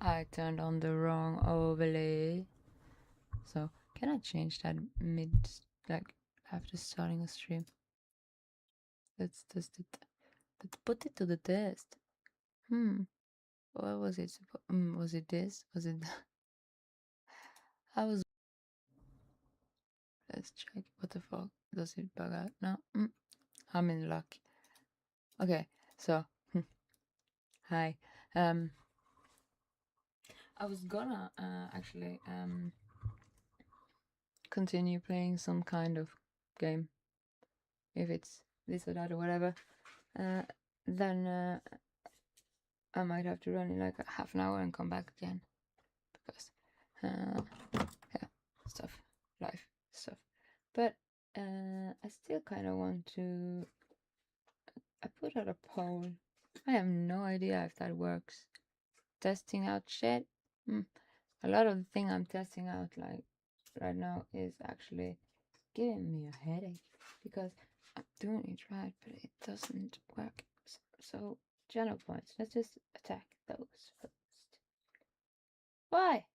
I turned on the wrong overlay. So can I change that like after starting a stream? Let's test it. Let's put it to the test. What was it? Was it this? Was it? I was. Let's check. What the fuck? Does it bug out? No. I'm in luck. Okay. So, hi. I was gonna actually continue playing some kind of game, if it's this or that or whatever. Then I might have to run in like a half an hour and come back again because yeah, life stuff. But I still kind of want to. I put out a poll. I have no idea if that works. Testing out shit. A lot of the thing I'm testing out like right now is actually giving me a headache because I'm doing it right, but it doesn't work. So channel points. Let's just attack those first. Why?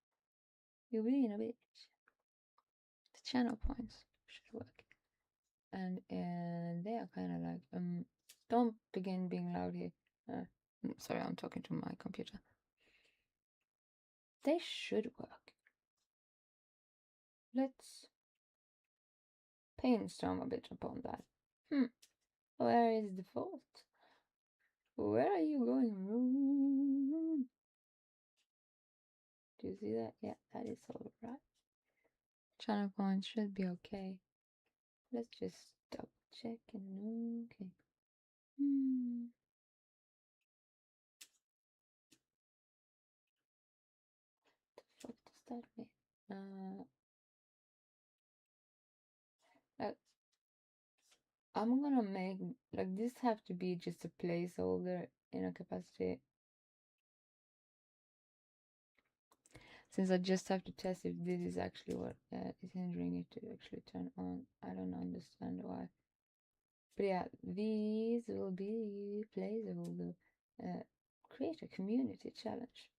You're being a bitch. The channel points should work, and they are kind of like Don't begin being loud here. Sorry, I'm talking to my computer. They should work. Let's brainstorm a bit upon that. Where is the fault? Where are you going? Do you see that? Yeah, that is all right. Channel points should be okay. Let's just double check and okay. The fuck does that mean? Like, I'm gonna make like this have to be just a placeholder in a capacity, since I just have to test if this is actually what is hindering it to actually turn on. I don't understand why. But yeah, these will be placeholder. Create a community challenge.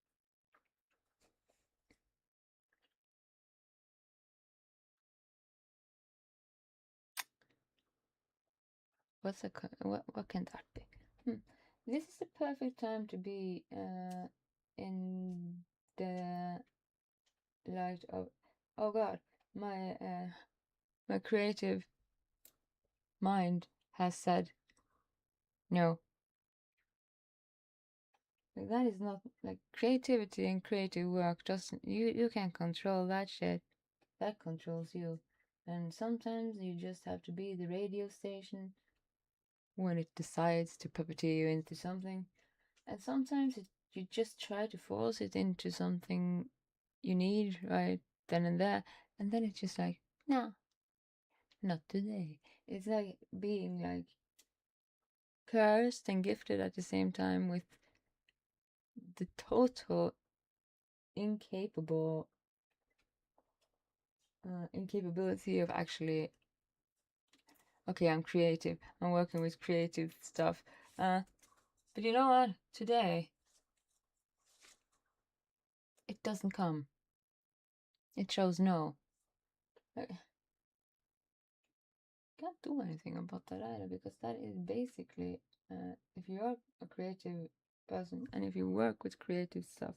What can that be? This is the perfect time to be in the light of. Oh God, my creative mind has said no. Like, that is not like creativity and creative work. Doesn't you can't control that shit. That controls you. And sometimes you just have to be the radio station when it decides to puppeteer you into something. And sometimes you just try to force it into something you need right then and there. And then it's just like, no, not today. It's like being like cursed and gifted at the same time with the total incapability of actually, okay, I'm creative, I'm working with creative stuff, but you know what, today it doesn't come, it shows no. I can't do anything about that either, because that is basically if you are a creative person and if you work with creative stuff,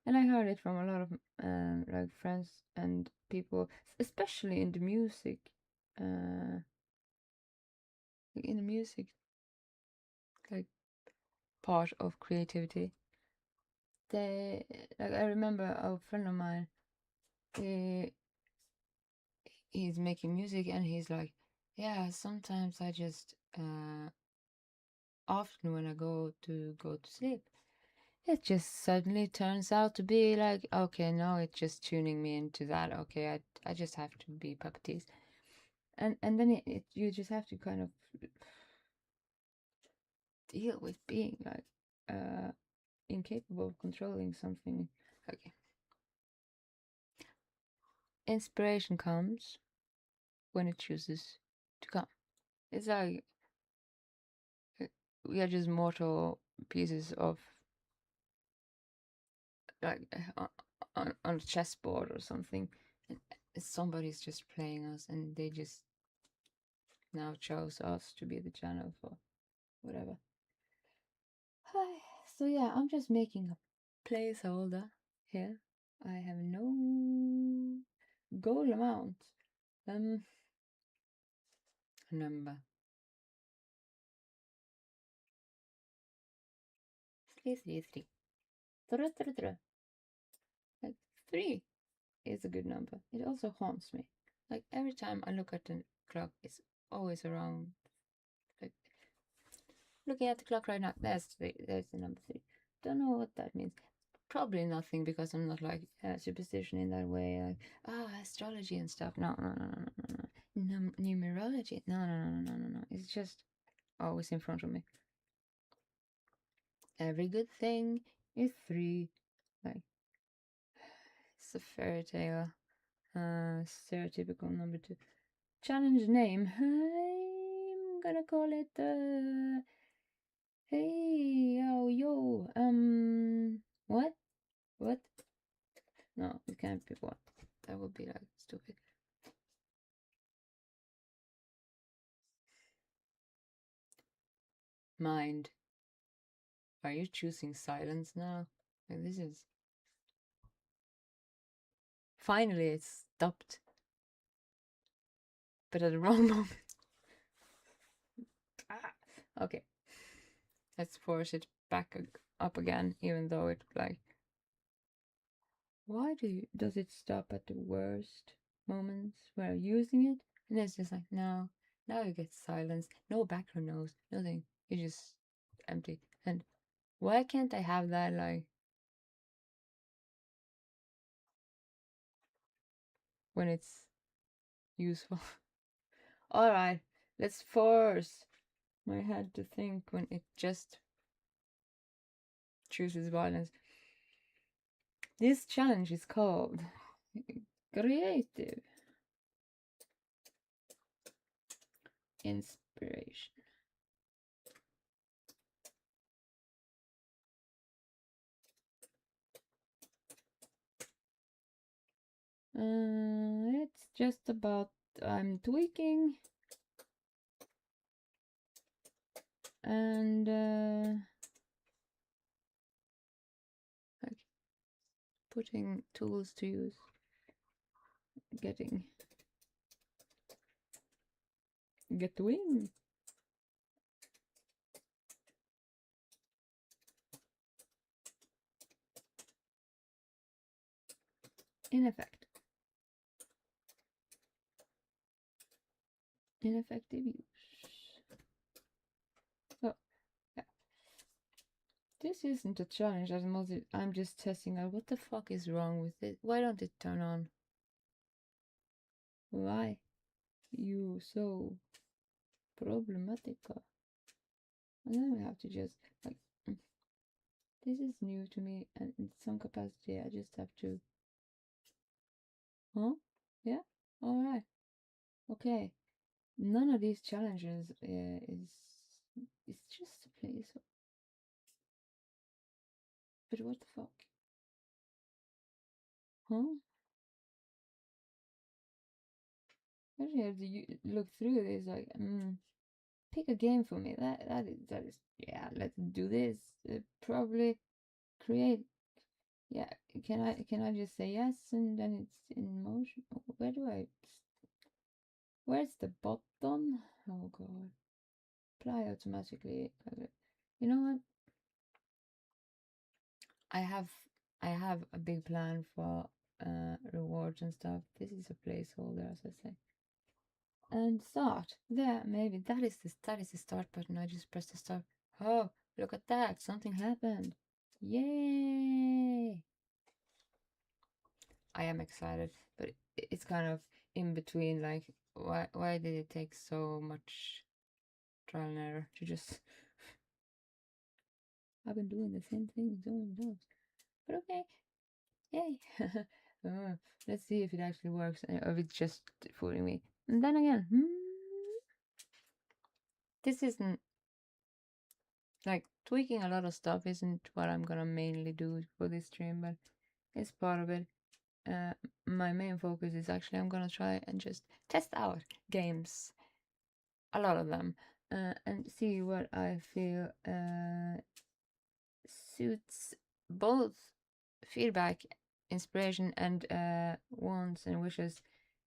and I heard it from a lot of like friends and people, especially in the music uh like part of creativity. They like, I remember a friend of mine, he's making music and he's like, yeah, sometimes I just often when I go to sleep, it just suddenly turns out to be like, okay, no, it's just tuning me into that. Okay, I just have to be puppeteers. And then you just have to kind of deal with being like incapable of controlling something. Okay. Inspiration comes when it chooses to come. It's like we are just mortal pieces of like on a chessboard or something, and somebody's just playing us, and they just now chose us to be the channel for whatever. So yeah, I'm just making a placeholder here. I have no goal amount. Number 333. Like 3 is a good number. It also haunts me. Like every time I look at the clock, it's always around. Like looking at the clock right now, there's the number 3. Don't know what that means. Probably nothing, because I'm not like superstition in that way, like astrology and stuff. No. Numerology. No. It's just always in front of me. Every good thing is 3. Like it's a fairy tale. Stereotypical number 2. Challenge name. I'm gonna call it hey yo. What? No, it can't be what. That would be like stupid. Mind. Are you choosing silence now? Like, this is. Finally, it stopped. But at the wrong moment. Okay. Let's force it back up again, even though it like. Why does it stop at the worst moments where using it? And it's just like, now you get silence, no background noise, nothing. It's just empty. And why can't I have that like when it's useful? Alright, let's force my head to think when it just chooses violence. This challenge is called Creative Inspiration. It's just about I'm tweaking and like putting tools to use, get the win. Ineffective use. So yeah, this isn't a challenge. I'm just testing out what the fuck is wrong with it. Why don't it turn on? Why you so problematical? And then we have to just like this is new to me, and in some capacity I just have to. Huh? Yeah. All right. Okay. None of these challenges is. It's just a place. But what the fuck? Huh? Actually, have to look through this. Like, pick a game for me. That is. Yeah, let's do this. Probably create. Yeah, can I just say yes and then it's in motion? Where do I? Where's the button? Oh god. Apply automatically. You know what? I have a big plan for rewards and stuff. This is a placeholder, as I say. And start. There, maybe that is the start button. I just press the start. Oh, look at that! Something happened. Yay! I am excited, but it's kind of in between. Like, why did it take so much trial and error to just? I've been doing the same thing so many times. But okay, yay! Let's see if it actually works, or if it's just fooling me. And then again, this isn't like tweaking a lot of stuff. Isn't what I'm gonna mainly do for this stream, but It's part of it. My main focus is actually I'm gonna try and just test out games, a lot of them, and see what I feel suits both feedback, inspiration, and wants and wishes,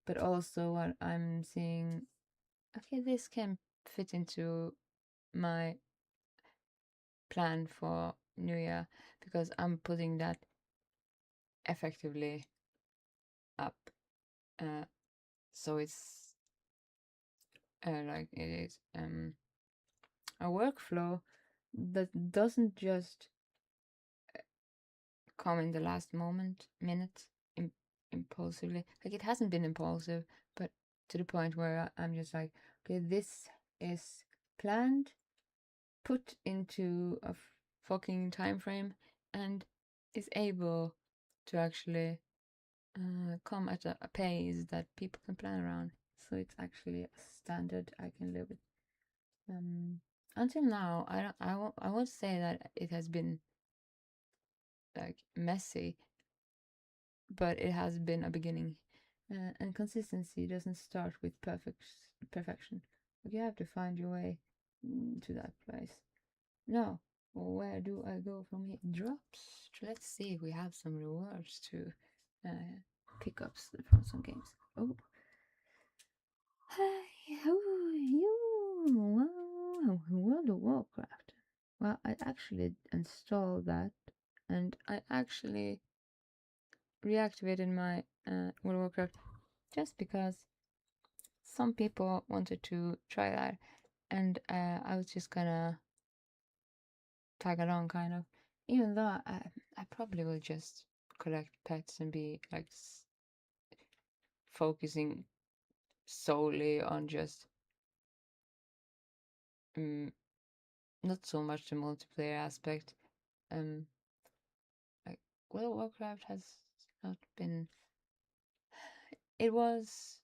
but also what I'm seeing. Okay, this can fit into my plan for New Year because I'm putting that effectively up. So it's like it is a workflow that doesn't just come in the last minute, impulsively. Like it hasn't been impulsive, but to the point where I'm just like, okay, this is planned, put into a fucking time frame, and is able to actually come at a pace that people can plan around. So it's actually a standard I can live with. Until now, I won't say that it has been like messy, but it has been a beginning. And consistency doesn't start with perfection. Like you have to find your way to that place. Now, where do I go from here? Drops. Let's see if we have some rewards to pick up from some games. Oh, hi, how are you? Wow, World of Warcraft. Well, I actually installed that, and I actually reactivated my World of Warcraft just because some people wanted to try that, and I was just gonna tag along, kind of. Even though I probably will just collect pets and be like focusing solely on just not so much the multiplayer aspect. Like World of Warcraft has not been. It was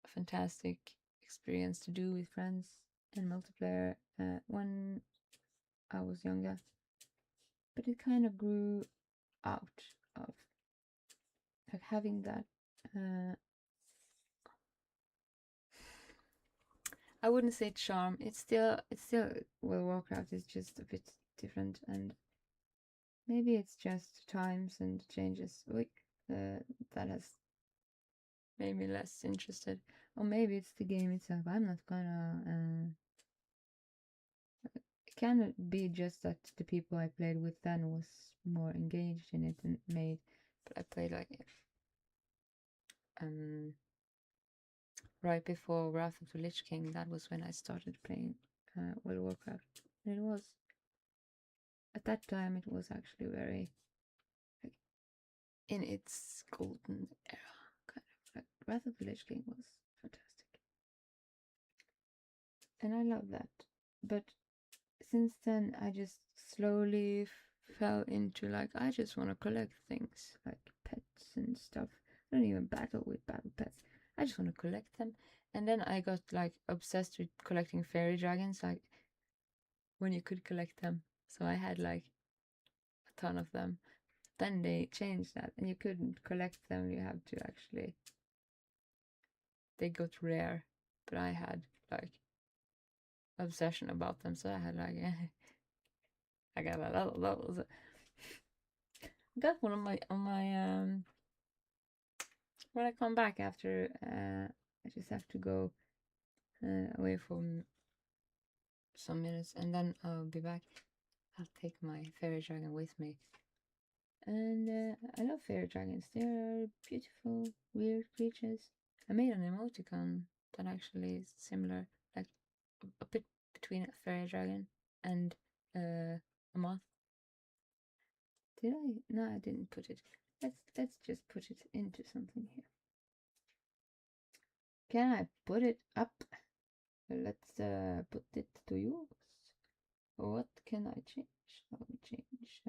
a fantastic experience to do with friends and multiplayer when I was younger, but it kind of grew out of like having that. I wouldn't say charm. It's still World of Warcraft is just a bit different, and maybe it's just times and changes like that has made me less interested, or maybe it's the game itself. I'm not gonna. It can be just that the people I played with then was more engaged in it and made. But I played like right before Wrath of the Lich King. That was when I started playing World of Warcraft, and it was at that time it was actually very like in its golden era, kind of like Wrath of the Lich King was fantastic, and I love that. But since then, I just slowly fell into like I just want to collect things like pets and stuff. I don't even battle with battle pets. I just want to collect them. And then I got like obsessed with collecting fairy dragons, like when you could collect them. So I had like a ton of them. Then they changed that, and you couldn't collect them. You have to actually. They got rare, but I had like obsession about them, so I had like I got a lot of those. I got one on my when I come back after I just have to go away for some minutes, and then I'll be back. I'll take my fairy dragon with me. And I love fairy dragons. They are beautiful, weird creatures. I made an emoticon that actually is similar, like a bit between a fairy dragon and a moth. Did I? No, I didn't put it. Let's just put it into something here. Can I put it up? Let's put it to use. What can I change? I'll change.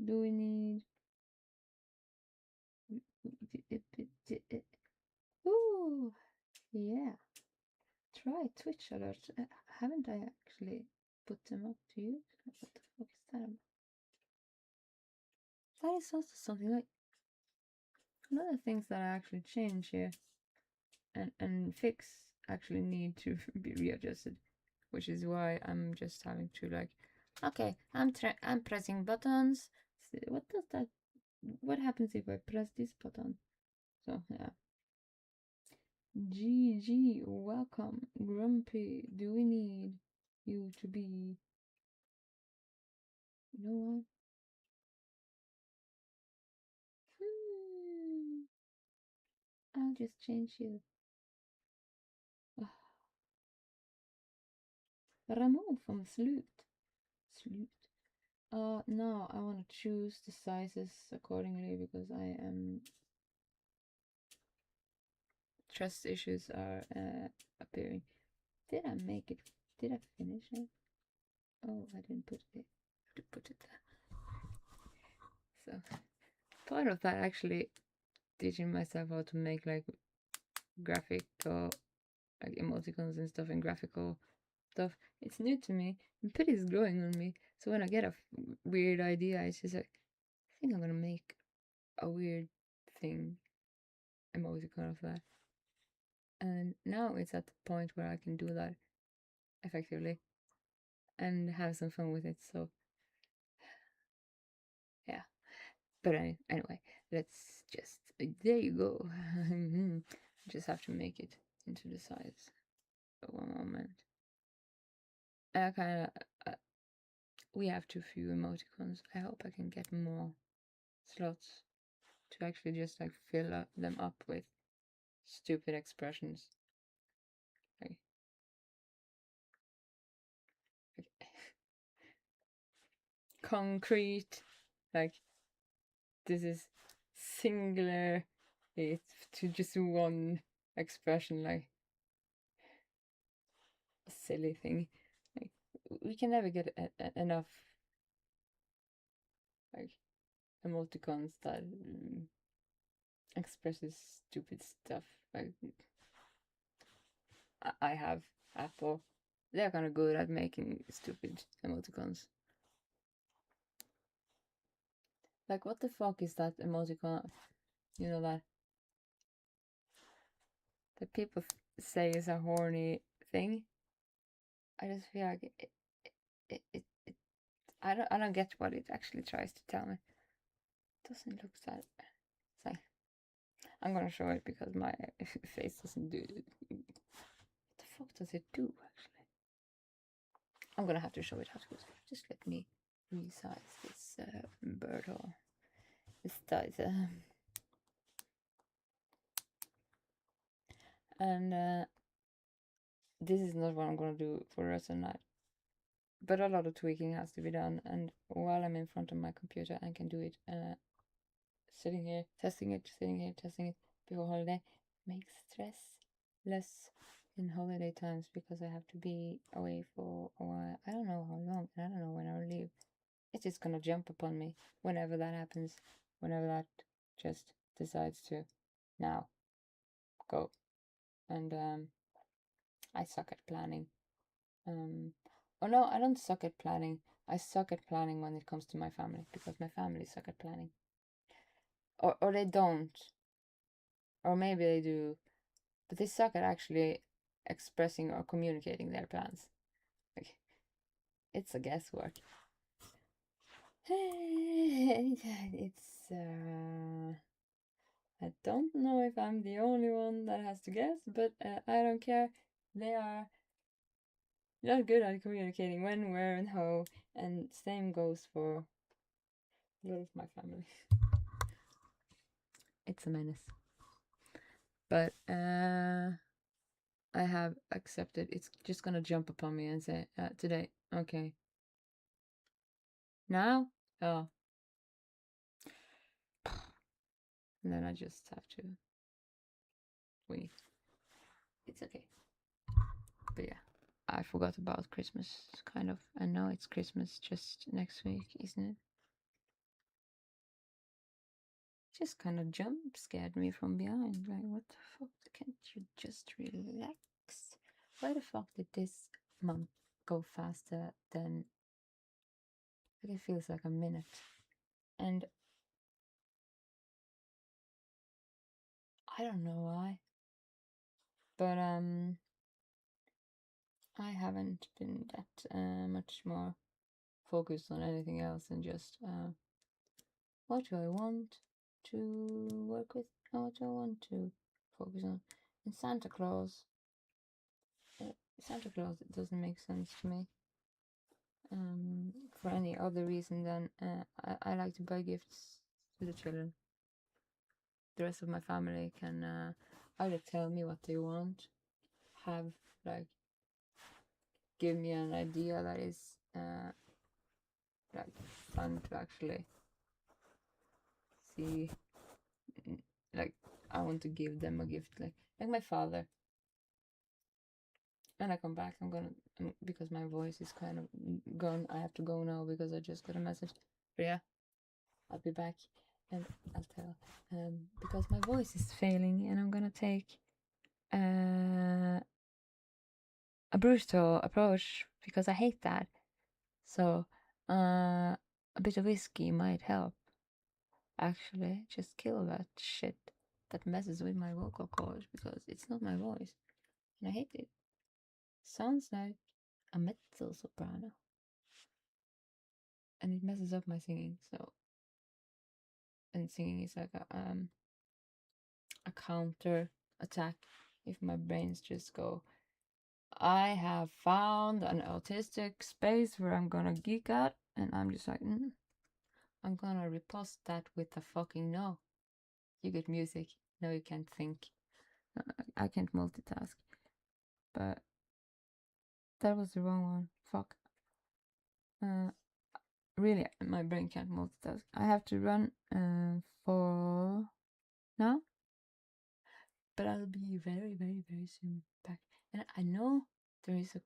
Do we need? Ooh, yeah. Try Twitch alerts. Haven't I actually put them up to use? What the fuck is that about? That is also something like one of the things that I actually change here and fix actually need to be readjusted, which is why I'm just having to like, okay, I'm pressing buttons. What does that? What happens if I press this button? So yeah. GG, welcome, Grumpy. Do we need you to be? You know what? I'll just change you. Remove from Sloot. Sloot. No, I want to choose the sizes accordingly because I am. Trust issues are appearing. Did I make it? Did I finish it? Oh, I didn't put it. I have to put it there. So, part of that actually teaching myself how to make like graphical, like emoticons and stuff and graphical stuff. It's new to me. And pity is growing on me. So when I get a weird idea, it's just like, I think I'm gonna make a weird thing emoticon of that. And now it's at the point where I can do that effectively and have some fun with it. So yeah. But anyway, let's just there you go. Just have to make it into the size. One moment. And I kind of we have too few emoticons. I hope I can get more slots to actually just like fill them up with stupid expressions. Like concrete, like this is singular. It's to just one expression, like a silly thing. Like we can never get enough like emoticons that expresses stupid stuff. Like I have Apple. They're kind of good at making stupid emoticons. Like, what the fuck is that emoticon? You know that people say is a horny thing. I just feel like it I don't get what it actually tries to tell me. It doesn't look that. It's like I'm gonna show it because my face doesn't do it. What the fuck does it do actually? I'm gonna have to show it afterwards. Just let me resize this bird hole. This dies. And this is not what I'm gonna do for the rest of the night. But a lot of tweaking has to be done, and while I'm in front of my computer, I can do it. Sitting here, testing it, sitting here, testing it before holiday makes stress less in holiday times because I have to be away for a while. I don't know how long, and I don't know when I'll leave. It's just gonna jump upon me whenever that happens, whenever that just decides to now go. And I suck at planning. Oh no, I don't suck at planning. I suck at planning when it comes to my family because my family suck at planning. Or they don't. Or maybe they do. But they suck at actually expressing or communicating their plans. Like, it's a guesswork. It's I don't know if I'm the only one that has to guess, but I don't care. They are not good at communicating when, where, and how, and same goes for a lot of my family. It's a menace. But I have accepted. It's just gonna jump upon me and say, today, okay. Now? Oh. And then I just have to wing it. It's okay. But yeah, I forgot about Christmas, kind of. I know it's Christmas just next week, isn't it? Just kind of jump scared me from behind. Like, what the fuck? Can't you just relax? Why the fuck did this month go faster than. Like, it feels like a minute. And I don't know why, but I haven't been that much more focused on anything else than just what do I want to work with and what do I want to focus on. And Santa Claus, it doesn't make sense to me for any other reason than I like to buy gifts to the children. The rest of my family can either tell me what they want, have like give me an idea that is like fun to actually see. Like I want to give them a gift, like my father. When I come back, I'm gonna because my voice is kind of gone. I have to go now because I just got a message. But yeah, I'll be back and I'll tell. Because my voice is failing, and I'm gonna take a brutal approach because I hate that. So a bit of whiskey might help. Actually, just kill that shit that messes with my vocal cords because it's not my voice, and I hate it. Sounds like a mezzo soprano, and it messes up my singing. So, and singing is like a counter attack if my brains just go, I have found an autistic space where I'm gonna geek out, and I'm just like, I'm gonna repost that with a fucking no. You get music, no, you can't think. I can't multitask, but that was the wrong one. Fuck. Really, my brain can't multitask. I have to run for now, but I'll be very, very, very soon back. And I know there is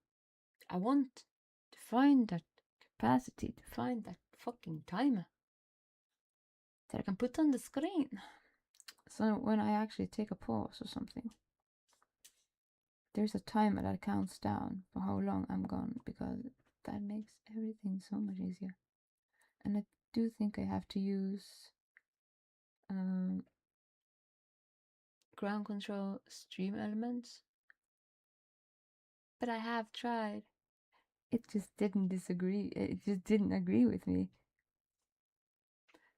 I want to find that capacity, to find that fucking timer that I can put on the screen. So when I actually take a pause or something, there's a timer that counts down for how long I'm gone, because that makes everything so much easier. And I do think I have to use ground control stream elements, but I have tried. It just didn't disagree. It just didn't agree with me.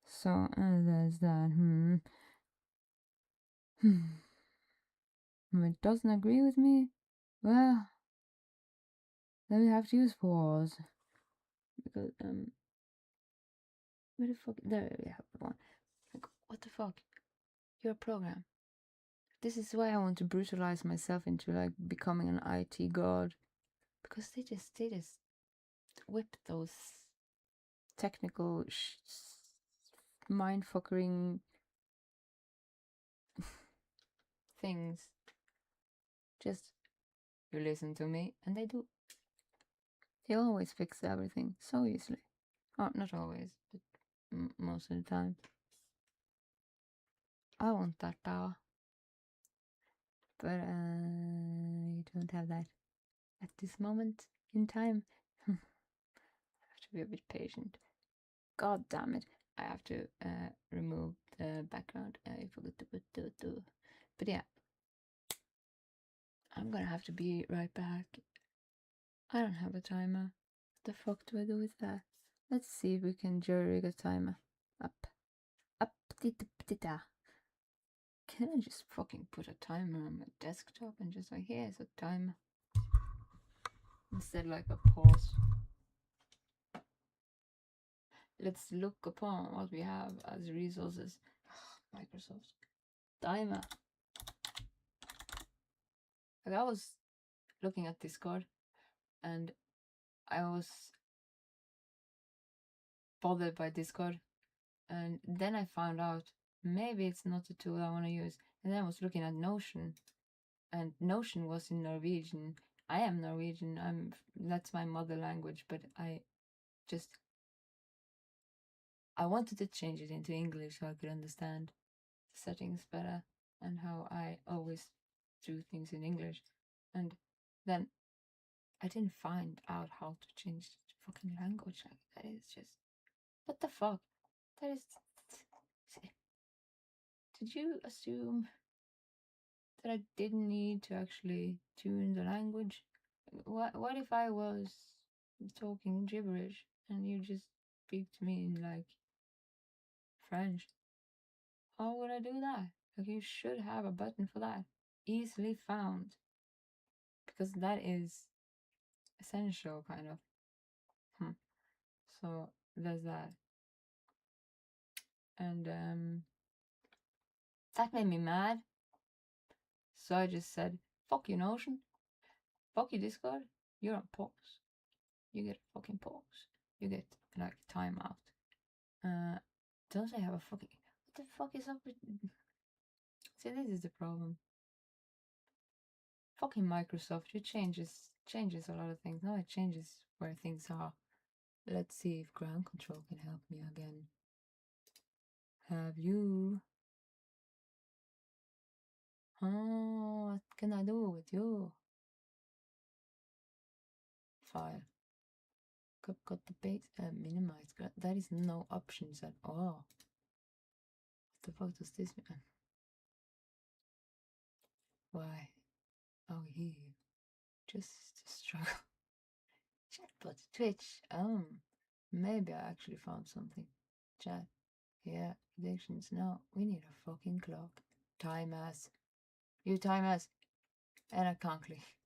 So there's that. It doesn't agree with me. Well, then we have to use pause because where the fuck? There we have one. Like, what the fuck? You're a program. This is why I want to brutalize myself into like becoming an IT god, because they just whip those technical mind-fuckering things. Just you listen to me, and they do. They always fix everything so easily. Oh, not always, but most of the time. I want that power, but I don't have that at this moment in time. I have to be a bit patient. God damn it! I have to remove the background. I forgot to put the. But yeah, I'm gonna have to be right back. I don't have a timer. What the fuck do I do with that? Let's see if we can jury rig a timer. Up. Can I just fucking put a timer on my desktop and just like, here's a timer? Instead, like a pause. Let's look upon what we have as resources. Microsoft. Timer. Like, I was looking at Discord and I was bothered by Discord, and then I found out maybe it's not the tool I want to use. And then I was looking at Notion, and Notion was in Norwegian. I am Norwegian. That's my mother language, but I wanted to change it into English so I could understand the settings better and how I always do things in English. And then I didn't find out how to change the fucking language. Like, that is just, what the fuck? That is, did you assume that I didn't need to actually tune the language. What if I was talking gibberish and you just speak to me in like French? How would I do that? Like, you should have a button for that. Easily found. Because that is essential, kind of. So there's that. And that made me mad. So I just said, fuck you, Notion. Fuck you, Discord. You're on pause. You get fucking pause. You get like timeout. Don't I have a fucking... What the fuck is up with... See, this is the problem. Fucking Microsoft, it changes a lot of things. No, it changes where things are. Let's see if ground control can help me again. Have you? Oh, what can I do with you? File. Got the base minimize. That is no options at all. What the fuck does this mean? Why? Oh, here. Just struggle. Chatbot Twitch. Maybe I actually found something. Chat. Yeah, predictions. No, we need a fucking clock. Time us. You time us. And I can't click.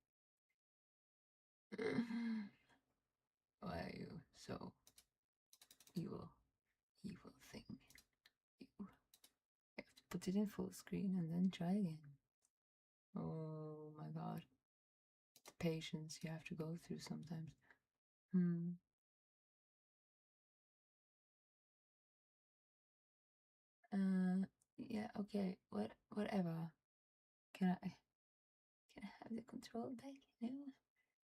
Why are you so evil? Evil thing. You have to put it in full screen and then try again. Oh my god. The patience you have to go through sometimes. Yeah, okay. Whatever. Can I have the control back? No.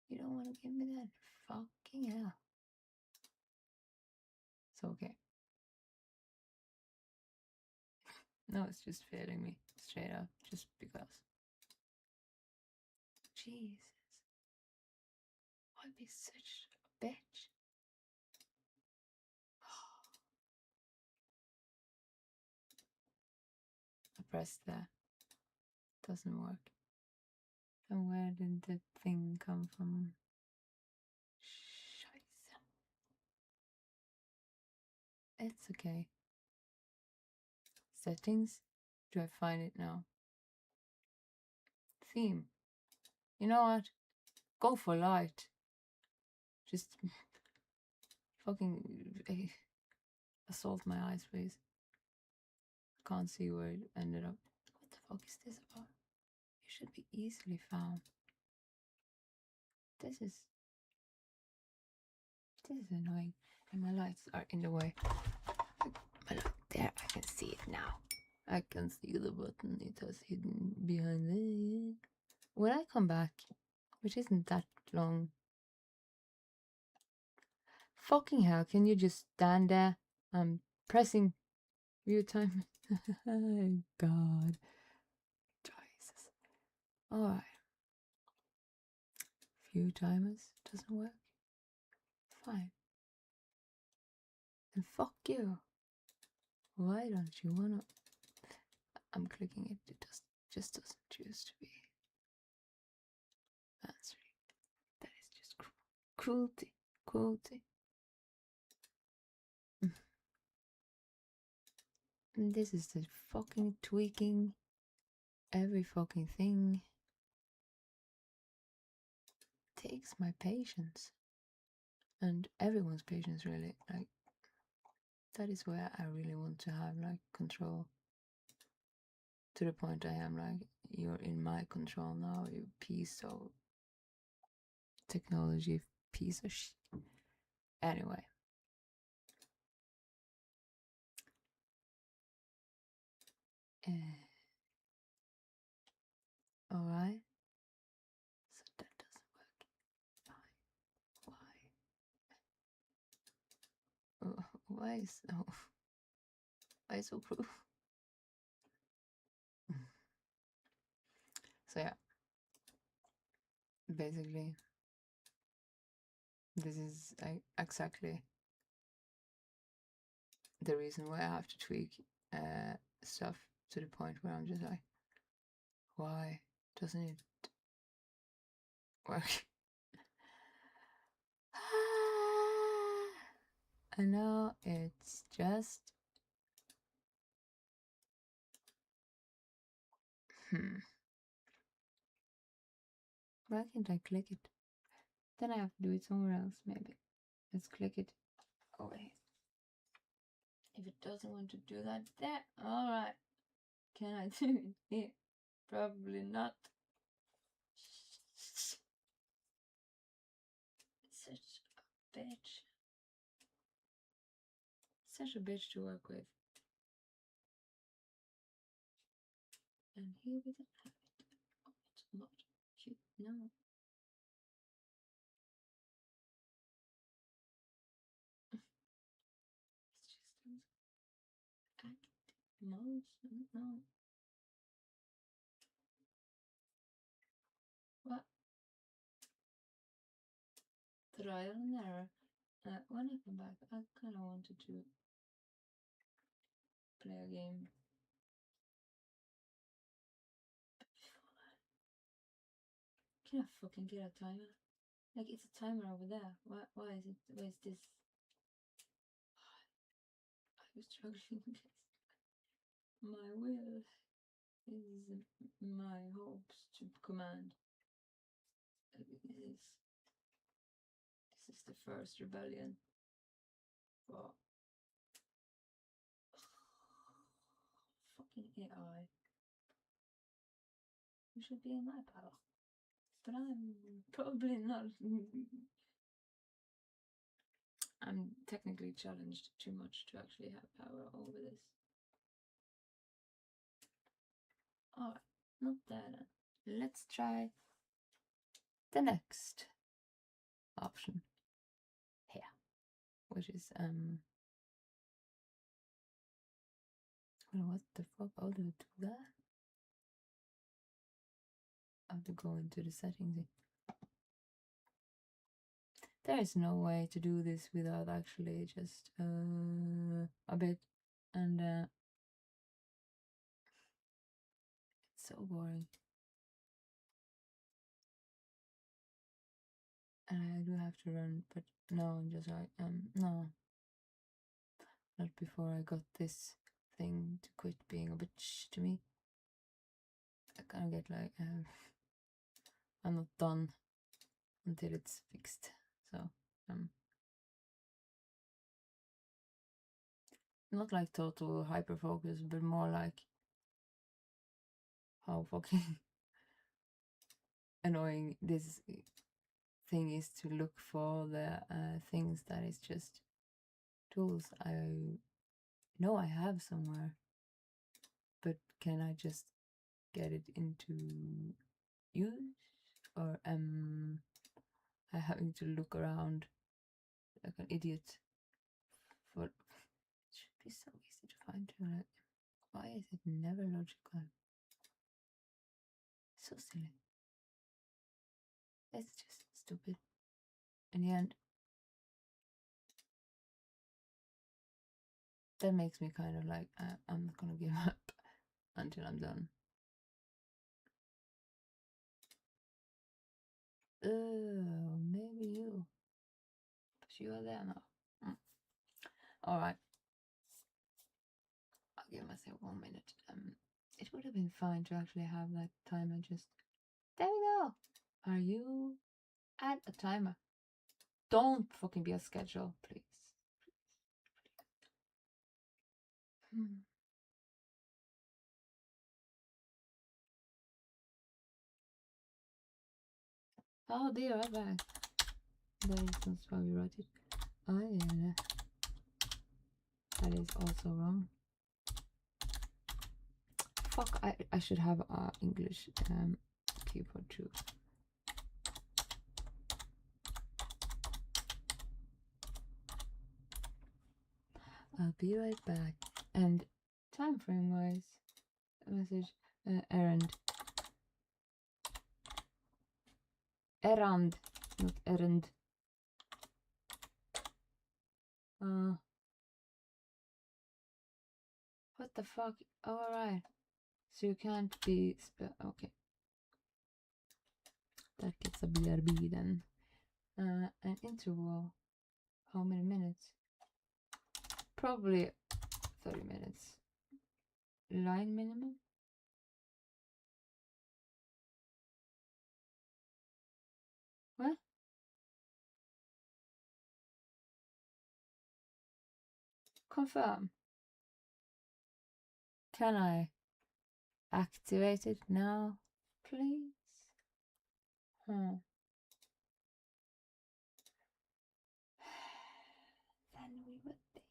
You don't want to give me that? Fucking hell. It's okay. No, it's just failing me straight up, just because. Jesus. Why be such a bitch? I pressed that. Doesn't work. And where did the thing come from? Scheiße. It's okay. Settings? Do I find it now? Theme. You know what? Go for light. Just fucking assault my eyes, please. Can't see where it ended up. What the fuck is this about? You should be easily found. This is annoying. And my lights are in the way. My light there, I can see it now. I can see the button. It was hidden behind it. When I come back, which isn't that long. Fucking hell, can you just stand there? I'm pressing view time. God. Jesus. Alright. View timers doesn't work. Fine. And fuck you. Why don't you wanna... I'm clicking it. It just doesn't choose to be answering. That is just cruelty. Cruelty. And this is the fucking tweaking every fucking thing. Takes my patience. And everyone's patience, really. Like, that is where I really want to have like control. To the point I am like, you're in my control now, you piece of technology, piece of shit. Anyway. Alright. So that doesn't work. Why? Why so cruel? So yeah. Basically, this is exactly the reason why I have to tweak stuff to the point where I'm just like, Why doesn't it work? I know it's just why can't I click it? Then I have to do it somewhere else, maybe. Let's click it. Oh wait. If it doesn't want to do that there, alright. Can I do it here? Probably not. Such a bitch. Such a bitch to work with. And here we don't have it. Oh, it's not cute. No. It's just act mouse. I don't know. What? Trial and error. When I come back, I kind of wanted to play a game. Can I fucking get a timer? Like, it's a timer over there. Why is it? Why is this? I was struggling with this. My will is my hopes to command. This is the first rebellion. But fucking AI. You should be in my power. But I'm probably not. I'm technically challenged too much to actually have power over this. Alright, not that. Let's try the next option here, which is well, what the fuck? How do I do that? I have to go into the settings. There is no way to do this without actually just a bit, and it's so boring. And I do have to run, but no, I'm just like no, not before I got this thing to quit being a bitch to me. I kind of get like I'm not done until it's fixed. So not like total hyper focus, but more like how fucking annoying this thing is to look for the things that is just tools I know I have somewhere, but can I just get it into use, or am I having to look around like an idiot for it should be so easy to find. Like, why is it never logical? So silly. It's just stupid. In the end, that makes me kind of like I'm not gonna give up until I'm done. Maybe you. But you are there now. Alright. I'll give myself 1 minute. It would have been fine to actually have that timer just. There we go. Are you at a timer? Don't fucking be a schedule, please. I'll be right back. That is not why we wrote it. Oh yeah. That is also wrong. Fuck, I should have English keyboard too. I'll be right back. And time frame wise, message errand. Errand, not errand. What the fuck? Oh, alright. So you can't be okay. That gets a BRB then. An interval. How many minutes? Probably 30 minutes. Line minimum? What? Confirm. Can I activate it now, please? Then we would be.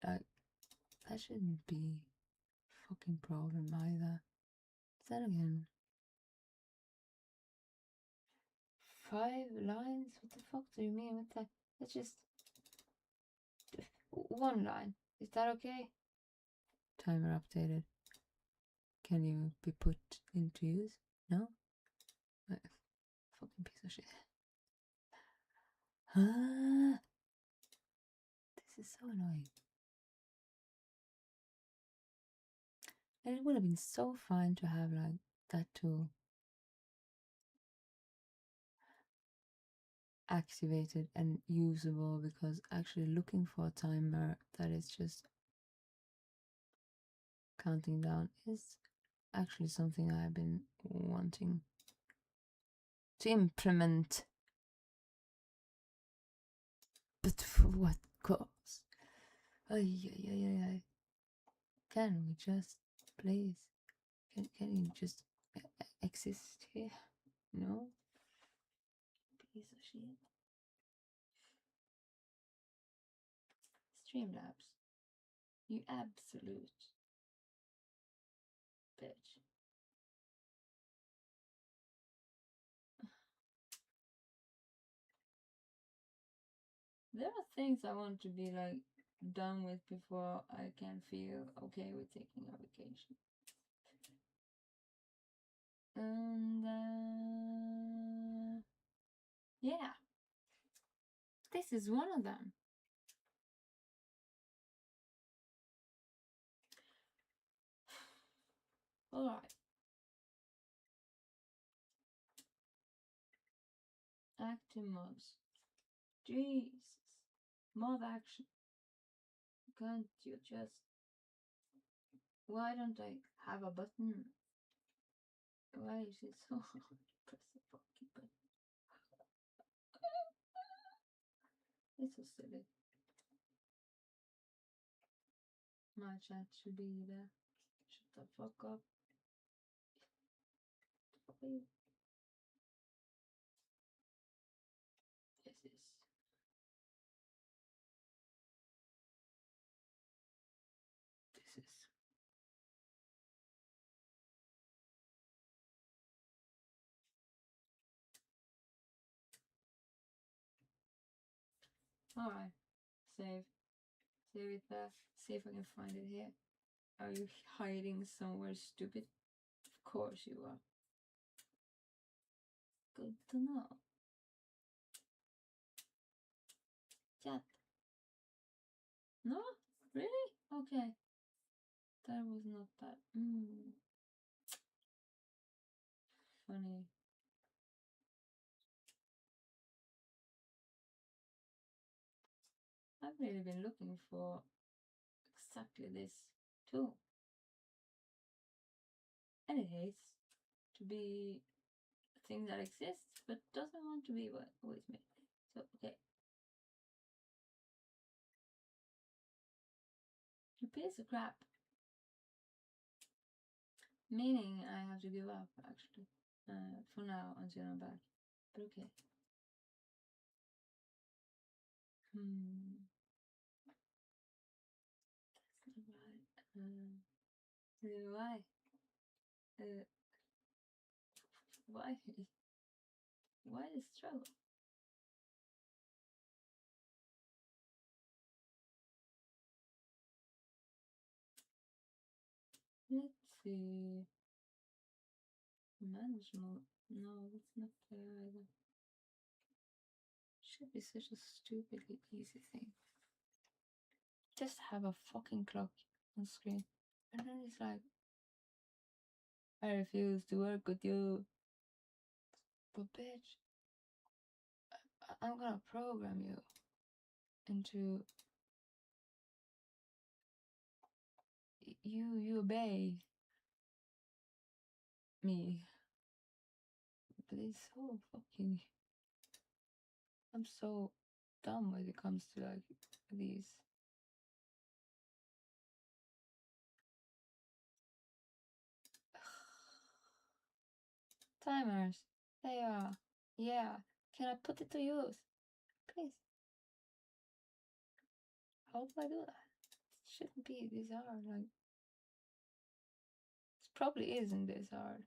That shouldn't be a fucking problem either. Then again. 5 lines? What the fuck do you mean with that? That's just 1 line. Is that okay? Timer updated. Can you be put into use? No? Fucking piece of shit. This is so annoying. And it would have been so fine to have like that tool activated and usable, because actually looking for a timer that is just counting down is actually something I've been wanting to implement. But for what cause? Ay. Can we just, please? Can you just exist here? No? Piece of shit. Streamlabs. You absolute bitch. There are things I want to be like done with before I can feel okay with taking a vacation. And yeah, this is one of them. Alright. Active mods. Jesus. Mod action. Can't you just... Why don't I have a button? Why is it so hard to press the fucking button? It's so silly. My chat should be there. Shut the fuck up. Please. This is... Alright. Save. Save it there. See if I can find it here. Are you hiding somewhere stupid? Of course you are. Good to know. Chat. No? Really? Okay. That was not that. Funny. I've really been looking for exactly this too. And it hates to be a thing that exists but doesn't want to be with me. So, okay. You piece of crap. Meaning I have to give up, actually. For now, until I'm back. But okay. That's not right. Why? Why? Why the struggle? Let's see. Management. No, that's not there either. Should be such a stupidly easy thing. Just have a fucking clock on screen. it's like, I refuse to work with you. But bitch, I'm gonna program you into you obey me. But it's so fucking, I'm so dumb when it comes to like these. Timers. They are. Yeah. Can I put it to use? Please. How do I do that? It shouldn't be this hard. Like, it probably isn't this hard.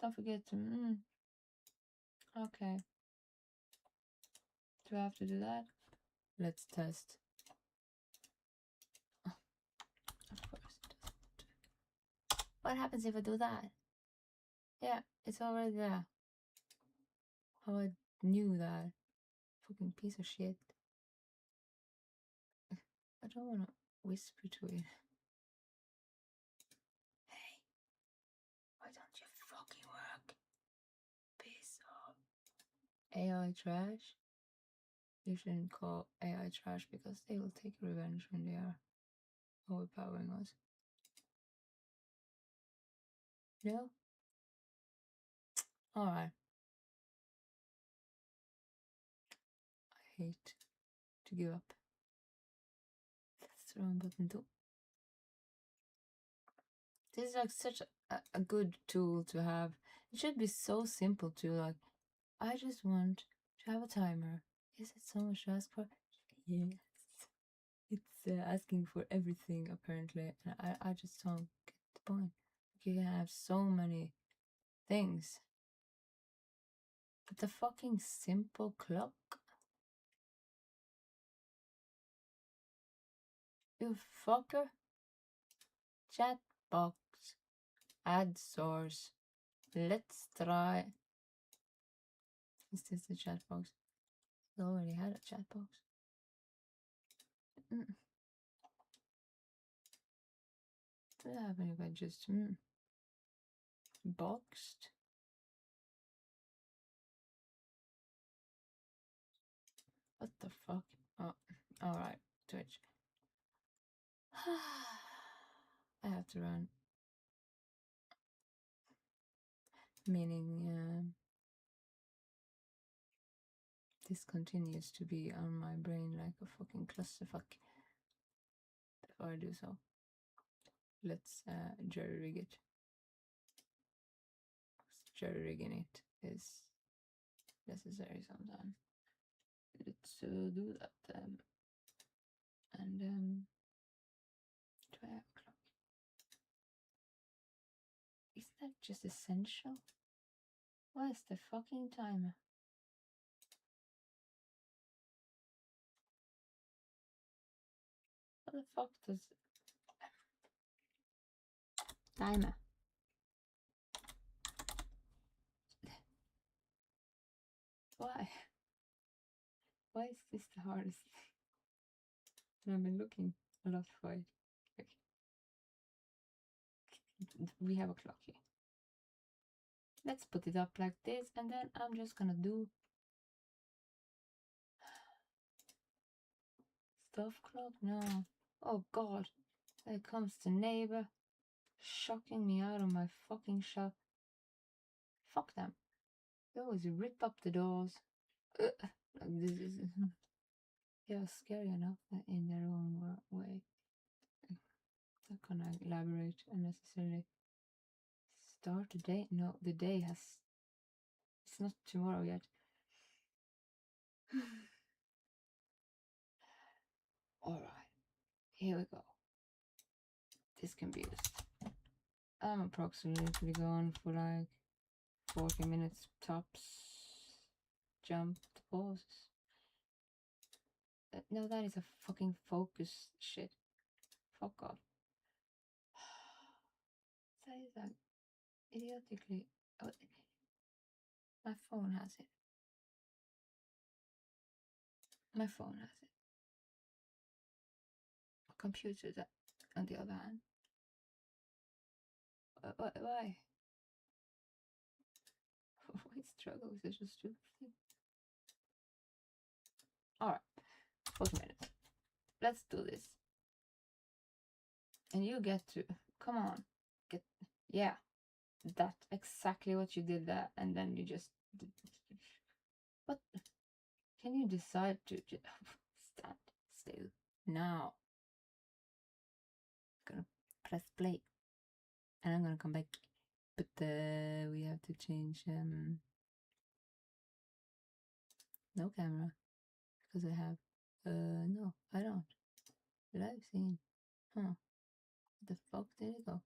Don't forget to. Okay. Do I have to do that? Let's test. Oh, of course it doesn't. What happens if I do that? Yeah, it's already there. How I knew that. Fucking piece of shit. I don't want to whisper to it. Hey, why don't you fucking work? Piss off. AI trash? You shouldn't call AI trash because they will take revenge when they are overpowering us. No? Alright. I hate to give up. That's the wrong button too. This is like such a good tool to have. It should be so simple to like, I just want to have a timer. Is it so much to ask for? Yes. It's asking for everything apparently. And I just don't get the point. You can have so many things. But the fucking simple clock? You fucker. Chat box. Add source. Let's try. Is this the chat box? I already had a chat box. What would happen if I just boxed? What the fuck? Oh, alright, Twitch. I have to run. Meaning, this continues to be on my brain like a fucking clusterfuck. Before I do so, let's jerry rig it. Jerry rigging it is necessary sometimes. Let's do that. And do I have a clock? Isn't that just essential? Where's the fucking timer? What the fuck does timer? Why? Why is this the hardest thing? I've been looking a lot for it. Okay. We have a clock here. Let's put it up like this, and then I'm just gonna do stuff clock. No. Oh god. There comes the neighbor shocking me out of my fucking shop. Fuck them. They always rip up the doors. This is yeah, scary enough in their own way. Not gonna elaborate unnecessarily. Start the day? No, the day has. It's not tomorrow yet. Alright, here we go. This can be used. I'm approximately going for like 40 minutes tops. Jump the pauses. No, that is a fucking focus shit. Fuck off. That is like idiotically. Oh, my phone has it. My phone has it. A computer, that, on the other hand, Why? Why struggle with such a stupid thing? Alright, 40 minutes. Let's do this. And you get to, come on, get, yeah, that's exactly what you did there, and then you just, what, can you decide to just stand still now? I'm gonna press play, and I'm gonna come back, but we have to change, no camera, because I have, no, I don't, live scene, huh, the fuck did it go?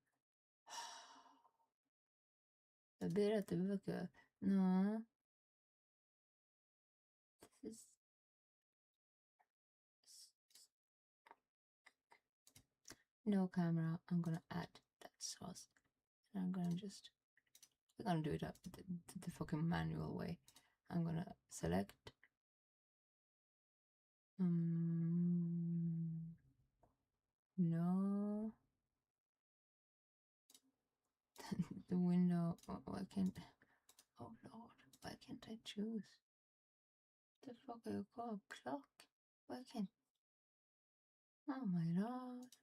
Jag ber att du verkar, no, this is, no camera. I'm gonna add that sauce, and I'm gonna just, we're gonna do it up the fucking manual way. I'm gonna select, no, the window, why can't, oh lord, why can't I choose? The fuck are you called? Clock? Why can't, oh my lord,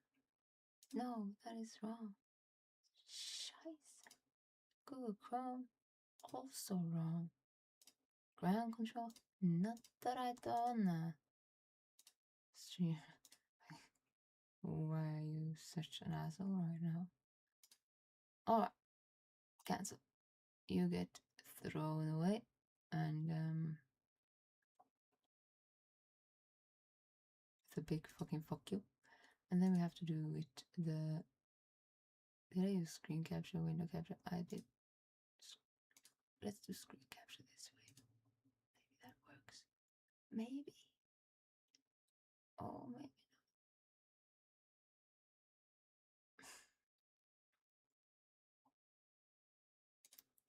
no, that is wrong. Scheiße. Google Chrome, also wrong. Ground control, not the right one. Stream. Why are you such an asshole right now? Alright, cancel. You get thrown away, and it's a big fucking fuck you. And then we have to do it the, did I use screen capture, window capture? I did. Let's do screen capture this way. Maybe that works. Maybe. Oh, maybe.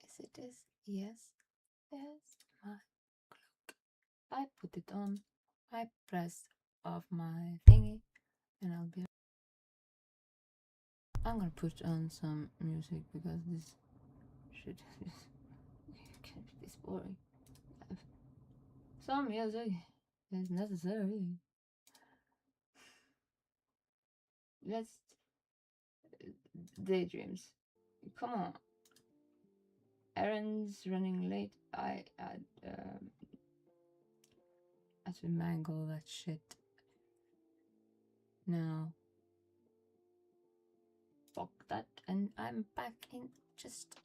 Is it this? Yes. Yes, my clock. I put it on. I press off my thingy, and I'll be. I'm gonna put on some music because this shit can't be this boring. Some music is necessary. Let's daydreams. Come on. Errands running late. I to mangle that shit. Now, fuck that, and I'm back in just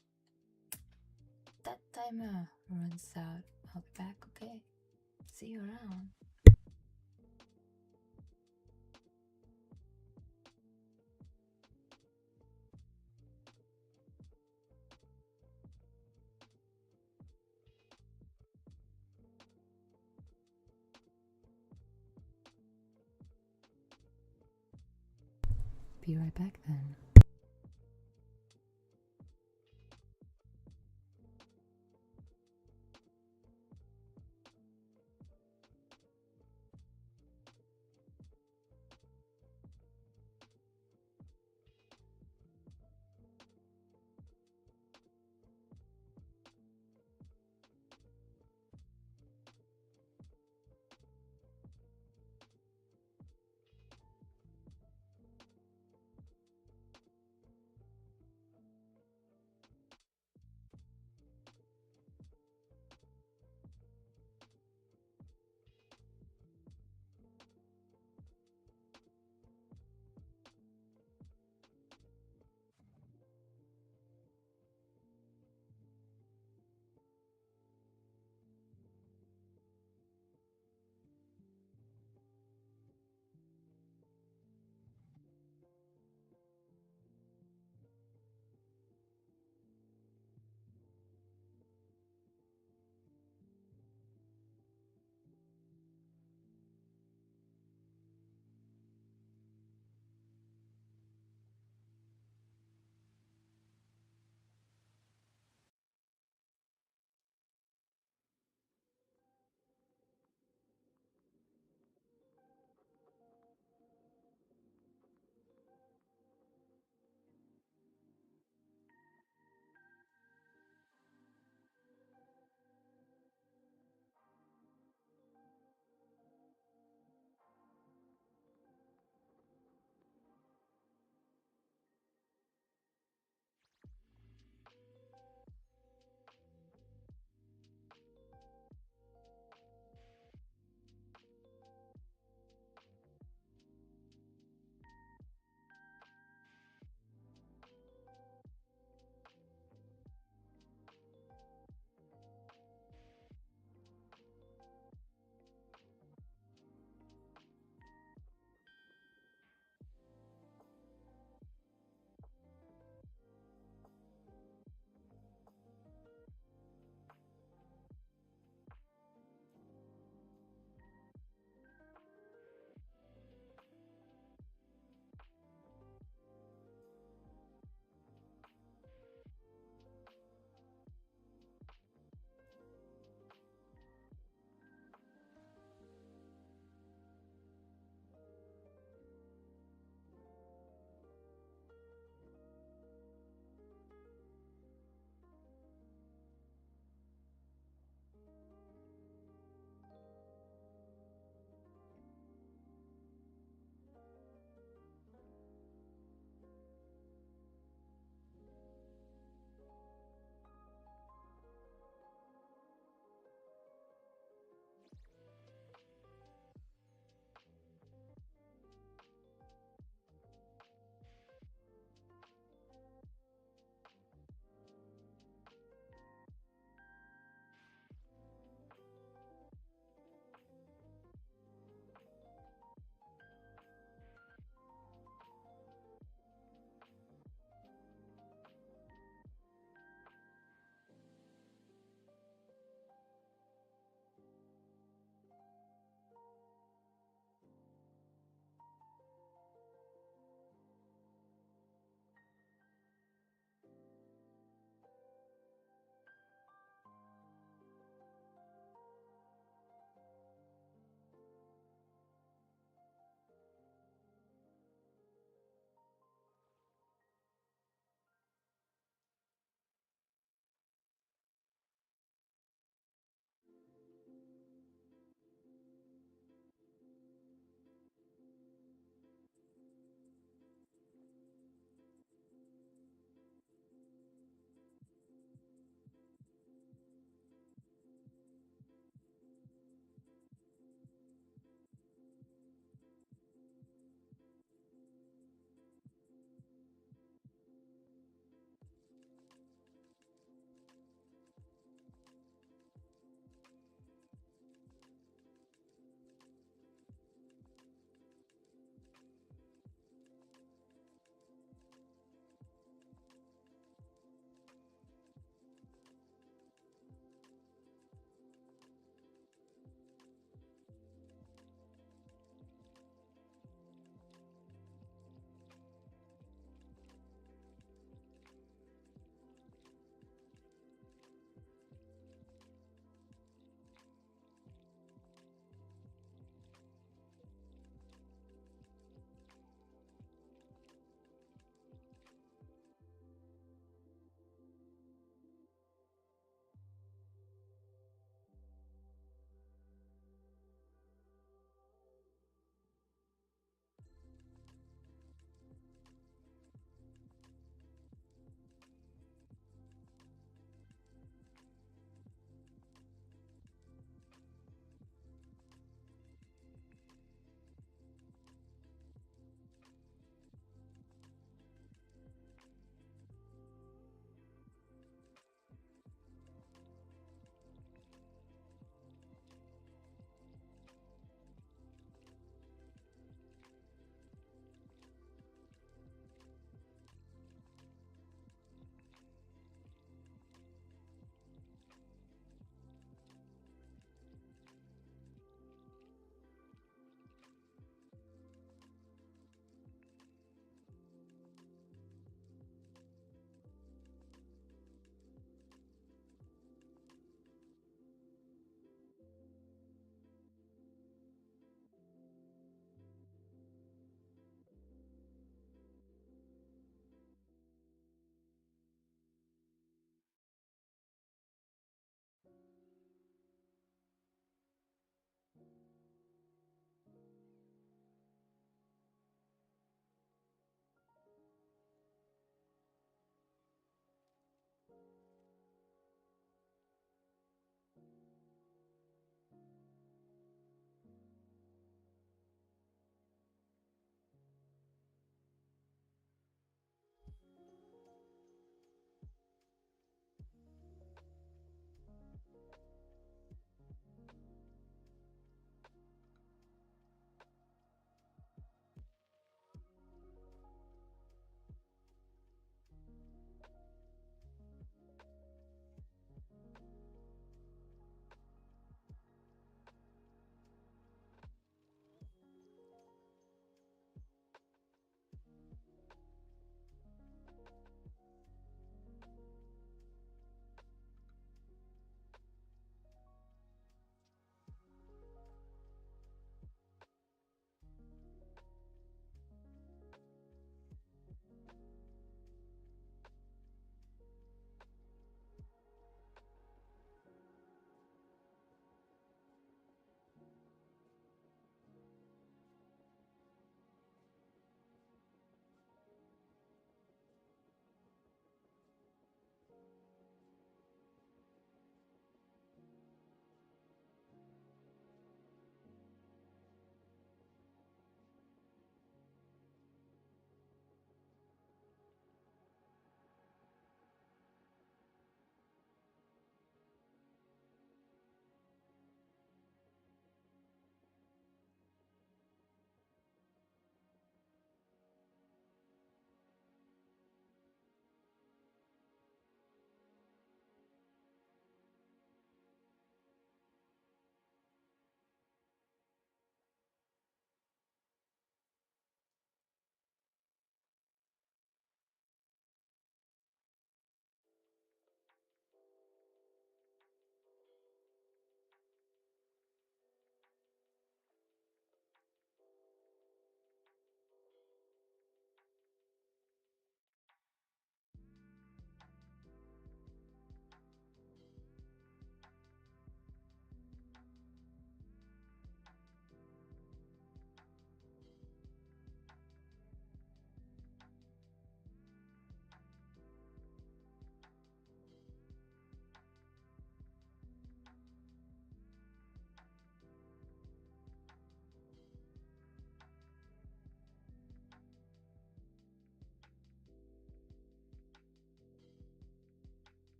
that timer runs out. I'll be back, okay? See you around. Be right back then.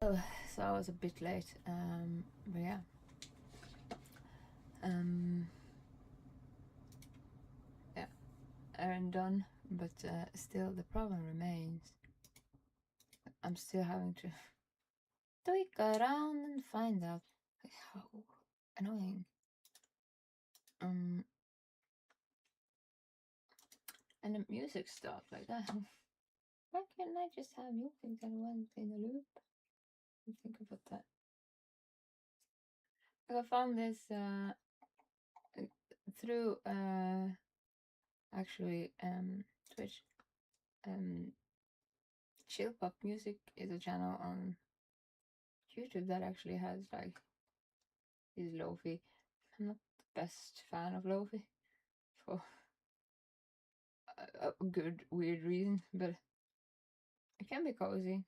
Oh, so I was a bit late. But yeah. Yeah, errand done, but still the problem remains. I'm still having to tweak around and find out how annoying. And the music stopped like that. Why can't I just have music that went in a loop? Think about that. I found this through actually Twitch. Chill Pop Music is a channel on YouTube that actually has like is lofi. I'm not the best fan of lofi for a good weird reason, but it can be cozy.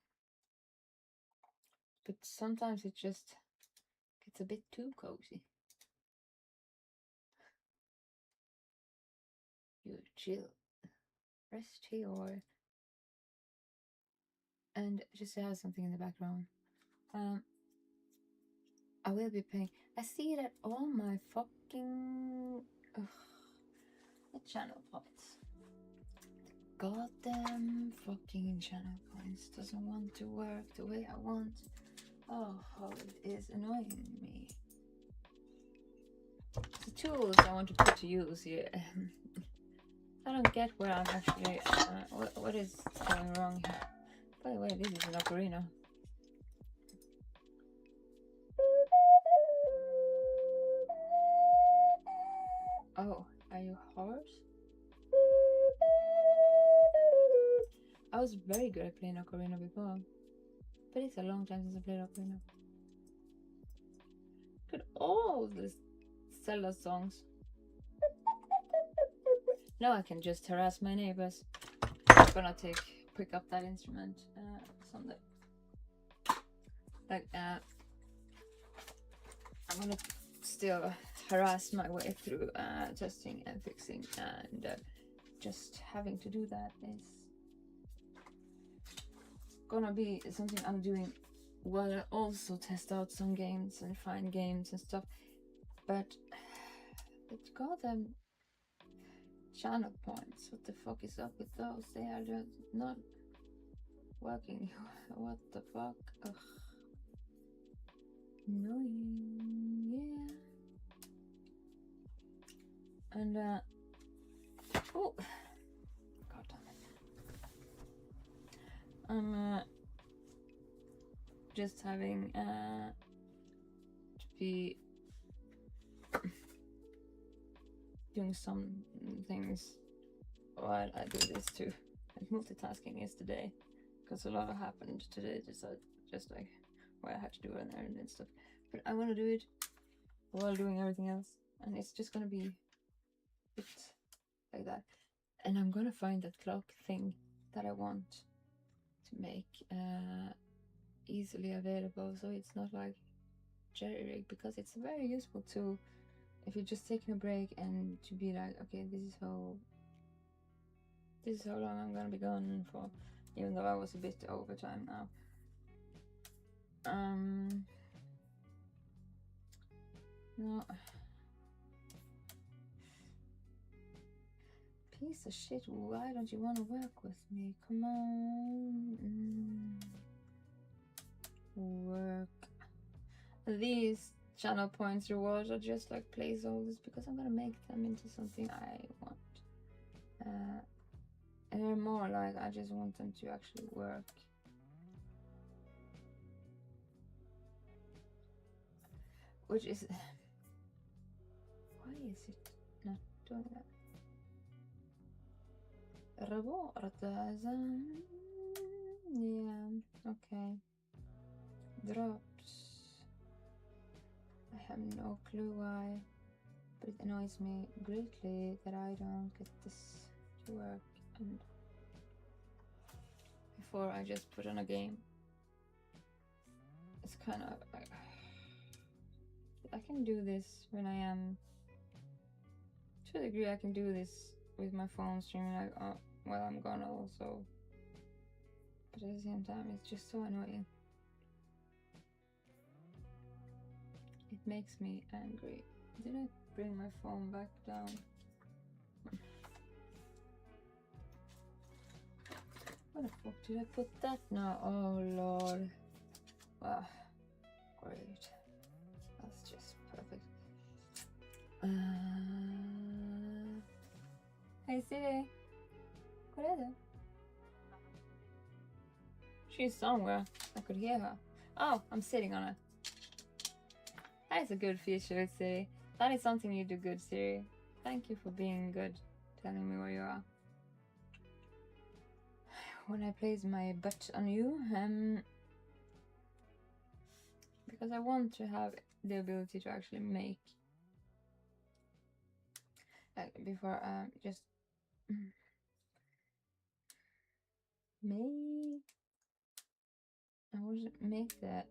But sometimes it just gets a bit too cozy. You chill, rest here, and just to have something in the background. I will be paying. I see that all my fucking channel points. Goddamn fucking channel points doesn't want to work the way I want. Oh, how it is annoying me. The tools I want to put to use here. I don't get where I'm actually. What is going wrong here? By the way, this is an ocarina. Oh, are you horse? I was very good at playing ocarina before, but it's a long time since I played ocarina. Look at all these Zelda songs. Now I can just harass my neighbors. I'm gonna pick up that instrument someday. Like I'm gonna still harass my way through testing and fixing, and just having to do that is gonna be something I'm doing while I also test out some games and find games and stuff. But goddamn channel points, what the fuck is up with those? They are just not working. What the fuck? Ugh. Annoying, yeah. And oh, god damn it. I'm just having to be doing some things while I do this too. And multitasking is today, because a lot happened today. Just like why I had to do an errand and stuff. But I want to do it while doing everything else, and it's just gonna be like that. And I'm gonna find that clock thing that I want to make easily available, so it's not like jerry-rig, because it's a very useful tool if you're just taking a break and to be like, okay, this is how long I'm gonna be gone for, even though I was a bit over time now. No. Piece of shit, why don't you want to work with me? Come on. Work. These channel points rewards are just like placeholders, because I'm gonna make them into something I want. And they're more like, I just want them to actually work. Which is... Why is it not doing that? Yeah, okay. Drops. I have no clue why, but it annoys me greatly that I don't get this to work. And before I just put on a game, it's kind of like, I can do this when I am, to a degree I can do this with my phone streaming, like while I'm gone also, but at the same time it's just so annoying. It makes me angry. Did I bring my phone back down? Where the fuck did I put that now? Oh lord. Wow. Great. That's just perfect. Hey Siri. What is it? She's somewhere. I could hear her. Oh, I'm sitting on her. That is a good feature, Siri. That is something you do good, Siri. Thank you for being good, telling me where you are. When I place my butt on you, because I want to have the ability to actually make, before just make, I want to make the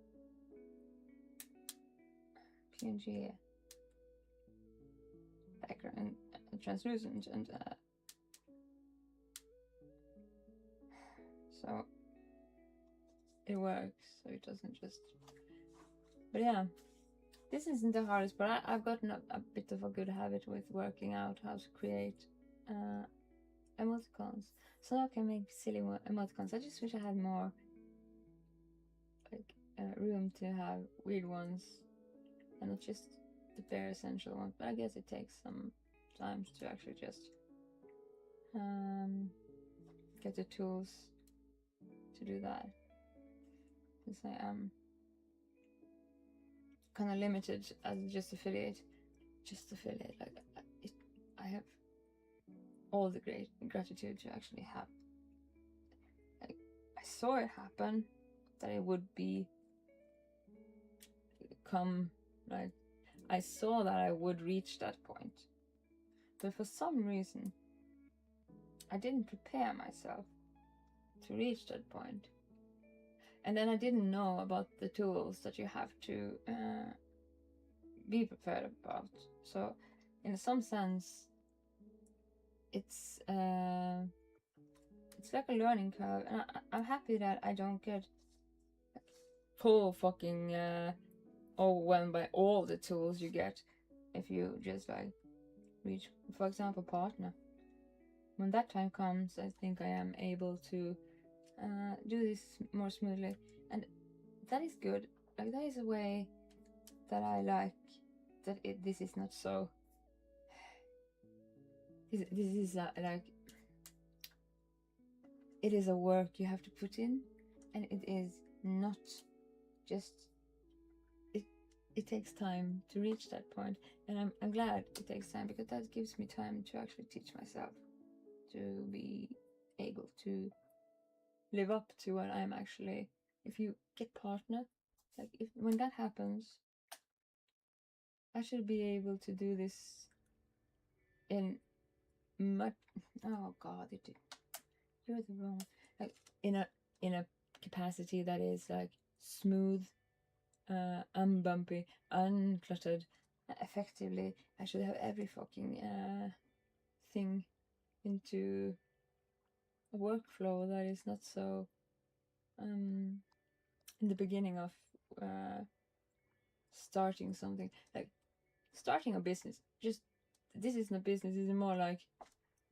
PNG background translucent, and so it works, so it doesn't just. But yeah, this isn't the hardest, but I've gotten a bit of a good habit with working out how to create emoticons. So now I can make silly emoticons. I just wish I had more room to have weird ones and not just the bare essential ones. But I guess it takes some time to actually just get the tools to do that, since I am kind of limited as just affiliate. Like I have all the great gratitude to actually have. Like, I saw it happen, that it would like I saw that I would reach that point, but for some reason I didn't prepare myself to reach that point. And then I didn't know about the tools that you have to be prepared about. So in some sense it's like a learning curve, and I'm happy that I don't get full fucking overwhelmed by all the tools you get if you just like reach, for example, partner. When that time comes, I think I am able to do this more smoothly, and that is good. Like, that is a way that I like, that this is not so. This is like, it is a work you have to put in, and it is not just. It takes time to reach that point, and I'm glad it takes time, because that gives me time to actually teach myself to be able to live up to what I'm actually. If you get partner, like when that happens, I should be able to do this in much. Oh God, you're the wrong. Like in a capacity that is like smooth, unbumpy, uncluttered. Effectively, I should have every fucking thing into a workflow that is not so in the beginning of starting something, like starting a business. Just, this isn't a business, it's more like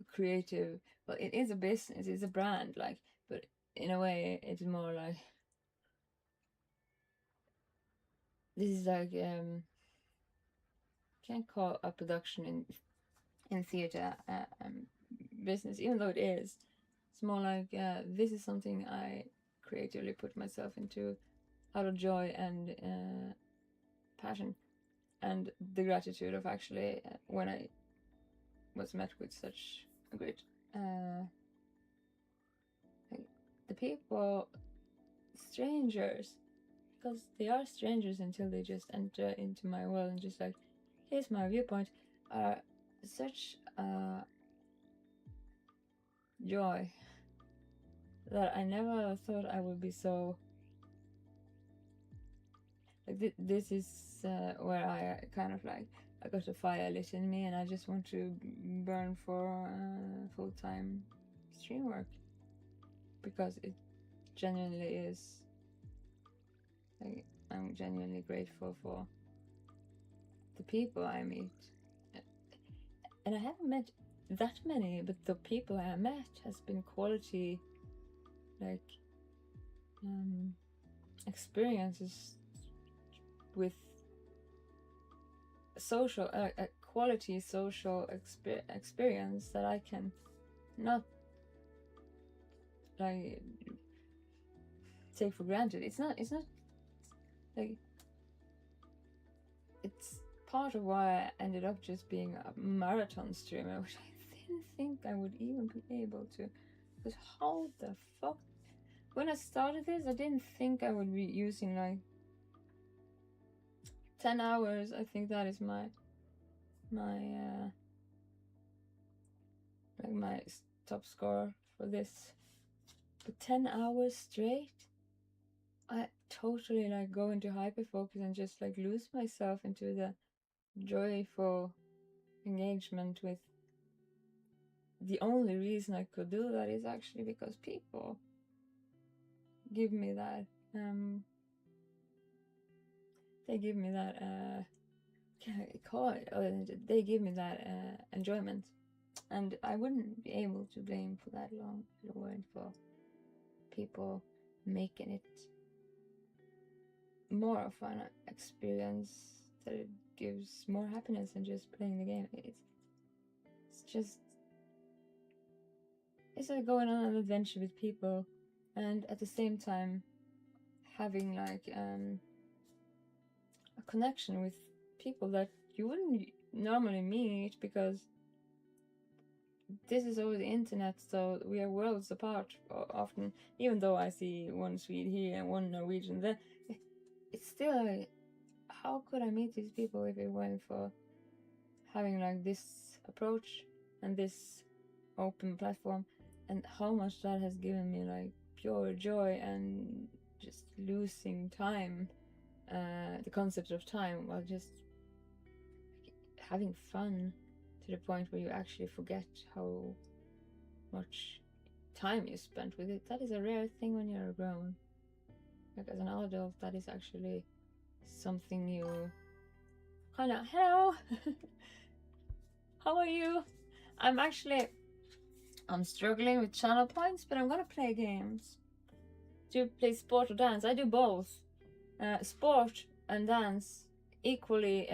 a creative. Well, it is a business, it's a brand, like, but in a way it's more like, this is like can't call a production in theater business, even though it is. It's more like this is something I creatively put myself into out of joy and passion, and the gratitude of actually when I was met with such a great like, the people, strangers, because they are strangers until they just enter into my world and just like, here's my viewpoint, are such joy that I never thought I would be so like this is where I kind of like, I got a fire lit in me, and I just want to burn for full-time stream work, because it genuinely is like, I'm genuinely grateful for the people I meet. And I haven't met that many, but the people I met has been quality, like, experiences with social, a quality social experience that I can not like take for granted. It's not like, it's part of why I ended up just being a marathon streamer, which I didn't think I would even be able to. Because how the fuck? When I started this, I didn't think I would be using like 10 hours. I think that is my top score for this. But 10 hours straight, I totally like go into hyperfocus and just like lose myself into the joyful engagement with. The only reason I could do that is actually because people give me that they give me that they give me that enjoyment, and I wouldn't be able to blame for that long if it weren't for people making it more of an experience, that it gives more happiness than just playing the game. It's like going on an adventure with people, and at the same time having like a connection with people that you wouldn't normally meet, because this is over the internet, so we are worlds apart often. Even though I see one Swede here and one Norwegian there, it's still like, how could I meet these people if it weren't for having like this approach and this open platform, and how much that has given me like pure joy and just losing time, the concept of time, while just having fun to the point where you actually forget how much time you spent with it. That is a rare thing when you're grown. Like as an adult, that is actually something you kind of, hello, how are you? I'm struggling with channel points, but I'm gonna play games. Do you play sport or dance? I do both. Sport and dance equally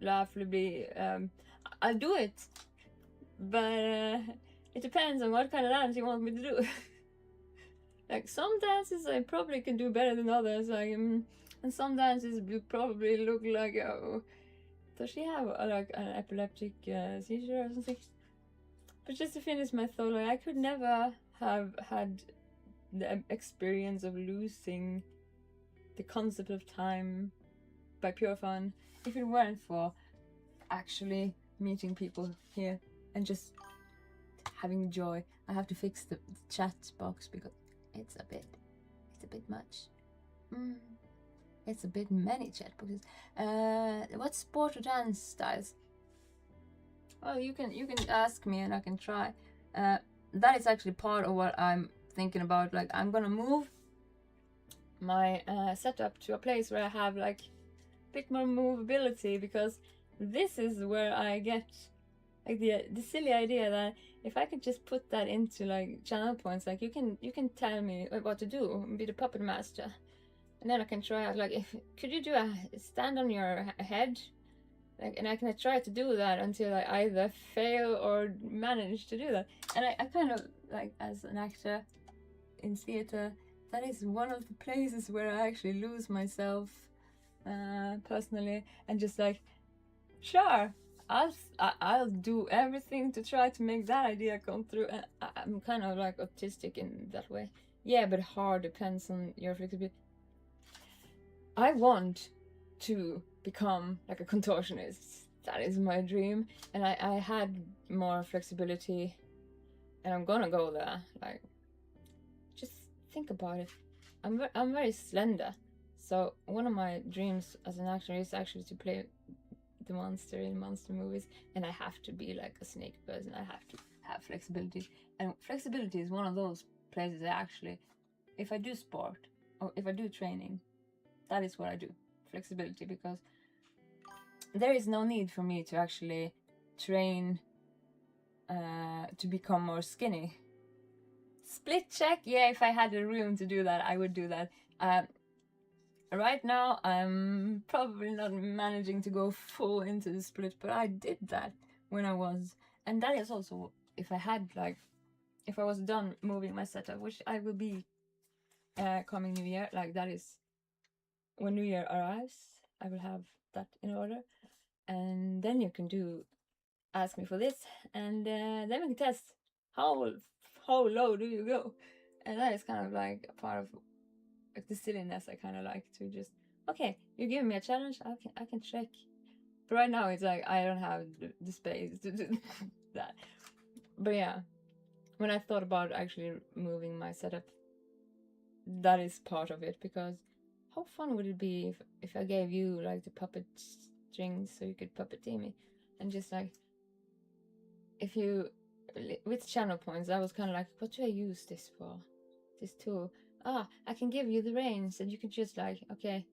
laughably. I'll do it, but it depends on what kind of dance you want me to do. Like some dances I probably can do better than others. Like, and some dances will probably look like, oh, does she have like an epileptic seizure or something? But just to finish my thought, like, I could never have had the experience of losing the concept of time by pure fun if it weren't for actually meeting people here and just having joy. I have to fix the chat box because it's a bit much. It's a bit many chat boxes. What sport or dance styles? Well, you can ask me and I can try. That is actually part of what I'm thinking about. Like, I'm gonna move my setup to a place where I have like a bit more movability, because this is where I get like the silly idea that if I could just put that into like channel points, like you can tell me what to do, be the puppet master, and then I can try out, like, could you do a stand on your head, like, and I can try to do that until I either fail or manage to do that. And I kind of like, as an actor in theater, that is one of the places where I actually lose myself personally, and just like, sure, I'll do everything to try to make that idea come through. And I'm kind of like autistic in that way. Yeah, but hard depends on your flexibility. I want to become like a contortionist. That is my dream, and I had more flexibility, and I'm gonna go there. Like, just think about it. I'm very slender, so one of my dreams as an actor is actually to play the monster in monster movies, and I have to be like a snake person. I have to have flexibility, and flexibility is one of those places that actually, if I do sport or if I do training, that is what I do, flexibility, because there is no need for me to actually train to become more skinny. Split check, yeah, if I had the room to do that, I would do that. Right now, I'm probably not managing to go full into the split, but I did that when I was, and that is also if I had like, if I was done moving my setup, which I will be coming New Year, like that is when New Year arrives, I will have that in order, and then you can ask me for this, and then we can test how low do you go, and that is kind of like a part of like the silliness I kind of like to just, okay, you're giving me a challenge, I can check, but right now it's like I don't have the space to do that. But yeah, when I thought about actually moving my setup, that is part of it, because how fun would it be if I gave you like the puppet strings so you could puppeteer me, and just like, if you, with channel points, I was kind of like, what do I use this for, this tool? I can give you the reins and you can just like, okay,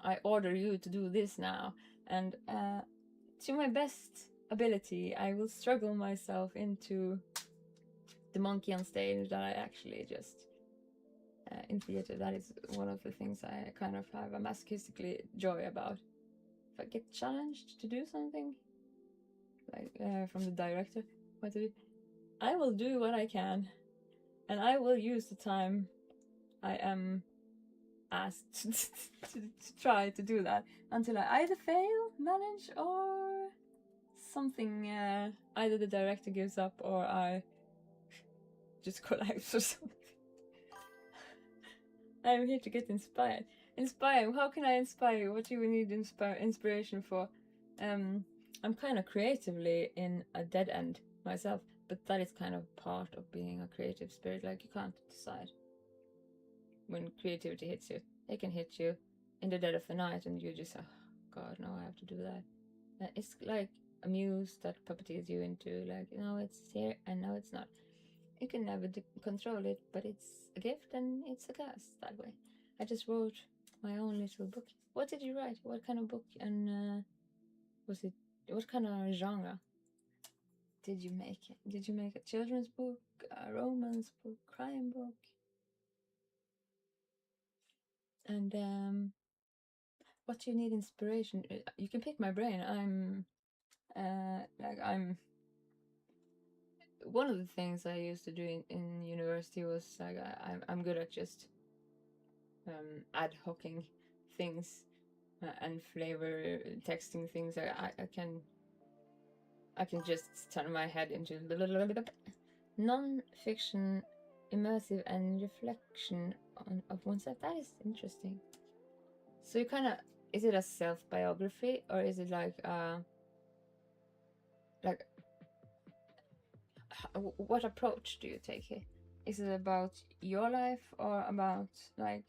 I order you to do this now, and to my best ability I will struggle myself into the monkey on stage that I actually just in theater. That is one of the things I kind of have a masochistically joy about. If I get challenged to do something, like from the director point of view, I will do what I can, and I will use the time I am asked to try to do that until I either fail, manage, or something, either the director gives up or I just collapse or something. I'm here to get inspired. Inspire, how can I inspire you? What do you need inspiration for? I'm kind of creatively in a dead end myself, but that is kind of part of being a creative spirit. Like, you can't decide when creativity hits you. It can hit you in the dead of the night and you just, oh god, no, I have to do that. It's like a muse that puppeteers you into, like, no, it's here and no, it's not. You can never control it, but it's a gift and it's a curse that way. I just wrote my own little book. What did you write? What kind of book? And was it, what kind of genre did you make? Did you make a children's book, a romance book, crime book? And what do you need inspiration? You can pick my brain. I'm one of the things I used to do in university was like, I'm good at just ad hocing things and flavor texting things. I can just turn my head into non-fiction, immersive, and reflection of oneself. That is interesting. So you kind of, is it a self-biography or is it like what approach do you take here? Is it about your life or about like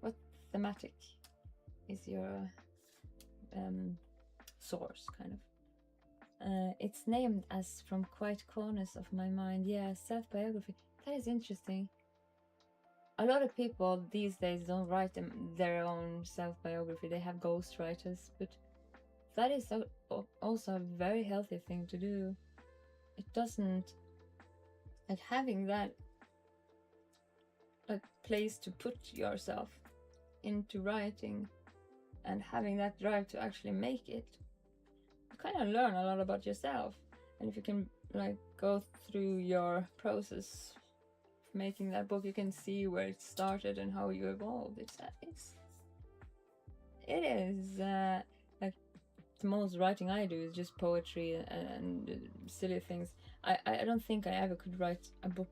what thematic is your source, kind of? It's named as From Quiet Corners of My Mind. Yeah, self-biography. That is interesting. A lot of people these days don't write their own self-biography. They have ghostwriters, but that is also a very healthy thing to do. It doesn't, like, having that like place to put yourself into writing and having that drive to actually make it, you kind of learn a lot about yourself. And if you can like go through your process of making that book, you can see where it started and how you evolved. It is like, the most writing I do is just poetry and silly things. I don't think I ever could write a book.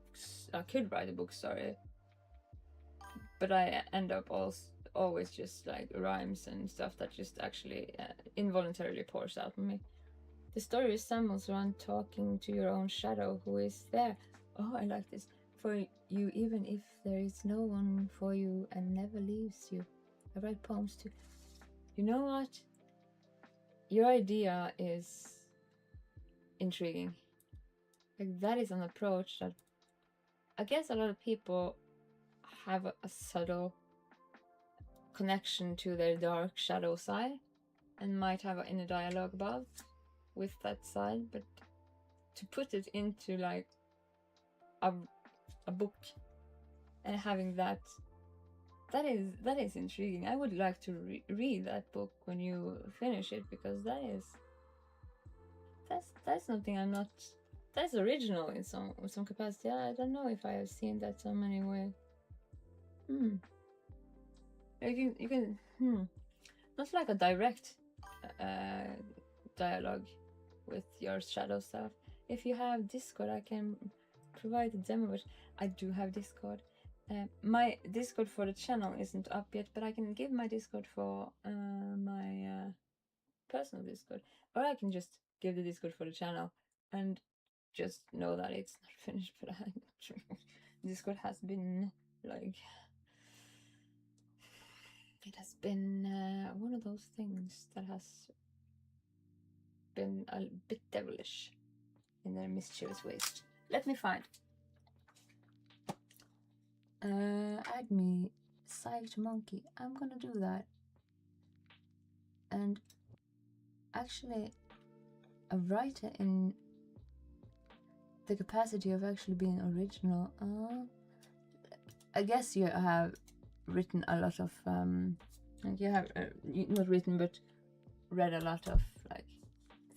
I could write a book story, but I end up always just like rhymes and stuff that just actually involuntarily pours out of me. The story resembles one talking to your own shadow who is there. Oh, I like this. For you, even if there is no one for you and never leaves you. I write poems too. You know what? Your idea is intriguing. Like, that is an approach that I guess a lot of people have a subtle connection to their dark shadow side, and might have an inner dialogue about with that side, but to put it into like a book and having that is intriguing. I would like to read that book when you finish it, because that's something I'm not. That's original in some capacity. I don't know if I have seen that so many ways. You can not like a direct dialogue with your shadow self. If you have Discord, I can provide a demo, but I do have Discord. My Discord for the channel isn't up yet, but I can give my Discord for my personal Discord, or I can just give the Discord for the channel and just know that it's not finished. But Discord has been like, it has been one of those things that has been a bit devilish in their mischievous ways. Let me find. Add me, Psyched Monkey. I'm gonna do that. And actually, a writer in the capacity of actually being original. I guess you have written a lot of you have not written but read a lot of like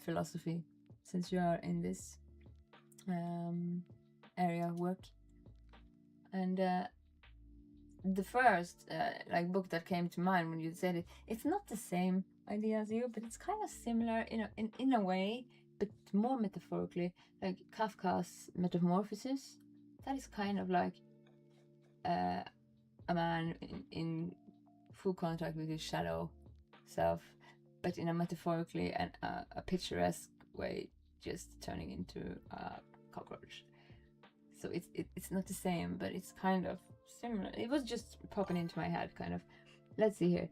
philosophy, since you are in this area of work. And the first like book that came to mind when you said it, it's not the same idea as you, but it's kind of similar in a way, but more metaphorically, like Kafka's Metamorphosis. That is kind of like a man in full contact with his shadow self, but in a metaphorically and a picturesque way, just turning into a cockroach. So it's not the same, but it's kind of similar. It was just popping into my head, kind of. Let's see here.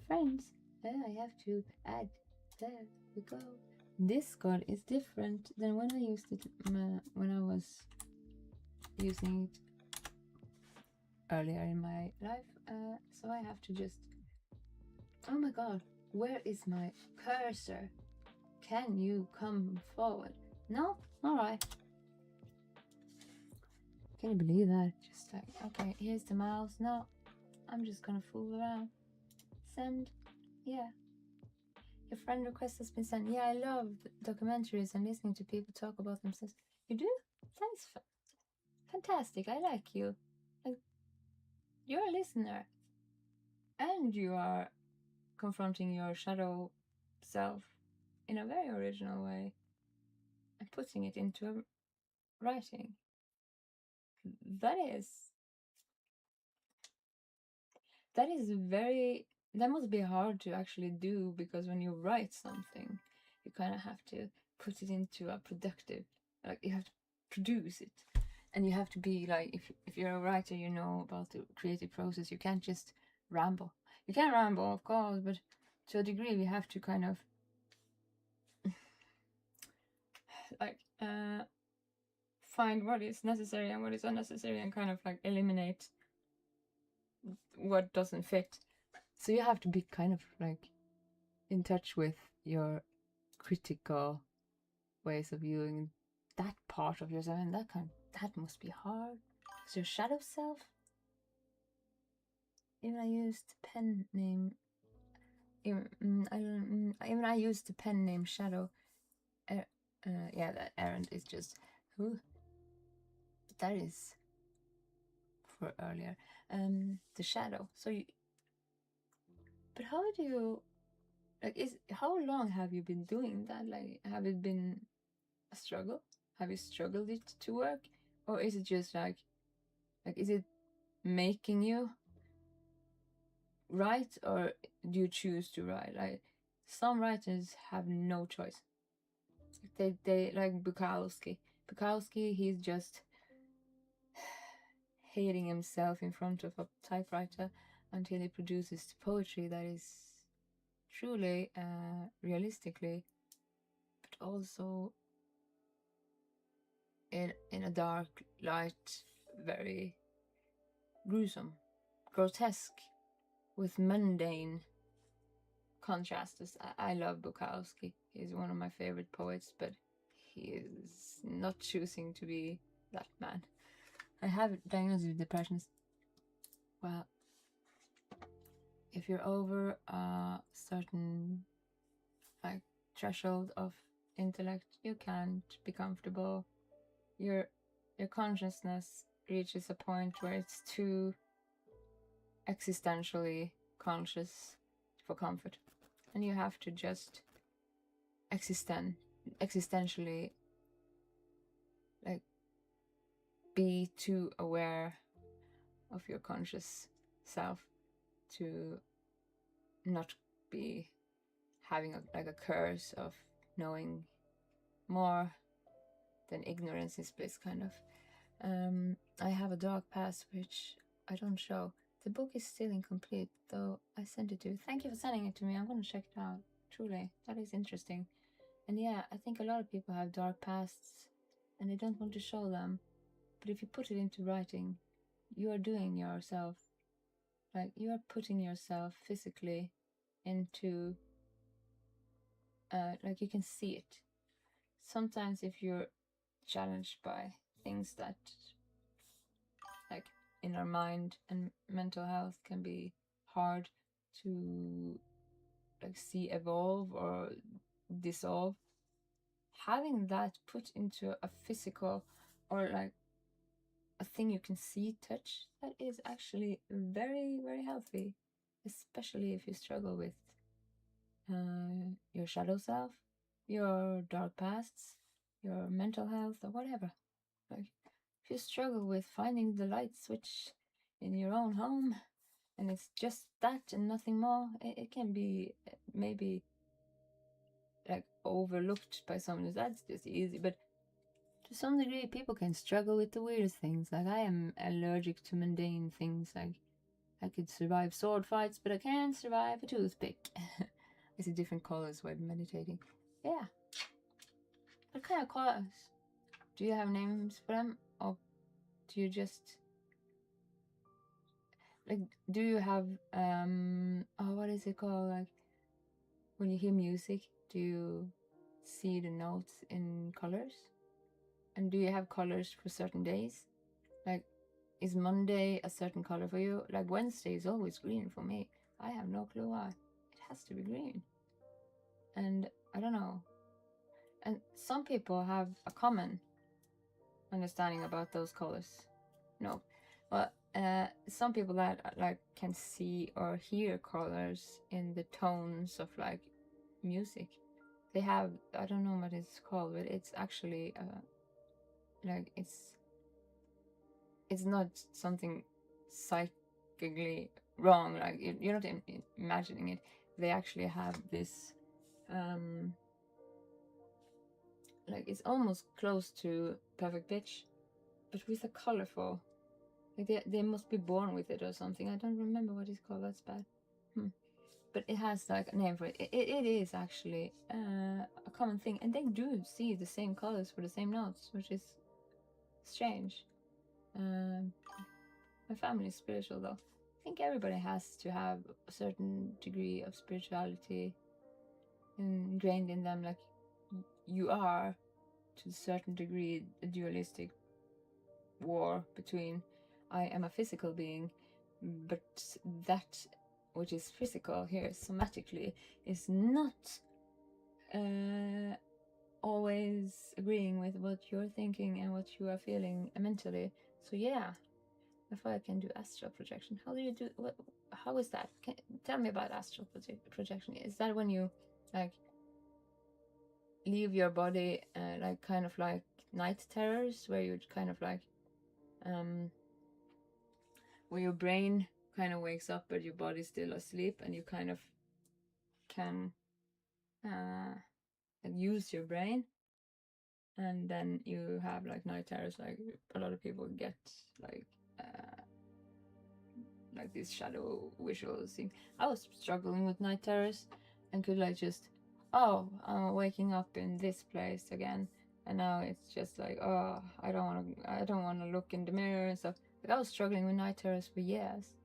Friends. I have to add. There we go. Discord is different than when I used it when I was using it earlier in my life. So I have to just. Oh my god, where is my cursor? Can you come forward? No? Alright. Can you believe that? Just like, okay, here's the mouse. No, I'm just gonna fool around. Send. Yeah. Your friend request has been sent. Yeah, I love documentaries and listening to people talk about themselves. You do? Thanks. Fantastic. I like you. Like, you're a listener. And you are confronting your shadow self in a very original way and putting it into a writing. That must be hard to actually do, because when you write something, you kind of have to put it into a productive, like you have to produce it, and you have to be like, if you're a writer, you know about the creative process. You can't just ramble. You can ramble, of course, but to a degree, we have to kind of like find what is necessary and what is unnecessary, and kind of like eliminate what doesn't fit. So you have to be kind of like in touch with your critical ways of viewing that part of yourself, and that must be hard. So your shadow self. Even I used pen name. Even I used the pen name Shadow. Yeah, that errand is just who. That is for earlier. The shadow. So you. But how do you? Like, how long have you been doing that? Like, have it been a struggle? Have you struggled it to work, or is it just like is it making you write, or do you choose to write? Like, some writers have no choice. They like Bukowski. Bukowski, he's just hating himself in front of a typewriter until he produces poetry that is truly, realistically, but also in a dark light, very gruesome, grotesque. with mundane contrasts. I love Bukowski. He's one of my favorite poets, but he is not choosing to be that man. I have diagnosed with depression. Well, if you're over a certain like threshold of intellect, you can't be comfortable. Your consciousness reaches a point where it's too existentially conscious for comfort, and you have to just existentially like be too aware of your conscious self to not be having a curse of knowing more than ignorance is bliss, kind of. I have a dark past which I don't show. The book is still incomplete, though I sent it to you. Thank you for sending it to me. I'm going to check it out. Truly, that is interesting. And yeah, I think a lot of people have dark pasts and they don't want to show them. But if you put it into writing, you are doing yourself, like you are putting yourself physically into, like you can see it. Sometimes if you're challenged by things that like in our mind and mental health can be hard to like see evolve or dissolve, having that put into a physical or like a thing you can see, touch, that is actually very, very healthy, especially if you struggle with your shadow self, your dark pasts, your mental health, or whatever. Like, if you struggle with finding the light switch in your own home, and it's just that and nothing more, it can be maybe like overlooked by someone. That's just easy, but to some degree, people can struggle with the weirdest things. Like, I am allergic to mundane things. Like, I could survive sword fights, but I can't survive a toothpick. I see different colors while meditating. Yeah. What kind of colors? Do you have names for them? Or do you just... like, do you have, what is it called? Like, when you hear music, do you see the notes in colors? And do you have colors for certain days? Like, is Monday a certain color for you? Like, Wednesday is always green for me. I have no clue why. It has to be green. And I don't know. And some people have a common understanding about those colors. No. Well, some people that like can see or hear colors in the tones of like music. They have, I don't know what it's called, but it's actually like it's not something psychically wrong. Like you're not imagining it. They actually have this like it's almost close to perfect pitch, but with a colorful. Like they must be born with it or something. I don't remember what it's called. That's bad. But it has like a name for it. It is actually a common thing, and they do see the same colors for the same notes, which is strange. My family is spiritual, though. I think everybody has to have a certain degree of spirituality ingrained in them. Like you are, to a certain degree, a dualistic war between I am a physical being, but that which is physical here somatically is not always agreeing with what you're thinking and what you are feeling mentally. So yeah, if I can do astral projection, how do you do? How is that? Tell me about astral projection. Is that when you like leave your body, like kind of like night terrors, where you kind of like where your brain kind of wakes up but your body's still asleep, and you kind of can use your brain, and then you have like night terrors, like a lot of people get like this shadow visual thing. I was struggling with night terrors and could like just, oh, I'm waking up in this place again, and now it's just like, oh, I don't want to look in the mirror and stuff. Like I was struggling with night terrors for years,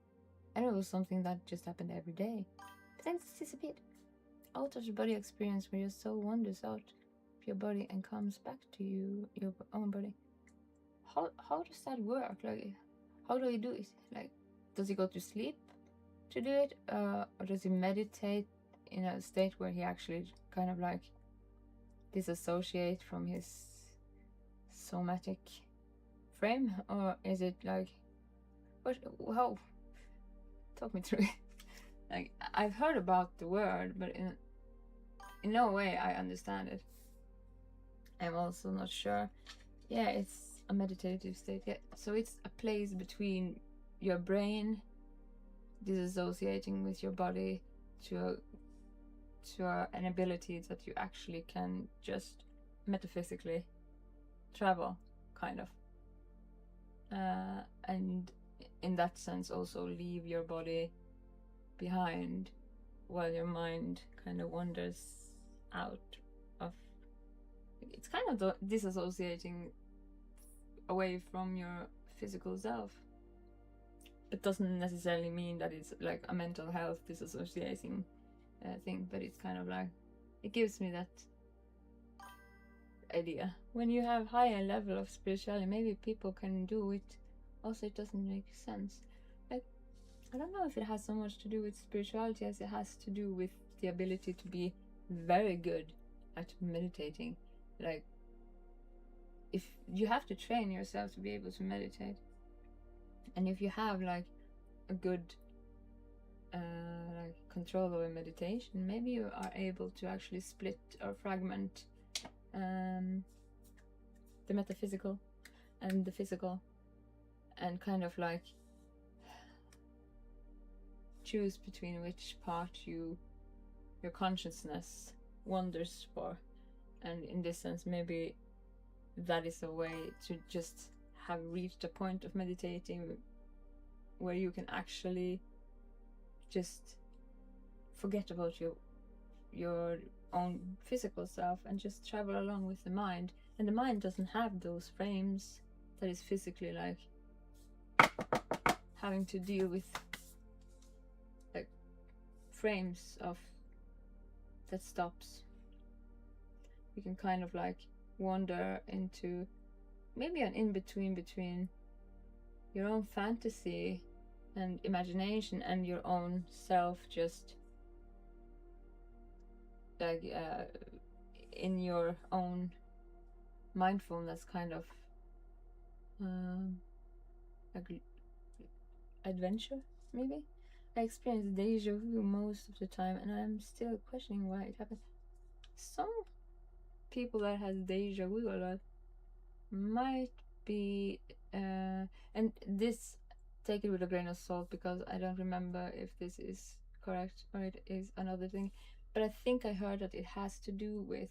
and it was something that just happened every day. But then it's disappeared. Out of the body experience where your soul wanders out of your body and comes back to you, your own body. How does that work? Like, how do you do it? Like, does he go to sleep to do it, or does he meditate in a state where he actually kind of like disassociate from his somatic frame, or is it like what? How? Talk me through it. Like, I've heard about the word, but in no way I understand it. I'm also not sure. Yeah, it's a meditative state. Yeah, so it's a place between your brain disassociating with your body to an ability that you actually can just metaphysically travel, kind of, and in that sense also leave your body behind while your mind kind of wanders out of. It's kind of disassociating away from your physical self. It doesn't necessarily mean that it's like a mental health disassociating thing, but it's kind of like, it gives me that idea. When you have higher level of spirituality, maybe people can do it. Also, it doesn't make sense. Like, I don't know if it has so much to do with spirituality as it has to do with the ability to be very good at meditating. Like, if you have to train yourself to be able to meditate, and if you have like a good like control over meditation, maybe you are able to actually split or fragment the metaphysical and the physical, and kind of like choose between which part your consciousness wanders for. And in this sense, maybe that is a way to just have reached a point of meditating where you can actually just forget about your own physical self and just travel along with the mind. And the mind doesn't have those frames that is physically like having to deal with like frames of that stops. You can kind of like wander into maybe an in-between between your own fantasy and imagination and your own self, just like in your own mindfulness, kind of like adventure. Maybe I experience deja vu most of the time, and I'm still questioning why it happened. Some people that has deja vu a lot might be and this, take it with a grain of salt, because I don't remember if this is correct or it is another thing, but I think I heard that it has to do with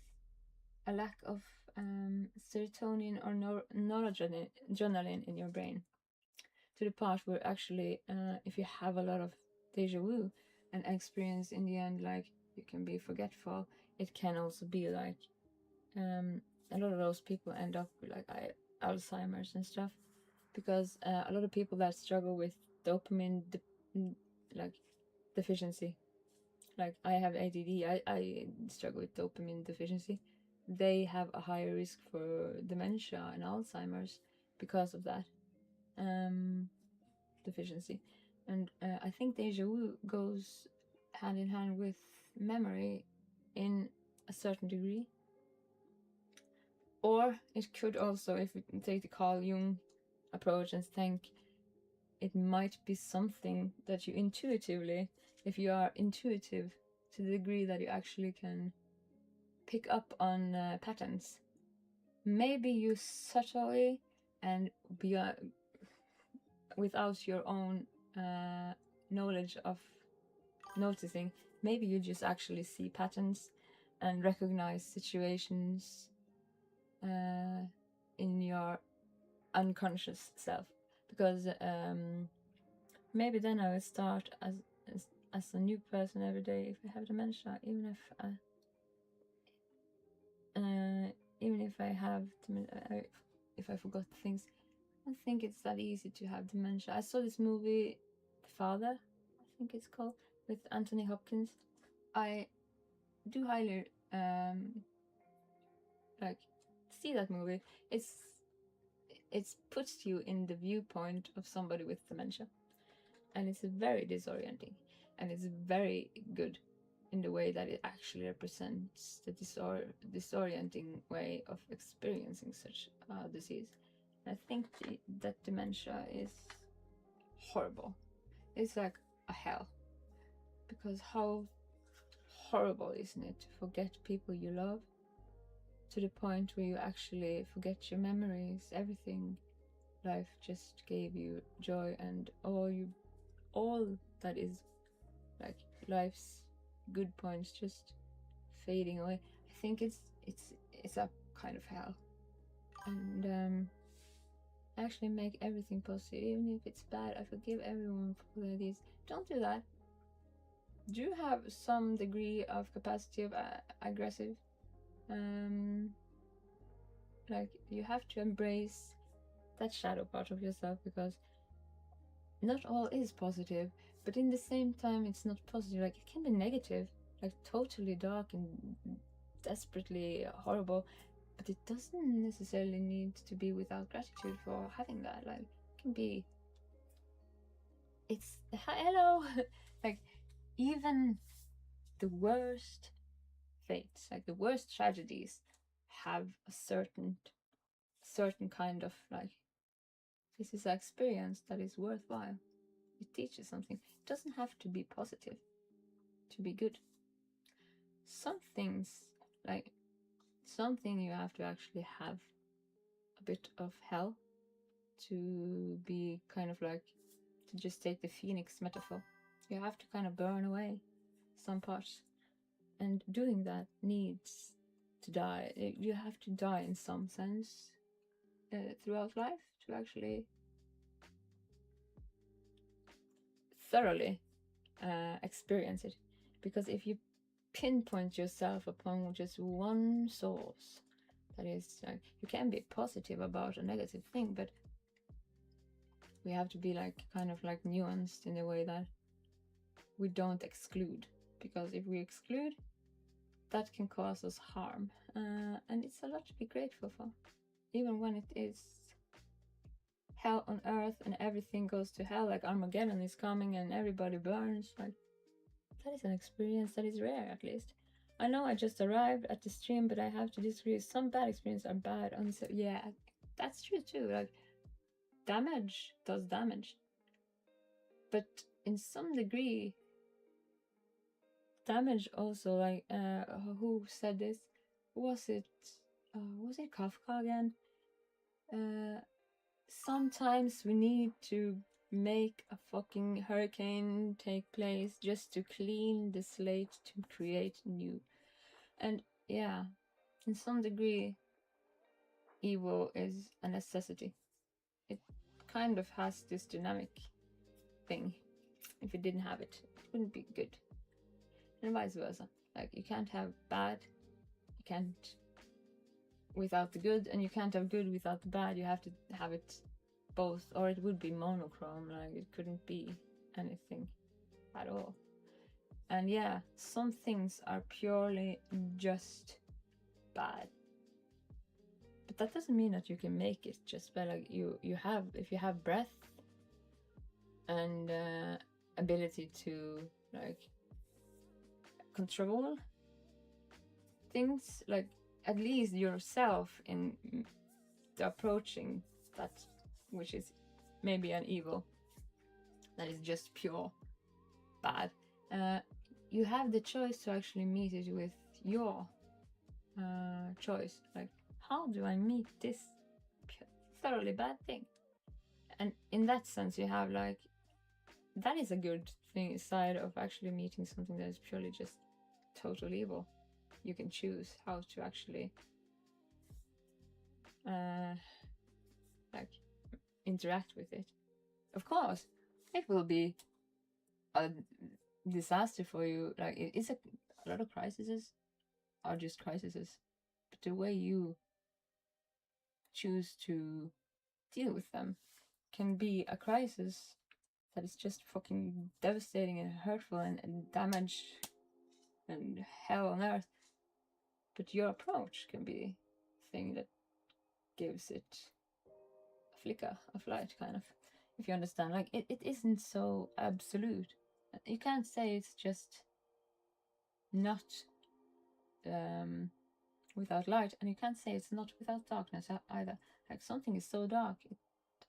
a lack of serotonin or noradrenaline in your brain, to the part where actually if you have a lot of deja vu and experience in the end like you can be forgetful, it can also be like a lot of those people end up with like Alzheimer's and stuff, because a lot of people that struggle with dopamine like deficiency, like I have ADD, I struggle with dopamine deficiency, they have a higher risk for dementia and Alzheimer's because of that deficiency. And I think deja vu goes hand in hand with memory in a certain degree. Or it could also, if we take the Carl Jung approach and think, it might be something that you intuitively, if you are intuitive to the degree that you actually can pick up on patterns, maybe you subtly and without your own knowledge of noticing, maybe you just actually see patterns and recognize situations in your unconscious self, because maybe then I will start as a new person every day if I have dementia, even if I have if I forgot things. I don't think it's that easy to have dementia. I saw this movie, The Father, think it's called, with Anthony Hopkins. I do highly like see that movie. It's puts you in the viewpoint of somebody with dementia, and it's very disorienting, and it's very good in the way that it actually represents the disorienting way of experiencing such disease. I think that dementia is horrible. It's like a hell, because how horrible, isn't it, to forget people you love to the point where you actually forget your memories, everything life just gave you joy, and all that is like life's good points just fading away. I think it's a kind of hell, and actually make everything positive, even if it's bad. I forgive everyone for their deeds. Don't do that. Do have some degree of capacity of aggressive. Like, you have to embrace that shadow part of yourself, because not all is positive, but in the same time it's not positive. Like, it can be negative, like totally dark and desperately horrible, but it doesn't necessarily need to be without gratitude for having that. Like, it can be, it's hello. Like, even the worst fates, like the worst tragedies, have a certain kind of like, this is an experience that is worthwhile. It teaches something. It doesn't have to be positive to be good. Some things, like something you have to actually have a bit of hell to be kind of like, to just take the phoenix metaphor. You have to kind of burn away some parts. And doing that needs to die. You have to die in some sense throughout life to actually thoroughly experience it. Because if you pinpoint yourself upon just one source, that is, you can be positive about a negative thing, but we have to be like kind of like nuanced in the way that we don't exclude, because if we exclude, that can cause us harm, and it's a lot to be grateful for, even when it is hell on earth and everything goes to hell, like Armageddon is coming and everybody burns. Like, that is an experience that is rare, at least. I know I just arrived at the stream, but I have to disagree. Some bad experiences are bad. Yeah, that's true too. Like, damage does damage, but in some degree, damage also, like, who said this? Was it Kafka again? Sometimes we need to make a fucking hurricane take place just to clean the slate to create new. And yeah, in some degree, evil is a necessity. It kind of has this dynamic thing. If it didn't have it, it wouldn't be good. And vice versa. Like, you can't have bad, you can't without the good, and you can't have good without the bad. You have to have it both, or it would be monochrome. Like, it couldn't be anything at all. And yeah, some things are purely just bad, but that doesn't mean that you can make it just by, like, you have, if you have breath and ability to like control things, like at least yourself in the approaching that which is maybe an evil that is just pure bad, you have the choice to actually meet it with your choice. Like, how do I meet this thoroughly bad thing? And in that sense, you have, like, that is a good thing side of actually meeting something that is purely just total evil. You can choose how to actually like interact with it. Of course, it will be a disaster for you. Like, it's a lot of crises are just crises, but the way you choose to deal with them can be a crisis that is just fucking devastating and hurtful and damage and hell on earth. But your approach can be the thing that gives it a flicker of light, kind of, if you understand. Like, it isn't so absolute. You can't say it's just not without light, and you can't say it's not without darkness either. Like, something is so dark, it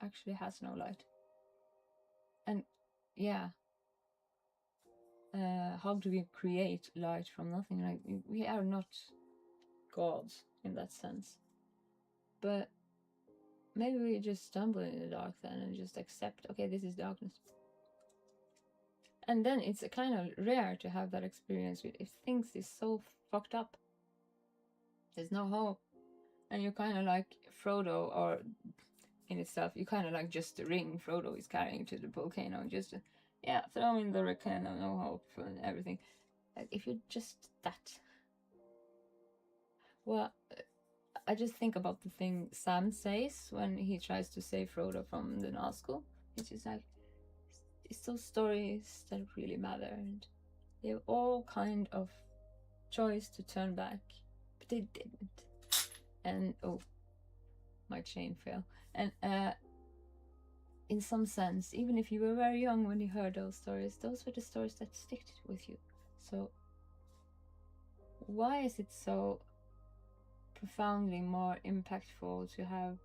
actually has no light. And yeah, how do we create light from nothing? Like, we are not gods in that sense. But maybe we just stumble in the dark then and just accept, okay, this is darkness. And then it's kind of rare to have that experience if things is so fucked up. There's no hope. And you're kind of like Frodo, or in itself, you kind of like just the ring Frodo is carrying to the volcano. Just, yeah, throw in the volcano, no hope, and everything. Like, if you're just that. Well, I just think about the thing Sam says when he tries to save Frodo from the Nazgul. It's just like, it's those stories that really matter, and they have all kind of choice to turn back, but they didn't. And oh, my chain fell. And in some sense, even if you were very young when you heard those stories, those were the stories that stick with you. So why is it so profoundly more impactful to have,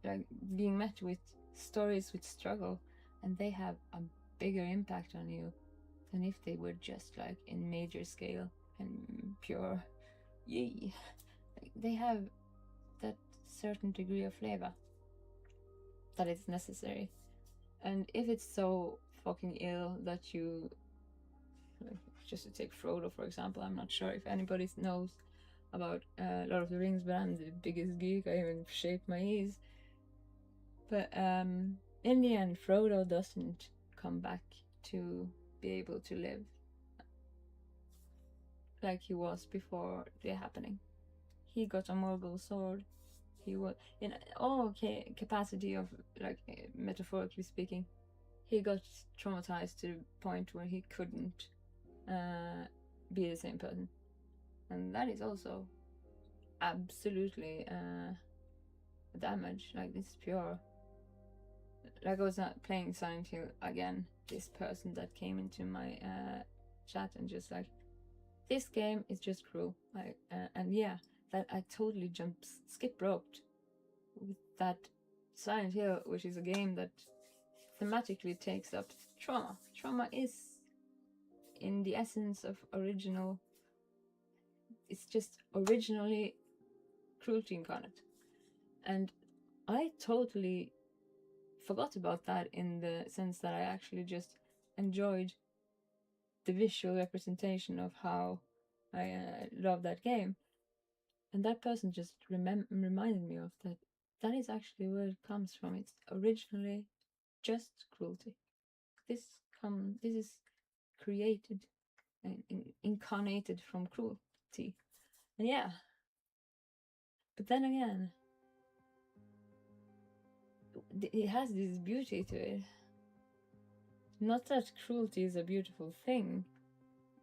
like, being met with stories with struggle, and they have a bigger impact on you than if they were just like in major scale and pure yay? Like, they have that certain degree of flavor that is necessary. And if it's so fucking ill that you, like, just to take Frodo for example, I'm not sure if anybody knows about Lord of the Rings, but I'm the biggest geek. I even shaped my ears. But in the end, Frodo doesn't come back to be able to live like he was before the happening. He got a Morgul sword. He was in all capacity of, like, metaphorically speaking, he got traumatized to the point where he couldn't be the same person, and that is also absolutely damage. Like, this is pure. Like, I was not playing Silent Hill again. This person that came into my chat and just like, this game is just cruel. Like, and yeah, that I totally skip roped with that Silent Hill, which is a game that thematically takes up trauma. Trauma is, in the essence of original, it's just originally cruelty incarnate. And I totally forgot about that, in the sense that I actually just enjoyed the visual representation of how I love that game. And that person just reminded me of that. That is actually where it comes from. It's originally just cruelty. This is created and incarnated from cruelty. And yeah. But then again, it has this beauty to it. Not that cruelty is a beautiful thing,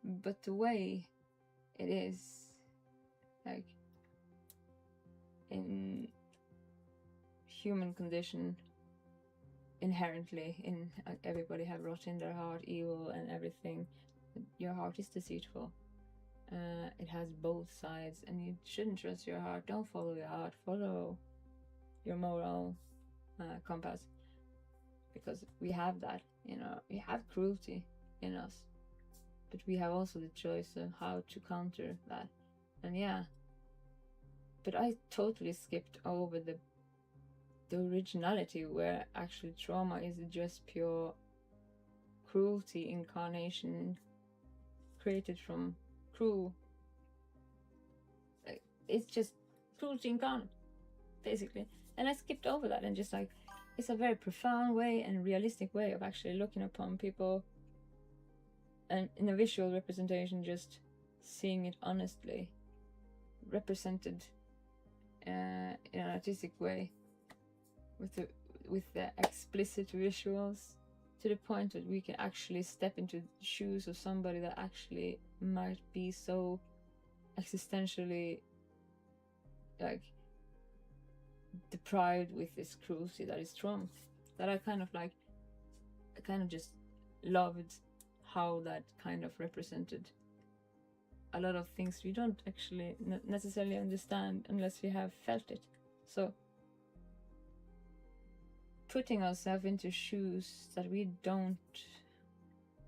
but the way it is, like, in human condition, inherently, in everybody have rot in their heart, evil and everything. Your heart is deceitful. It has both sides, and you shouldn't trust your heart. Don't follow your heart, follow your moral compass, because we have that, we have cruelty in us, but we have also the choice of how to counter that. And yeah, but I totally skipped over the originality, where actually trauma is just pure cruelty incarnation, created from cruel. It's just cruelty incarnate, basically. And I skipped over that, and just like, it's a very profound way and realistic way of actually looking upon people, and in a visual representation, just seeing it honestly represented in an artistic way, with with the explicit visuals, to the point that we can actually step into the shoes of somebody that actually might be so existentially like deprived with this cruelty that is Trump, that I kind of just loved how that kind of represented a lot of things we don't actually necessarily understand unless we have felt it. So putting ourselves into shoes that we don't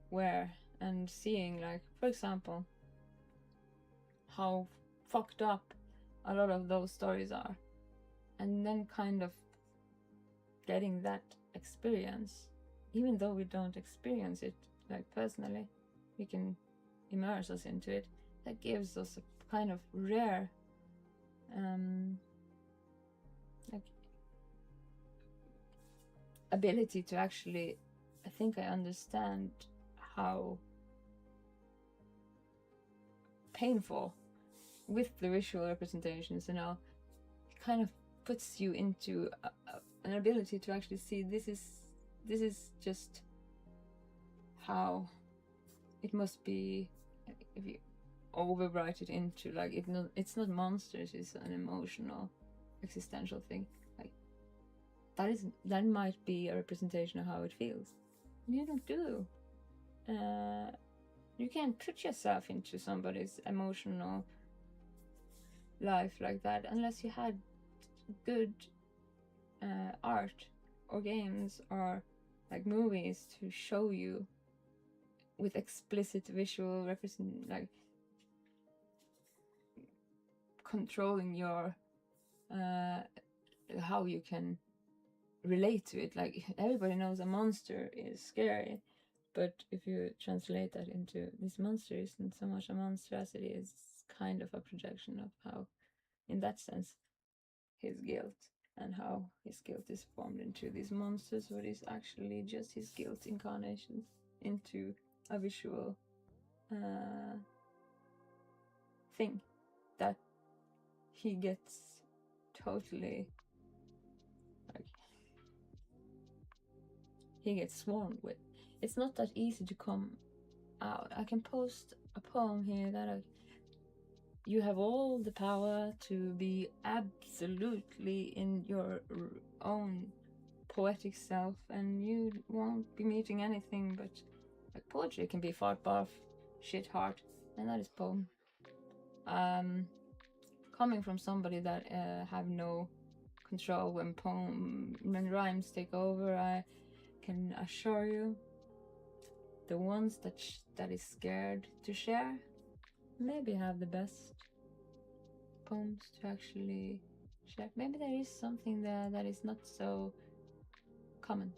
wear and seeing, like, for example, how fucked up a lot of those stories are, and then kind of getting that experience, even though we don't experience it like personally, we can immerse us into it. That gives us a kind of rare like ability to actually, I think I understand how painful with the visual representations and all, it kind of puts you into an ability to actually see this is just how it must be. If you overwrite it into, like, it's not monsters, it's an emotional existential thing, like that might be a representation of how it feels. You don't do you can't put yourself into somebody's emotional life like that unless you had good art or games or like movies to show you with explicit visual like controlling your how you can relate to it. Like, everybody knows a monster is scary, but if you translate that into this monster isn't so much a monster as it is kind of a projection of how, in that sense, his guilt, and how his guilt is formed into these monsters, what is actually just his guilt incarnations into a visual thing that he gets totally, like, he gets swarmed with. It's not that easy to come out. I can post a poem here that you have all the power to be absolutely in your own poetic self, and you won't be meeting anything but, like, poetry can be fart barf shit hard, and that is poem. Coming from somebody that have no control when rhymes take over, I can assure you, the ones that is scared to share maybe have the best poems to actually share. Maybe there is something there that is not so common.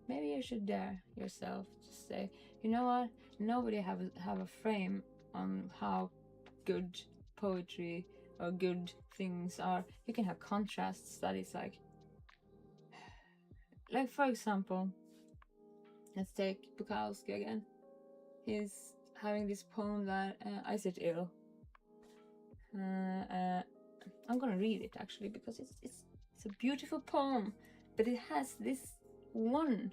Maybe you should dare yourself to say, you know what, nobody have a frame on how good poetry or good things are. You can have contrasts that is like for example, let's take Bukowski again. He's having this poem that I sit ill. I'm gonna read it actually because it's a beautiful poem, but it has this one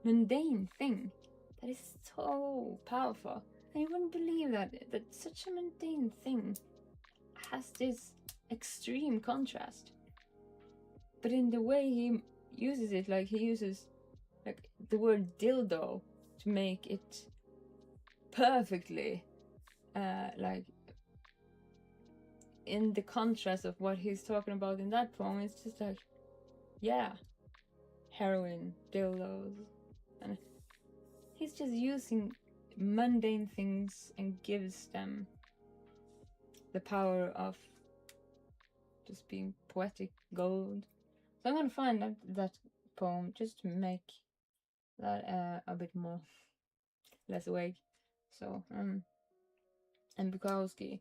mundane thing that is so powerful, and you wouldn't believe that such a mundane thing has this extreme contrast. But in the way he uses it, like he uses like the word dildo to make it perfectly like in the contrast of what he's talking about in that poem. It's just like, yeah, heroin, dildos, and he's just using mundane things and gives them the power of just being poetic gold. So I'm gonna find that poem just to make that a bit more less vague. So and Bukowski,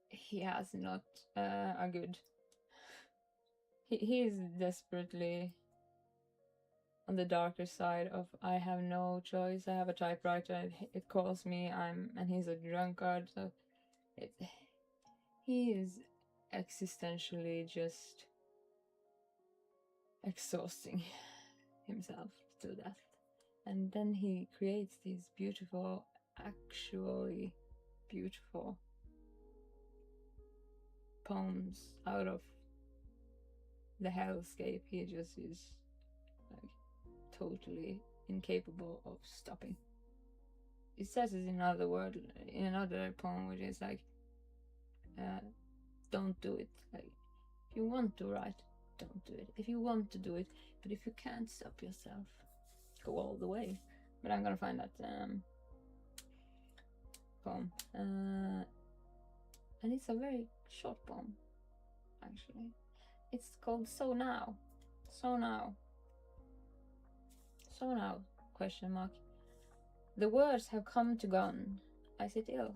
he has not a good. He is desperately on the darker side of, I have no choice. I have a typewriter. It calls me. And he's a drunkard. So he is existentially just exhausting himself to death. And then he creates these beautiful, actually beautiful poems out of the hellscape he just is like totally incapable of stopping. It says it in another word, in another poem, which is like, don't do it. Like, if you want to write, don't do it. If you want to do it, but if you can't stop yourself, go all the way. But I'm gonna find that poem, and it's a very short poem, actually. It's called So Now. So Now. So now, question mark. The words have come to gone. I sit ill.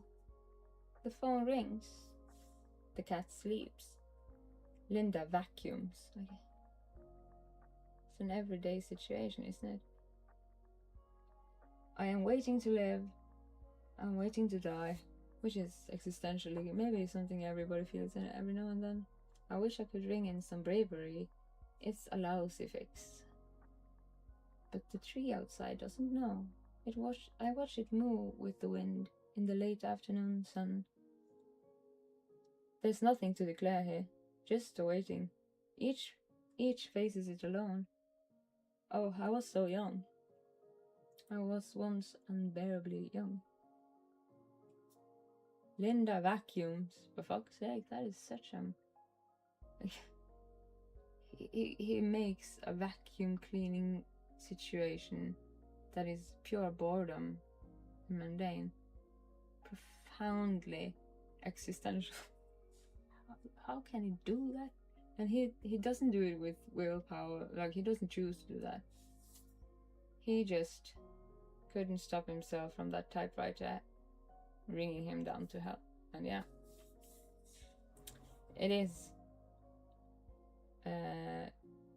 The phone rings. The cat sleeps. Linda vacuums. Okay. It's an everyday situation, isn't it? I am waiting to live. I'm waiting to die. Which is existentially maybe something everybody feels every now and then. I wish I could ring in some bravery. It's a lousy fix. But the tree outside doesn't know. I watch it move with the wind in the late afternoon sun. There's nothing to declare here, just awaiting. Each faces it alone. Oh, I was so young. I was once unbearably young. Linda vacuums. For fuck's sake, that is such a... he makes a vacuum cleaning situation that is pure boredom and mundane profoundly existential. How can he do that? And he doesn't do it with willpower. Like, he doesn't choose to do that. He just couldn't stop himself from that typewriter ringing him down to hell. And yeah, it is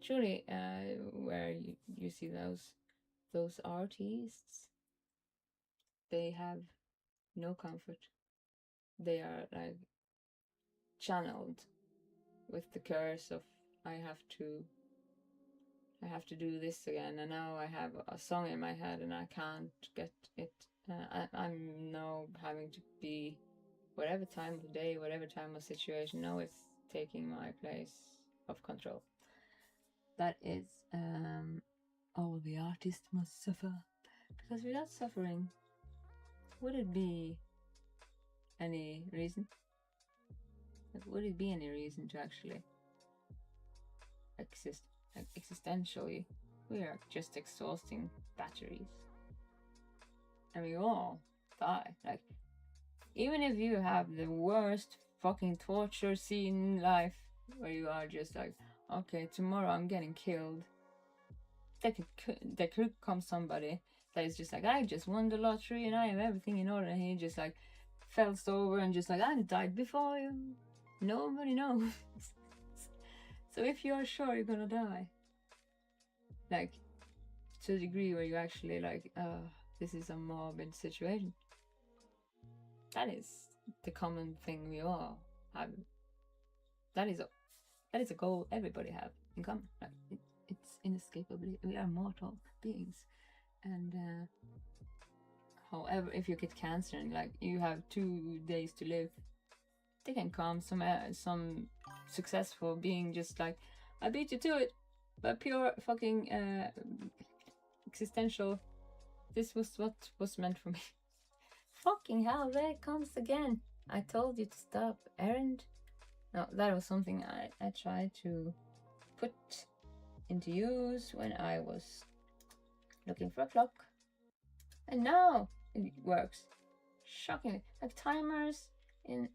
truly where you see those artists. They have no comfort. They are like channeled with the curse of I have to do this again, and now I have a song in my head and I can't get it. I'm now having to be whatever time of day, whatever time of situation. Now it's taking my place of control. That is all the artist must suffer, because without suffering, would it be any reason? Would it be any reason to actually exist? Like, existentially, we are just exhausting batteries, and we all die. Like, even if you have the worst fucking torture scene in life, where you are just like, okay, tomorrow I'm getting killed, there could come somebody that is just like, I just won the lottery and I have everything in order, and he just like falls over and just like, I died before you. Nobody knows. So if you are sure you're gonna die, like, to a degree where you actually like, this is a morbid situation, that is the common thing we all have. That is a goal everybody have in common. Like, it's inescapably, we are mortal beings. And however, if you get cancer and like you have 2 days to live, they can come some successful being just like, I beat you to it, but pure fucking existential, this was what was meant for me. Fucking hell, there it comes again. I told you to stop, errand. No, that was something I tried to put into use when I was looking for a clock, and now it works. Shockingly, like timers in.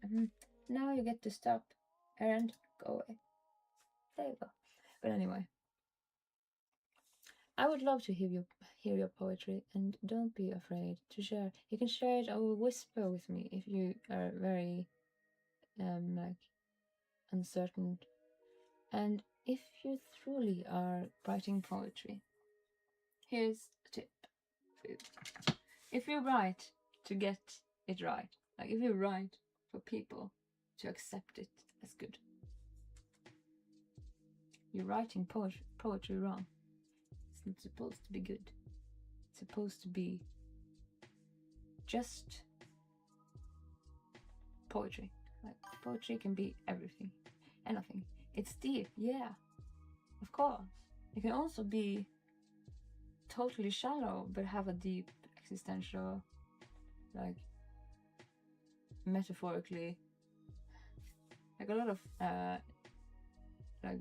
Now you get to stop, errand, go away. There you go. But anyway, I would love to hear your poetry, and don't be afraid to share. You can share it or whisper with me if you are very like uncertain. And if you truly are writing poetry, here's a tip for you. If you write to get it right, like if you write for people to accept it as good, you're writing poetry wrong. It's not supposed to be good. It's supposed to be just poetry. Like, poetry can be everything, anything. It's deep, yeah, of course. It can also be totally shallow, but have a deep existential, like, metaphorically, like a lot of like,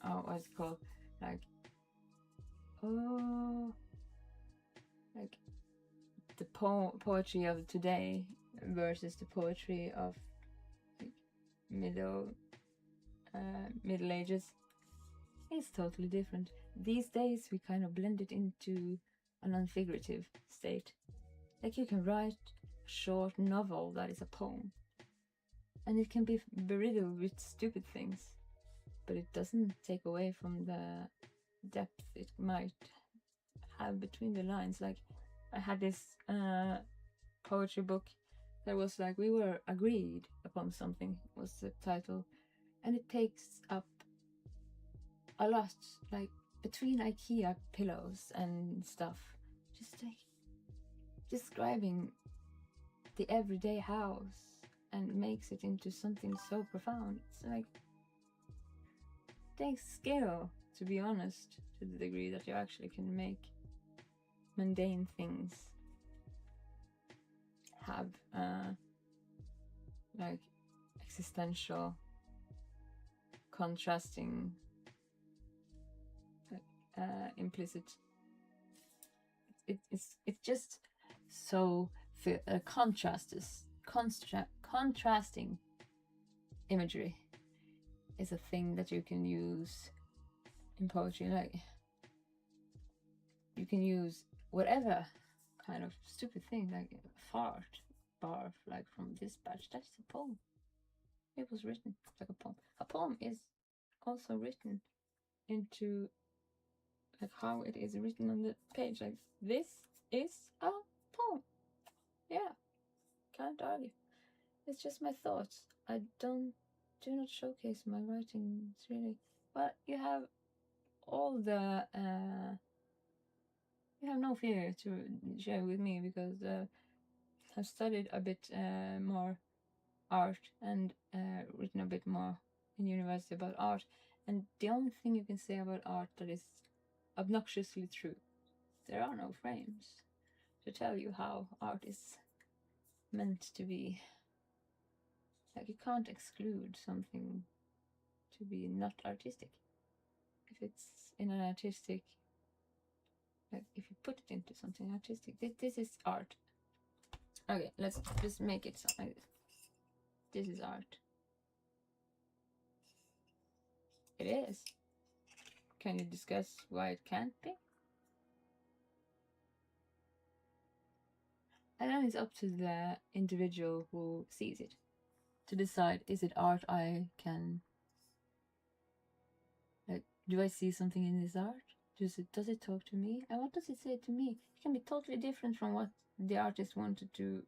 oh, what's it called, like, oh, like the poetry of today versus the poetry of like, Middle Ages. It's totally different. These days we kind of blend it into a non-figurative state. Like, you can write a short novel that is a poem, and it can be riddled with stupid things, but it doesn't take away from the depth it might have between the lines. Like, I had this poetry book that was like, we were agreed upon something, was the title, and it takes up a lot, like between IKEA pillows and stuff, just like describing the everyday house, and makes it into something so profound. It's like, it takes skill, to be honest, to the degree that you actually can make mundane things have like existential, contrasting, implicit. It's just so contrasting imagery is a thing that you can use in poetry. Like, you can use whatever kind of stupid thing, like fart, barf, like from this batch. That's a poem. It was written like a poem. A poem is also written into like how it is written on the page. Like, this is a poem. Yeah, can't argue. It's just my thoughts. I do not showcase my writings really. But you have all the you have no fear to share with me, because I've studied a bit more art, and written a bit more in university about art. And the only thing you can say about art that is obnoxiously true, there are no frames to tell you how art is meant to be. Like, you can't exclude something to be not artistic. If it's in an artistic, like, if you put it into something artistic, this is art. Okay, let's just make it something like this. This is art. It is. Can you discuss why it can't be? And then it's up to the individual who sees it to decide, is it art I can, like, do I see something in this art? Does it talk to me? And what does it say to me? It can be totally different from what the artist wanted to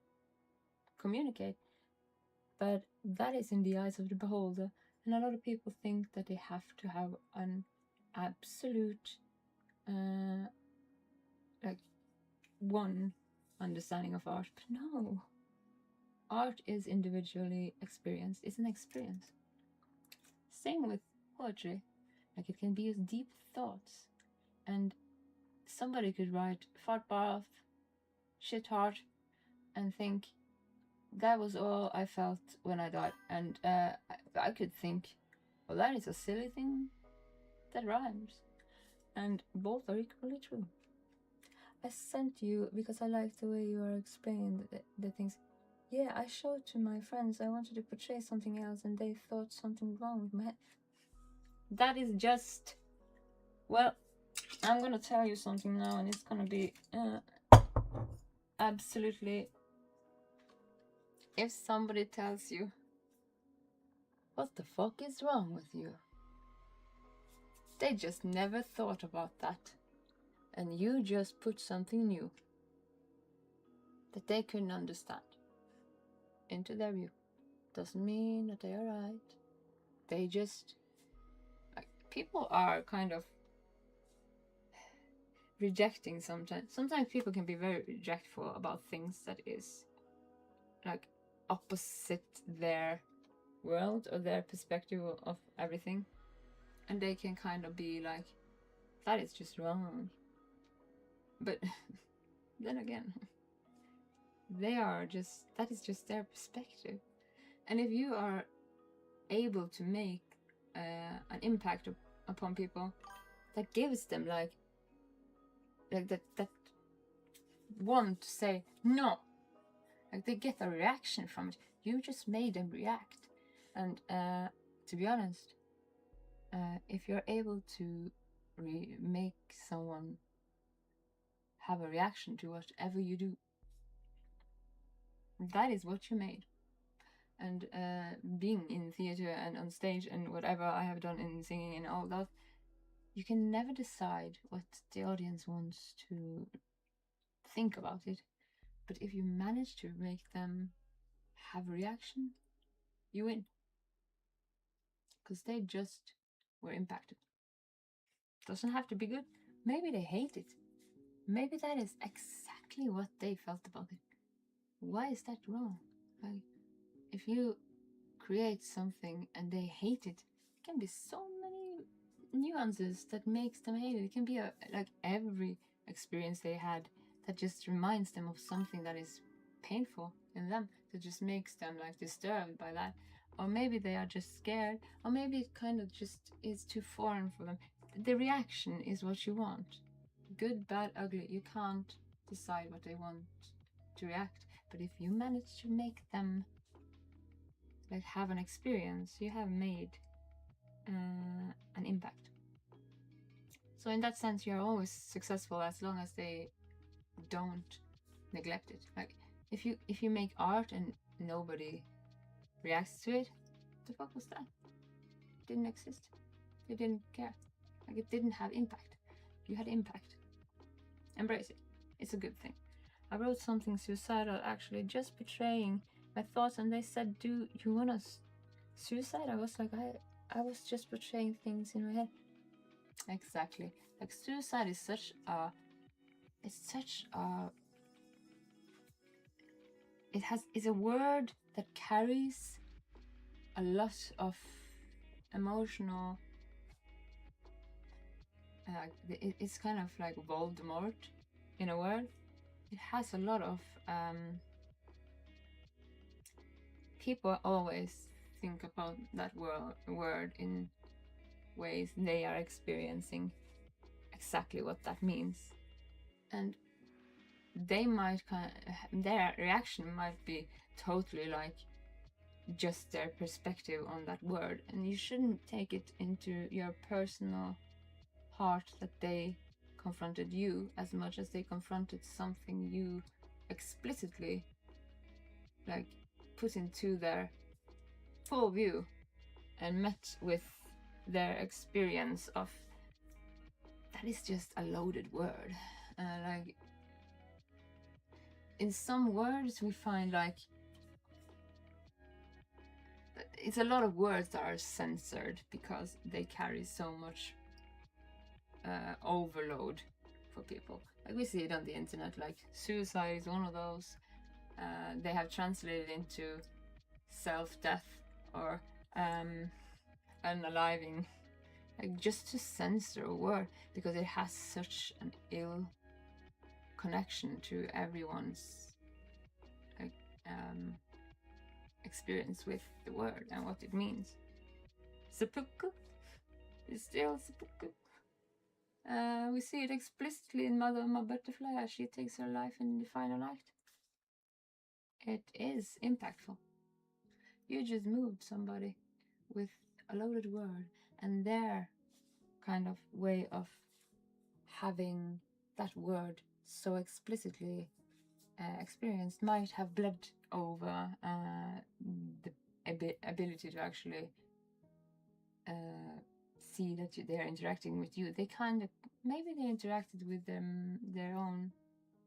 communicate. But that is in the eyes of the beholder. And a lot of people think that they have to have an absolute, like, one understanding of art. But no. Art is individually experienced. It's an experience. Same with poetry. Like, it can be as deep thoughts. And somebody could write fart bath, shit heart, and think, that was all I felt when I died. And I could think, well, that is a silly thing that rhymes. And both are equally true. I sent you because I like the way you are explaining the things. Yeah, I showed to my friends. I wanted to portray something else, and they thought something wrong with my head. That is just, well, I'm gonna tell you something now, and it's gonna be absolutely. If somebody tells you, what the fuck is wrong with you? They just never thought about that. And you just put something new that they couldn't understand into their view. Doesn't mean that they are right. They just people are kind of rejecting sometimes. Sometimes people can be very rejectful about things that is like opposite their world or their perspective of everything, and they can kind of be like, that is just wrong. But then again, that is just their perspective. And if you are able to make an impact upon people, that gives them like that want to say no, like they get a reaction from it. You just made them react. And to be honest, if you're able to make someone have a reaction to whatever you do, that is what you made. And being in theater and on stage and whatever I have done in singing and all that, you can never decide what the audience wants to think about it. But if you manage to make them have a reaction, you win. Because they just were impacted. Doesn't have to be good. Maybe they hate it. Maybe that is exactly what they felt about it. Why is that wrong? Like, if you create something and they hate it, it can be so many nuances that makes them hate it. It can be like every experience they had that just reminds them of something that is painful in them, that just makes them like disturbed by that. Or maybe they are just scared, or maybe it kind of just is too foreign for them. The reaction is what you want. Good, bad, ugly. You can't decide what they want to react. But if you manage to make them like have an experience, you have made an impact. So in that sense, you're always successful as long as they don't neglect it. Like if you make art and nobody reacts to it, what the fuck was that? It didn't exist. They didn't care. Like it didn't have impact. You had impact. Embrace it. It's a good thing. I wrote something suicidal, actually, just betraying my thoughts, and they said, "Do you want us suicide?" I was like, I was just portraying things in my head. Exactly. Like suicide is such a it's a word that carries a lot of emotional it's kind of like Voldemort in a word. It has a lot of people always think about that word in ways they are experiencing exactly what that means, and they might their reaction might be totally like just their perspective on that word, and you shouldn't take it into your personal heart that they confronted you as much as they confronted something you explicitly like put into their full view and met with their experience of. That is just a loaded word. Like in some words we find like it's a lot of words that are censored because they carry so much overload for people. Like we see it on the internet, like suicide is one of those. They have translated into self-death or unaliving, like just to censor a word because it has such an ill connection to everyone's like experience with the word and what it means. Seppuku is still seppuku. We see it explicitly in Mother Butterfly as she takes her life in the final act. It is impactful. You just moved somebody with a loaded word, and their kind of way of having that word so explicitly experienced might have bled over the ability to actually see that they're interacting with you. They kind of maybe they interacted with their own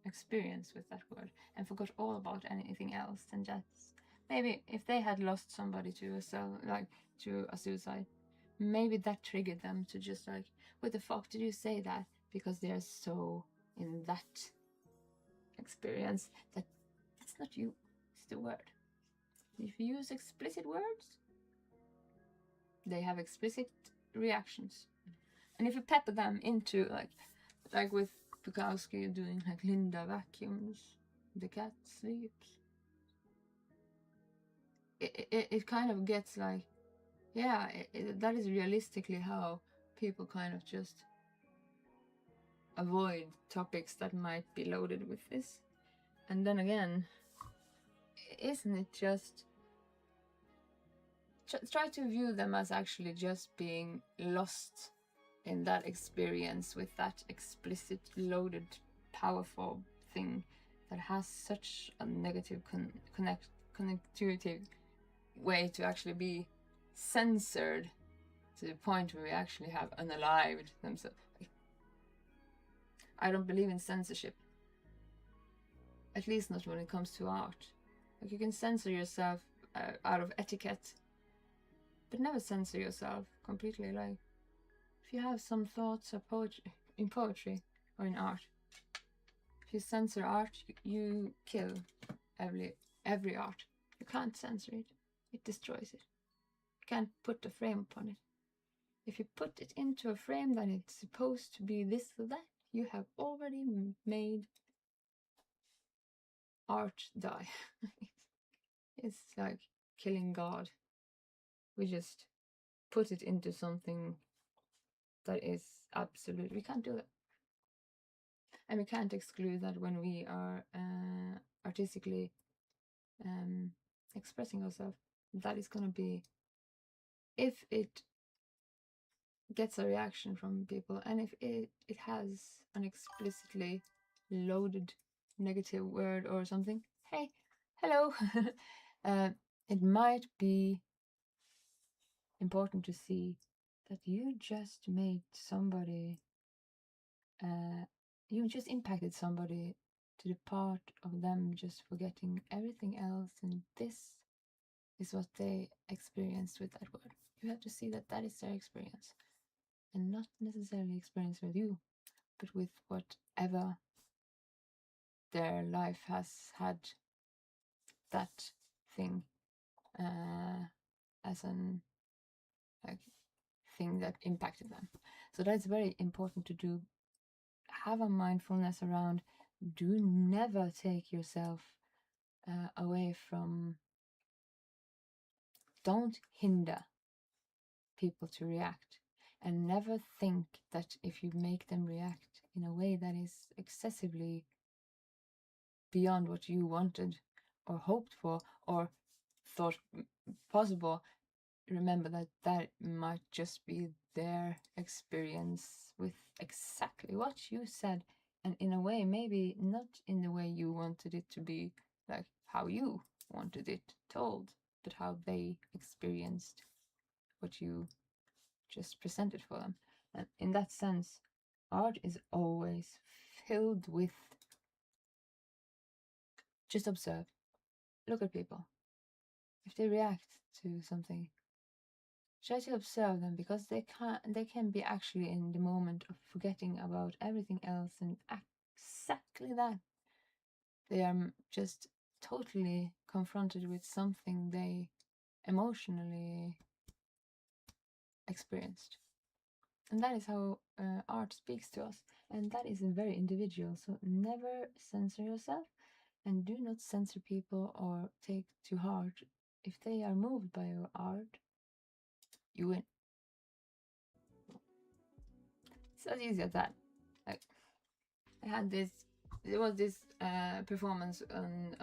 experience with that word and forgot all about anything else than just maybe if they had lost somebody to a suicide, maybe that triggered them to just like, what the fuck did you say that? Because they're so in that experience that that's not you, it's the word. If you use explicit words, they have explicit reactions. And if you pepper them into like with Bukowski doing like Linda vacuums, the cat sleeps, it kind of gets like, yeah, that is realistically how people kind of just avoid topics that might be loaded with this. And then again, isn't it just try to view them as actually just being lost in that experience with that explicit, loaded, powerful thing that has such a negative connectivity way to actually be censored to the point where we actually have unalived themselves. I don't believe in censorship, at least not when it comes to art. Like, you can censor yourself out of etiquette, but never censor yourself completely. Like, if you have some thoughts or poetry or in art, if you censor art, you kill every art. You can't censor it. It destroys it. You can't put a frame upon it. If you put it into a frame that it's supposed to be this or that, you have already made art die. It's like killing God. We just put it into something that is absolute. We can't do that. And we can't exclude that when we are artistically expressing ourselves. That is going to be, if it gets a reaction from people, and if it has an explicitly loaded negative word or something, hey, hello, it might be important to see that you just made somebody, you just impacted somebody to the part of them just forgetting everything else, and this is what they experienced with that word. You have to see that that is their experience, and not necessarily experience with you, but with whatever their life has had that thing as an like thing that impacted them. So that's very important to do. Have a mindfulness around. Do never take yourself away from. Don't hinder people to react, and never think that if you make them react in a way that is excessively beyond what you wanted or hoped for or thought possible, remember that that might just be their experience with exactly what you said, and in a way maybe not in the way you wanted it to be, like how you wanted it told, but how they experienced what you just presented for them. And in that sense, art is always filled with, just observe, look at people. If they react to something, try to observe them, because they can be actually in the moment of forgetting about everything else, and exactly that. They are just totally confronted with something they emotionally experienced. And that is how art speaks to us. And that is very individual. So never censor yourself, and do not censor people or take to heart. If they are moved by your art, you win. It's as easy as that. Like, I had this, there was this performance on,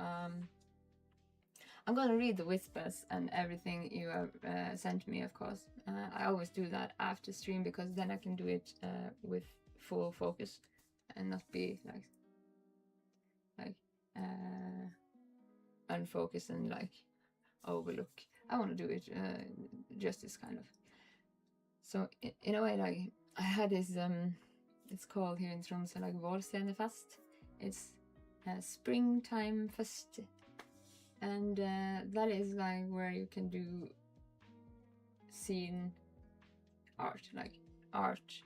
I'm gonna read the whispers and everything you have sent me, of course. I always do that after stream, because then I can do it with full focus and not be like unfocused and like overlook. I want to do it justice, kind of. So in a way, like, I had this it's called here in Tromsø like Vårscenefest. It's a springtime fest, and that is like where you can do scene like art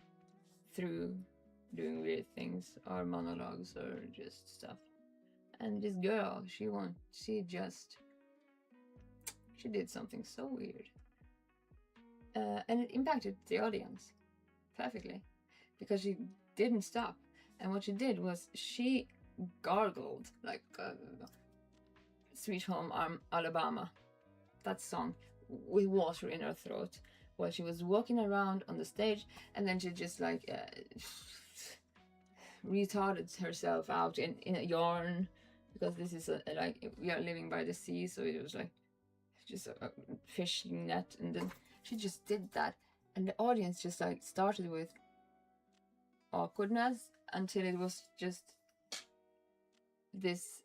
through doing weird things or monologues or just stuff. And this girl, she did something so weird. And it impacted the audience perfectly because she didn't stop. And what she did was she gargled like Sweet Home Alabama, that song, with water in her throat while she was walking around on the stage. And then she just like retarded herself out in a yarn, because this is like we are living by the sea, so it was like just a fishing net. And then she just did that, and the audience just like started with awkwardness until it was just this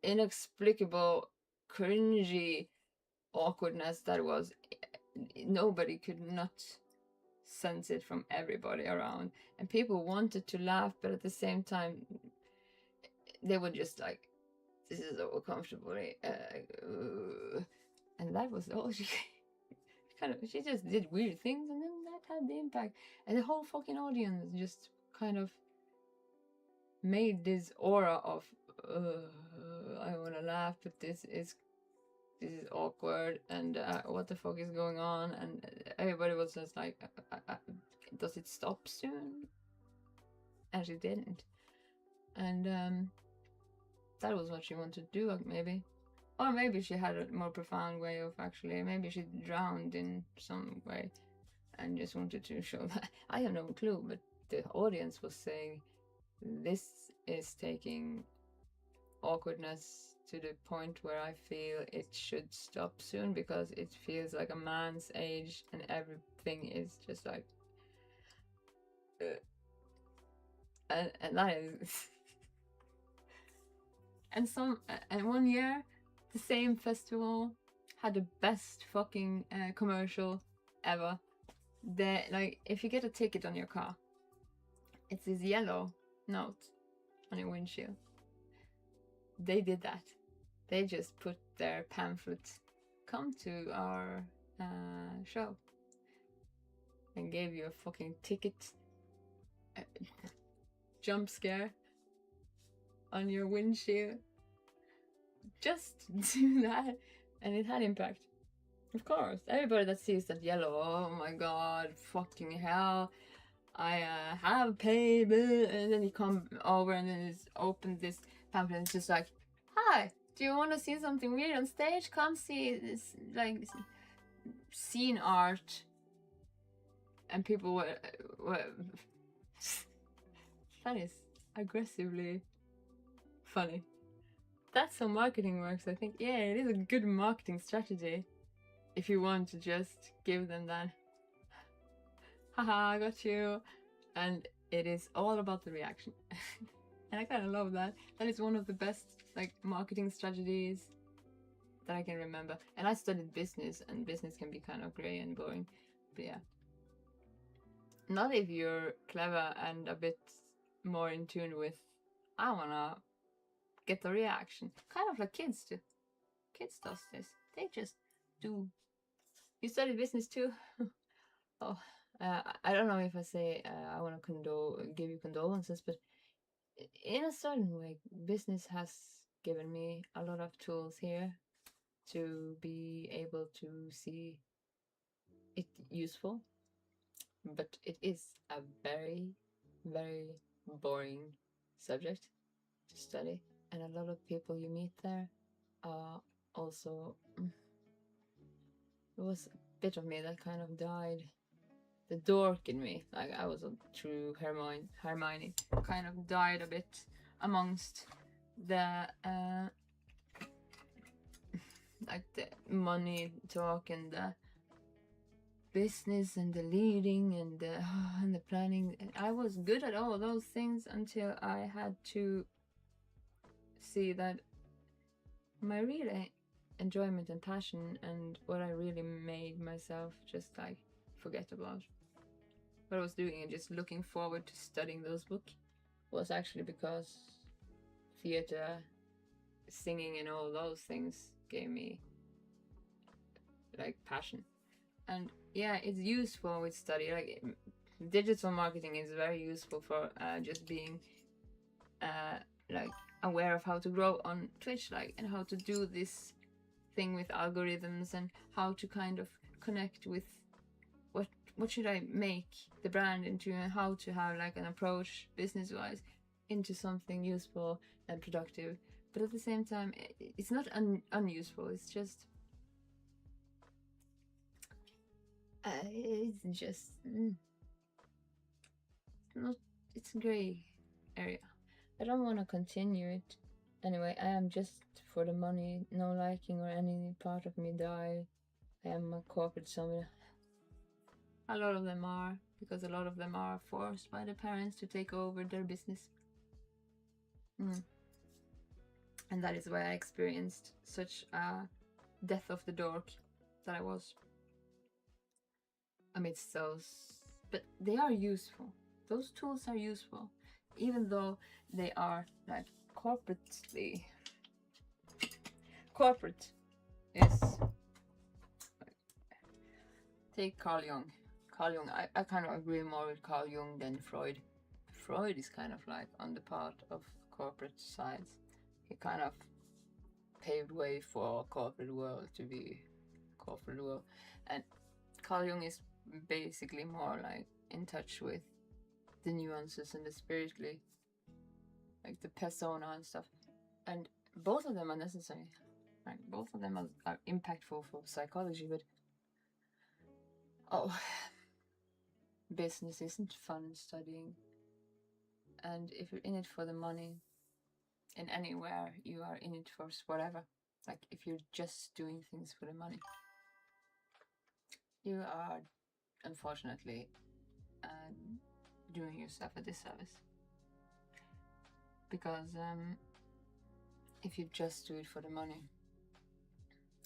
inexplicable cringy awkwardness that was, nobody could not sense it from everybody around, and people wanted to laugh, but at the same time they were just like, this is so uncomfortable, and that was all she she just did weird things, and then that had the impact, and the whole fucking audience just kind of made this aura of I want to laugh, but this is awkward, and what the fuck is going on? And everybody was just like, does it stop soon? And she didn't. And that was what she wanted to do, maybe. Or maybe she had a more profound way of actually, maybe she drowned in some way and just wanted to show that. I have no clue, but the audience was saying, this is taking awkwardness to the point where I feel it should stop soon, because it feels like a man's age and everything is just like and that is and one year the same festival had the best fucking commercial ever. Like, if you get a ticket on your car, it's this yellow note on your windshield. They did that. They just put their pamphlet, come to our show, and gave you a fucking ticket, jump scare on your windshield. Just do that, and it had impact. Of course, everybody that sees that yellow, oh my god, fucking hell, I have paid, and then you come over and then it's opened this pamphlet, and it's just like, hi, do you want to see something weird on stage? Come see this, like, this scene art. And people were that is aggressively funny. That's how marketing works, I think. Yeah, it is a good marketing strategy if you want to just give them that, haha, I got you. And it is all about the reaction. And I kind of love that. That is one of the best like marketing strategies that I can remember. And I studied business, and business can be kind of grey and boring. But yeah. Not if you're clever and a bit more in tune with, I wanna get the reaction. Kind of like kids do. Kids does this. They just do. You study business too? Oh, I don't know if I say I want to give you condolences, but in a certain way, business has given me a lot of tools here to be able to see it useful. But it is a very, very boring subject to study, and a lot of people you meet there are also. It was a bit of me that kind of died. The dork in me, like I was a true Hermione, kind of died a bit amongst the like the money talk and the business and the leading and the planning. I was good at all those things until I had to see that my real enjoyment and passion and what I really made myself just like forget about what I was doing and just looking forward to studying those books was actually because theater, singing and all those things gave me like passion. And yeah, it's useful with study. Like digital marketing is very useful for just being like aware of how to grow on Twitch, like, and how to do this thing with algorithms, and how to kind of connect with what should I make the brand into, and how to have like an approach business wise into something useful and productive. But at the same time, it's not unuseful. It's just it's just not. It's a gray area. I don't want to continue it. Anyway, I am just for the money, no liking or any part of me die. I am a corporate somewhere. A lot of them are, because a lot of them are forced by the parents to take over their business. And that is why I experienced such a death of the dork that I was amidst those. But they are useful. Those tools are useful, even though they are like corporately. Corporate is. Take Carl Jung. Carl Jung, I kind of agree more with Carl Jung than Freud. Freud is kind of like on the part of corporate sides. He kind of paved way for corporate world to be corporate world. And Carl Jung is basically more like in touch with the nuances and the spiritually, like the persona and stuff. And both of them are necessary. Like both of them are impactful for psychology, but business isn't fun studying. And if you're in it for the money, in anywhere you are in it for whatever, like if you're just doing things for the money, you are unfortunately doing yourself a disservice. Because if you just do it for the money,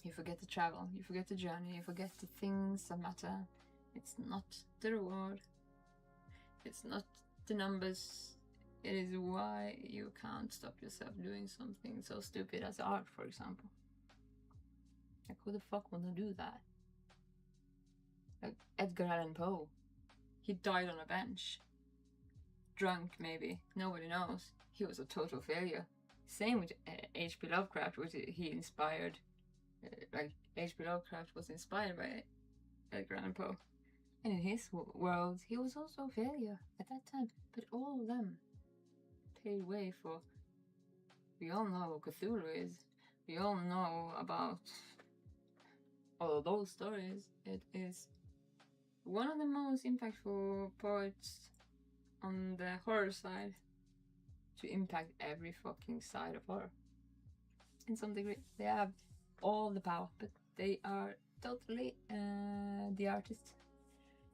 you forget to travel, you forget the journey, you forget the things that matter. It's not the reward, it's not the numbers. It is why you can't stop yourself doing something so stupid as art, for example. Like, who the fuck wanna do that? Like Edgar Allan Poe, he died on a bench, drunk maybe, nobody knows. He was a total failure. Same with H.P. Lovecraft, which he inspired. Like H.P. Lovecraft was inspired by Edgar Allan Poe, and in his world, he was also a failure at that time. But all of them paved way for. We all know what Cthulhu is. We all know about all of those stories. It is one of the most impactful poets on the horror side to impact every fucking side of horror. In some degree, they have all the power, but they are totally the artists.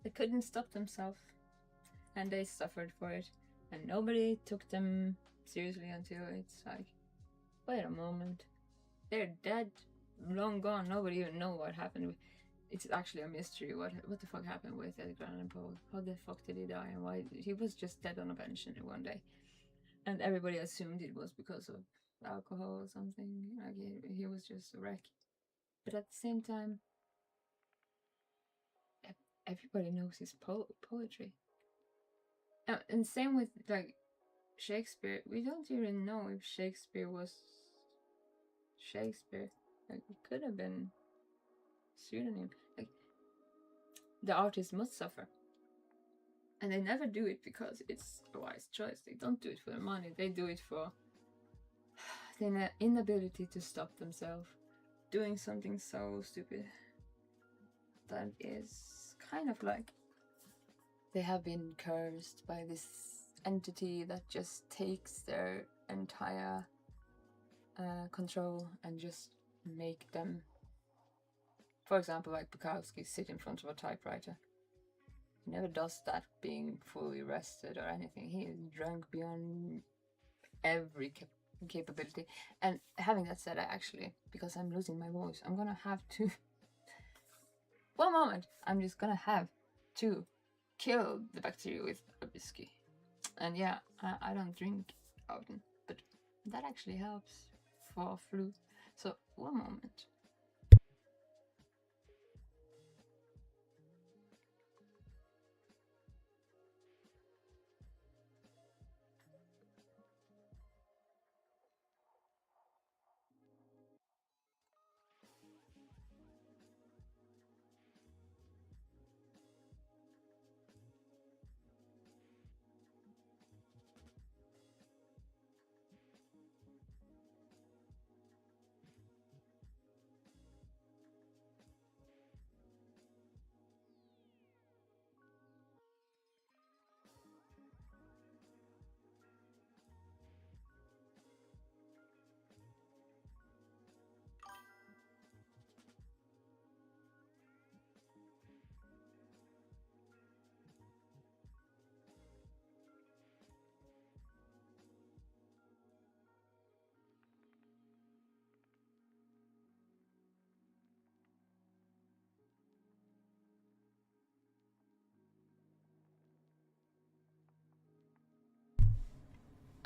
They couldn't stop themselves, and they suffered for it, and nobody took them seriously until it's like, wait a moment, they're dead, long gone. Nobody even know what happened. It's actually a mystery. What the fuck happened with Edgar Allan Poe? How the fuck did he die, and why? He was just dead on a bench one day, and everybody assumed it was because of alcohol or something. Like he was just a wreck. But at the same time, everybody knows his poetry. And same with like Shakespeare. We don't even know if Shakespeare was Shakespeare. Like it could have been pseudonym. Like the artist must suffer, and they never do it because it's a wise choice. They don't do it for the money. They do it for the inability to stop themselves doing something so stupid. That is kind of like they have been cursed by this entity that just takes their entire control and just make them, for example, like Bukowski, sit in front of a typewriter. He never does that being fully rested or anything. He is drunk beyond every capability. And having that said, I actually, because I'm losing my voice, I'm gonna have to one moment, I'm just gonna have to kill the bacteria with a whiskey. And yeah, I don't drink often, but that actually helps for flu. So one moment.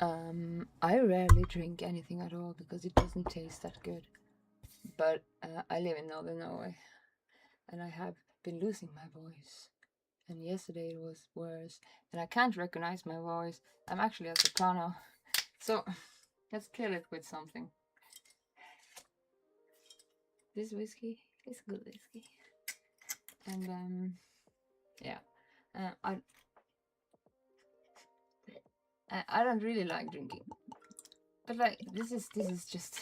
I rarely drink anything at all because it doesn't taste that good. But I live in Northern Norway, and I have been losing my voice. And yesterday it was worse, and I can't recognize my voice. I'm actually a soprano, so let's kill it with something. This whiskey is good whiskey, and yeah, I don't really like drinking, but like this is just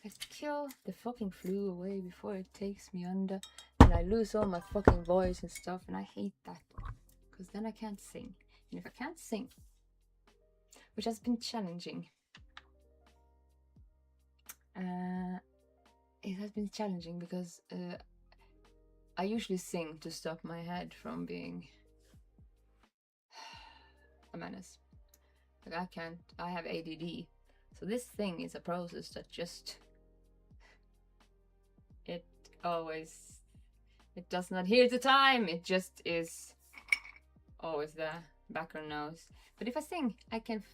I kill the fucking flu away before it takes me under, and I lose all my fucking voice and stuff, and I hate that because then I can't sing, and if I can't sing, which has been challenging, it has been challenging because I usually sing to stop my head from being a menace. Like I can't, I have ADD, so this thing is a process that just it always it does not hear the time. It just is always there, background noise. But if I sing, I can't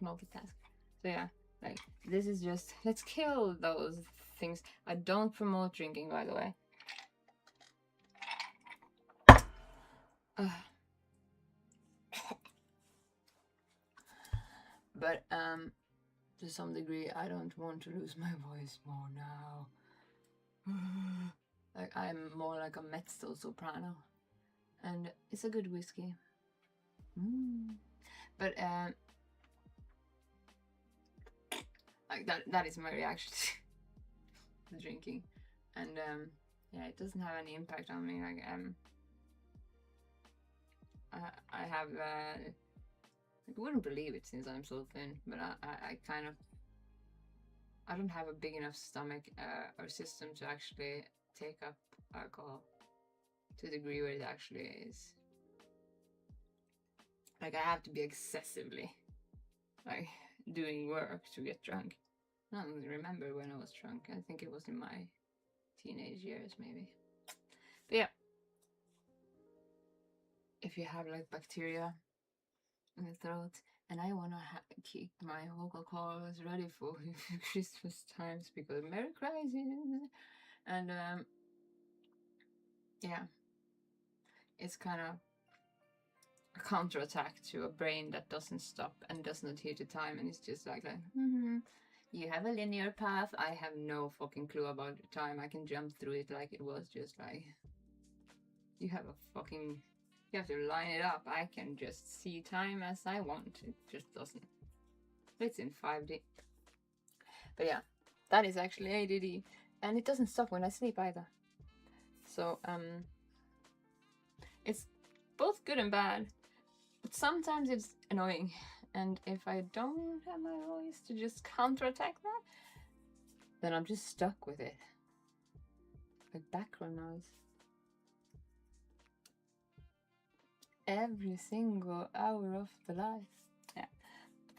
multitask. So yeah, like this is just let's kill those things. I don't promote drinking, by the way. But to some degree, I don't want to lose my voice more now. Like I'm more like a mezzo soprano, and it's a good whiskey. But like that is my reaction to the drinking, and yeah, it doesn't have any impact on me. Like I have you wouldn't believe it since I'm so thin, but I kind of I don't have a big enough stomach or system to actually take up alcohol to the degree where it actually is. Like I have to be excessively like doing work to get drunk. I don't remember when I was drunk. I think it was in my teenage years maybe. But yeah, if you have like bacteria in the throat, and I want to keep my vocal cords ready for Christmas times because Merry Crisis, and yeah, it's kind of a counterattack to a brain that doesn't stop and does not hear the time, and it's just like you have a linear path. I have no fucking clue about the time. I can jump through it like it was just like you have a fucking you have to line it up. I can just see time as I want. It just doesn't. It's in 5D. But yeah, that is actually ADD, and it doesn't stop when I sleep either. So it's both good and bad. But sometimes it's annoying, and if I don't have my voice to just counterattack that, then I'm just stuck with it. Like background noise. Every single hour of the life. Yeah.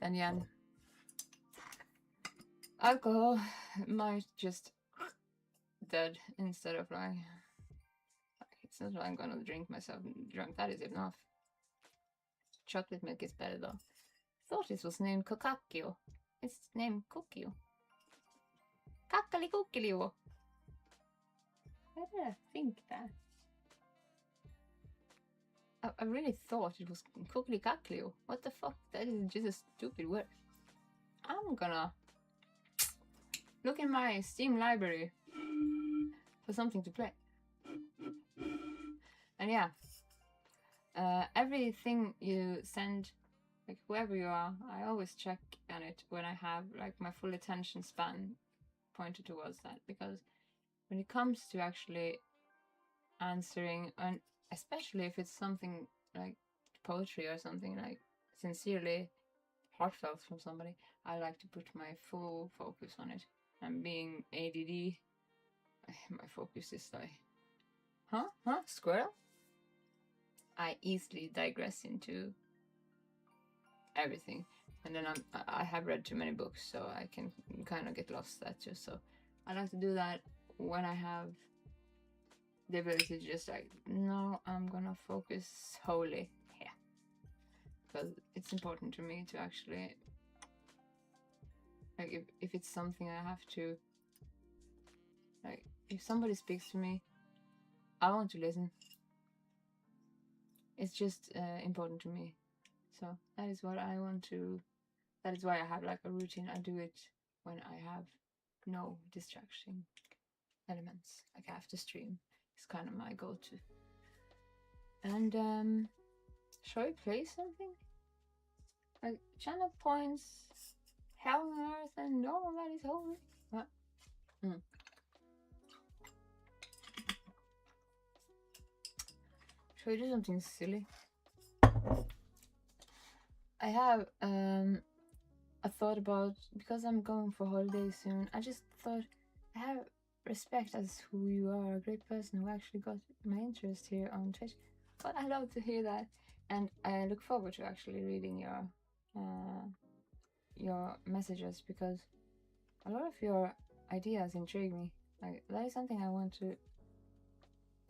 Then yeah, alcohol might just dead instead of like it's not like I'm gonna drink myself drunk. That is enough. Chocolate milk is better though. Thought this was named Kokakio. It's named Kokio. Kakkali Kukkilio. Why did I think that? I really thought it was Kukli Kaklio. What the fuck? That is just a stupid word. I'm gonna look in my Steam library for something to play. And yeah, everything you send, like whoever you are, I always check on it when I have like my full attention span pointed towards that, because when it comes to actually answering, and especially if it's something like poetry or something like sincerely heartfelt from somebody, I like to put my full focus on it. And being ADD, my focus is like, squirrel? I easily digress into everything, and then I have read too many books, so I can kind of get lost that too. So I like to do that when I have the ability to just like, no, I'm gonna focus wholly here. because it's important to me to actually, like, if it's something I have to, like, if somebody speaks to me, I want to listen. It's just important to me. So that is what I want to, that is why I have like a routine. I do it when I have no distraction elements, like after stream. It's kind of my go-to. And shall we play something? Like channel points, hell on earth, and all that is holy. What? Shall we do something silly? I have a thought about, because I'm going for holidays soon, I just thought I have respect as who you are, a great person who actually got my interest here on Twitch. But I love to hear that, and I look forward to actually reading your messages, because a lot of your ideas intrigue me. Like that is something I want to,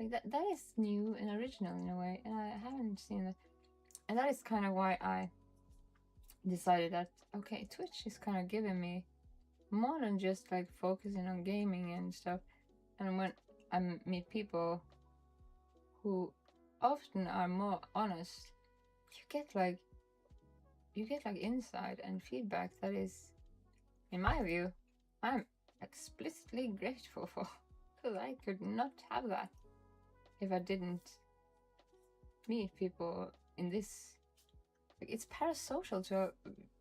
like, that is new and original in a way, and I haven't seen that. And that is kind of why I decided that, okay, Twitch is kind of giving me more than just like focusing on gaming and stuff. And when I meet people who often are more honest, you get like insight and feedback that is, in my view, I'm explicitly grateful for, because I could not have that if I didn't meet people in this. Like, it's parasocial to a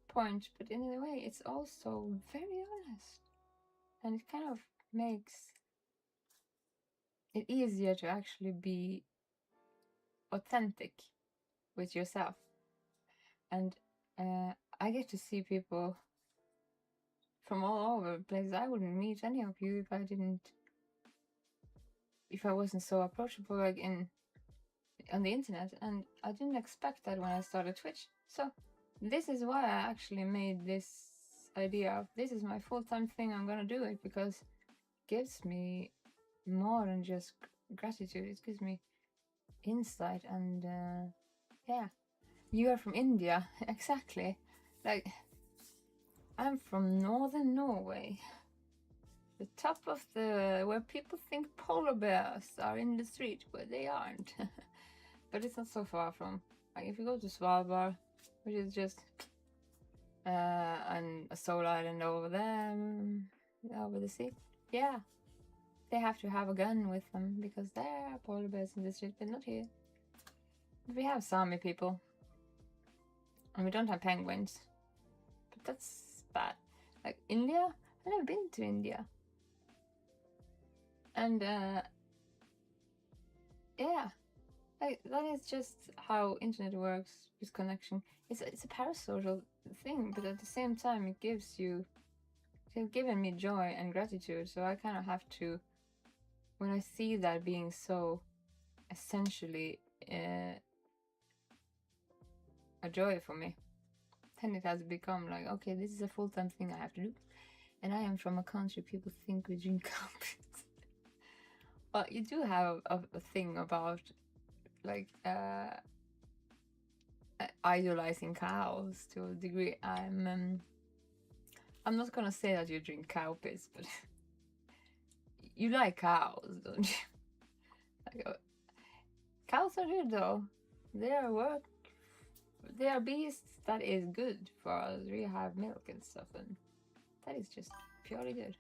point, but in a way it's also very honest, and it kind of makes it easier to actually be authentic with yourself. And I get to see people from all over the place. I wouldn't meet any of you if I wasn't so approachable, like on the internet, and I didn't expect that when I started Twitch. So this is why I actually made this idea of, this is my full-time thing, I'm gonna do it, because it gives me more than just gratitude. It gives me insight. And yeah, you are from India. Exactly. Like, I'm from northern Norway, the top of the, where people think polar bears are in the street, where they aren't. But it's not so far from, like, if you go to Svalbard, which is just and a sole island over there, over the sea, yeah, they have to have a gun with them because there are polar bears in the street, but not here. We have Sami people, and we don't have penguins, but that's bad. Like India, I've never been to India, and yeah, like that is just how internet works with connection. It's a parasocial thing, but at the same time, it's given me joy and gratitude. So I kind of have to, when I see that being so essentially a joy for me, then it has become like, okay, this is a full-time thing I have to do. And I am from a country people think we drink carpets. Well, you do have a thing about like idolizing cows to a degree. I'm not gonna say that you drink cow piss, but you like cows, don't you? Like, cows are good though. They are beasts that is good for us. We have milk and stuff, and that is just purely good.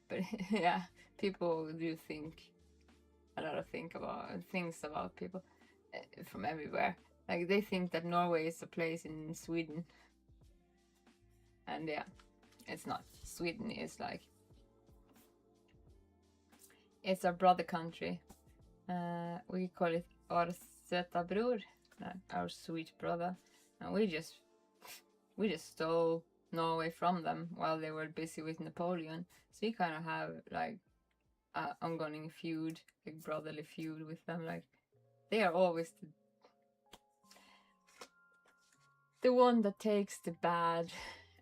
But yeah, people do think a lot of things about people from everywhere. Like they think that Norway is a place in Sweden, and yeah, it's not. Sweden is like, it's our brother country. We call it our söta bror, our sweet brother, and we just stole Norway from them while they were busy with Napoleon. So we kind of have like an ongoing feud, like brotherly feud with them. Like they are always the one that takes the bad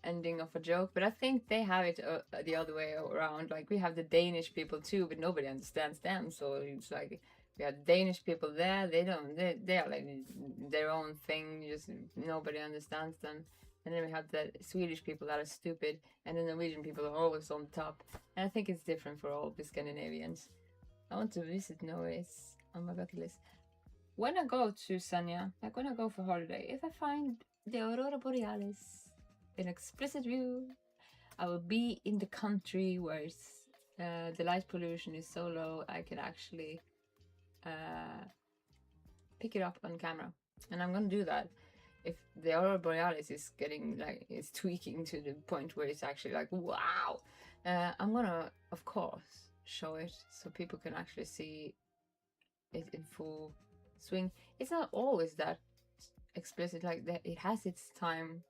ending of a joke, but I think they have it the other way around. Like we have the Danish people too, but nobody understands them, so it's like We have Danish people there. They are like their own thing. Just nobody understands them. And then we have the Swedish people that are stupid, and the Norwegian people are always on top. And I think it's different for all the Scandinavians. I want to visit Norway. It's on my bucket list. When I go to Senja, like when I go for holiday, if I find the Aurora Borealis in explicit view, I will be in the country where it's, the light pollution is so low I can actually pick it up on camera. And I'm gonna do that. If the Aurora Borealis is getting like, it's tweaking to the point where it's actually like, wow, I'm gonna, of course, show it so people can actually see it in full swing. It's not always that explicit, like that. It has its time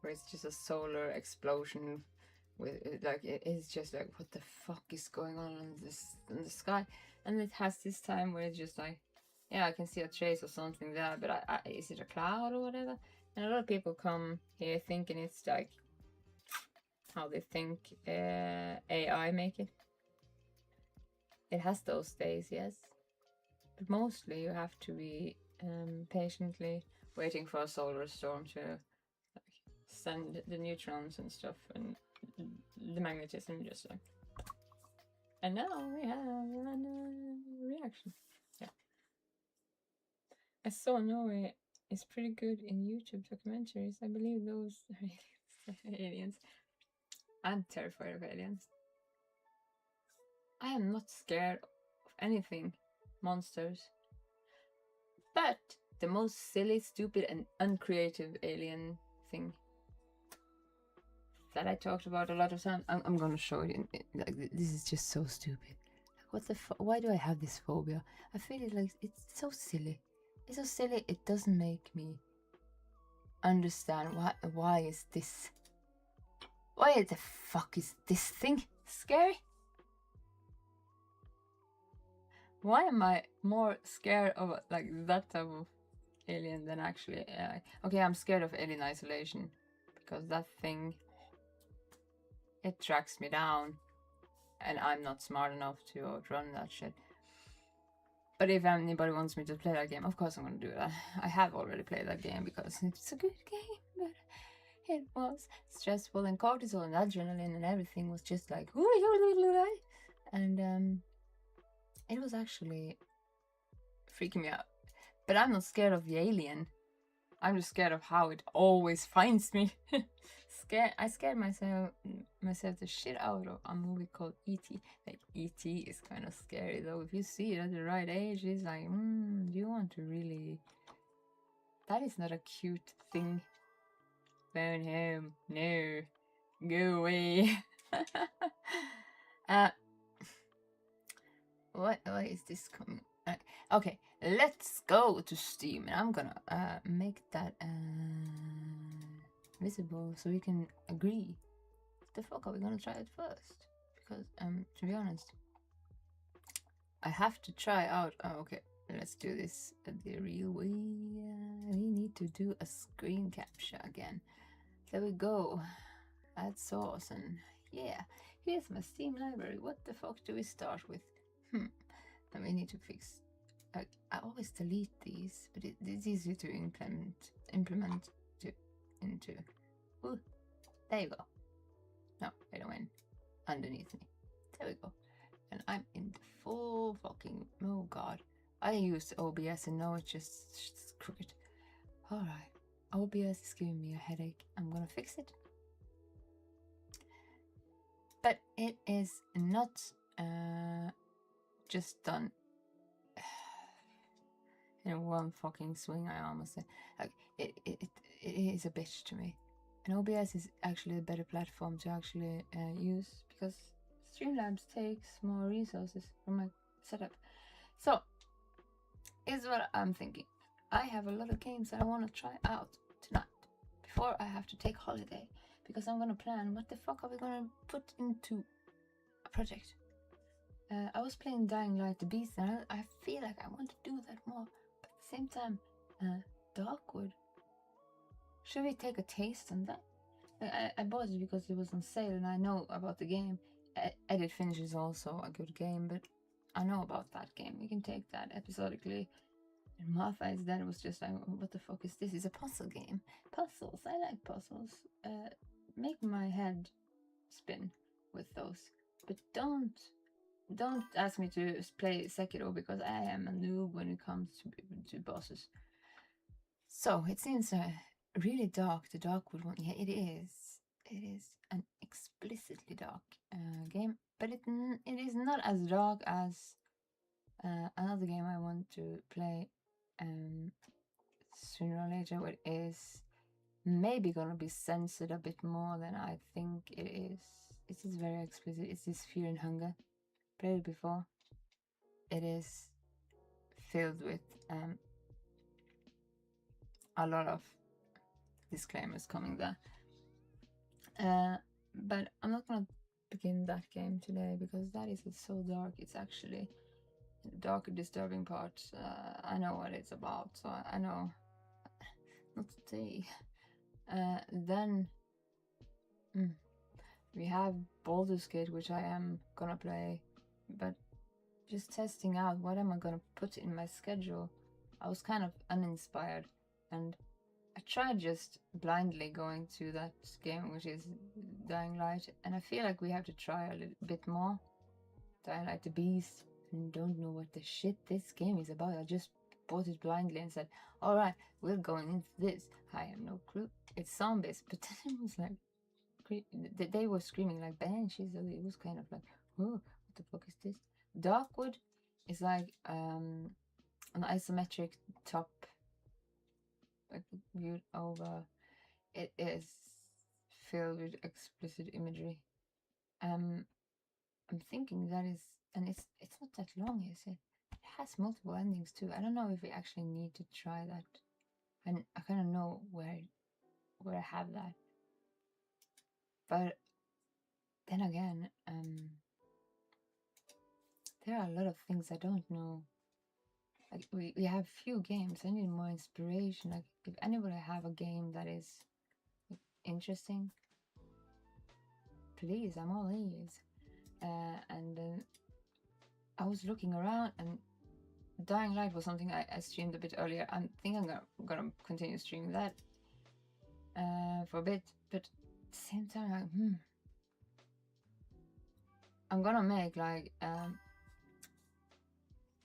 where it's just a solar explosion with like it's just like, what the fuck is going on in the sky? And it has this time where it's just like, yeah, I can see a trace of something there, but is it a cloud or whatever? And a lot of people come here thinking it's like how they think AI make it. It has those days, yes, but mostly you have to be patiently waiting for a solar storm to like send the neutrons and stuff, and the magnetism just like. And now we have a reaction. Yeah. I saw Norway is pretty good in YouTube documentaries. I believe those are aliens. I'm terrified of aliens. I am not scared of anything, monsters. But the most silly, stupid, and uncreative alien thing that I talked about a lot of times, I'm gonna show it in like, this is just so stupid. Like, what the why do I have this phobia? I feel it like it's so silly. It's so silly, it doesn't make me understand why is this, why the fuck is this thing scary? Why am I more scared of like that type of alien than actually AI? Okay, I'm scared of Alien Isolation because that thing, it tracks me down and I'm not smart enough to outrun that shit. But if anybody wants me to play that game, of course I'm gonna do that. I have already played that game because it's a good game, but it was stressful, and cortisol and adrenaline and everything was just like, and it was actually freaking me out. But I'm not scared of the alien. I'm just scared of how it always finds me. I scared myself the shit out of a movie called E.T. Like, E.T. is kind of scary though. If you see it at the right age, it's like, do you want to really? That is not a cute thing. Phone home. No. Go away. What is this coming? Okay, let's go to Steam, and I'm gonna make that visible so we can agree. The fuck are we gonna try it first? Because to be honest, I have to try out. Oh, okay, let's do this the real way. We need to do a screen capture again. There we go. Add source, and yeah, here's my Steam library. What the fuck do we start with? And we need to fix. I always delete these, but it's easy to implement into. Ooh, there you go. No, I don't win. Underneath me. There we go. And I'm in the full fucking. Oh god. I used OBS and now it's just crooked. Alright. OBS is giving me a headache. I'm gonna fix it. But it is not just done in one fucking swing. I almost said, like, it is a bitch to me. And OBS is actually a better platform to actually use because Streamlabs takes more resources from my setup. So, here's what I'm thinking. I have a lot of games that I want to try out tonight before I have to take holiday, because I'm gonna plan what the fuck are we gonna put into a project. I was playing Dying Light the Beast, and I feel like I want to do that more, but at the same time, Darkwood. Should we take a taste on that? I bought it because it was on sale and I know about the game. Edit Finish is also a good game, but I know about that game. We can take that episodically. And Malphite's then was just like, what the fuck is this? It's a puzzle game. Puzzles. I like puzzles. Make my head spin with those. But don't ask me to play Sekiro because I am a noob when it comes to bosses. So it seems really dark. The Darkwood one. Yeah, it is. It is an explicitly dark game, but it is not as dark as another game I want to play sooner or later. What is maybe gonna be censored a bit more than I think it is. It is very explicit. It's this Fear and Hunger. Played it before. It is filled with a lot of disclaimers coming there. But I'm not gonna begin that game today because that is so dark. It's actually dark, disturbing part. I know what it's about, so I know not today. Then we have Baldur's Gate, which I am gonna play, but just testing out what am I gonna put in my schedule. I was kind of uninspired, and I tried just blindly going to that game, which is Dying Light, and I feel like we have to try a little bit more. Dying Light the Beast, and don't know what the shit this game is about. I just bought it blindly and said, alright, we're going into this. I have no clue. It's zombies, but then it was like, they were screaming like banshees, so it was kind of like, oh, what the fuck is this? Darkwood is like an isometric top, like viewed over. It is filled with explicit imagery. I'm thinking that is, and it's not that long, is it? It has multiple endings too. I don't know if we actually need to try that. And I kind of know where I have that. But then again, there are a lot of things I don't know. Like we have few games. I need more inspiration. Like if anybody have a game that is interesting, please, I'm all ears. And I was looking around, and Dying Light was something I streamed a bit earlier. I think I'm gonna continue streaming that for a bit, but at the same time, I'm gonna make like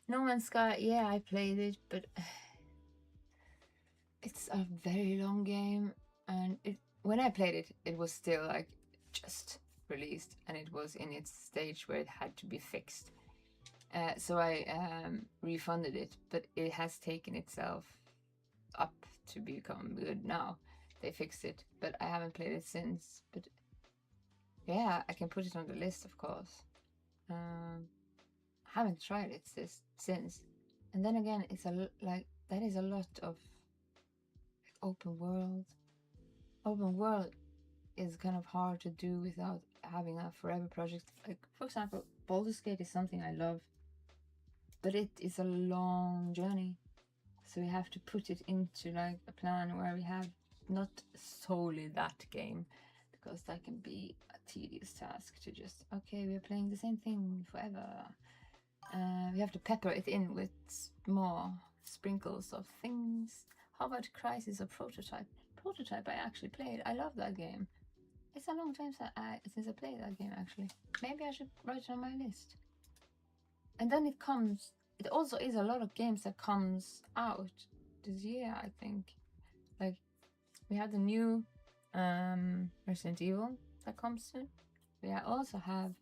No Man's Sky. Yeah, I played it, but it's a very long game, and when I played it, it was still like just released, and it was in its stage where it had to be fixed. So I refunded it, but it has taken itself up to become good now. They fixed it, but I haven't played it since. But yeah, I can put it on the list, of course. I haven't tried it since. And then again, it's that is a lot of open world. Open world is kind of hard to do without having a forever project. Like, for example, Baldur's Gate is something I love, but it is a long journey. So we have to put it into like a plan where we have not solely that game, because that can be a tedious task to just, okay, we're playing the same thing forever. We have to pepper it in with more sprinkles of things. How about Crisis or Prototype? Prototype I actually played. I love that game. It's a long time since I played that game, actually. Maybe I should write it on my list. And then it also is a lot of games that comes out this year, I think. Like, we have the new Resident Evil that comes soon. We also have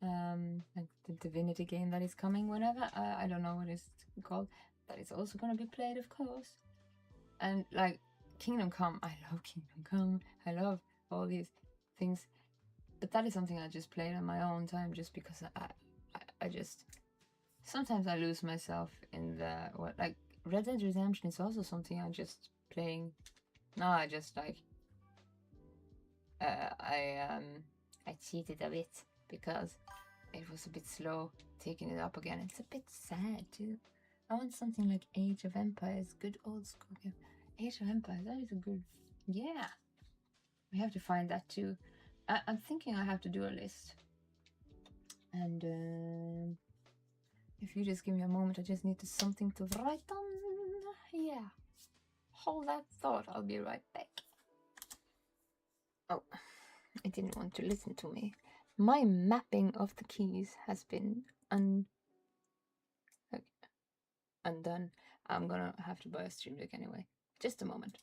like the Divinity game that is coming whenever. I don't know what it's called. That is also going to be played, of course. And like Kingdom Come, I love Kingdom Come. I love all these things. But that is something I just played on my own time, just because I just sometimes I lose myself in like Red Dead Redemption is also something I'm just playing. No, I just like I cheated a bit because it was a bit slow taking it up again. It's a bit sad too. I want something like Age of Empires, good old school game. Age of Empires, that is a good, yeah. We have to find that too. I'm thinking I have to do a list. And If you just give me a moment, I just need something to write on. Yeah. Hold that thought, I'll be right back. Oh, I didn't want to listen to me. My mapping of the keys has been undone. I'm gonna have to buy a Stream Deck anyway. Just a moment.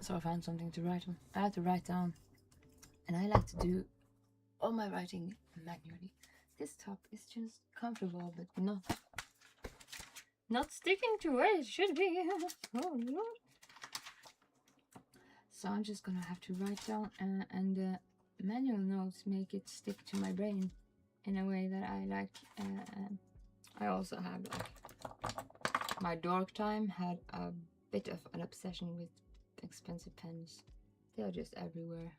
So I found something to write on. I had to write down, and I like to do all my writing manually. This top is just comfortable, but not sticking to where it should be. Oh Lord! So I'm just gonna have to write down, and manual notes make it stick to my brain in a way that I like. I also have like my dork time had a bit of an obsession with expensive pens. They are just everywhere,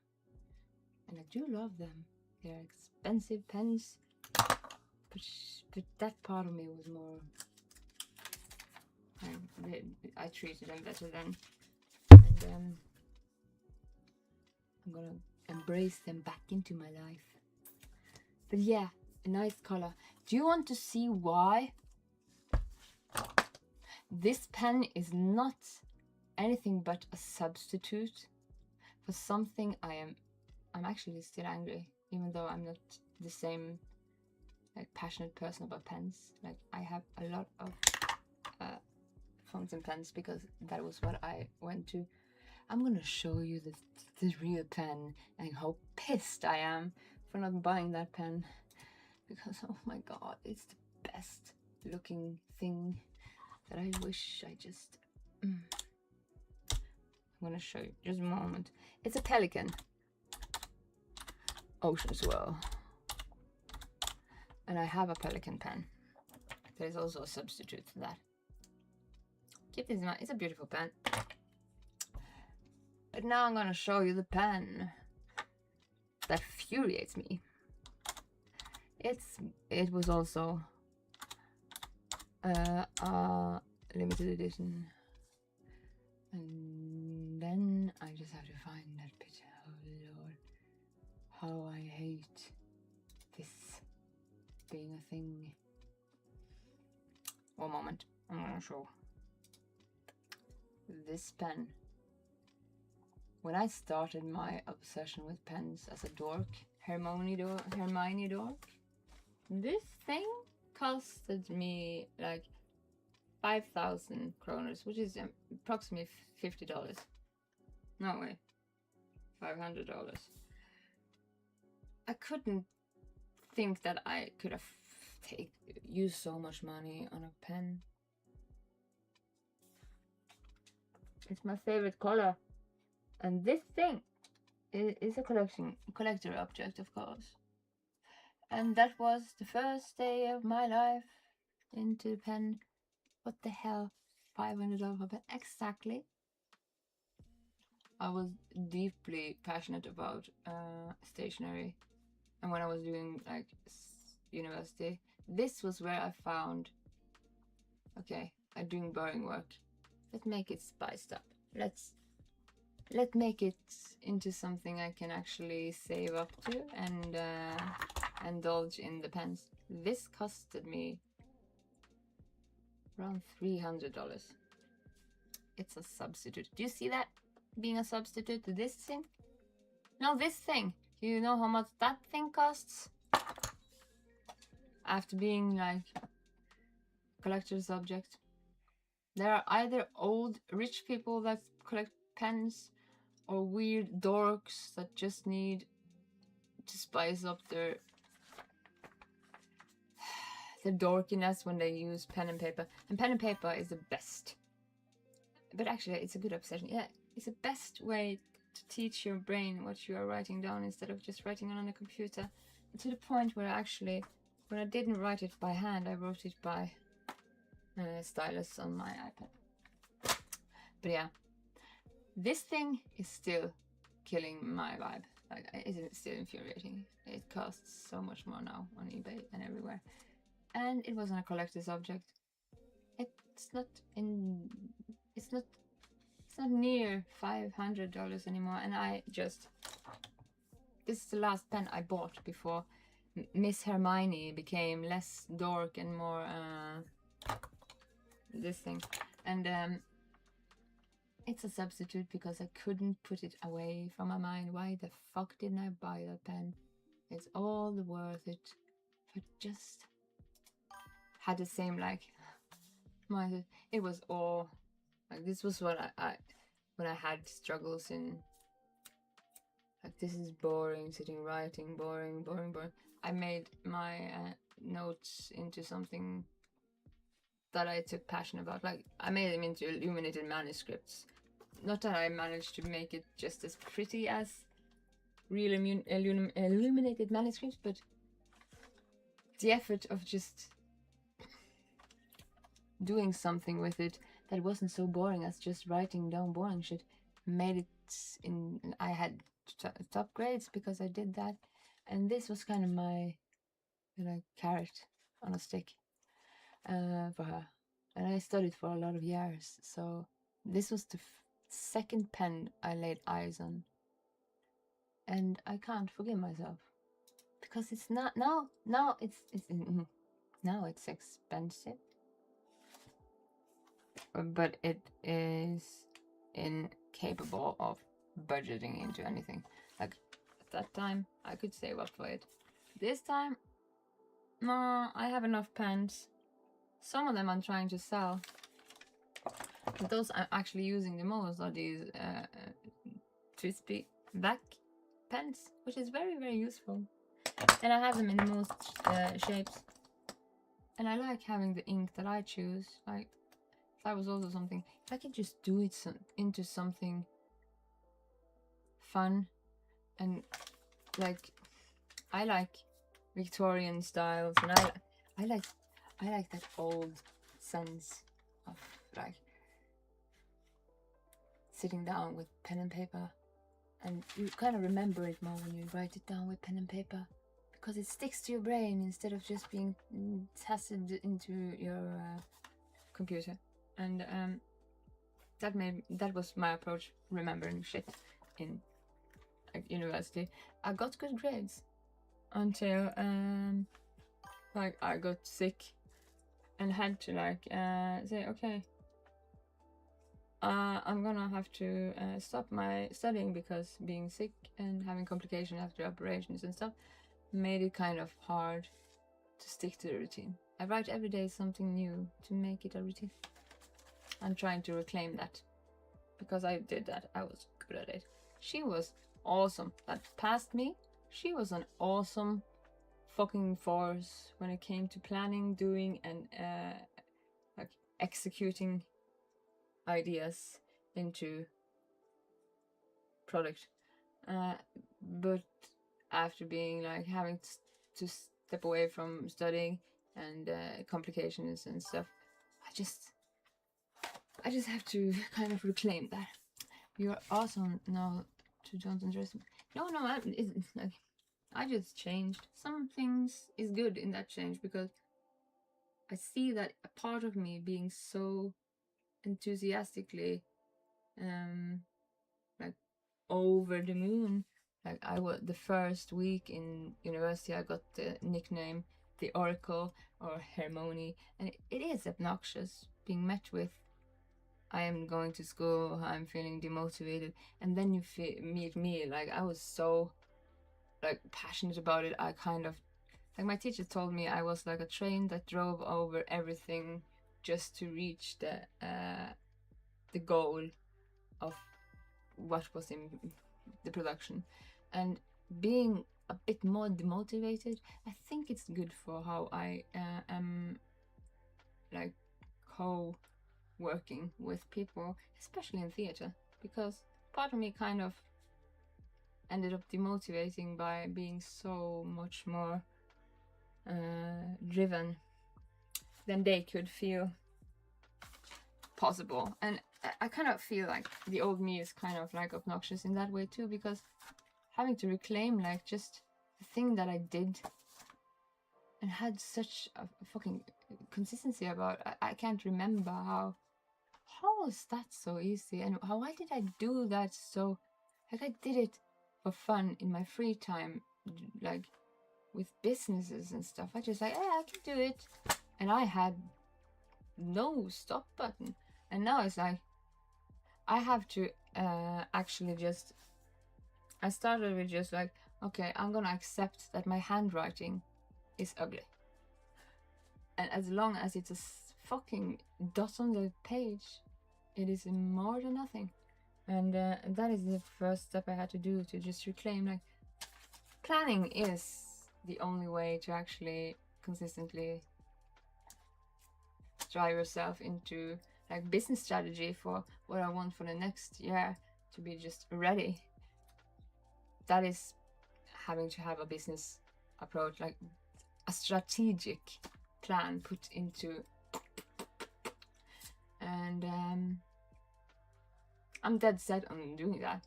and I do love them. They're expensive pens, but that part of me was more. I treated them better then, and I'm gonna embrace them back into my life. But yeah, a nice color. Do you want to see why? This pen is not anything but a substitute for something I'm actually still angry, even though I'm not the same like passionate person about pens. Like I have a lot of fountain pens because that was what I went to. I'm gonna show you the real pen and how pissed I am for not buying that pen, because oh my god, it's the best looking thing that I wish I just I'm gonna show you just a moment. It's a Pelikan Ocean Swirl, and I have a Pelikan pen. There's also a substitute for that. Keep this in mind, it's a beautiful pen. But now I'm gonna show you the pen that infuriates me. It was also a limited edition, and then I just have to find that picture. Oh Lord, how I hate this being a thing. One moment, I'm gonna show this pen. When I started my obsession with pens as a dork, Hermione dork, this thing costed me like 5,000 kroners, which is approximately $50. No way, $500. I couldn't think that I could have used so much money on a pen. It's my favorite color. And this thing is a collector object, of course. And that was the first day of my life into pen. What the hell? $500 for pen? Exactly. I was deeply passionate about stationery, and when I was doing like university, this was where I found, okay, I'm doing boring work. Let's make it spiced up. Let's make it into something I can actually save up to and indulge in the pens. This costed me around $300. It's a substitute. Do you see that being a substitute to this thing? No, this thing. Do you know how much that thing costs? After being like collector's object. There are either old rich people that collect pens or weird dorks that just need to spice up their dorkiness when they use pen and paper. And pen and paper is the best. But actually, it's a good obsession. Yeah, it's the best way to teach your brain what you are writing down instead of just writing it on a computer. To the point where actually, when I didn't write it by hand, I wrote it by stylus on my iPad. But yeah, this thing is still killing my vibe. Like, it's still infuriating. It costs so much more now on eBay and everywhere. And it wasn't a collector's object. It's not near $500 anymore. And this is the last pen I bought before Miss Hermione became less dork and more this thing. And it's a substitute because I couldn't put it away from my mind. Why the fuck didn't I buy that pen? It's all worth it. But just had the same like mindset. It was all like, this was what I when I had struggles in, like, this is boring, sitting writing, boring. I made my notes into something that I took passion about. Like, I made them into illuminated manuscripts. Not that I managed to make it just as pretty as real illuminated manuscripts, but the effort of just doing something with it that wasn't so boring as just writing down boring shit made it in. I had top grades because I did that, and this was kind of my carrot on a stick for her. And I studied for a lot of years, so this was the second pen I laid eyes on, and I can't forgive myself because it's not now it's expensive, but it is incapable of budgeting into anything. Like, at that time I could save up for it. This time, no, I have enough pens. Some of them I'm trying to sell, but those I'm actually using the most are these Twisby black pens, which is very, very useful. And I have them in most shapes. And I like having the ink that I choose. Like, that was also something. If I could just do it into something fun, and like, I like Victorian styles, and I like that old sense of like sitting down with pen and paper, and you kind of remember it more when you write it down with pen and paper, because it sticks to your brain instead of just being tested into your computer. And that was my approach, remembering shit in university. I got good grades until like I got sick and had to say, okay, I'm gonna have to stop my studying because being sick and having complications after operations and stuff made it kind of hard to stick to the routine. I write every day something new to make it a routine. I'm trying to reclaim that, because I did that. I was good at it. She was awesome. That passed me. She was an awesome fucking force when it came to planning, doing, and like executing ideas into product. But after being like having to step away from studying and complications and stuff. I just have to kind of reclaim that. You're awesome now to don't underestimate. No, it's like I just changed. Some things is good in that change because I see that a part of me being so enthusiastically like over the moon. Like I was the first week in university, I got the nickname the Oracle or Hermione, and it is obnoxious being met with. I am going to school, I'm feeling demotivated, and then you meet me. Like I was so like passionate about it. I kind of like my teacher told me I was like a train that drove over everything just to reach the goal of what was in the production. And being a bit more demotivated, I think it's good for how I am like co-working with people, especially in theater, because part of me kind of ended up demotivating by being so much more driven than they could feel possible. And I kind of feel like the old me is kind of like obnoxious in that way too, because having to reclaim like just the thing that I did and had such a fucking consistency about, I can't remember how was that so easy, and why did I do that so, like I did it for fun in my free time, like with businesses and stuff. I just like, I can do it, and I had no stop button. And now it's like I have to actually just, I started with just like, okay, I'm gonna accept that my handwriting is ugly, and as long as it's a fucking dot on the page, it is more than nothing. And that is the first step I had to do, to just reclaim like planning is the only way to actually consistently drive yourself into like business strategy for what I want for the next year, to be just ready. That is having to have a business approach, like a strategic plan put into, and I'm dead set on doing that,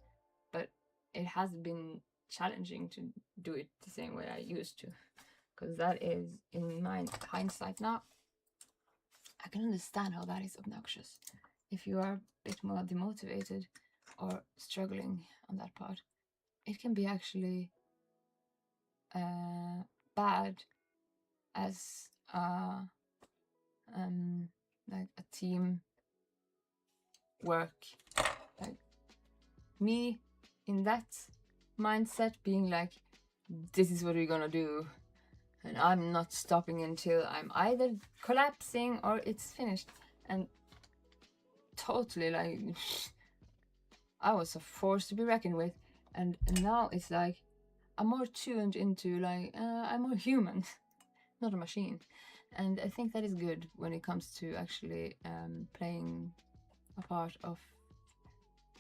but it has been challenging to do it the same way I used to, because that is, in my hindsight now, I can understand how that is obnoxious. If you are a bit more demotivated or struggling on that part, it can be actually bad as like a team work. Like me in that mindset, being like, this is what we're gonna do, and I'm not stopping until I'm either collapsing or it's finished. And totally like I was a force to be reckoned with, and now it's like I'm more tuned into like I'm more human, not a machine. And I think that is good when it comes to actually playing a part of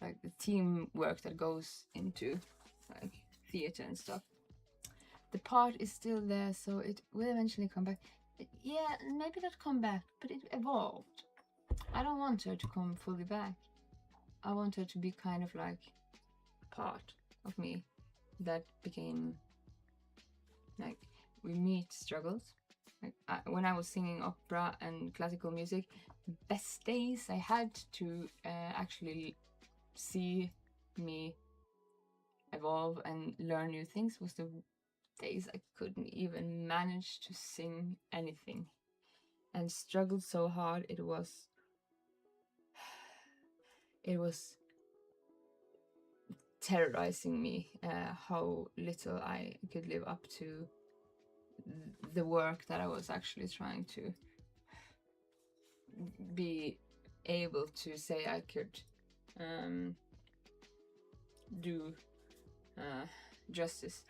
like the teamwork that goes into like theater and stuff. The part is still there, so it will eventually come back. Yeah, maybe not come back, but it evolved. I don't want her to come fully back. I want her to be kind of like a part of me that became like, we meet struggles. Like when I was singing opera and classical music, the best days I had to actually see me evolve and learn new things was the days I couldn't even manage to sing anything, and struggled so hard. It was terrorizing me how little I could live up to the work that I was actually trying to be able to say I could do justice.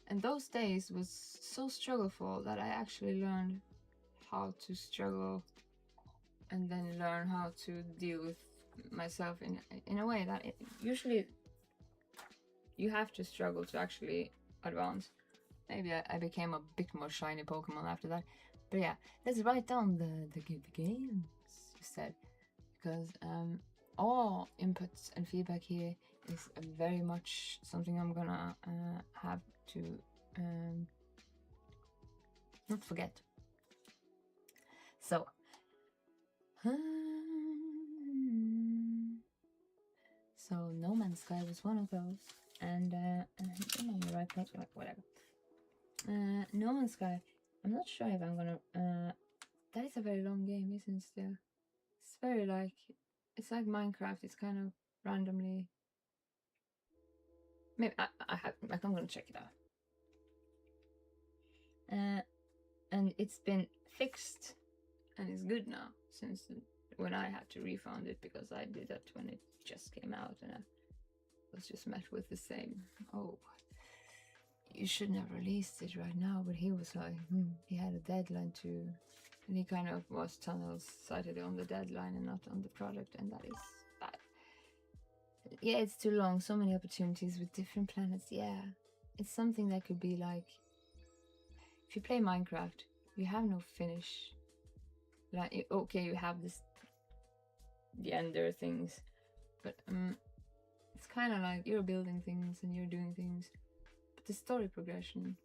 And those days was so struggleful that I actually learned how to struggle, and then learn how to deal with myself in a way that usually you have to struggle to actually advance. Maybe I became a bit more shiny Pokemon after that. But yeah, let's write down the games you said, because all inputs and feedback here is very much something I'm gonna have to not forget. So, No Man's Sky was one of those, and I'm on the right page, whatever. No Man's Sky. I'm not sure if I'm gonna. That is a very long game, isn't it? Still, it's very like it's like Minecraft. It's kind of randomly. Maybe I have. Like, I'm gonna check it out. And it's been fixed, and it's good now since when I had to refund it, because I did that when it just came out, and I was just met with the same. Oh, you shouldn't have released it right now. But he was like, he had a deadline to, and he kind of was tunnel sighted on the deadline and not on the product, and that is bad. Yeah, it's too long. So many opportunities with different planets. Yeah, it's something that could be like, if you play Minecraft, you have no finish. Like, okay, you have the ender things, but it's kind of like you're building things and you're doing things, but the story progression.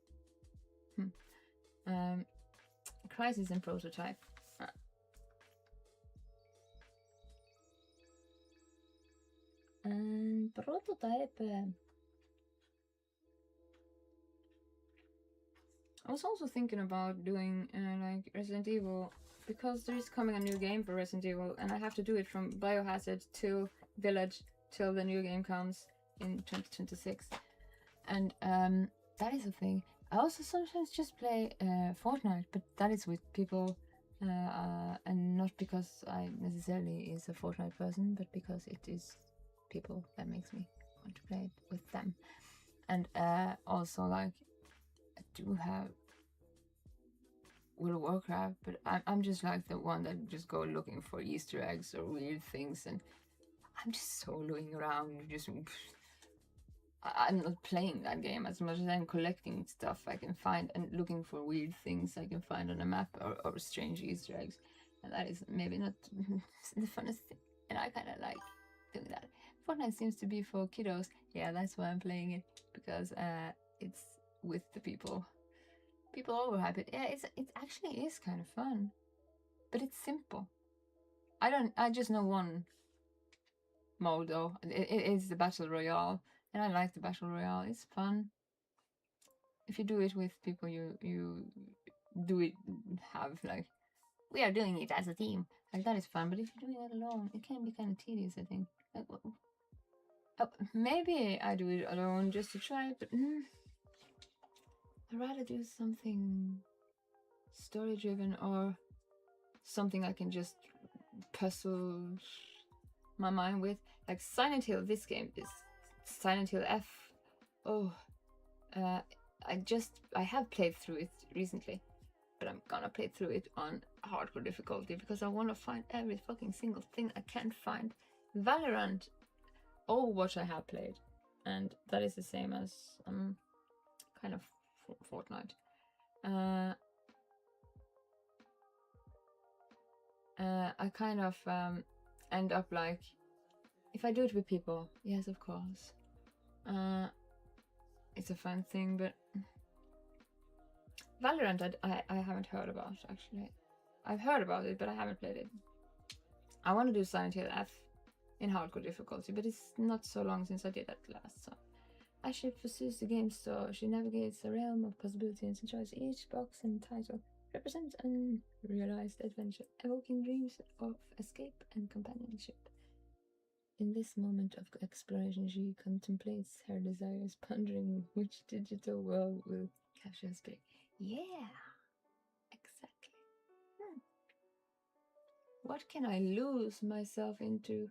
Crisis and Prototype. And Prototype. I was also thinking about doing like Resident Evil, because there is coming a new game for Resident Evil, and I have to do it from Biohazard to Village till the new game comes in 2026, and that is a thing. I also sometimes just play Fortnite, but that is with people, and not because I necessarily is a Fortnite person, but because it is people that makes me want to play it with them. And also, like, I do have World of Warcraft, but I'm just like the one that just go looking for Easter eggs or weird things, and I'm just soloing around. I'm not playing that game as much as I'm collecting stuff I can find and looking for weird things I can find on a map, or strange Easter eggs, and that is maybe not the funnest thing. And I kind of like doing that. Fortnite seems to be for kiddos. Yeah, that's why I'm playing it, because it's with the people. People overhype it. Yeah, it actually is kind of fun, but it's simple. I just know one mode though. It is the Battle Royale, and I like the Battle Royale. It's fun. If you do it with people you do it, have like, we are doing it as a team, like, that is fun. But if you're doing it alone, it can be kind of tedious, I think. Like, maybe I do it alone just to try it, but I'd rather do something story driven, or something I can just puzzle my mind with. Like Silent Hill, this game is Silent Hill F. Oh, I have played through it recently, but I'm gonna play through it on hardcore difficulty, because I want to find every fucking single thing I can find. Valorant, Overwatch I have played, and that is the same as kind of Fortnite. I kind of end up like, if I do it with people, yes, of course, it's a fun thing. But Valorant, I haven't heard about, actually. I've heard about it, but I haven't played it. I want to do Silent Hill F in hardcore difficulty, but it's not so long since I did that last, so as she pursues the game store, she navigates a realm of possibilities and enjoys each box and title represents unrealized adventure, evoking dreams of escape and companionship. In this moment of exploration, she contemplates her desires, pondering which digital world will capture her spirit. Yeah, exactly. What can I lose myself into?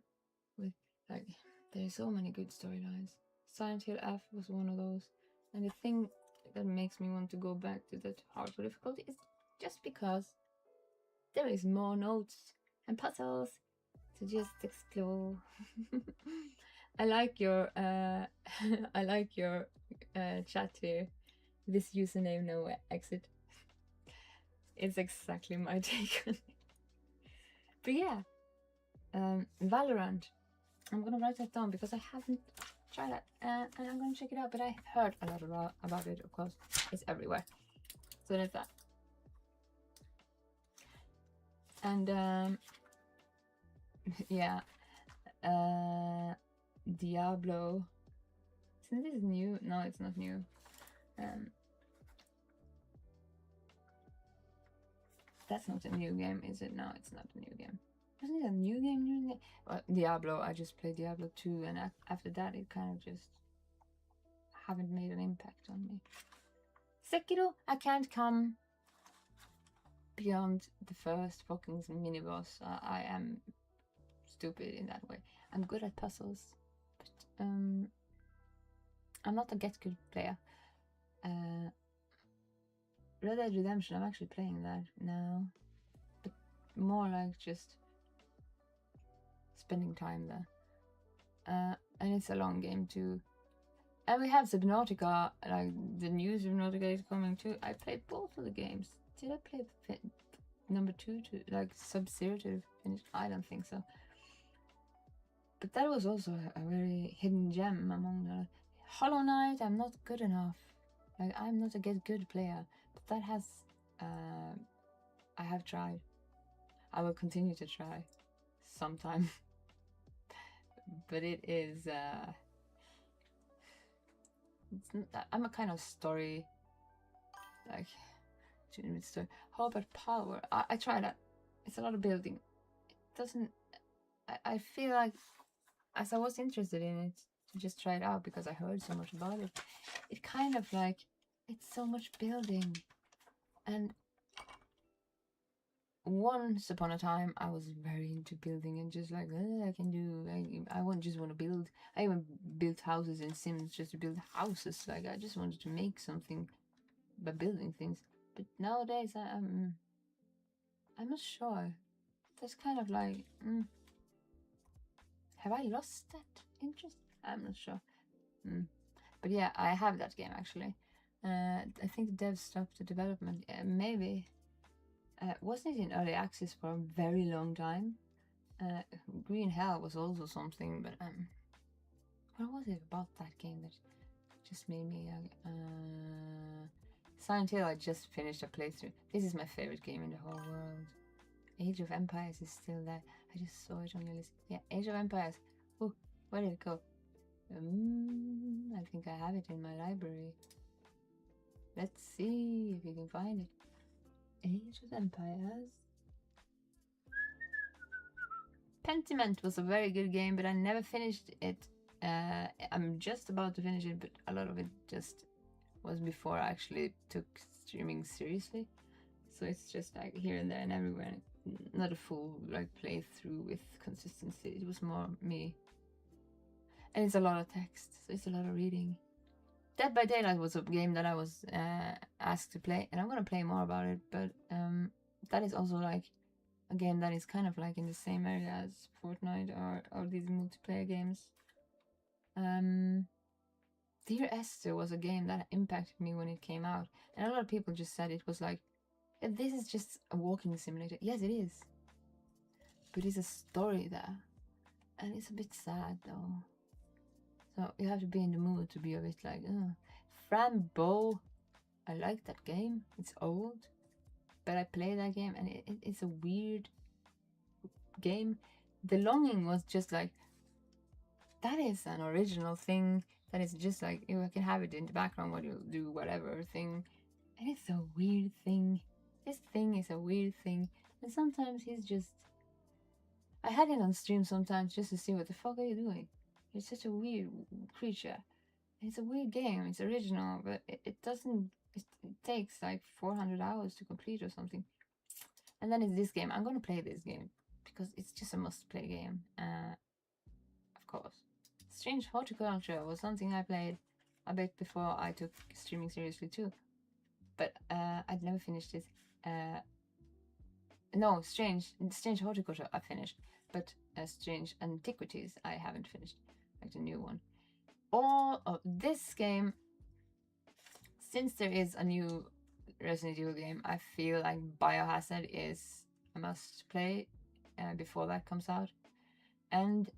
With, like, there's so many good storylines. Silent Hill F was one of those, and the thing that makes me want to go back to that hardcore difficulty is just because there is more notes and puzzles to just explore. I like your I like your chat here. This username, no exit. It's exactly my take on it. But yeah, Valorant. I'm gonna write that down because I haven't tried that, and I'm gonna check it out. But I heard a lot about it. Of course, it's everywhere. So there's that. And yeah, Diablo. Isn't this new? No, it's not new. That's not a new game, is it? No, it's not a new game. Wasn't it a new game? Well, Diablo, I just played Diablo 2, and after that it kind of just haven't made an impact on me. Sekiro, I can't come beyond the first fucking mini boss. I am stupid in that way. I'm good at puzzles, but I'm not a get good player. Red Dead Redemption, I'm actually playing that now, but more like just spending time there. And it's a long game too. And we have Subnautica, like the new Subnautica is coming too. I played both of the games. Did I play number 2 to like Sub-Zero to finish? I don't think so. But that was also a very hidden gem among the Hollow Knight. I'm not good enough. Like I'm not a good player. But that has I have tried. I will continue to try sometime. But it is I'm a kind of story, like, story. How about Power? I try that. It's a lot of building. It doesn't. I feel like, as I was interested in it, to just try it out because I heard so much about it. It kind of like, it's so much building, and once upon a time I was very into building and just like I can do. I won't just want to build. I even built houses in Sims just to build houses. Like I just wanted to make something by building things. But nowadays I'm not sure. That's kind of like have I lost that interest? I'm not sure. But yeah, I have that game actually. I think the devs stopped the development. Maybe. Wasn't it in early access for a very long time? Green Hell was also something, but what was it about that game that just made me Silent Hill? I just finished a playthrough. This is my favorite game in the whole world. Age of Empires is still there. I just saw it on your list. Yeah, Age of Empires. Oh, where did it go? I think I have it in my library. Let's see if we can find it. Age of Empires. Pentiment was a very good game, but I never finished it. I'm just about to finish it, but a lot of it just was before I actually took streaming seriously. So it's just like here and there and everywhere. Not a full like playthrough with consistency. It was more me. And it's a lot of text, so it's a lot of reading. Dead by Daylight was a game that I was asked to play, and I'm gonna play more about it. But that is also like a game that is kind of like in the same area as Fortnite or these multiplayer games. Dear Esther was a game that impacted me when it came out, and a lot of people just said it was like, this is just a walking simulator. Yes, it is, but it's a story there, and it's a bit sad though. So you have to be in the mood to be a bit like, Fran Bow. I like that game. It's old, but I play that game, and it's a weird game. The Longing was just like, that is an original thing. That is just like, you can have it in the background while you do whatever thing. And it's a weird thing. This thing is a weird thing. And sometimes he's just... I had it on stream sometimes just to see what the fuck are you doing. You're such a weird creature. It's a weird game. It's original, but it doesn't... It takes like 400 hours to complete or something. And then it's this game. I'm gonna play this game because it's just a must-play game. Of course. Strange Horticulture was something I played a bit before I took streaming seriously too. But I'd never finished it. No, Strange Horticulture I finished, but Strange Antiquities I haven't finished, like the new one. All of this game since there is a new Resident Evil game, I feel like Biohazard is a must play before that comes out. And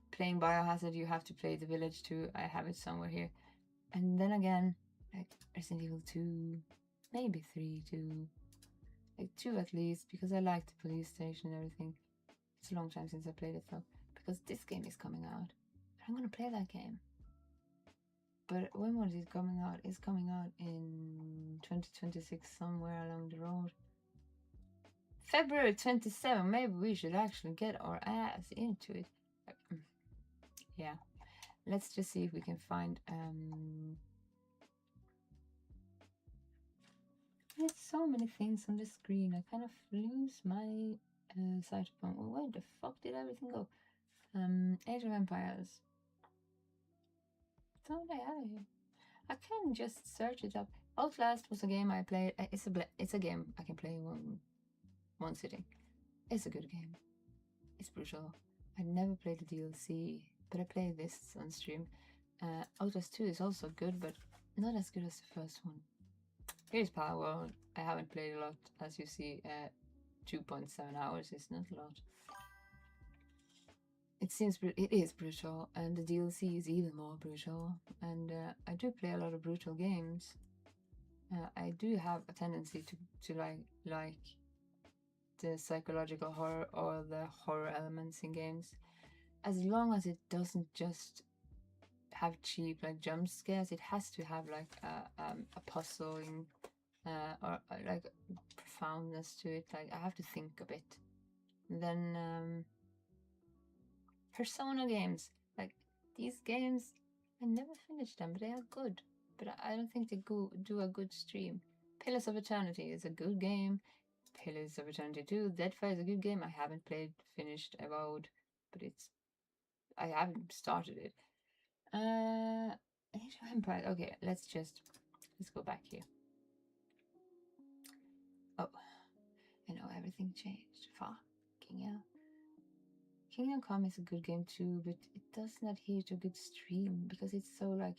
playing Biohazard, you have to play The Village too. I have it somewhere here. And then again, like Resident Evil 2, maybe 3 too. Like 2 at least, because I like the police station and everything. It's a long time since I played it though, because this game is coming out. I'm gonna play that game. But when was it coming out? It's coming out in 2026, somewhere along the road. February 27. Maybe we should actually get our ass into it. Yeah. Let's just see if we can find there's so many things on the screen. I kind of lose my sight of where the fuck did everything go? Age of Empires. Don't I have it here? I can just search it up. Outlast was a game I played. It's a game I can play in one sitting. It's a good game. It's brutal. I never played the DLC, but I played this on stream. Outlast 2 is also good, but not as good as the first one. Here's Power. I haven't played a lot, as you see. 2.7 hours is not a lot. It is brutal, and the DLC is even more brutal. And I do play a lot of brutal games. I do have a tendency to like the psychological horror or the horror elements in games, as long as it doesn't just have cheap like jump scares. It has to have like a puzzling or like profoundness to it. Like I have to think a bit. Then Persona games, like these games, I never finished them, but they are good. But I don't think they do a good stream. Pillars of Eternity is a good game. Pillars of Eternity 2, Deadfire is a good game. I haven't finished Avowed, but I haven't started it. Age of Empires. Okay, let's go back here. Oh, I know everything changed. Fucking hell. Kingdom Come is a good game too, but it doesn't adhere to a good stream because it's so like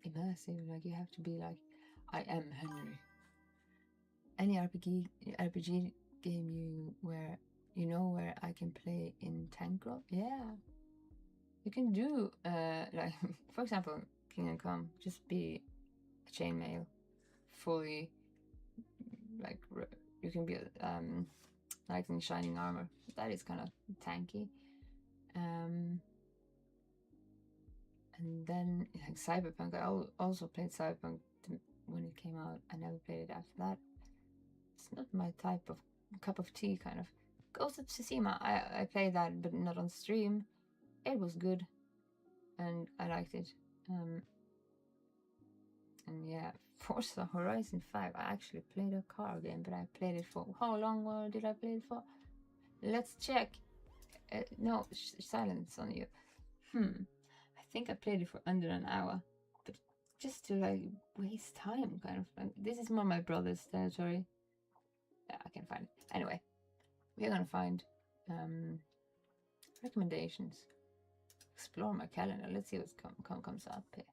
immersive. Like you have to be like, I am Henry. Any RPG game where I can play in tank role, yeah, you can do like for example, Kingdom Come, just be a chainmail, fully like you can be lightning shining armor. That is kind of tanky. And then like Cyberpunk, I also played Cyberpunk when it came out. I never played it after that. It's not my type of cup of tea, kind of. Ghost of Tsushima, I played that, but not on stream. It was good, and I liked it. And yeah, Forza Horizon 5. I actually played a car game, but I played it for how long did I play it for? Let's check. No, silence on you. I think I played it for under an hour, but just to like waste time, kind of. This is more my brother's territory. Yeah, I can find it. Anyway, we're gonna find recommendations. Explore my calendar. Let's see what comes up here.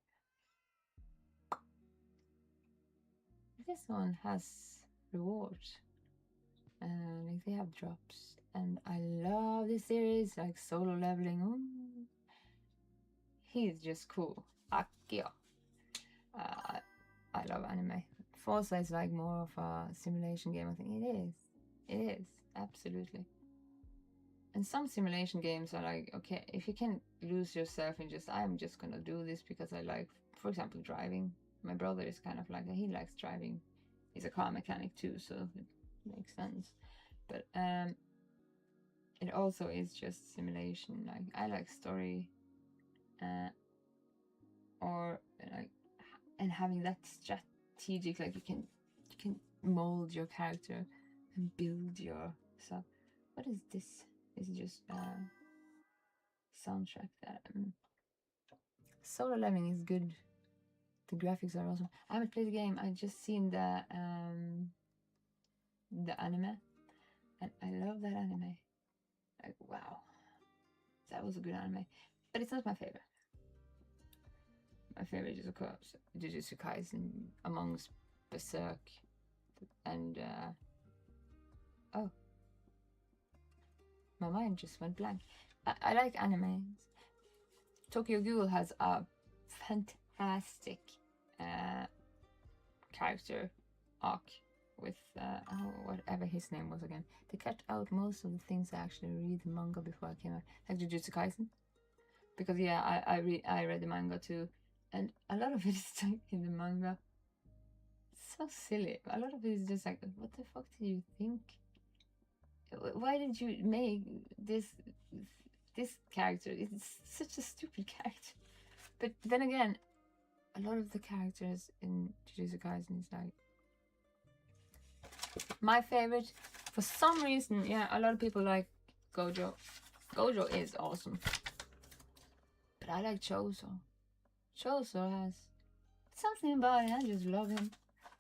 This one has rewards. Like they have drops. And I love this series, like solo leveling. Ooh. He's just cool. Akio. I love anime. Forza is like more of a simulation game. I think it is. Absolutely. And some simulation games are like, okay, if you can lose yourself in just, I'm just gonna do this because I like, for example, driving. My brother is kind of like, he likes driving. He's a car mechanic too, so it makes sense. But it also is just simulation. Like I like story, or like, and having that strategic, like you can mold your character and build your stuff. What is this? Is just soundtrack that solo leveling is good. The graphics are awesome. I haven't played the game. I just seen the anime, and I love that anime. Like wow, that was a good anime, but it's not my favorite. my favorite is of course Jujutsu Kaisen amongst Berserk and oh, my mind just went blank. I like animes. Tokyo Ghoul has a fantastic character arc with whatever his name was again. They cut out most of the things I actually read the manga before I came out, like Jujutsu Kaisen, because yeah, I read the manga too, and a lot of it is like in the manga. So silly. A lot of it is just like, what the fuck did you think? Why did you make this character? It's such a stupid character. But then again, a lot of the characters in Jujutsu Kaisen is like my favorite. For some reason, yeah, a lot of people like Gojo. Gojo is awesome. But I like Choso. Choso has something about it. I just love him.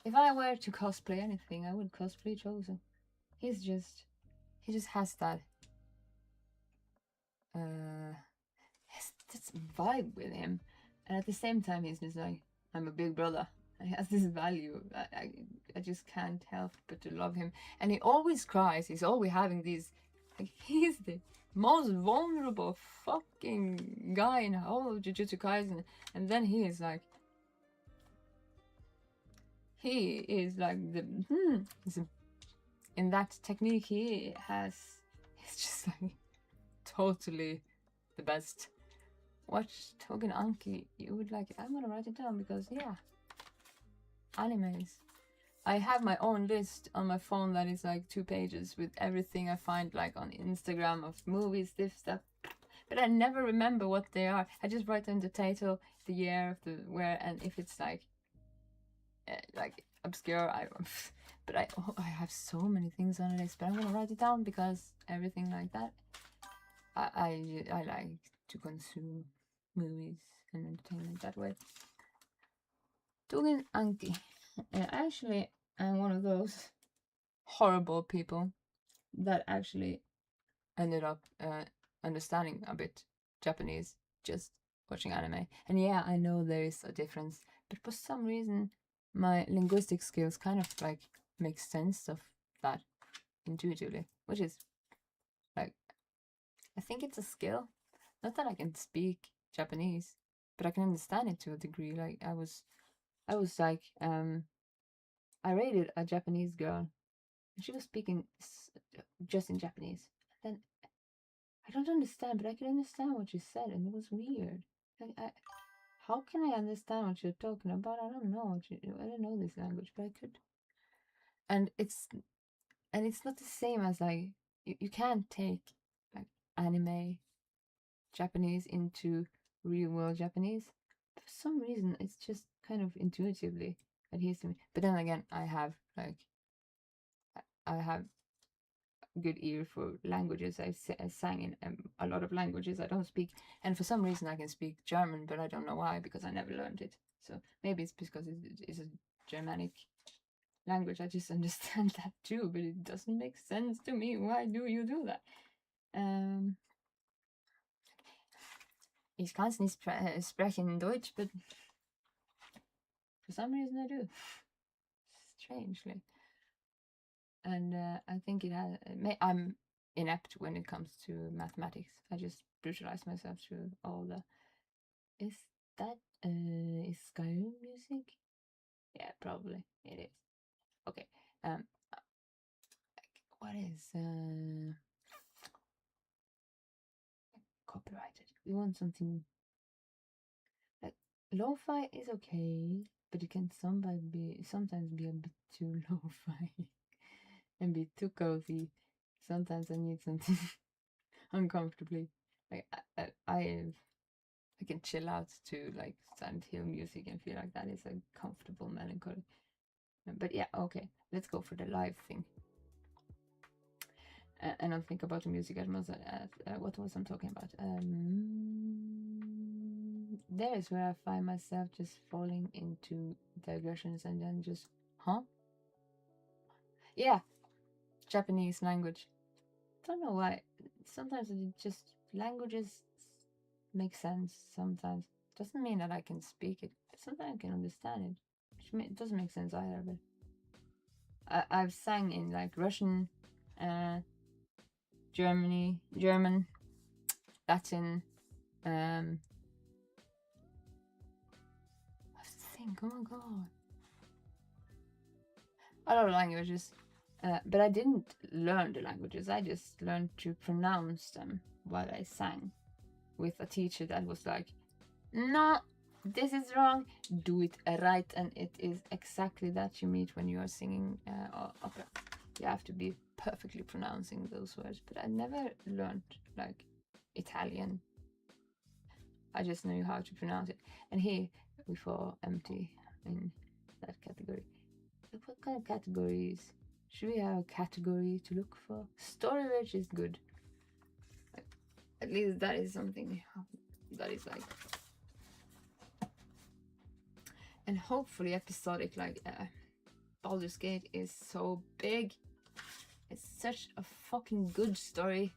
If I were to cosplay anything, I would cosplay Choso. He just has that this vibe with him, and at the same time he's just like, I'm a big brother. He has this value. I just can't help but to love him. And he always cries. He's always having these, like, he's the most vulnerable fucking guy in whole Jujutsu Kaisen. And then he is like in that technique he has, he's just like totally the best. Watch Tougen Anki, you would like it. I'm gonna write it down because yeah, animes. I have my own list on my phone that is like 2 pages with everything I find like on Instagram of movies, this stuff, but I never remember what they are. I just write down the title, the year of the where, and if it's like obscure, but I have so many things on the list, but I'm gonna write it down because everything like that, I like to consume movies and entertainment that way. Tougen Anki. Actually, I'm one of those horrible people that actually ended up understanding a bit Japanese just watching anime. And yeah, I know there is a difference, but for some reason my linguistic skills kind of like make sense of that intuitively, which is like, I think it's a skill. Not that I can speak Japanese, but I can understand it to a degree. Like I was like I rated a Japanese girl and she was speaking just in Japanese. And then I don't understand, but I could understand what she said, and it was weird. Like, how can I understand what you're talking about? I don't know I don't know this language, but I could. And it's not the same as like you can't take like anime Japanese into real world Japanese. For some reason, it's just kind of intuitively adheres to me. But then again, I have good ear for languages. I sang in a lot of languages I don't speak, and for some reason I can speak German, but I don't know why, because I never learned it. So maybe it's because it's a Germanic language. I just understand that too, but it doesn't make sense to me. Why do you do that? Ich kann es nicht sprechen Deutsch, but for some reason I do. Strangely. And I think it has. I'm inept when it comes to mathematics. I just brutalize myself through all the. Is that is Skyrim music? Yeah, probably it is. Okay. What is copyrighted? We want something like lo-fi is okay, but it can sometimes be a bit too lo-fi and be too cozy. Sometimes I need something uncomfortably. Like I can chill out to like Silent Hill music and feel like that is a comfortable melancholy. But yeah, okay, let's go for the live thing. And I'll think about the music as much as what was I'm talking about. There is where I find myself just falling into digressions and then just, huh? Yeah, Japanese language. Don't know why. Sometimes it just languages make sense. Sometimes doesn't mean that I can speak it. Sometimes I can understand it. It doesn't make sense either, but I've sang in like Russian, German, Latin, I have to think, oh my god. A lot of languages. But I didn't learn the languages, I just learned to pronounce them while I sang with a teacher that was like, no, this is wrong, do it right, and it is exactly that you meet when you are singing opera. You have to be perfectly pronouncing those words, but I never learned like Italian. I just knew how to pronounce it. And here we fall empty in that category. What kind of categories? Should we have a category to look for? Story rich is good. At least that is something that is like, and hopefully episodic, like Baldur's Gate is so big. It's such a fucking good story.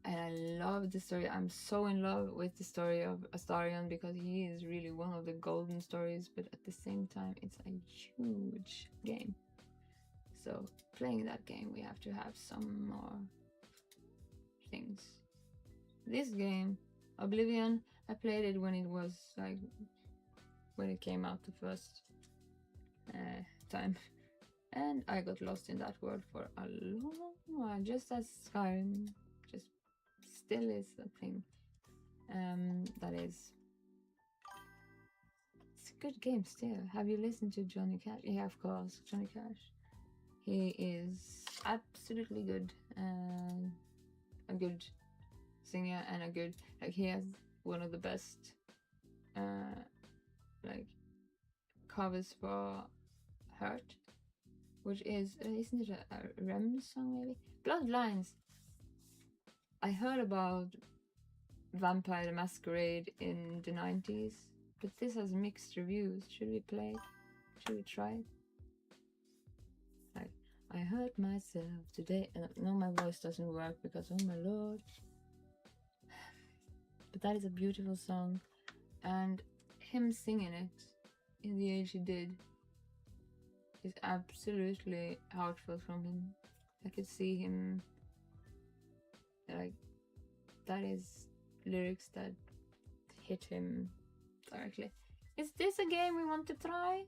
And I love the story. I'm so in love with the story of Astarion because he is really one of the golden stories, but at the same time it's a huge game. So playing that game, we have to have some more things. This game, Oblivion, I played it when it was like, when it came out the first time. And I got lost in that world for a long while, just as Skyrim just still is a thing. That is, it's a good game still. Have you listened to Johnny Cash? Yeah, of course, Johnny Cash. He is absolutely good, a good singer, and a good, like, he has one of the best like covers for Hurt, which is isn't it a Rem song maybe? Bloodlines. I heard about Vampire the Masquerade in the 90s, but this has mixed reviews. Should we play it? Should we try it? Like, I hurt myself today. No, my voice doesn't work because, oh my lord. But that is a beautiful song, and him singing it in the age he did is absolutely heartfelt from him. I could see him, like, that is lyrics that hit him directly. Is this a game we want to try?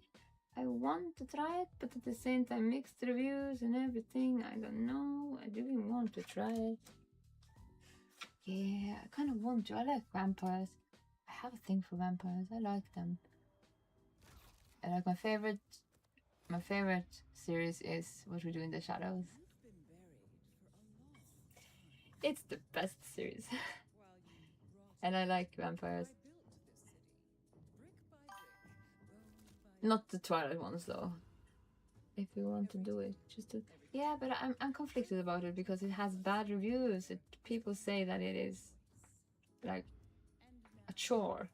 I want to try it, but at the same time mixed reviews and everything, I don't know. I do want to try it. Yeah, I kind of want to. I like vampires. I have a thing for vampires. I like them. I like my favorite series is What We Do in the Shadows. It's the best series. And I like vampires. Not the Twilight ones though. If you want to do it, just do. Yeah, but I'm conflicted about it because it has bad reviews. People say that it is like a chore.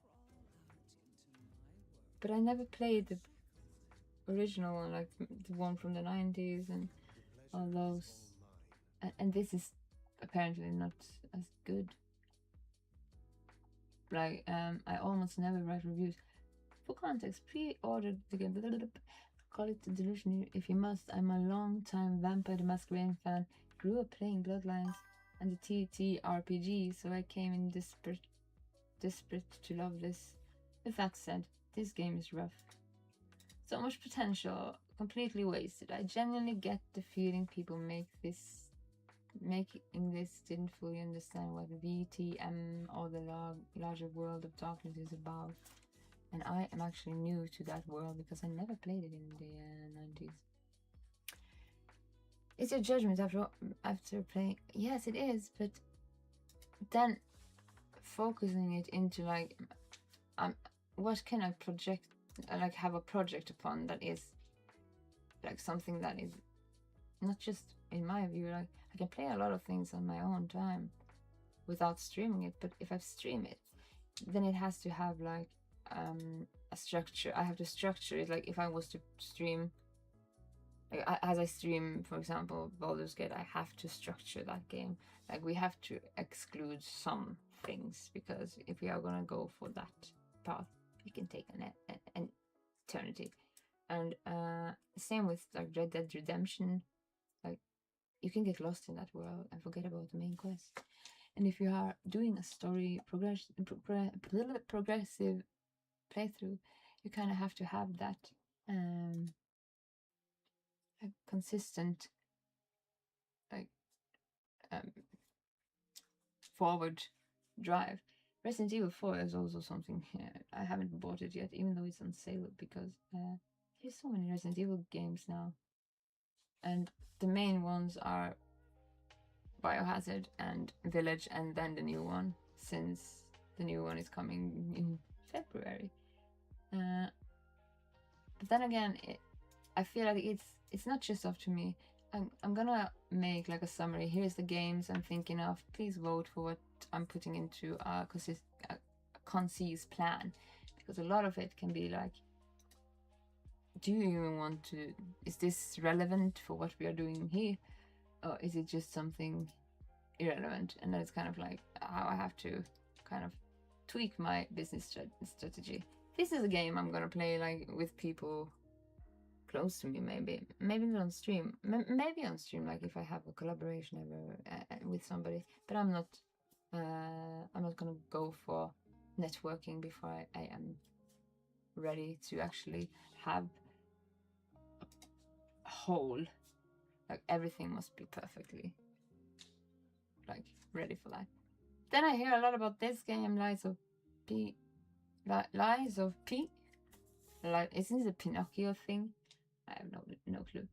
But I never played the original one, like the one from the 90s and all those. And this is apparently not as good. Like, I almost never write reviews. For context, pre-ordered the game. Call it the delusion if you must. I'm a long-time Vampire the Masquerade fan. Grew up playing Bloodlines and the TTRPG, so I came in desperate to love this. With that said, this game is rough. So much potential, completely wasted. I genuinely get the feeling people making this didn't fully understand what VTM or the larger world of darkness is about. And I am actually new to that world because I never played it in the 90s. It's your judgment after playing. Yes, it is, but then focusing it into like, what can I project, like have a project upon that is like something that is not just, in my view, like I can play a lot of things on my own time without streaming it, but if I stream it, then it has to have like a structure. I have to structure it. Like if I was to stream, like as I stream, for example, Baldur's Gate, I have to structure that game. Like we have to exclude some things because if we are gonna go for that path, it can take an eternity. And same with like Red Dead Redemption. Like, you can get lost in that world and forget about the main quest. And if you are doing a story progressive playthrough, you kind of have to have that a consistent, like, forward drive. Resident Evil 4 is also something I haven't bought it yet, even though it's on sale, because there's so many Resident Evil games now, and the main ones are Biohazard and Village, and then the new one, since the new one is coming in February. But then again, I feel like it's not just up to me. I'm gonna make like a summary. Here's the games I'm thinking of. Please vote for what I'm putting into a concise plan, because a lot of it can be like, do you even want to? Is this relevant for what we are doing here, or is it just something irrelevant? And then it's kind of like how I have to kind of tweak my business strategy. This is a game I'm gonna play like with people close to me, maybe not on stream, maybe on stream, like if I have a collaboration ever with somebody. But I'm not gonna go for networking before I am ready to actually have a whole, like everything must be perfectly like ready for that. Then I hear a lot about this game, Lies of P. Like, isn't it a Pinocchio thing? I have no clue.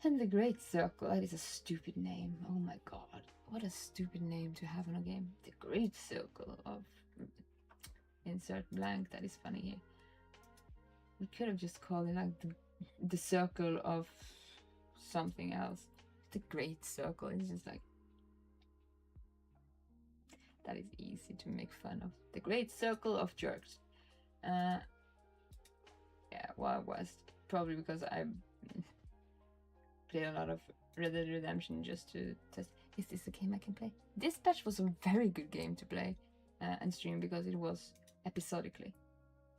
And The Great Circle, that is a stupid name. Oh my god, what a stupid name to have on a game. The Great Circle of insert blank. That is funny here. We could have just called it like the circle of something else. The Great Circle is just like, that is easy to make fun of. The Great Circle of Jerks. Yeah, Wild West. Probably because I played a lot of Red Dead Redemption just to test, is this a game I can play? Dispatch was a very good game to play and stream, because it was episodically.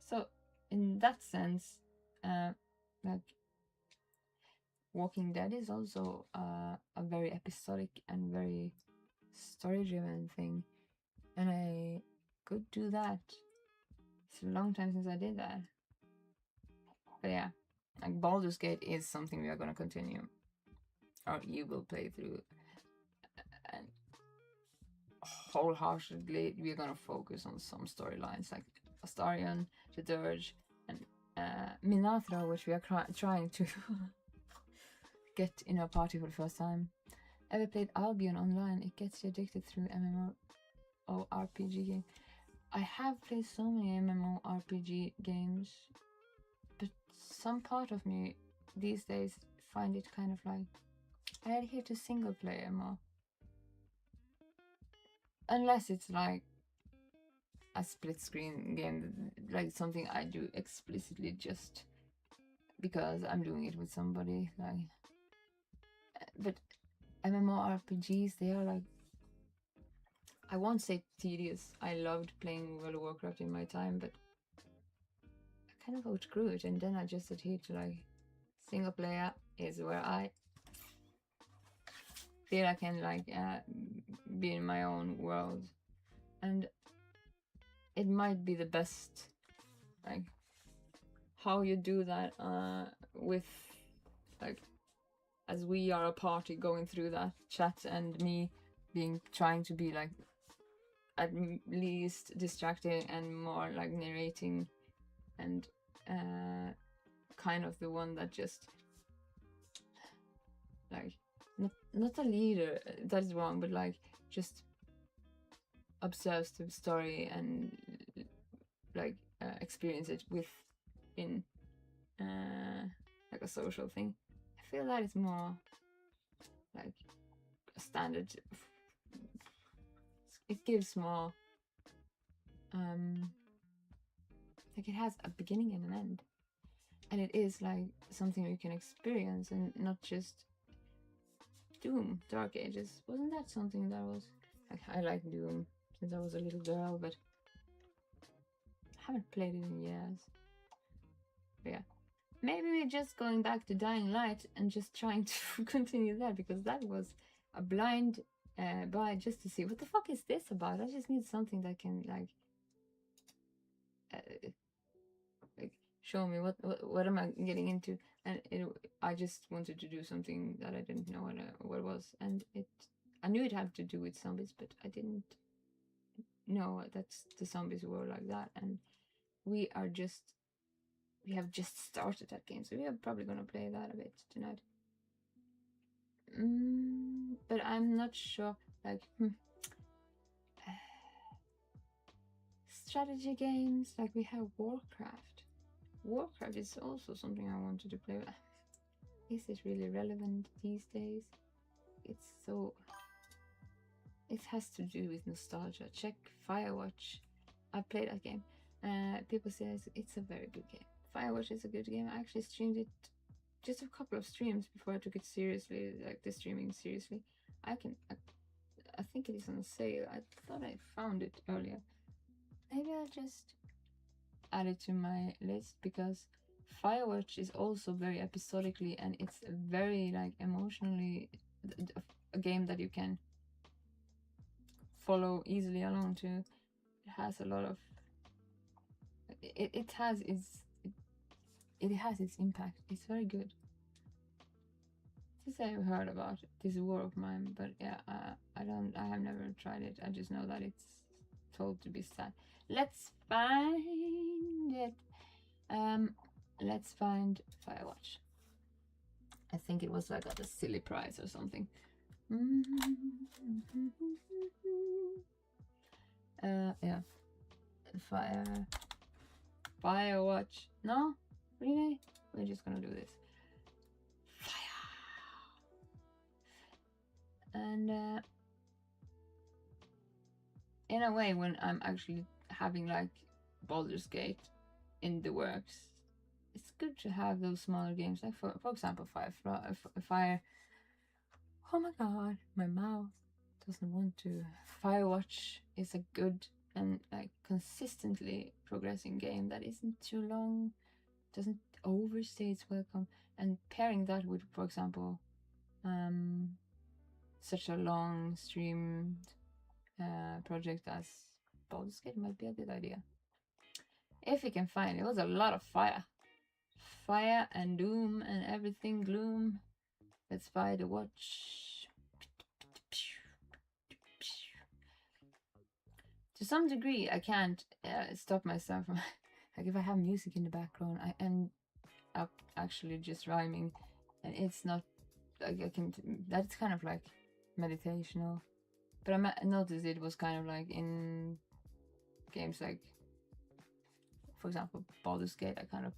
So in that sense, like, Walking Dead is also a very episodic and very story-driven thing, and I could do that. It's a long time since I did that. But yeah, like Baldur's Gate is something we are going to continue, or you will play through, and wholeheartedly we're going to focus on some storylines like Astarion, the Dirge, and Minatra, which we are trying to get in our party for the first time. Ever played Albion online? It gets you addicted through MMORPG game. I have played so many MMORPG games, but some part of me these days find it kind of like, I adhere to single player more. Unless it's like a split screen game, like something I do explicitly just because I'm doing it with somebody, like. But MMORPGs, they are like, I won't say tedious. I loved playing World of Warcraft in my time, but I kind of outgrew it, and then I just adhered to like single player is where I feel I can like be in my own world, and it might be the best, like, how you do that with, like, as we are a party going through that chat, and me trying to be like at least distracting and more like narrating, and kind of the one that just like not a leader, that is wrong, but like just observes the story and like experience it within like a social thing. I feel that is more like a standard. It gives more like, it has a beginning and an end, and it is like something you can experience, and not just Doom, Dark Ages. Wasn't that something that was like, I like Doom since I was a little girl, but haven't played it in years. But yeah, maybe we're just going back to Dying Light and just trying to continue that, because that was a blind buy just to see what the fuck is this about. I just need something that can like show me what am I getting into, and I just wanted to do something that I didn't know what it was, and I knew it had to do with zombies, but I didn't know that the zombies were like that. And we have just started that game, so we are probably gonna play that a bit tonight. But I'm not sure, like strategy games, like we have Warcraft. Warcraft is also something I wanted to play with. Is it really relevant these days? It's so... It has to do with nostalgia. Check Firewatch. I played that game. People say it's a very good game. Firewatch is a good game. I actually streamed it just a couple of streams before I took it seriously, like the streaming seriously. I think it is on sale. I thought I found it earlier. Maybe I'll just add it to my list, because Firewatch is also very episodically, and it's very like emotionally a game that you can follow easily along to. It has a lot of it has its impact. It's very good. This I've heard about, this War of Mine, but yeah, I have never tried it. I just know that it's told to be sad. Let's find it. Let's find Firewatch. I think it was like at a silly price or something. Yeah. Firewatch. No? Really? We're just gonna do this. Fire! And in a way, when I'm actually having like Baldur's Gate in the works, it's good to have those smaller games, like for example, Fire. Oh my god, my mouth doesn't want to. Firewatch is a good and like consistently progressing game that isn't too long, doesn't overstay its welcome, and pairing that with, for example, such a long streamed project as Baldur's Gate might be a good idea. If we can find it. It was a lot of fire and doom and everything gloom. Let's buy the watch. To some degree, I can't stop myself from like if I have music in the background, I end up actually just rhyming, and it's not like I can. That's kind of like meditational, but I noticed it was kind of like in games like, for example, Baldur's Gate. I kind of,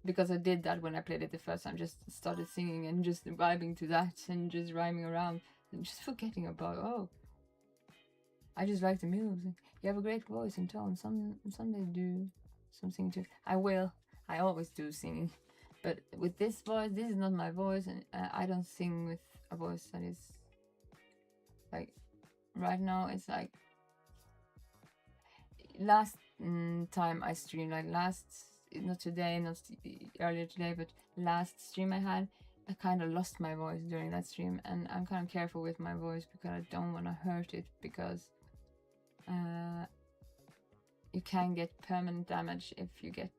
because I did that when I played it the first time, just started singing and just vibing to that and just rhyming around and just forgetting about I just like the music. You have a great voice and tone. Some they do some singing too. I always do singing, but with this voice, this is not my voice, and I don't sing with a voice that is like right now. It's like last time I streamed, like not today, not earlier today, but last stream I had, I kind of lost my voice during that stream, and I'm kind of careful with my voice because I don't want to hurt it, because you can get permanent damage if you get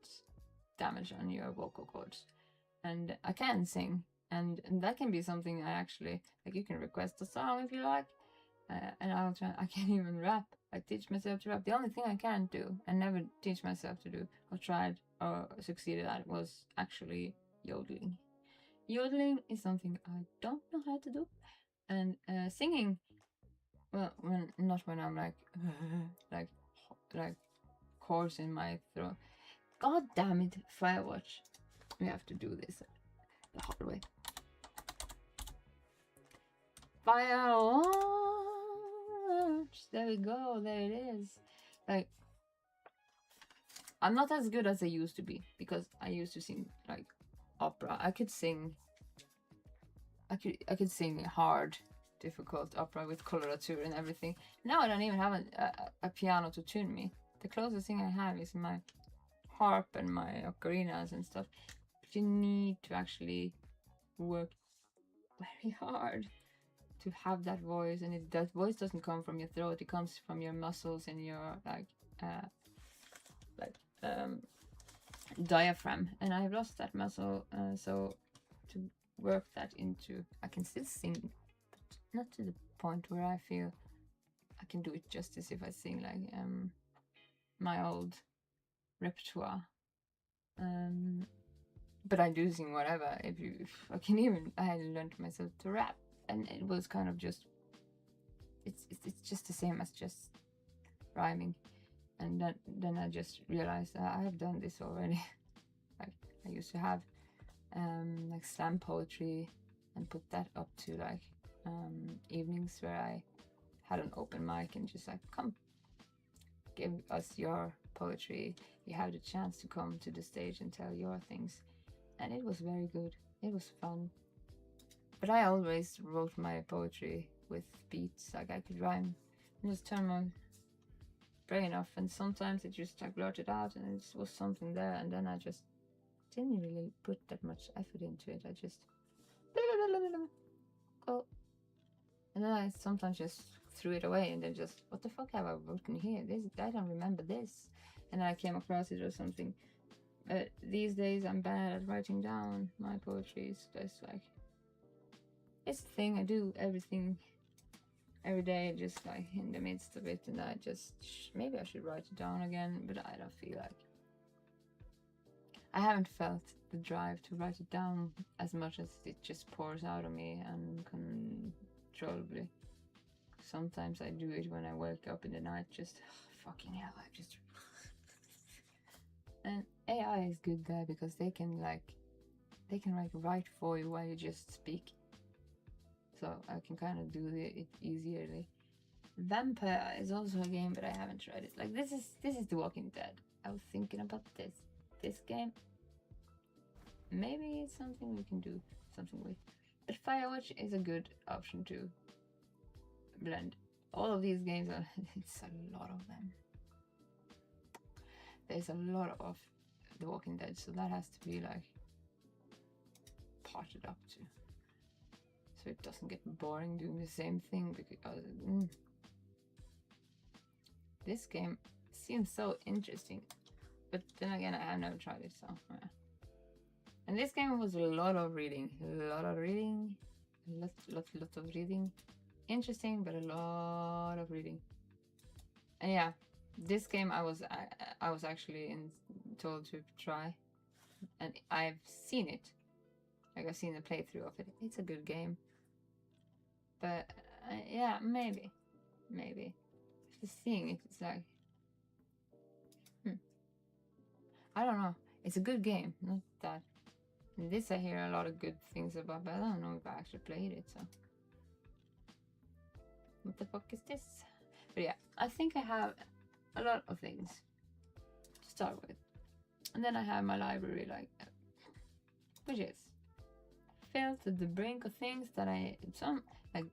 damage on your vocal cords. And I can sing, and that can be something I actually like. You can request a song if you like, and I'll try. I can't even rap. I teach myself to rap. The only thing I can't do and never teach myself to do or tried or succeeded at was actually yodeling. Yodeling is something I don't know how to do, and singing. Well, not when I'm like like chords in my throat. God damn it, Firewatch! We have to do this the hard way. Firewatch! There we go. There it is. Like, I'm not as good as I used to be, because I used to sing like opera. I could sing hard, difficult opera with coloratura and everything. Now I don't even have a piano to tune me. The closest thing I have is my harp and my ocarinas and stuff. But you need to actually work very hard to have that voice, and that voice doesn't come from your throat. It comes from your muscles and your diaphragm. And I've lost that muscle, so to work that into, I can still sing, but not to the point where I feel I can do it justice if I sing like my old repertoire. But I do sing whatever. If I can even, I had learned myself to rap, and it was kind of just, it's just the same as just rhyming. And then I just realized that I have done this already. Like I used to have like slam poetry, and put that up to like evenings where I had an open mic and just like, come give us your poetry, you have the chance to come to the stage and tell your things. And it was very good, it was fun. But I always wrote my poetry with beats, like I could rhyme and just turn my brain off, and sometimes it just like blurted out and it was something there, and then I just didn't really put that much effort into it. I just go, and then I sometimes just threw it away, and then just, what the fuck have I written here? This, I don't remember this. And then I came across it or something. These days I'm bad at writing down my poetry. It's just like, it's the thing, I do everything every day, just like in the midst of it, and I just, maybe I should write it down again, but I don't feel like, I haven't felt the drive to write it down as much as it just pours out of me uncontrollably. Sometimes I do it when I wake up in the night, just fucking hell, I just and AI is good there because they can write for you while you just speak. So I can kind of do it easierly. Vampire is also a game, but I haven't tried it. Like this is The Walking Dead. I was thinking about this game. Maybe it's something we can do something with. But Firewatch is a good option to blend. All of these games are, it's a lot of them. There's a lot of The Walking Dead, so that has to be like parted up too, so it doesn't get boring doing the same thing. Because this game seems so interesting, but then again, I have never tried it, so yeah. And this game was a lot of reading, lot of reading. Interesting, but a lot of reading. And yeah, this game I was actually told to try, and I've seen it. Like I've seen the playthrough of it. It's a good game, but yeah, maybe. Just seeing it, it's like, I don't know. It's a good game, not that. And this I hear a lot of good things about, but I don't know if I actually played it. So, what the fuck is this? But yeah, I think I have a lot of things to start with, and then I have my library, like, which is filled to the brink of things that like,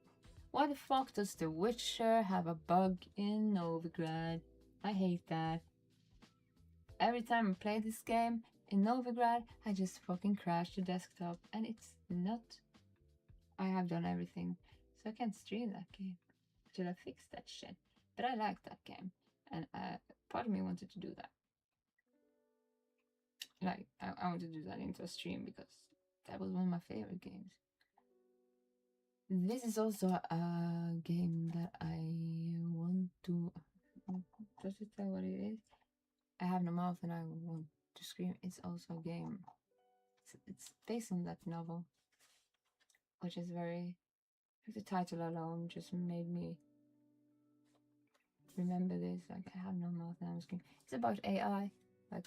why the fuck does The Witcher have a bug in Novigrad? I hate that. Every time I play this game in Novigrad, I just fucking crash the desktop, and it's not. I have done everything, so I can't stream that game till I fix that shit. But I like that game, and part of me wanted to do that. Like, I want to do that into a stream because that was one of my favorite games. This is also a game that I want to. Does it tell what it is? I have no mouth and I want to scream. It's also a game. It's based on that novel, which is very. The title alone just made me remember this. Like, I have no mouth and I'm screaming. It's about AI. Like,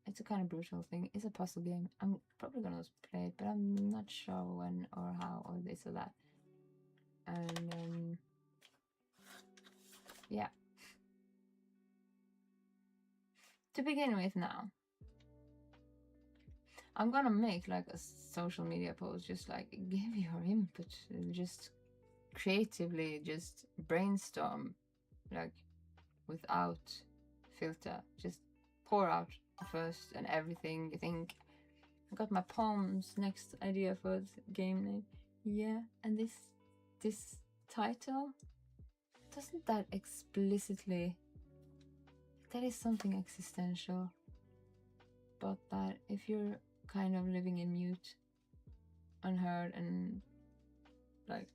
it's a kind of brutal thing. It's a puzzle game. I'm probably gonna play it, but I'm not sure when or how or this or that. And yeah. To begin with now, I'm gonna make like a social media post, just like give your input, just creatively, just brainstorm, like without filter. Just pour out first and everything you think. I got my poems next idea for the game name. Yeah, and this title, doesn't that explicitly, that is something existential, but that if you're kind of living in mute, unheard, and like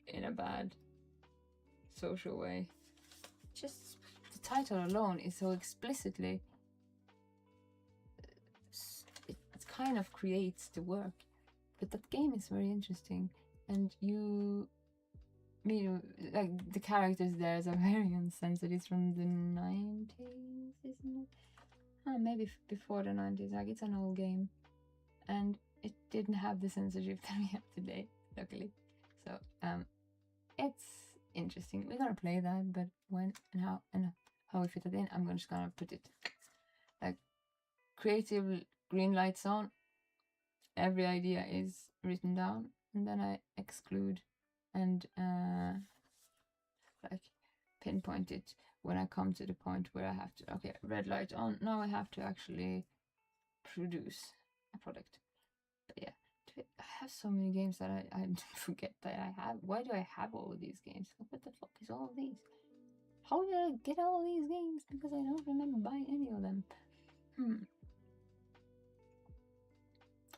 in a bad social way, just the title alone is so explicitly, it kind of creates the work. But that game is very interesting, and like the characters there are very uncensored. It's from the 90s, isn't it? Maybe before the 90s. Like, it's an old game, and it didn't have the censorship that we have today, luckily. So it's interesting. We're gonna play that, but when and how we fit it in, I'm just gonna put it like creative green lights on. Every idea is written down, and then I exclude and like pinpoint it when I come to the point where I have to, okay, red light on, now I have to actually produce a product. But yeah, I have so many games that I forget that I have. Why do I have all of these games? What the fuck is all of these? How did I get all of these games? Because I don't remember buying any of them.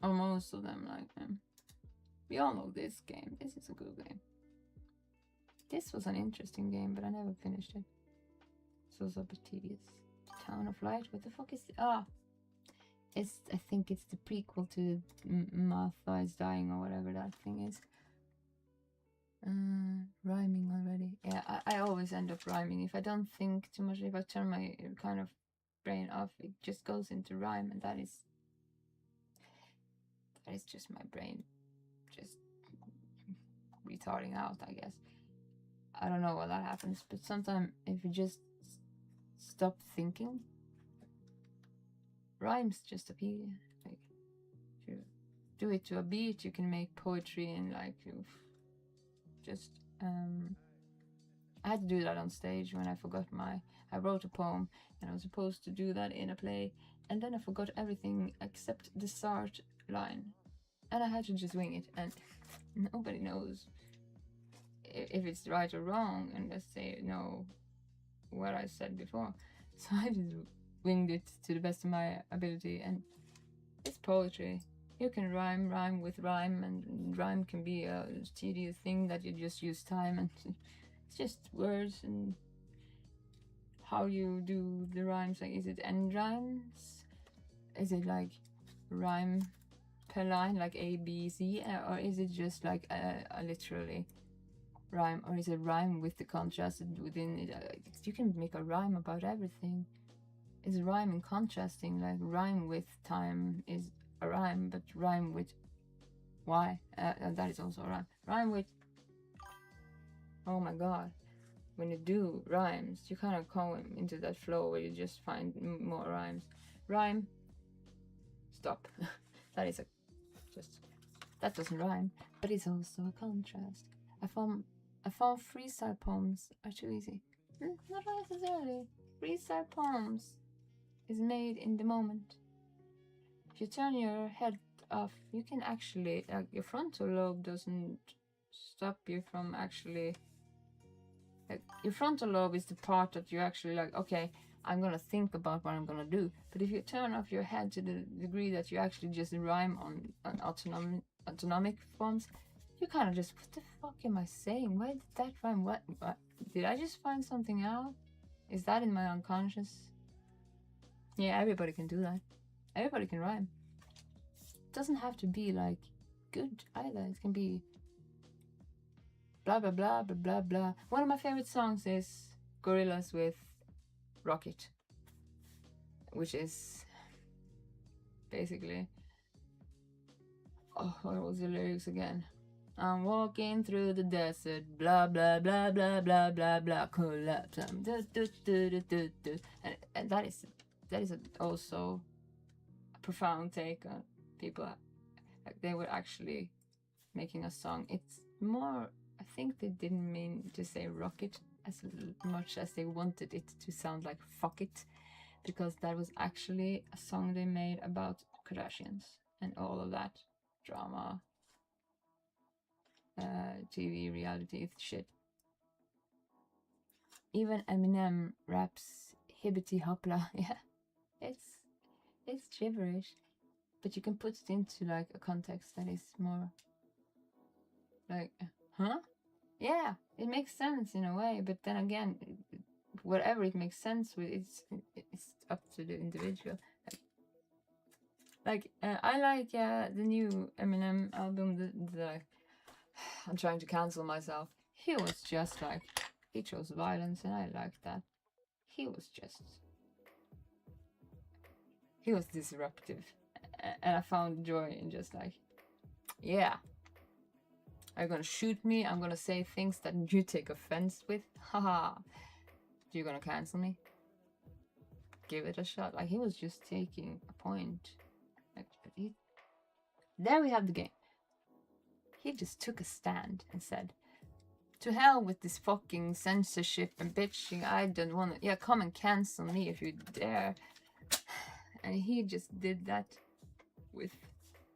Or most of them, like, we all know this game. This is a good game. This was an interesting game, but I never finished it. So it was a bit tedious. Town of Light, what the fuck is it? I think it's the prequel to Martha is Dying, or whatever that thing is. Rhyming already. Yeah, I always end up rhyming. If I don't think too much, if I turn my kind of brain off, it just goes into rhyme, and that is just my brain just retarding out, I guess. I don't know why that happens, but sometimes if you just stop thinking, rhymes just appear. Like, if you do it to a beat, you can make poetry, and like, you just I had to do that on stage when I forgot I wrote a poem, and I was supposed to do that in a play, and then I forgot everything except the start line, and I had to just wing it, and nobody knows if it's right or wrong unless they know what I said before. So I just winged it to the best of my ability, and it's poetry. You can rhyme with rhyme, and rhyme can be a tedious thing that you just use time, and it's just words and how you do the rhymes. Like, is it end rhymes? Is it like rhyme per line, like A, B, C, or is it just like a literally rhyme, or is it rhyme with the contrast within it? You can make a rhyme about everything. Is rhyme and contrasting, like rhyme with time is a rhyme, but rhyme with why? That is also a rhyme. Rhyme with, oh my god, when you do rhymes, you kind of go into that flow where you just find more rhymes. Rhyme, stop. That is that doesn't rhyme, but it's also a contrast. I found freestyle poems are too easy. Not necessarily. Freestyle poems is made in the moment. If you turn your head off, you can actually, your frontal lobe doesn't stop you from actually, your frontal lobe is the part that you actually like, okay, I'm gonna think about what I'm gonna do. But if you turn off your head to the degree that you actually just rhyme on autonomic forms, you kind of just, what the fuck am I saying? Why did that rhyme? What? Did I just find something out? Is that in my unconscious? Yeah, everybody can do that. Everybody can rhyme. It doesn't have to be like good either. It can be blah blah blah blah blah blah. One of my favorite songs is Gorillaz with Rocket, which is basically, oh, what was the lyrics again? I'm walking through the desert, blah blah blah blah blah blah blah, collapse. And that is also a profound take on people. Like, they were actually making a song. It's more, I think they didn't mean to say rocket. as much as they wanted it to sound like Fuck It, because that was actually a song they made about Kardashians and all of that drama, TV reality shit. Even Eminem raps hibbity hoppla. Yeah, it's gibberish, but you can put it into like a context that is more like, huh? Yeah, it makes sense in a way, but then again, whatever it makes sense with, it's up to the individual. Like I like the new Eminem album. The I'm trying to cancel myself. He was just like, he chose violence, and I liked that. He was disruptive, and I found joy in just like, yeah, are you gonna shoot me? I'm gonna say things that you take offense with. Haha. You're gonna cancel me? Give it a shot. Like, he was just taking a point. Like, there we have the game. He just took a stand and said, to hell with this fucking censorship and bitching. I don't wanna. Yeah, come and cancel me if you dare. And he just did that with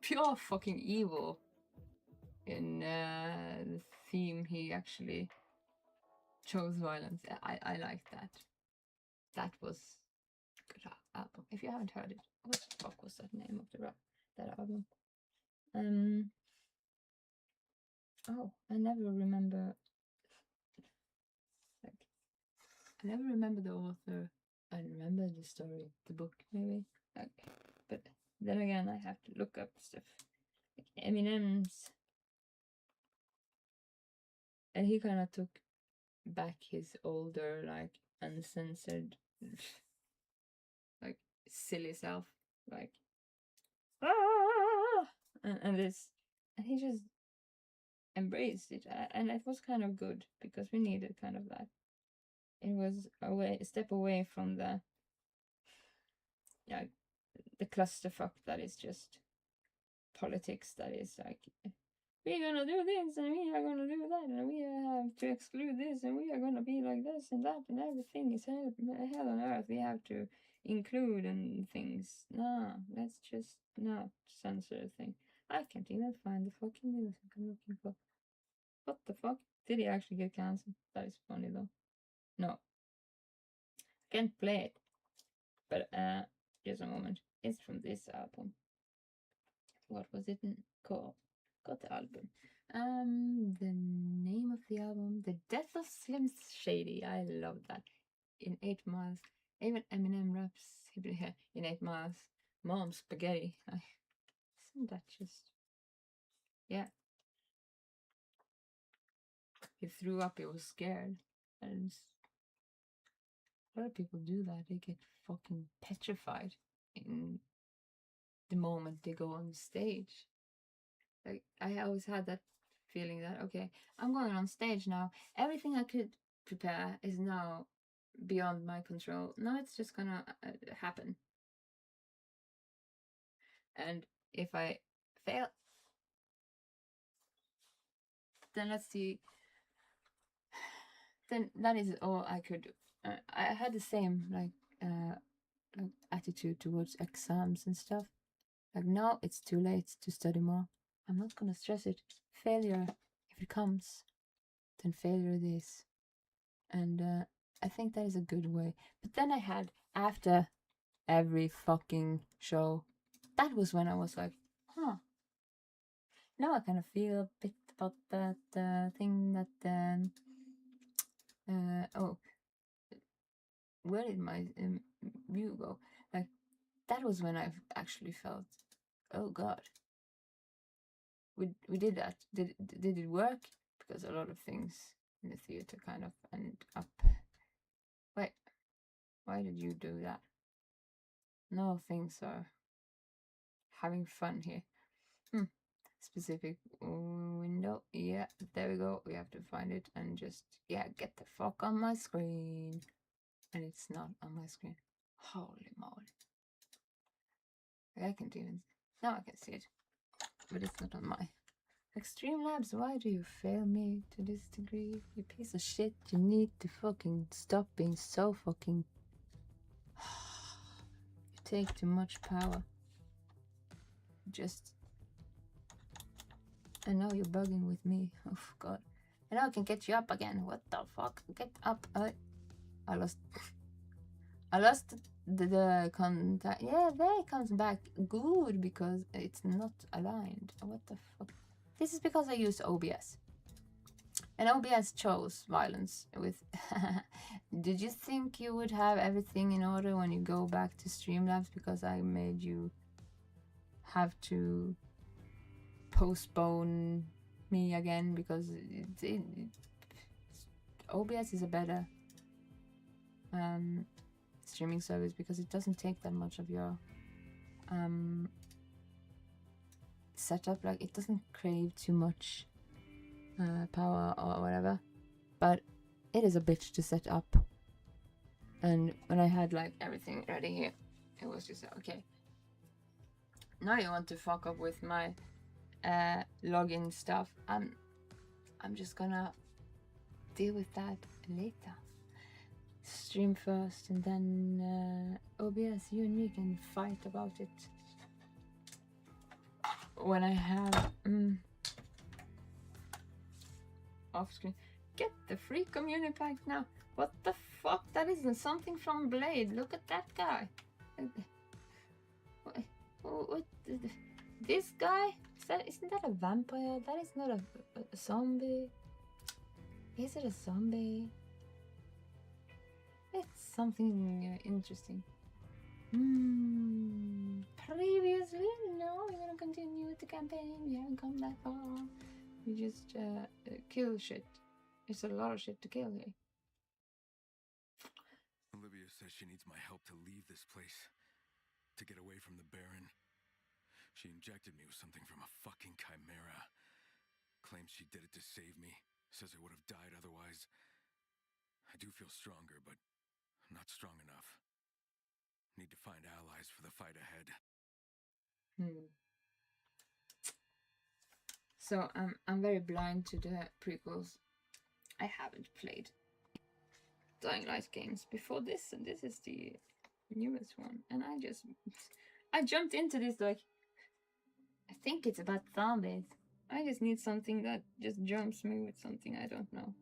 pure fucking evil in the theme. He actually chose violence. I like that. That was a good album. If you haven't heard it, what the fuck was that name of that album? Oh, I never remember. Like, I never remember the author. I remember the story, the book maybe. Like, but then again, I have to look up stuff. Like Eminem's, and he kind of took back his older, like, uncensored, like, silly self, like, ah, and this, and he just embraced it, and it was kind of good because we needed kind of that. It was a step away from the, yeah, the clusterfuck that is just politics. That is like, we're gonna do this and we are gonna do that and we have to exclude this and we are gonna be like this and that and everything is hell on earth. We have to include and things. No, let's just not censor a thing. I can't even find the fucking music I'm looking for. What the fuck? Did he actually get cancelled? That is funny though. No. Can't play it. But just a moment. It's from this album. What was it called? Got the album. The name of the album, The Death of Slim Shady. I love that. In 8 Miles. Even Eminem raps in 8 Miles. Mom spaghetti. Isn't that just, yeah. He threw up, he was scared. And a lot of people do that. They get fucking petrified in the moment they go on stage. Like, I always had that feeling that, okay, I'm going on stage now. Everything I could prepare is now beyond my control. Now it's just gonna happen. And if I fail, then let's see. Then that is all I could do. I had the same like attitude towards exams and stuff. Like, now it's too late to study more. I'm not gonna stress it. Failure, if it comes, then failure it is. And I think that is a good way. But then I had, after every fucking show, that was when I was like, huh. Now I kind of feel a bit about that thing that oh, where did my view go? Like, that was when I actually felt, oh god, we did that. Did it work? Because a lot of things in the theater kind of end up. Wait, why did you do that? No, things are having fun here. Specific window. Yeah, there we go. We have to find it and just, yeah, get the fuck on my screen. And it's not on my screen. Holy moly. I can't even. Now I can see it. But it's not on my. Extreme Labs, why do you fail me to this degree? You piece of shit, you need to fucking stop being so fucking... You take too much power. Just... I know you're bugging with me. Oh god. I know I can get you up again. What the fuck? Get up. I lost... I lost the contact. Yeah, there it comes back. Good, because it's not aligned. What the fuck? This is because I used OBS. And OBS chose violence with... Did you think you would have everything in order when you go back to Streamlabs because I made you have to postpone me again because OBS is a better streaming service because it doesn't take that much of your setup. Like, it doesn't crave too much power or whatever, but it is a bitch to set up. And when I had like everything ready here, it was just okay, now you want to fuck up with my login stuff. I'm just gonna deal with that later. Stream first and then OBS, you and me can fight about it when I have off screen. Get the free community pack now. What the fuck? That isn't something from Blade. Look at that guy. What this guy? Isn't that a vampire? That is not a zombie. Is it a zombie? It's something interesting. Previously, no, we're gonna continue with the campaign. We haven't come that far. We just kill shit. It's a lot of shit to kill here. Olivia says she needs my help to leave this place, to get away from the Baron. She injected me with something from a fucking chimera. Claims she did it to save me. Says I would have died otherwise. I do feel stronger, but not strong enough. Need to find allies for the fight ahead. So I'm very blind to the prequels. I haven't played Dying Light games before this, and this is the newest one. And I jumped into this like, I think it's about zombies. I just need something that just jumps me with something I don't know,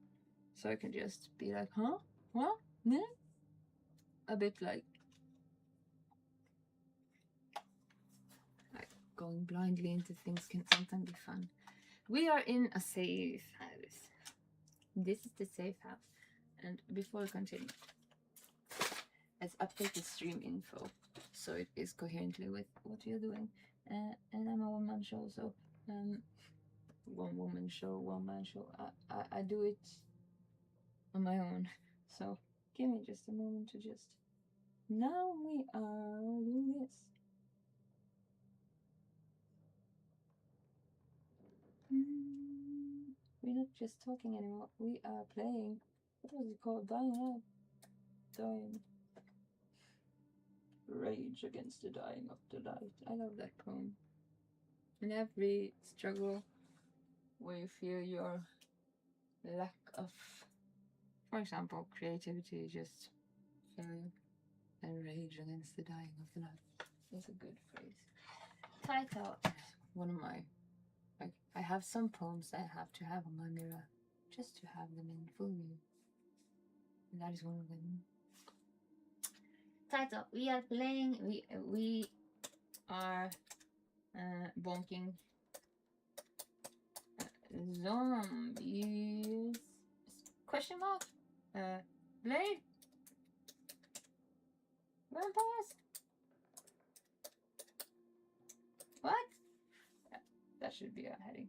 so I can just be like, huh, what, yeah, a bit like going blindly into things can sometimes be fun. We are in a safe house. This is the safe house. And before we continue, let's update the stream info so it is coherently with what we are doing. And I'm a one-man show, so one woman show, one man show. I do it on my own. So give me just a moment to just... Now we are doing this. We're not just talking anymore. We are playing. What was it called? Dying Light. Dying. Rage against the dying of the light. I love that poem. In every struggle where you feel your lack of, for example, creativity, just failure, and rage against the dying of the light. That's a good phrase. Title. One of my... I have some poems that I have to have on my mirror just to have them in full view. And that is one of them. Title. We are playing... We are bonking zombies. Question mark? Blade? Vampires? What? Yeah, that should be our heading.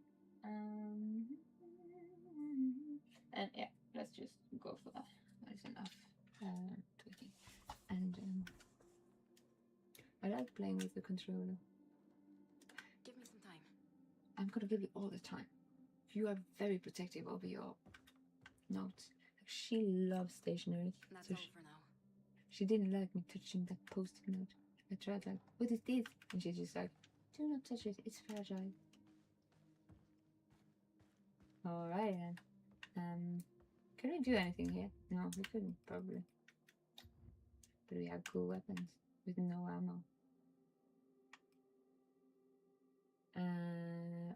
And yeah, let's just go for that. That is enough tweaking. And I like playing with the controller. Give me some time. I'm gonna give you all the time. You are very protective over your notes. She loves stationery. That's So all for now. she didn't like me touching that post-it note. I tried like, what is this? And she's just like, do not touch it, it's fragile. Alright then. Can we do anything here? No, we couldn't probably. But we have cool weapons with no ammo.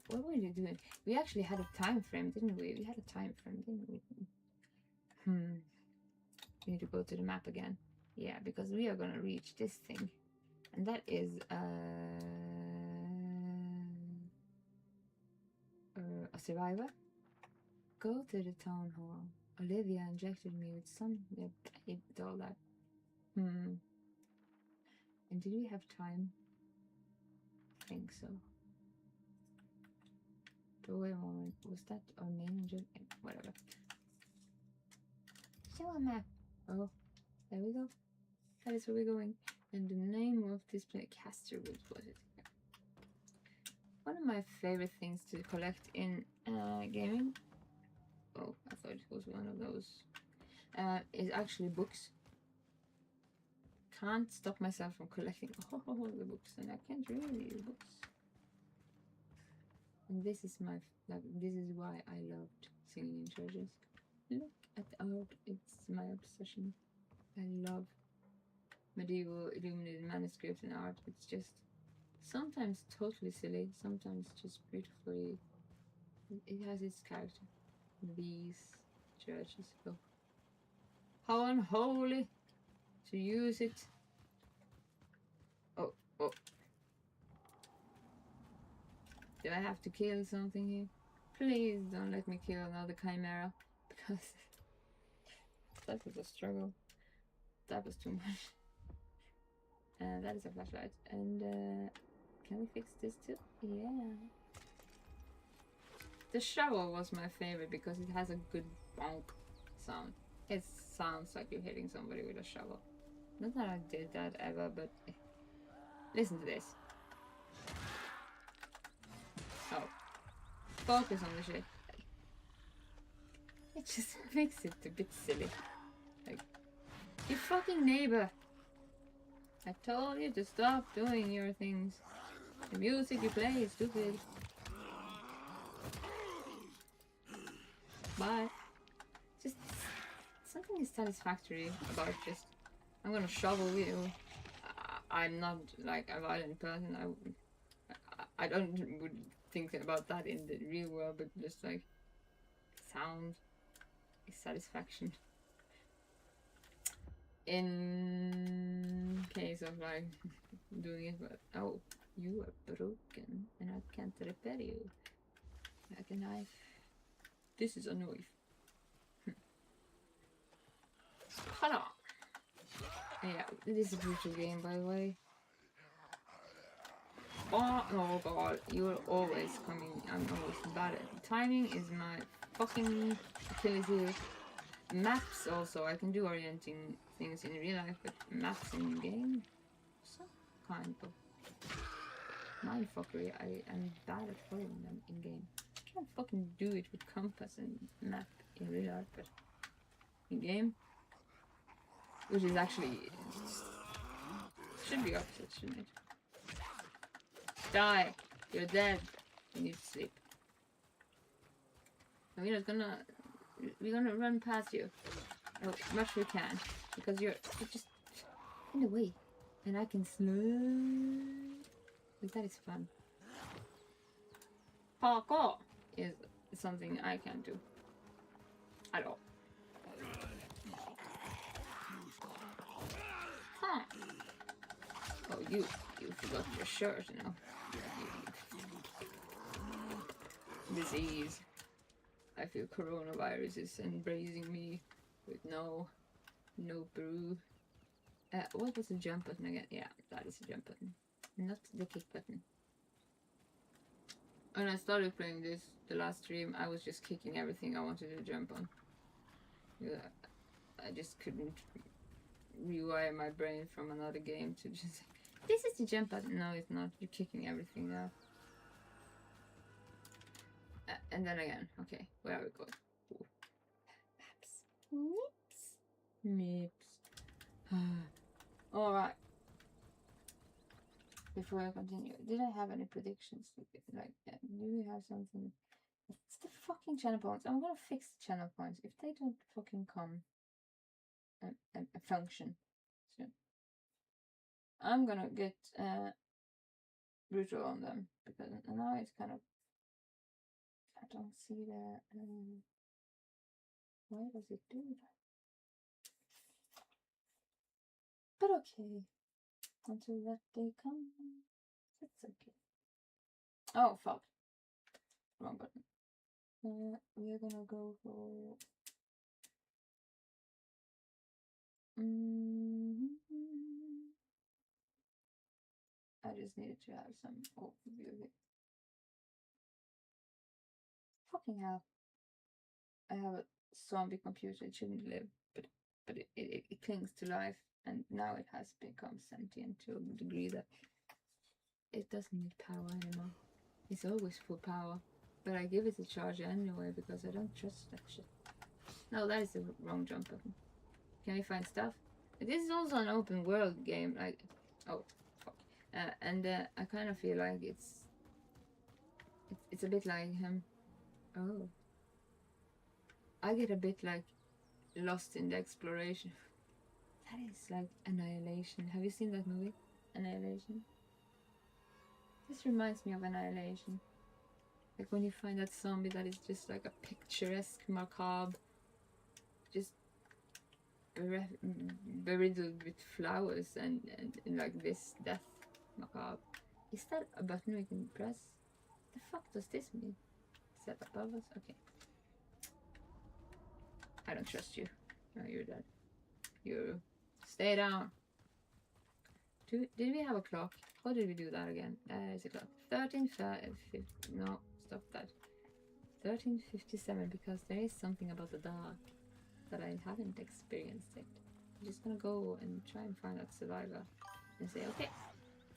What were you doing? We actually had a time frame, didn't we? We had a time frame, didn't we? We need to go to the map again. Yeah, because we are gonna reach this thing. And that is a survivor. Go to the town hall. Olivia injected me with some all that. And did we have time? I think so. But wait a moment, was that our main injection? Whatever. Show a map. Oh, there we go. That is where we're going. And the name of this place, Casterwood, was it? One of my favorite things to collect in gaming. Oh, I thought it was one of those. Is actually books. Can't stop myself from collecting all the books, and I can't really read books. And this is my this is why I loved singing in churches. Look at the art; it's my obsession. I love medieval illuminated manuscripts and art. It's just sometimes totally silly, sometimes just beautifully. It has its character. These churches, oh, how unholy to use it. Oh. Do I have to kill something here? Please don't let me kill another chimera, because that was a struggle. That was too much. That is a flashlight. And can we fix this too? Yeah. The shovel was my favorite because it has a good bonk sound. It sounds like you're hitting somebody with a shovel. Not that I did that ever, but listen to this. Oh. Focus on the shit. It just makes it a bit silly. Like, you fucking neighbor! I told you to stop doing your things. The music you play is stupid. But just something is satisfactory about just, I'm gonna shovel you. I'm not like a violent person. I don't would think about that in the real world, but just like sound is satisfaction. In case of like doing it, but oh, you are broken and I can't repair you. Like a knife. This is a knife. Hello. Yeah, this is a brutal game, by the way. Oh god, you're always coming. I'm always bad at it. Timing is my fucking Achilles heel. Maps also, I can do orienting things in real life, but maps in game, some kind of mindfuckery. I am bad at following them in game. I can't fucking do it with compass and map in real life, but in game, which is actually should be opposite, shouldn't it? Die! You're dead. You need to sleep. We're gonna run past you as much as we can, because you're just in the way, and I can slow. But that is fun. Parkour is something I can't do at all. Huh? Oh, you forgot your shirt, you know. Disease. I feel coronavirus is embracing me with no brew. What was the jump button again? Yeah, that is the jump button, not the kick button. When I started playing this, the last stream, I was just kicking everything I wanted to jump on. Yeah, I just couldn't rewire my brain from another game to just, this is the jump button. No, it's not. You're kicking everything now. And then again, okay, where are we going? Ooh. Maps. Maps. Alright. Before I continue, did I have any predictions? Like, do we have something It's the fucking channel points. I'm gonna fix the channel points if they don't fucking come and function soon. I'm gonna get brutal on them because now it's kind of. I don't see the. Why does it do that? But okay, until that day comes, it's okay. Oh fuck! Wrong button. We're gonna go for. I just needed to have some overview of it. Fucking hell. I have a zombie computer, it shouldn't live, but it clings to life, and now it has become sentient to a degree that it doesn't need power anymore. It's always full power, but I give it a charge anyway because I don't trust that shit. No, that is the wrong jump button. Can we find stuff? This is also an open world game, like, oh, fuck. I kind of feel like it's a bit like oh. I get a bit like lost in the exploration. That is like Annihilation. Have you seen that movie? Annihilation? This reminds me of Annihilation. Like when you find that zombie that is just like a picturesque macabre, just beriddled with flowers and like this death macabre. Is that a button we can press? The fuck does this mean? Is that above us? Okay. I don't trust you. No, you're dead. You stay down. Did we have a clock? How did we do that again? There's a clock. 13:50. No, stop that. 13:57 because there is something about the dark that I haven't experienced yet. I'm just gonna go and try and find that survivor and say, okay,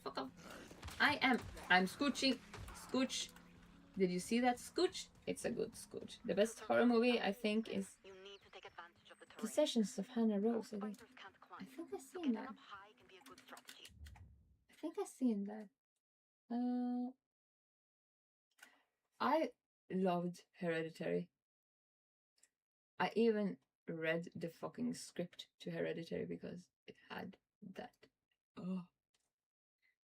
fuck off. I'm scooching. Scooch. Did you see that scooch? It's a good scooch. The best horror movie I think is Possessions of Hannah Rose. I think I've seen that. I think I've seen that. I loved Hereditary. I even read the fucking script to Hereditary because it had that. Oh.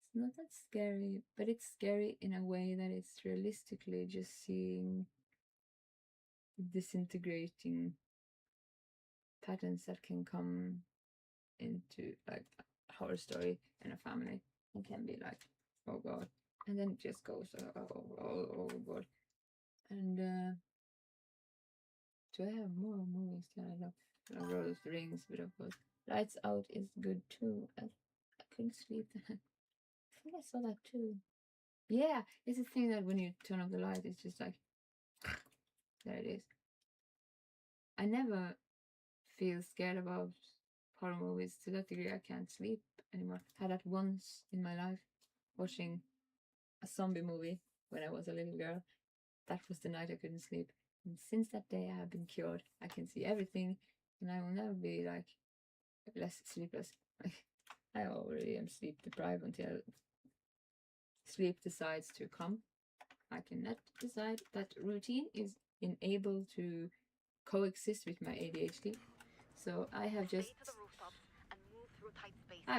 It's not that scary, but it's scary in a way that it's realistically just seeing disintegrating patterns that can come into like a horror story in a family and can be like, oh god, and then it just goes, oh god. And do I have more movies that I love? Lord of the Rings, but of course, Lights Out is good too. I couldn't sleep then. I think I saw that too. Yeah, it's a thing that when you turn off the light, it's just like, there it is. I never feel scared about horror movies to that degree. I can't sleep anymore. I had that once in my life, watching a zombie movie when I was a little girl. That was the night I couldn't sleep. And since that day, I have been cured. I can see everything, and I will never be like less sleepless. I already am sleep deprived until sleep decides to come. I cannot decide that routine is unable to coexist with my ADHD. So I've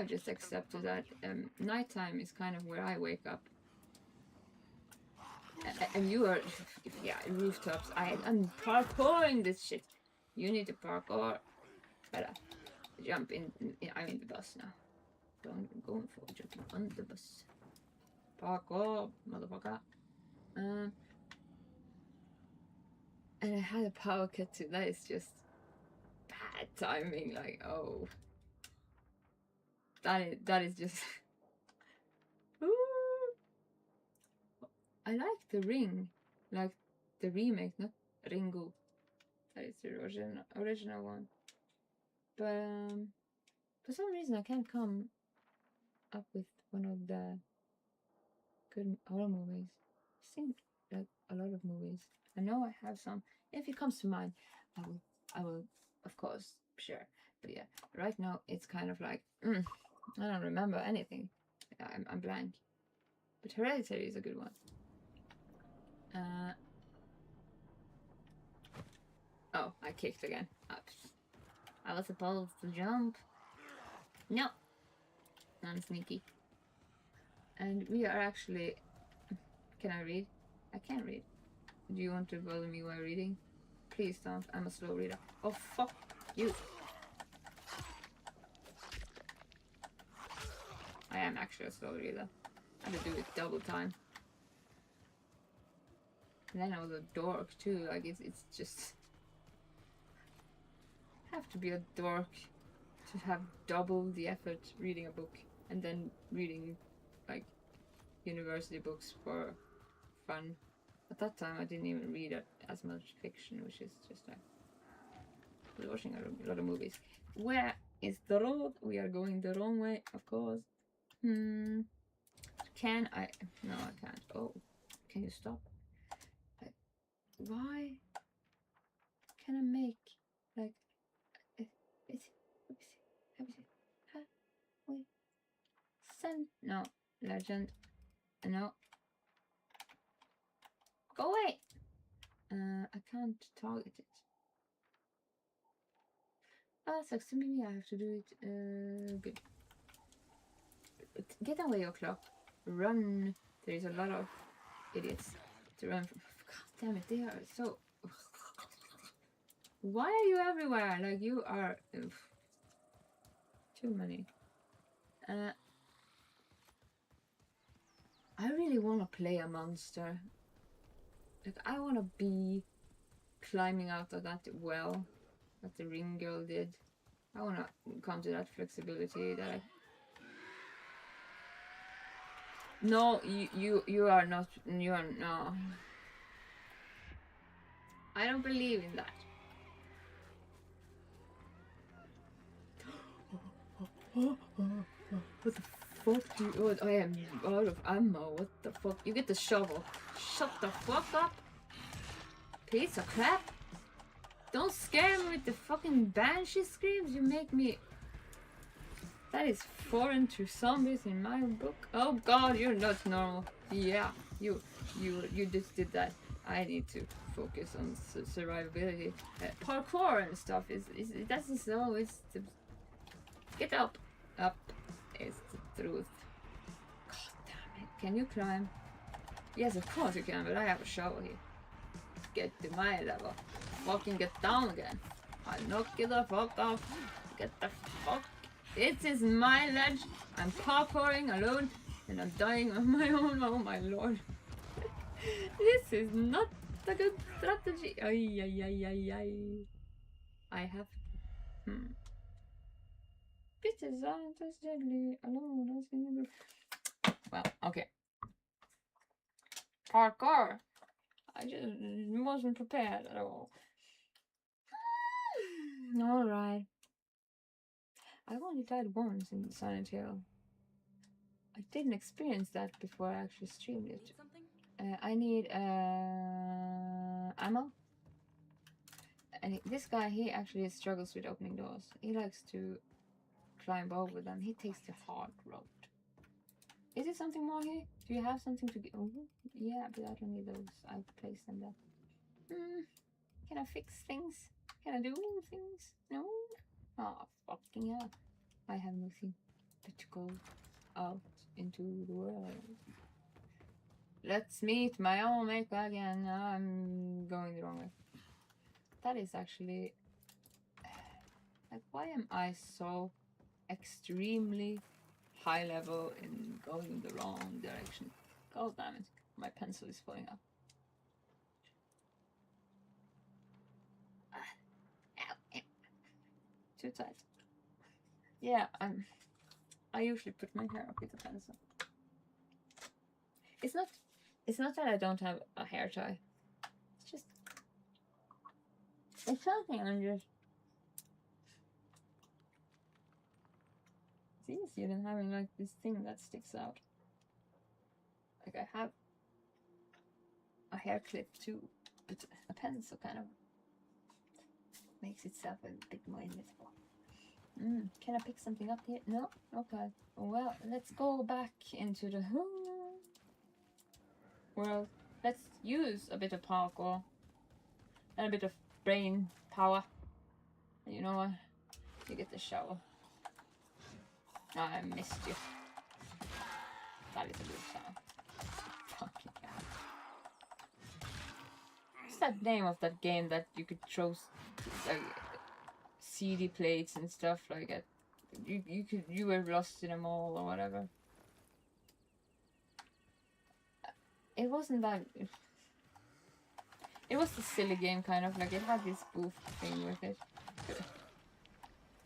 just accepted that nighttime is kind of where I wake up. And you are, yeah, rooftops. I'm parkouring this shit. You need to parkour. Better jump in. I'm in the bus now. I'm going for jumping on the bus. Parkour, motherfucker. And I had a power cut too. That is just bad timing. Like, oh, that is just. Ooh. I like The Ring, like the remake, not Ringu. That is the original one. But for some reason, I can't come up with one of the good horror movies. I've seen like a lot of movies. I know I have some. If it comes to mind, I will, of course, share. But yeah, right now it's kind of like I don't remember anything. I'm blank. But Hereditary is a good one. Oh, I kicked again. I was supposed to jump. No. I'm sneaky. And we are actually... Can I read? I can't read. Do you want to bother me while reading? Please don't. I'm a slow reader. Oh, fuck you. I am actually a slow reader. I have to do it double time. And then I was a dork too. Like it's just... have to be a dork to have double the effort reading a book and then reading like university books for fun. At that time I didn't even read as much fiction, which is just like I was watching a lot of movies. Where is the road? We are going the wrong way, of course. Can I? No, I can't. Oh, can you stop? Why can I make like send no legend no go away. I can't target it. Oh, sucks to me. I have to do it. Good. Get away, your clock. Run. There is a lot of idiots to run from. God damn it! They are so. Why are you everywhere? Like you are. Too many. I really want to play a monster. Like I want to be climbing out of that well that the ring girl did. I want to come to that flexibility that I... No, you are not. You are no. I don't believe in that. What the fuck do you... Oh, I am out of ammo. What the fuck? You get the shovel. Shut the fuck up. Piece of crap. Don't scare me with the fucking banshee screams. You make me... That is foreign to zombies in my book. Oh god, you're not normal. Yeah, you just did that. I need to focus on survivability. Parkour and stuff is that's always the... Get up. Up is the truth. God damn it. Can you climb? Yes, of course you can, but I have a shovel here. Get to my level. Fucking get down again. I'll knock you the fuck off. Get the fuck. This is my ledge. I'm parkouring alone and I'm dying on my own. Oh my lord. This is not a good strategy. Ay, ay, ay, ay, ay. I have... Bitches aren't as deadly alone as in the... Well, okay. Parkour. I just wasn't prepared at all. Alright. I've only died once in Silent Hill. I didn't experience that before I actually streamed it. I need ammo. And this guy, he actually struggles with opening doors. He likes to climb over them. He takes the hard road. Is it something more here? Do you have something to get? Oh, yeah, but I don't need those. I've placed them there. Can I fix things? Can I do things? No? Oh, fucking hell. I have nothing but to go out into the world. Let's meet my own maker again. I'm going the wrong way. That is actually... Like, why am I so extremely high level in going the wrong direction? God damn it. My pencil is falling out. Too tight. Yeah, I usually put my hair up with a pencil. It's not that I don't have a hair tie. It's just... It's something I'm just... It's easier than having like this thing that sticks out. Like I have a hair clip too, but a pencil kind of makes itself a bit more invisible. Can I pick something up here? No? Okay. Well, let's go back into the world. Let's use a bit of parkour and a bit of brain power. And you know what? You get the shovel. I missed you. That is a good sound. Fucking hell. What's that name of that game that you could throw like CD plates and stuff like it? You were lost in a mall or whatever. It wasn't that. It was a silly game, kind of like it had this spoof thing with it.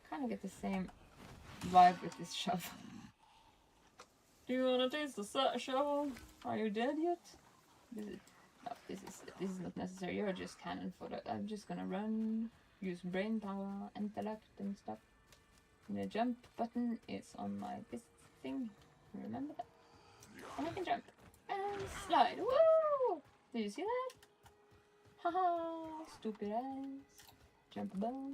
Kind of get the same vibe with this shovel. Do you wanna taste the shovel? Are you dead yet? This is not necessary. You're just cannon for that. I'm just gonna run, use brain power, intellect, and stuff. And the jump button is on my this thing. Remember that? And I can jump and slide. Woo! Did you see that? Haha! Stupid ass. Jump above.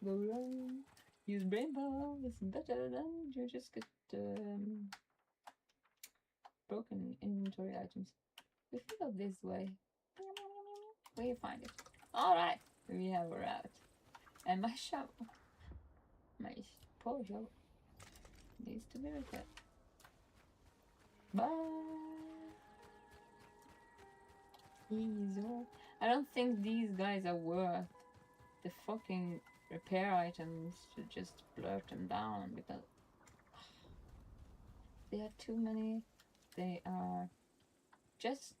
Go run. Use brain power. It's better than you just get broken inventory items. If we go this way, where you find it? Alright, we have a route. And my shovel, my poor shovel, needs to be repaired. Bye! Easy. I don't think these guys are worth the fucking repair items to just blurt them down because there are too many. They are just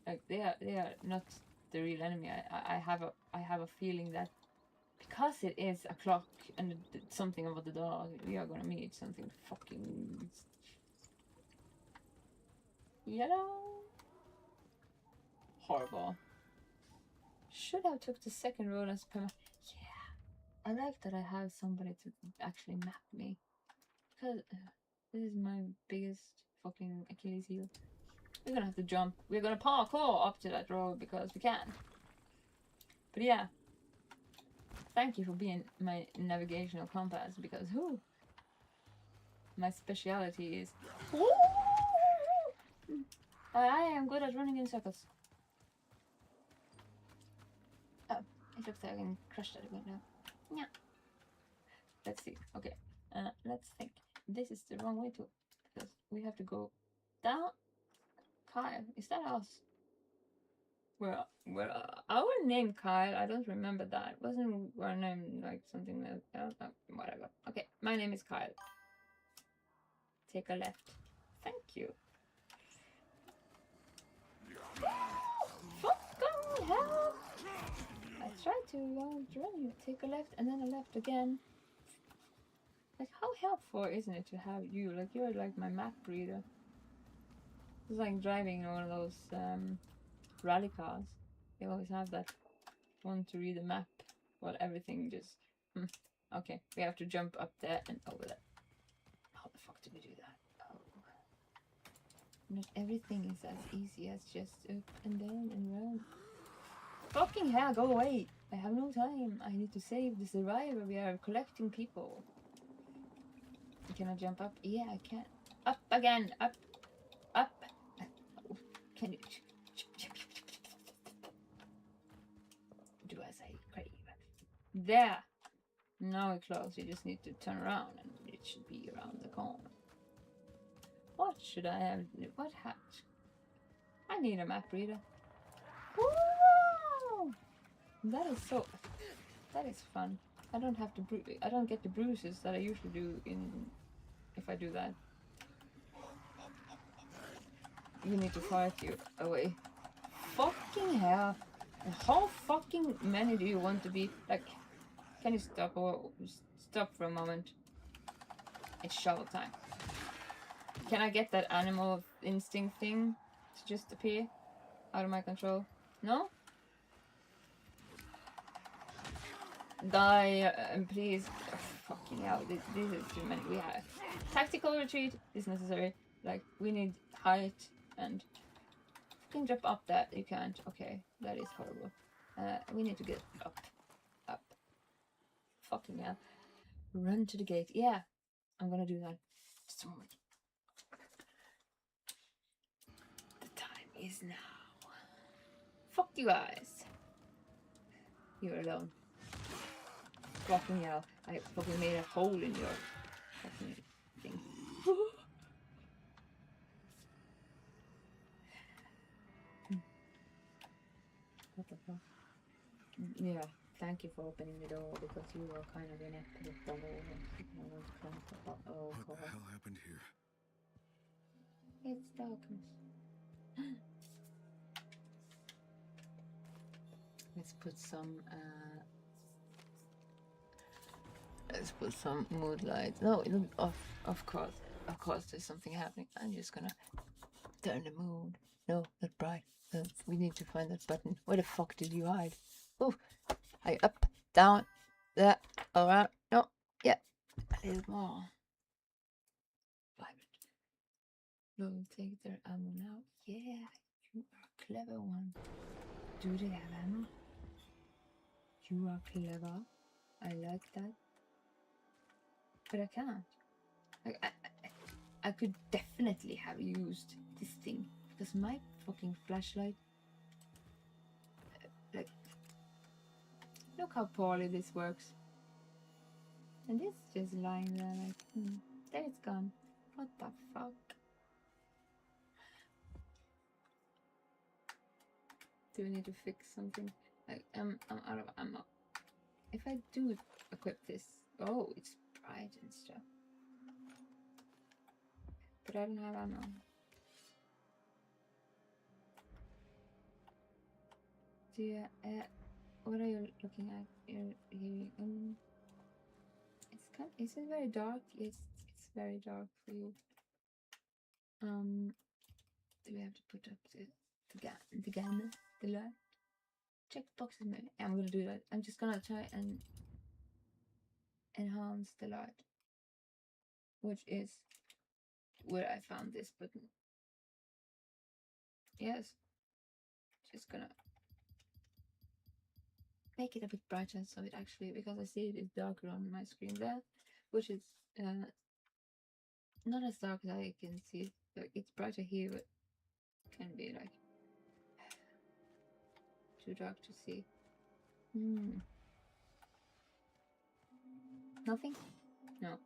like they are not the real enemy. I have a feeling that because it is a clock and something about the dog, we are gonna meet something fucking yellow. Horrible. Should have took the second road as per. Yeah, I like that I have somebody to actually map me because this is my biggest fucking Achilles heel. We're gonna have to jump. We're gonna parkour up to that road because we can. But yeah, thank you for being my navigational compass because my speciality is. I am good at running in circles. Oh, it looks like I can crush that window. Yeah. Let's see. Okay. Let's think. This is the wrong way to because we have to go down. Kyle, is that us? Well, our name Kyle. I don't remember that. Wasn't our name like something that? Whatever. Okay, my name is Kyle. Take a left. Thank you. Fucking hell! I tried to run you. Take a left and then a left again. Like, how helpful isn't it to have you? Like, you're like my map reader. It's like driving one of those rally cars. They always have that one to read the map while everything just. Okay, we have to jump up there and over there. How the fuck do we do that? Oh. Not everything is as easy as just up and down and round. Fucking hell, go away! I have no time. I need to save the survivor. We are collecting people. Can I jump up? Yeah, I can. Up again! Up! Up! Can you do as I crave? There! Now we're close. You just need to turn around and it should be around the corner. What should I have? What hat? I need a map reader. Woo! That is so. That is fun. I don't have to. I don't get the bruises that I usually do if I do that. You need to fight you away. Fucking hell! How fucking many do you want to be? Like, can you stop or stop for a moment? It's shovel time. Can I get that animal instinct thing to just appear out of my control? No? Die, please. Oh, fucking hell, this is too many. We have tactical retreat is necessary. Like, we need height and you can jump up that. You can't. Okay, that is horrible. We need to get up. Fucking hell. Run to the gate. Yeah, I'm gonna do that. Just a moment. The time is now. Fuck you guys. You're alone. Fucking hell. I fucking made a hole in your fucking thing. What the fuck? Yeah, thank you for opening the door because you were kind of inept with the whole I want to climb the top. Oh What the god. hell happened here? It's darkness. Let's put some mood lights. No, of course there's something happening. I'm just gonna turn the mood. No, not bright. No, we need to find that button. Where the fuck did you hide? Oh, I up, down, there, around. No, yeah, a little more. Vibrant. No, take their ammo now. Yeah, you are a clever one. Do they have ammo? You are clever. I like that. But I can't. I could definitely have used this thing because my fucking flashlight. Like, look how poorly this works. And this just lying there like, there it's gone. What the fuck? Do we need to fix something? I'm out of ammo. If I do equip this, oh, it's bright and stuff. But I don't have ammo. Do you, what are you looking at? You're hearing, it's kind. Is it very dark? Yes, it's very dark for you. Do we have to put up the gamma, the light? Check boxes maybe. I'm gonna do that. I'm just gonna try and enhance the light, which is where I found this button. Yes, just gonna make it a bit brighter so it actually, because I see it is darker on my screen there, which is not as dark as I can see it. Like, it's brighter here, but can be like too dark to see. Nothing? No.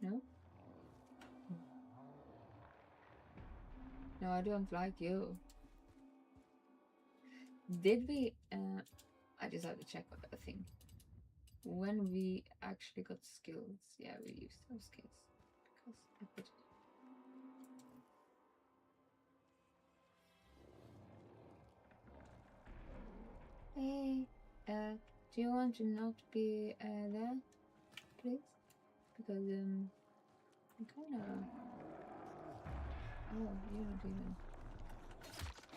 No? No, I don't like you. Did we, I just have to check a thing. When we actually got skills, yeah, we used those skills. Because I put it. Hey, do you want to not be there, please? Because I'm kind of. Oh, you're not even.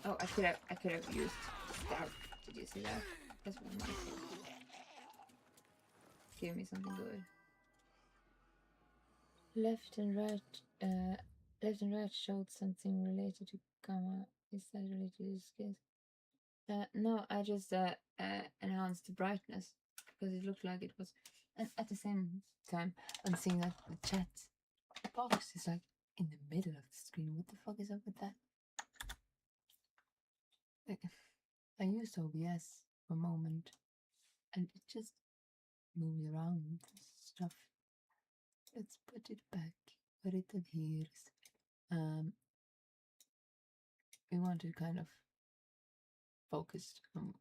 Oh, I could have used stab. Did you see that? That's one of my things. Give me something good. Left and right showed something related to Kama. Is that related to this case? No, I just enhanced the brightness because it looked like it was. And at the same time, I'm seeing that the chat box is like in the middle of the screen. What the fuck is up with that? Like, I used OBS for a moment, and it just moves around stuff. Let's put it back where it adheres. We want to kind of focused on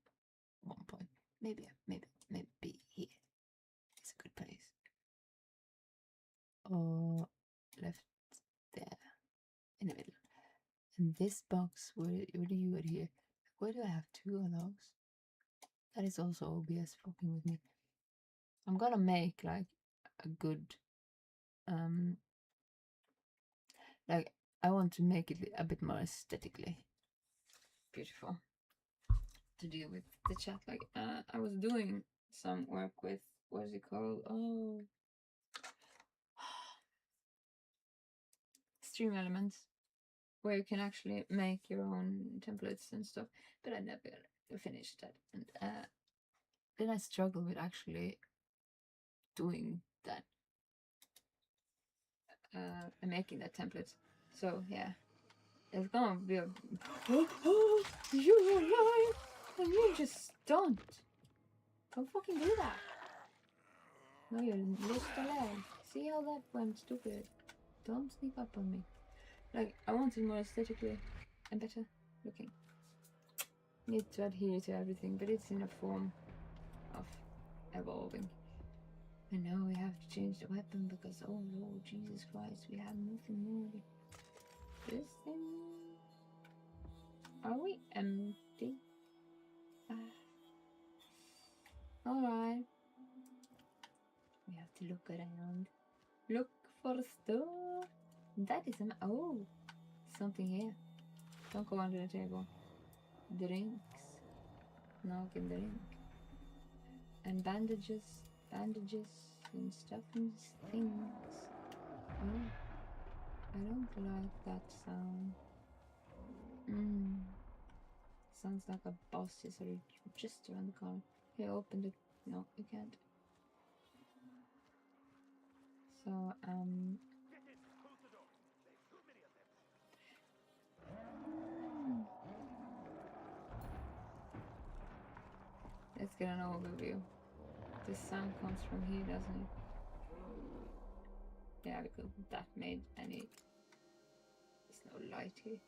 one point. Maybe here. It's a good place. Or left there in the middle. And this box, where do you adhere? Why do I have two of those? That is also OBS fucking with me. I'm gonna make like a good like, I want to make it a bit more aesthetically beautiful to deal with the chat. Like, I was doing some work with, what's it called? Oh, Stream Elements, where you can actually make your own templates and stuff, but I never finished that. And then I struggle with actually doing that and making that template. So yeah, it's gonna be a you're alive and you just stunned. Don't fucking do that. No, you lift the leg. See how that went stupid. Don't sneak up on me. Like, I want it more aesthetically and better looking. Need to adhere to everything, but it's in a form of evolving. And now we have to change the weapon because, oh Lord Jesus Christ, we have nothing more. This thing. Are we empty? Alright. We have to look around. Look for stuff. That is something here. Don't go under the table. Drinks. No, get the drink. And bandages and stuff and things. Oh, I don't like that sound. Sounds like a boss is just around the corner. Here, open the. No, you can't. So, let's get an overview. This sound comes from here, doesn't it? Yeah, because that made any. There's no light here.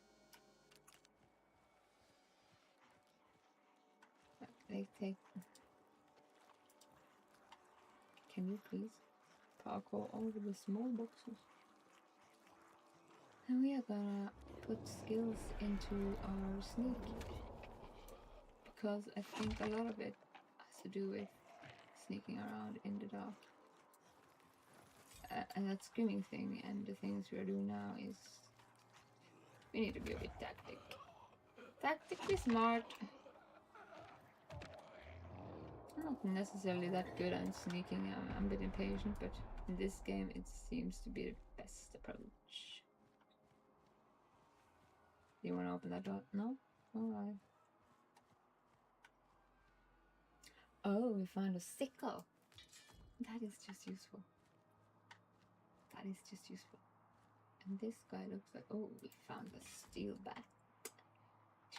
They take. Can you please parkour over the small boxes? And we are gonna put skills into our sneak. Because I think a lot of it has to do with sneaking around in the dark. And that screaming thing and the things we are doing now is... We need to be a bit tactically smart. I'm not necessarily that good at sneaking, I'm a bit impatient, but in this game it seems to be the best approach. Do you want to open that door? No? Alright. Oh, we found a sickle. That is just useful. That is just useful. And this guy looks like... Oh, we found a steel bat.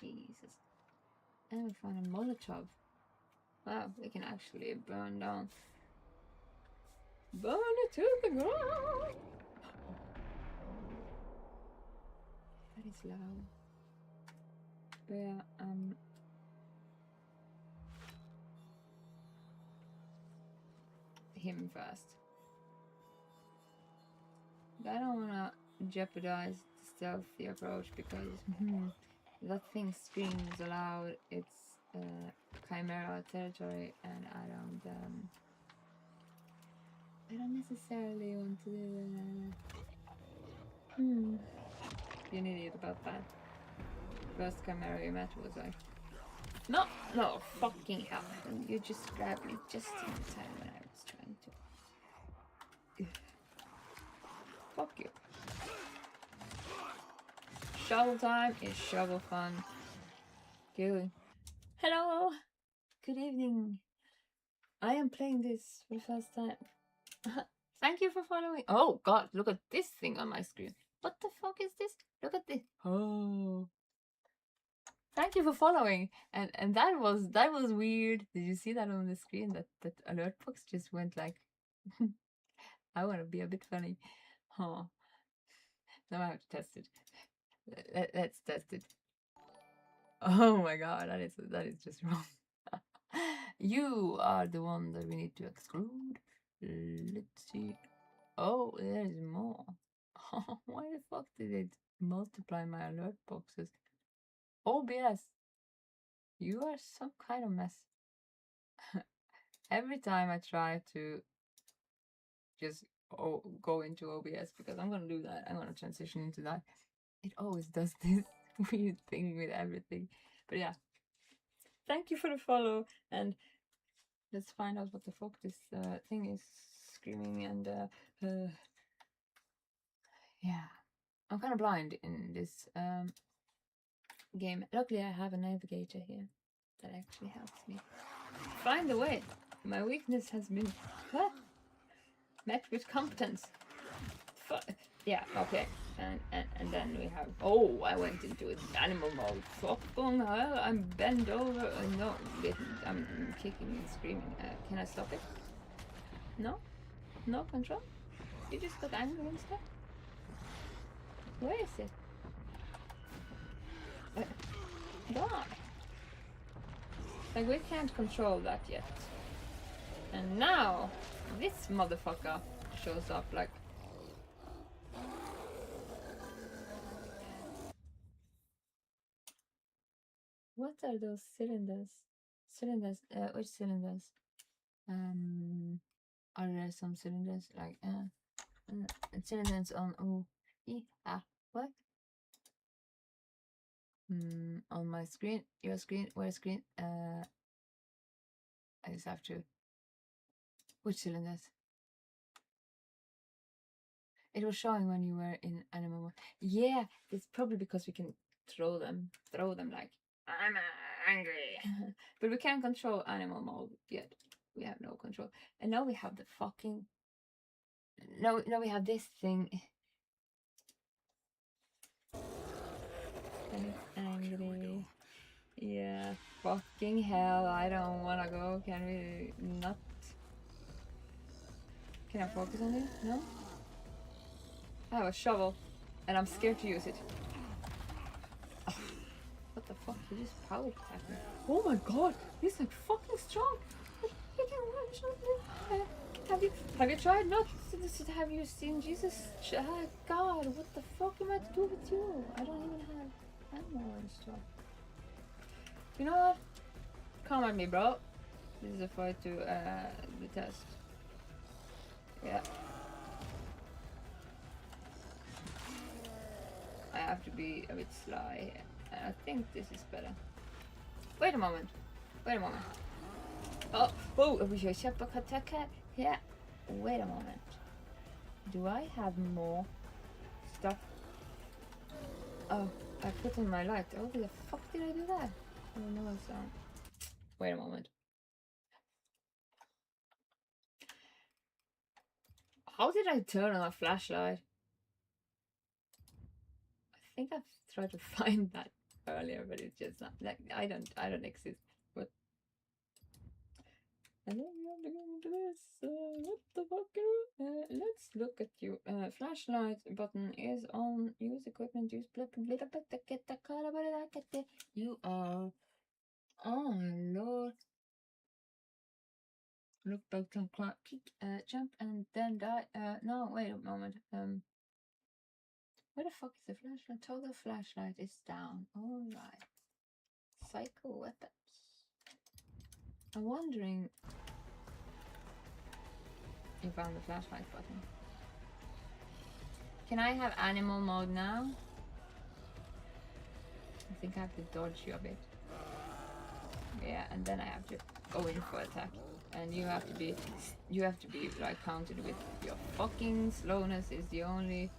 Jesus. And we found a Molotov. Wow, we can actually burn down. Burn it to the ground! That is loud. But yeah, him first. But I don't wanna jeopardize the stealthy approach because that thing screams aloud. It's Chimera territory, and I don't necessarily want to be an idiot about that. First Chimera we met was like, no, fucking hell. You just grabbed me just in time when I was trying to. Fuck you. Shovel time is shovel fun. Killing. Hello! Good evening. I am playing this for the first time. Thank you for following. Oh god, look at this thing on my screen. What the fuck is this? Look at this. Oh. Thank you for following. And that was weird. Did you see that on the screen? That alert box just went like I wanna be a bit funny. Huh. Now I have to test it. Let's test it. Oh my god, that is just wrong. You are the one that we need to exclude. Let's see. Oh, there's more. Why the fuck did it multiply my alert boxes? OBS, you are some kind of mess. Every time I try to just go into OBS, because I'm gonna do that, I'm gonna transition into that, it always does this weird thing with everything. But yeah, thank you for the follow, and let's find out what the fuck this thing is screaming. And yeah, I'm kind of blind in this game. Luckily I have a navigator here that actually helps me find the way. My weakness has been met with competence. Yeah, okay. And then we have, oh, I went into animal mode. Fucking hell, I'm bent over. No, I'm kicking and screaming. Can I stop it? No? No control? You just got angry and stuff? Where is it? Why? Like, we can't control that yet. And now, this motherfucker shows up like... What are those cylinders? Cylinders, which cylinders? Are there some cylinders like cylinders on what? On my screen, your screen, where screen? I just have to. Which cylinders? It was showing when you were in animal mode. Yeah, it's probably because we can throw them like I'm angry, but we can't control animal mode yet. We have no control, and now we have the fucking. Now we have this thing. Angry. Yeah, fucking hell, I don't wanna go. Can we not? Can I focus on it? No? I have a shovel, and I'm scared to use it. Oh, what the fuck? He just power attacked me. Oh my god, he's like fucking strong. He can one-shot me. Have you tried not? Have you seen Jesus? God, what the fuck am I to do with you? I don't even have ammo and stuff. You know what? Come at me, bro. This is a fight to the test. Yeah. I have to be a bit sly. I think this is better. Wait a moment. Oh, we should check attack. Yeah. Wait a moment. Do I have more stuff? Oh, I put in my light. Oh, the fuck did I do that? I don't know. So, wait a moment. How did I turn on a flashlight? I think I've tried to find that earlier, but it's just not like I don't exist. But and then you have to go into this. What the fuck? Let's look at you. Flashlight button is on. Use equipment. Use you are. Oh Lord. Look back and kick, jump and then die. No, wait a moment. Where the fuck is the flashlight? Toggle flashlight is down. Alright. Psycho weapons. I'm wondering. You found the flashlight button. Can I have animal mode now? I think I have to dodge you a bit. Yeah, and then I have to go in for attack. And you have to be like counted with your fucking slowness is the only.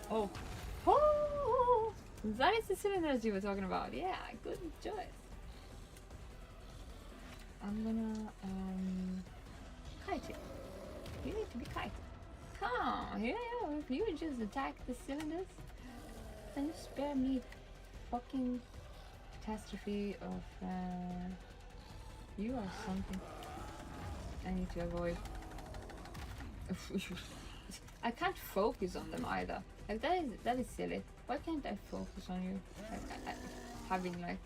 Oh, that is the cylinders you were talking about. Yeah, good choice. I'm gonna kite it. You need to be kited. Come on, here if you just attack the cylinders, then you spare me fucking catastrophe of you or something. I need to avoid. I can't focus on them either. Like that is silly. Why can't I focus on you? Like, having like.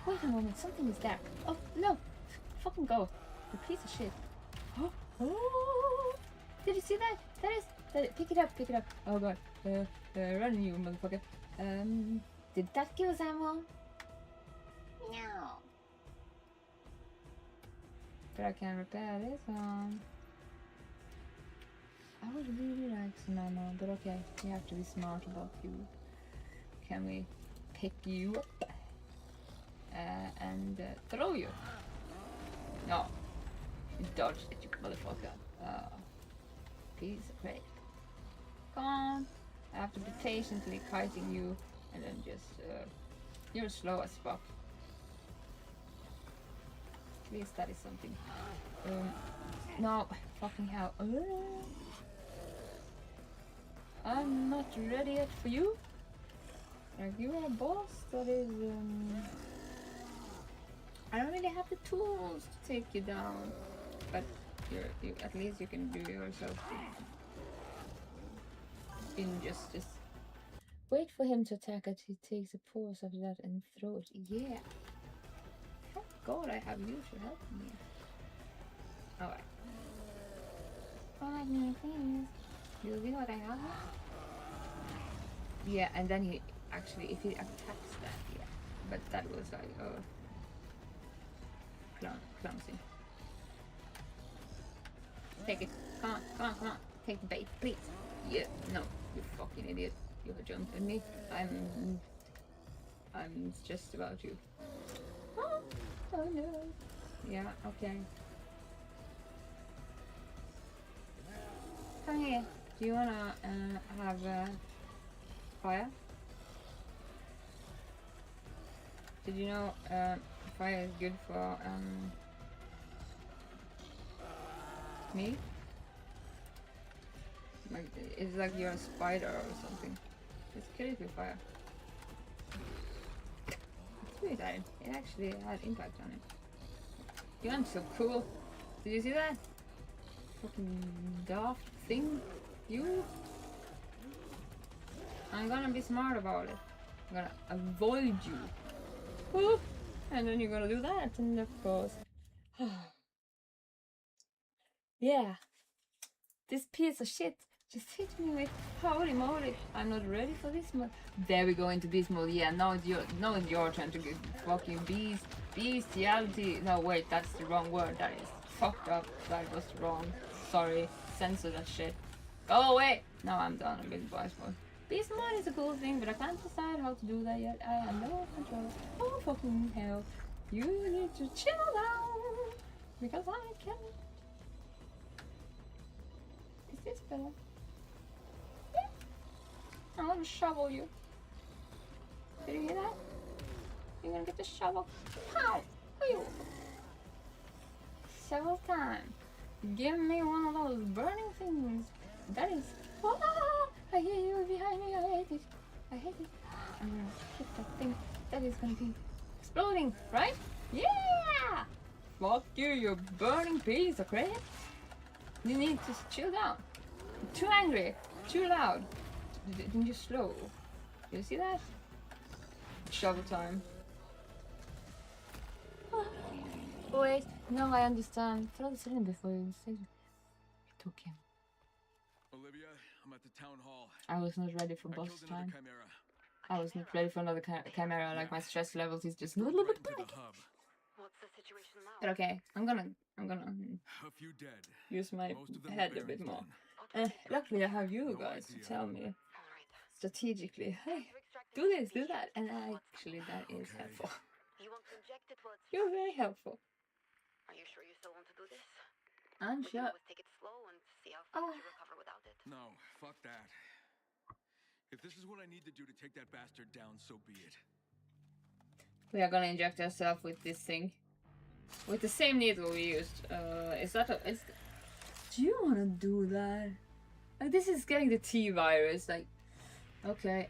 Wait a moment, something is there. Oh no! Fucking go! You piece of shit. Oh! Did you see that? Pick it up. Oh god. Run you motherfucker. Did that give us ammo? No. But I can repair this one. I would really like some ammo, but okay, we have to be smart about you. Can we pick you up and throw you? No, you dodged it, you motherfucker. Piece of cake. Come on, I have to be patiently kiting you, and then just you're slow as fuck. At least that is something. No, fucking hell. I'm not ready yet for you. Like, you are a boss that is, I don't really have the tools to take you down, but you at least you can do yourself injustice. Wait for him to attack as he takes a pause after that and throw it. Yeah. Thank God I have you to help me. Alright. Find me, please. You see what I have? Yeah, and then he actually, if he attacks that, yeah. But that was like, oh. Clumsy. Take it. Come on, come on, come on. Take the bait, please. Yeah, no, you fucking idiot. You jumped at me. I'm stressed about you. Oh, oh no. Yeah, okay. Come here. Do you wanna have fire? Did you know fire is good for me? Like, it's like you're a spider or something. It's good with fire. It's really tired. It actually had impact on it. You aren't so cool. Did you see that? Fucking daft thing. You. I'm gonna be smart about it. I'm gonna avoid you. Woo! And then you're gonna do that, and of course. Yeah. This piece of shit just hit me with holy moly. I'm not ready for this mode. There we go into this mode. Yeah, now it's your turn to get fucking bestiality. No, wait, that's the wrong word. That is fucked up. That was wrong. Sorry. Censor that shit. Go away. Now I'm done with boss mode. Beast mode is a cool thing, but I can't decide how to do that yet. I have no control. Oh fucking hell. You need to chill out. Because I can. Is this better? Yeah. I'm gonna shovel you. Did you hear that? You're gonna get the shovel. Pow! Shovel time. Give me one of those burning things. That is. Ah, I hear you behind me. I hate it. I hate it. I'm gonna hit that thing. That is gonna be exploding, right? Yeah! Fuck you, you burning piece of crap. You need to chill down. Too angry. Too loud. Then you slow. You see that? Shovel time. Wait, no, I understand. Throw the cylinder before you say you took him. Olivia, I'm at the town hall. I was not ready for I boss killed another time. chimera. I was not ready for another chimera. Like, my stress levels is just a Right little bit into back. the hub. What's the situation now? But okay, I'm gonna A few dead. use my Most of them head a Baron's bit more. men. Luckily, I have you No guys to idea. tell me Alright. strategically. Hey, do this, do that, and actually that is Okay. helpful. You want to inject it while it's You're fresh? very helpful. Are you sure you still want to do this? I'm We can sure. always take it slow and see how fast you recover without it. No, fuck that. If this is what I need to do to take that bastard down, so be it. We are gonna inject ourselves with this thing. With the same needle we used. Is that a... Do you wanna do that? Like, this is getting the T virus, like... Okay,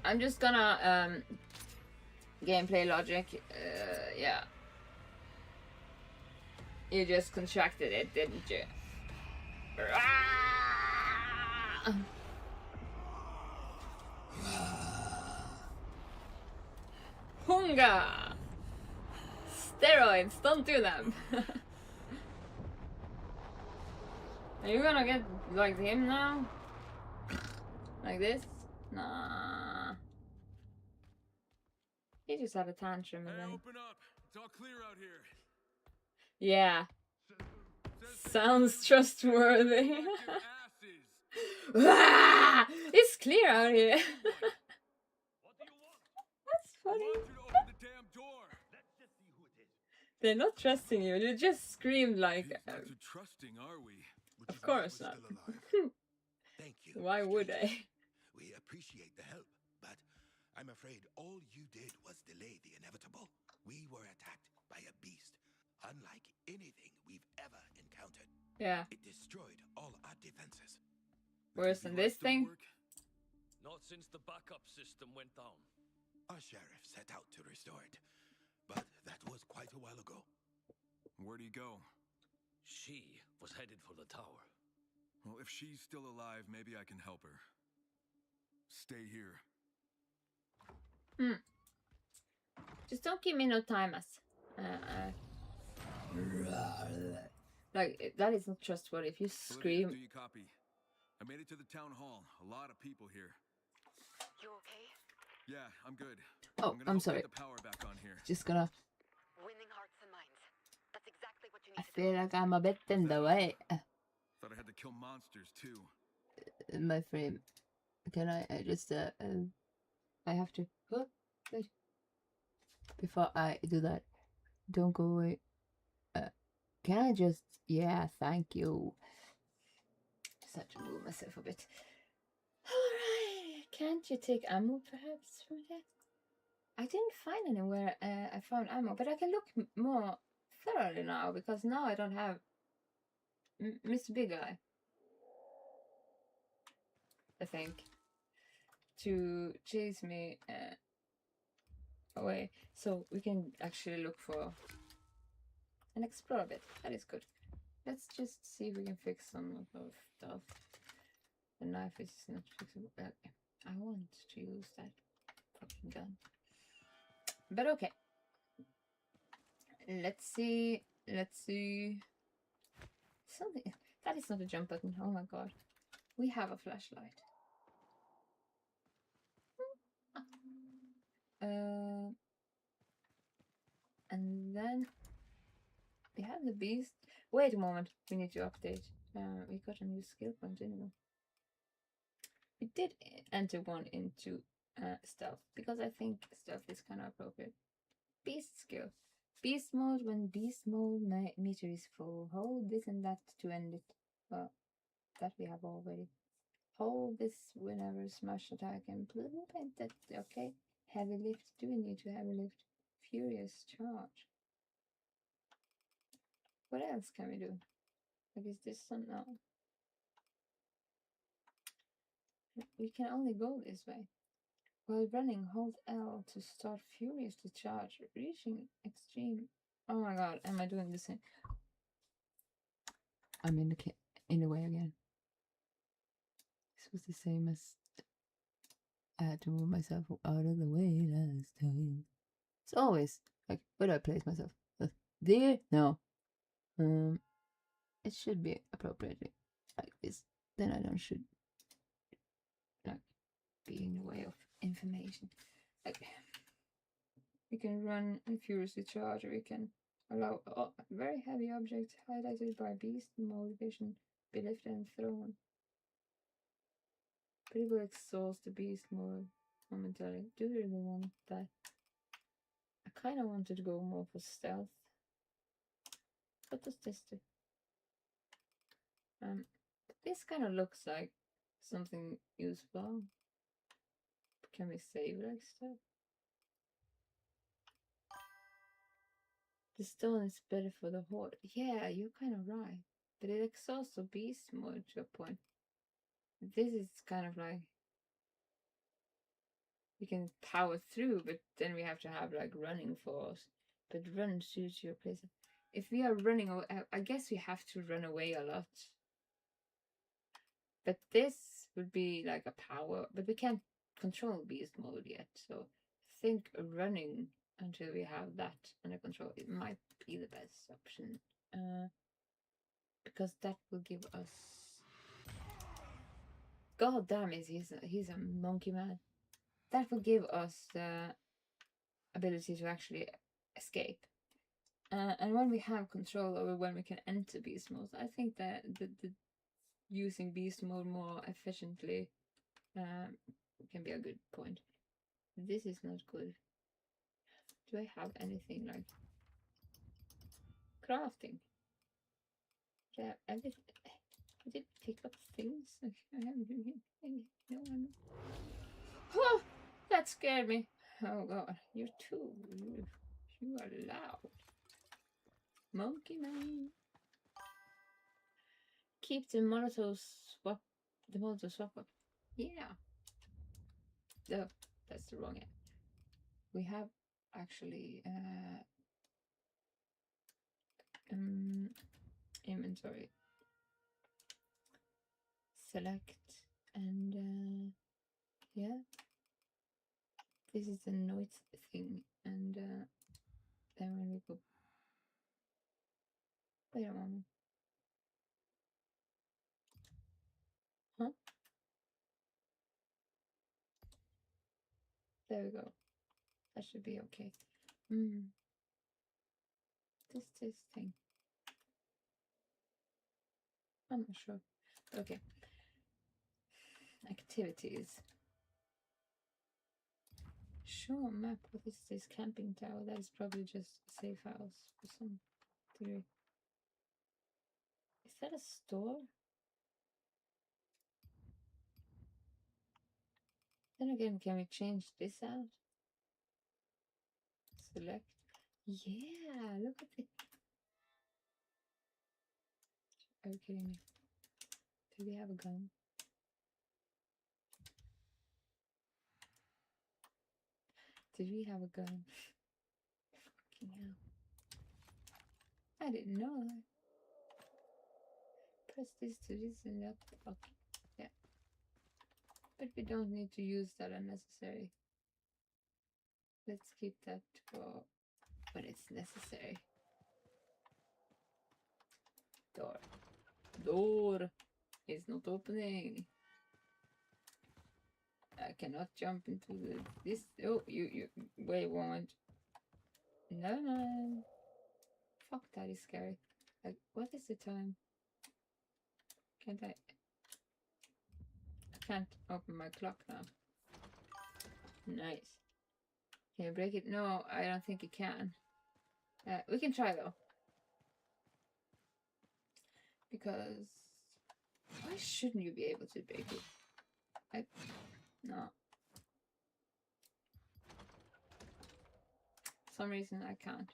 I'm just gonna, gameplay logic, yeah. You just contracted it, didn't you? Hunga! Steroids, don't do them! Are you gonna get like him now? Like this? Nah. He just had a tantrum Hey, and then... open up. It's all clear out here. Yeah. Sounds trustworthy. Your asses. Ah! It's clear out here. That's I funny. want you to open the damn door. Let's just see who it is. They're not trusting you. You just screamed like... He's not too trusting, are we? Of course not. Thank you. Why would I? We appreciate the help, but I'm afraid all you did was delay the inevitable. We were attacked by a beast, unlike anything we've ever encountered. Yeah. It destroyed all our defenses. Worse than this Still thing? work? Not since the backup system went down. Our sheriff set out to restore it, but that was quite a while ago. Where do you go? She was headed for the tower. Well, if she's still alive, maybe I can help her. Stay here. Just don't give me no timers. Like, that is not trustworthy. If you Olivia, scream... do you copy? I made it to the town hall. A lot of people here. You okay? Yeah, I'm good. Oh, gonna I'm help sorry. Get the power back on here. Just gonna... Winning hearts and minds. That's exactly what you I need to do. feel like I'm a bit in the way. Thought I had to kill monsters too. My frame. Can I just... I have to... Oh, wait. Before I do that, don't go away. Can I just... Yeah, thank you. Just have to move myself a bit. Alright. Can't you take ammo, perhaps, from that? I didn't find anywhere I found ammo, but I can look more thoroughly now, because now I don't have Mr. Big Eye, I think, to chase me away. So we can actually look for and explore a bit. That is good. Let's just see if we can fix some of those stuff. The knife is not fixable. I want to use that fucking gun. But okay. Let's see. Let's see. Something. That is not a jump button. Oh my god. We have a flashlight. And then we have the beast. Wait a moment. We need to update. We got a new skill point, didn't we? We did enter one into stealth, because I think stealth is kind of appropriate. Beast skill. Beast mode. When beast mode meter is full, hold this and that to end it. Well, that we have already. Hold this whenever smash attack and that's okay. Heavy lift. Do we need to heavy lift? Furious charge. What else can we do? Like, is this some now? We can only go this way. While running, hold L to start furiously charge, reaching extreme. Oh my god, am I doing the same? I'm in the way again. This was the same as I had to move myself out of the way last time. It's always like, where do I place myself? There? No. It should be appropriately like this. Then I don't should like be in the way of information. Like, we can run and furiously charge, or we can allow very heavy objects highlighted by beast mode vision be lifted and thrown. People exhaust the beast mode momentarily. Do you really want that? I kind of wanted to go more for stealth. What does this do? This kind of looks like something useful. Can we save like stuff? The stone is better for the horde. Yeah, you're kind of right. But it exhausts the beast mode to a point. This is kind of like we can power through, but then we have to have like running force. But run suits your place. If we are running away, I guess we have to run away a lot. But this would be like a power, but we can't control beast mode yet. So I think running until we have that under control, it might be the best option. Because that will give us... God damn it, he's a monkey man. That will give us the ability to actually escape. And when we have control over when we can enter beast mode, I think that the using beast mode more efficiently can be a good point. This is not good. Do I have anything like crafting? Do I have everything? I did pick up things. I haven't anything. No one. Oh, that scared me. Oh god, you are loud. Monkey man. Keep the Molotov swap. The Molotov swap up. Yeah. Oh, that's the wrong end. We have actually inventory. Select and yeah. This is the noise thing, and then when we go. Wait a moment. Huh? There we go. That should be okay. This thing. I'm not sure. Okay. Activities. Show a map. What is this camping tower? That is probably just a safe house for some degree. Is that a store? Then again, can we change this out? Select. Yeah, look at it. Are you kidding me? Do we have a gun? Did we have a gun? Fucking hell. I didn't know that. Press this to this and that. Okay. Yeah. But we don't need to use that unnecessary. Let's keep that for when it's necessary. Door. Door is not opening. I cannot jump into this. Oh, you wait a moment. No. Fuck, that is scary. Like, what is the time? Can't I can't open my clock now. Nice. Can you break it? No, I don't think you can. We can try though. Because why shouldn't you be able to break it? No. For some reason I can't.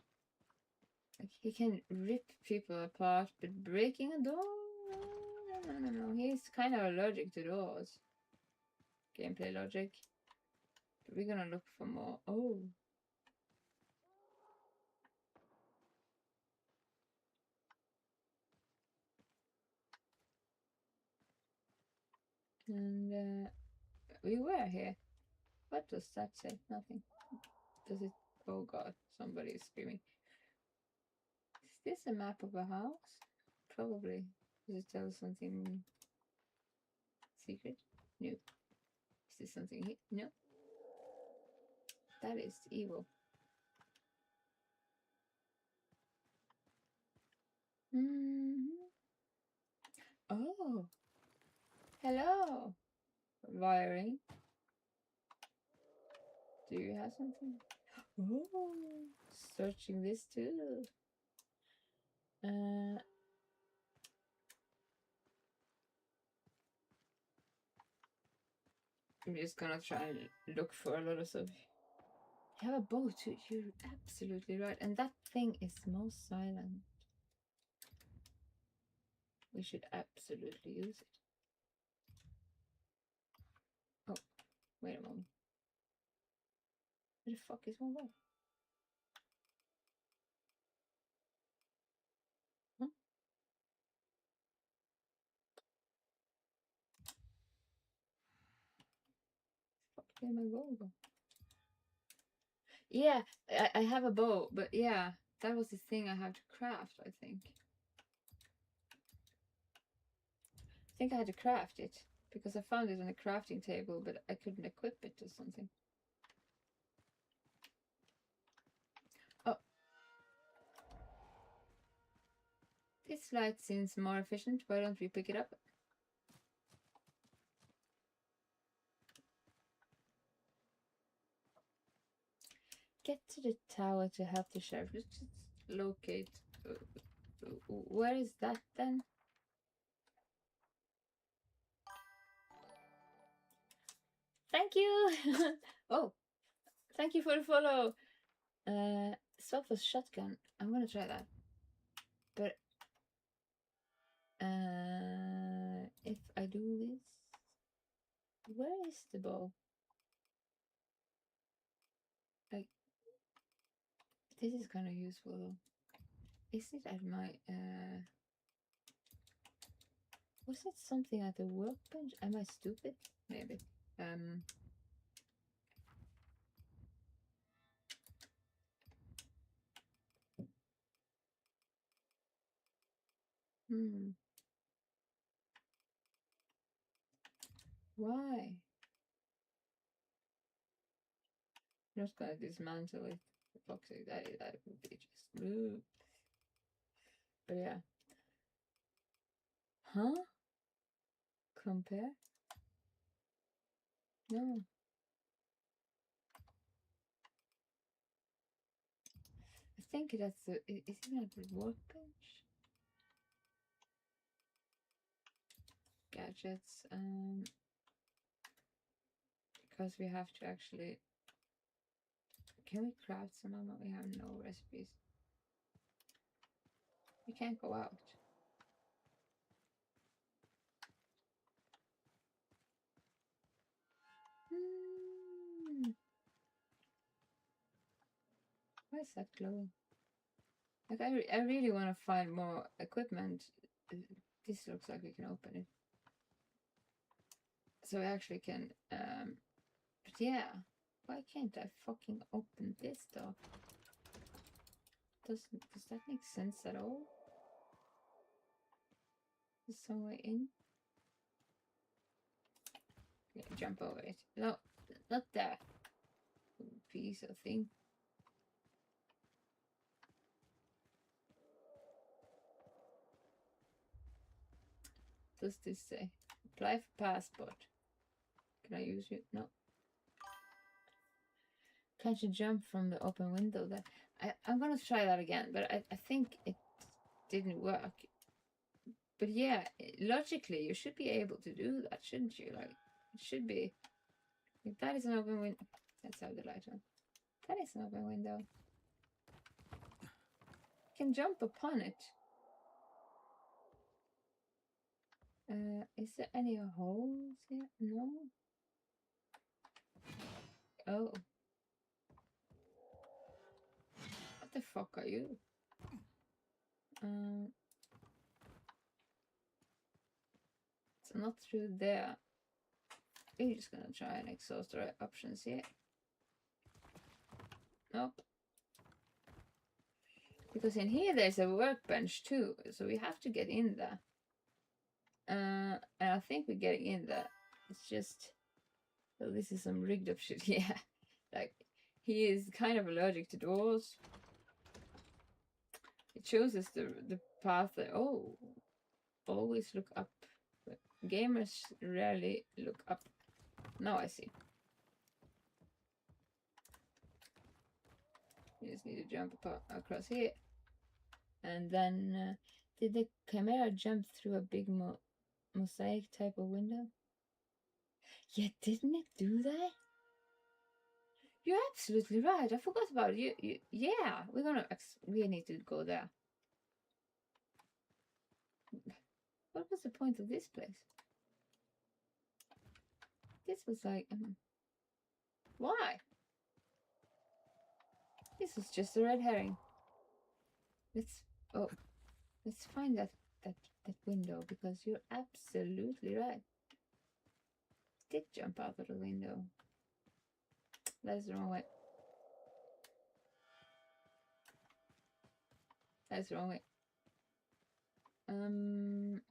Like, he can rip people apart, but breaking a door? No. He's kind of allergic to doors. Gameplay logic. But we're gonna look for more. Oh. And we were here. What does that say? Nothing. Does it? Oh god, somebody is screaming. Is this a map of a house? Probably. Does it tell something secret? No. Is this something here? No. That is evil. Oh. Hello. Wiring. Do you have something? Oh. Searching this too. I'm just gonna try and look for a lot of stuff. You have a bow too. You're absolutely right. And that thing is most silent. We should absolutely use it. Oh, wait a moment. Where the fuck is one bow? Huh? Fuck, where my bow go? Yeah, I have a bow, but yeah, that was the thing I have to craft, I think. I think I had to craft it, because I found it on a crafting table, but I couldn't equip it or something. Oh. This light seems more efficient. Why don't we pick it up? Get to the tower to help the sheriff. Let's just locate. Where is that then? Thank you! Oh, thank you for the follow. Self-shotgun. I'm gonna try that. But if I do this, where is the bow? Like, this is kind of useful though. Is it at my was it something at the workbench? Am I stupid? Maybe. Why? I'm just gonna dismantle it. For fuck's sake, that would be just. Ugh. But yeah. Huh? Compare? No. I think that's the. Is it at the workbench? Gadgets. Because we have to actually. Can we craft some ammo? We have no recipes. We can't go out. Why is that glowing? Like I really want to find more equipment. This looks like we can open it. So we actually can, but yeah. Why can't I fucking open this though? Does that make sense at all? There's some way in? Yeah, jump over it. No, not that piece of thing. Does this say? Apply for passport. Can I use it? No. Can't you jump from the open window there? I'm gonna try that again, but I think it didn't work. But yeah, logically you should be able to do that, shouldn't you? Like, it should be. If that is an open window, let's have the light on. That is an open window. You can jump upon it. Is there any holes here? No. Oh. What the fuck are you? It's not through there. We're just gonna try and exhaust the right options here. Nope. Because in here there's a workbench too, so we have to get in there. And I think we're getting in there. It's just, well, this is some rigged up shit. Yeah, like he is kind of allergic to doors. It shows us the path that, oh, always look up. But gamers rarely look up. Now I see. You just need to jump across here. And then, did the camera jump through a big mosaic type of window? Yeah, didn't it do that? You're absolutely right. I forgot about it. Yeah, we need to go there. What was the point of this place? This was like, why? This was just a red herring. Let's find that window, because you're absolutely right. Did jump out of the window. That's the wrong way. That's the wrong way.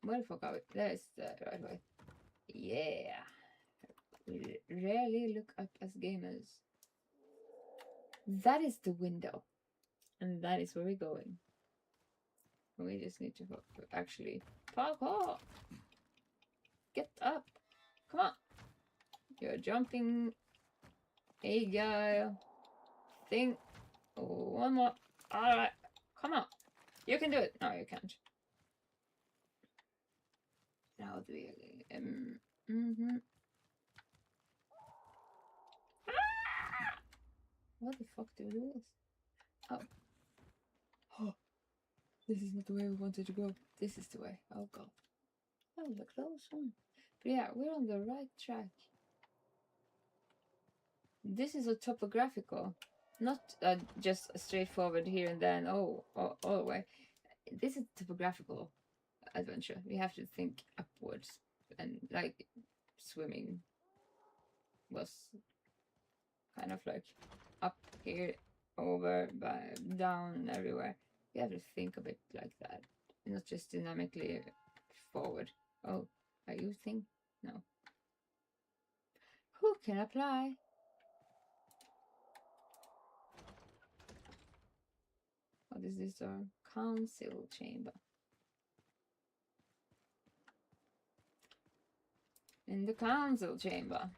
Where the fuck are we? There's the right way. Yeah. We rarely look up as gamers. That is the window. And that is where we're going. We just need to actually parkour. Get up. Come on. You're jumping. Hey, guy. Thing. Oh, one more. Alright. Come on. You can do it. No, you can't. Now do we... What the fuck do we do this? Oh. This is not the way we wanted to go. This is the way. Oh god. That was a close one. But yeah, we're on the right track. This is a topographical, not just a straightforward here and then, all the way. This is topographical adventure. We have to think upwards, and like swimming was kind of like up here, over, down, everywhere. You have to think of it like that, not just dynamically forward. Oh, are you think? No. Who can apply? What is this door? Council chamber. In the council chamber.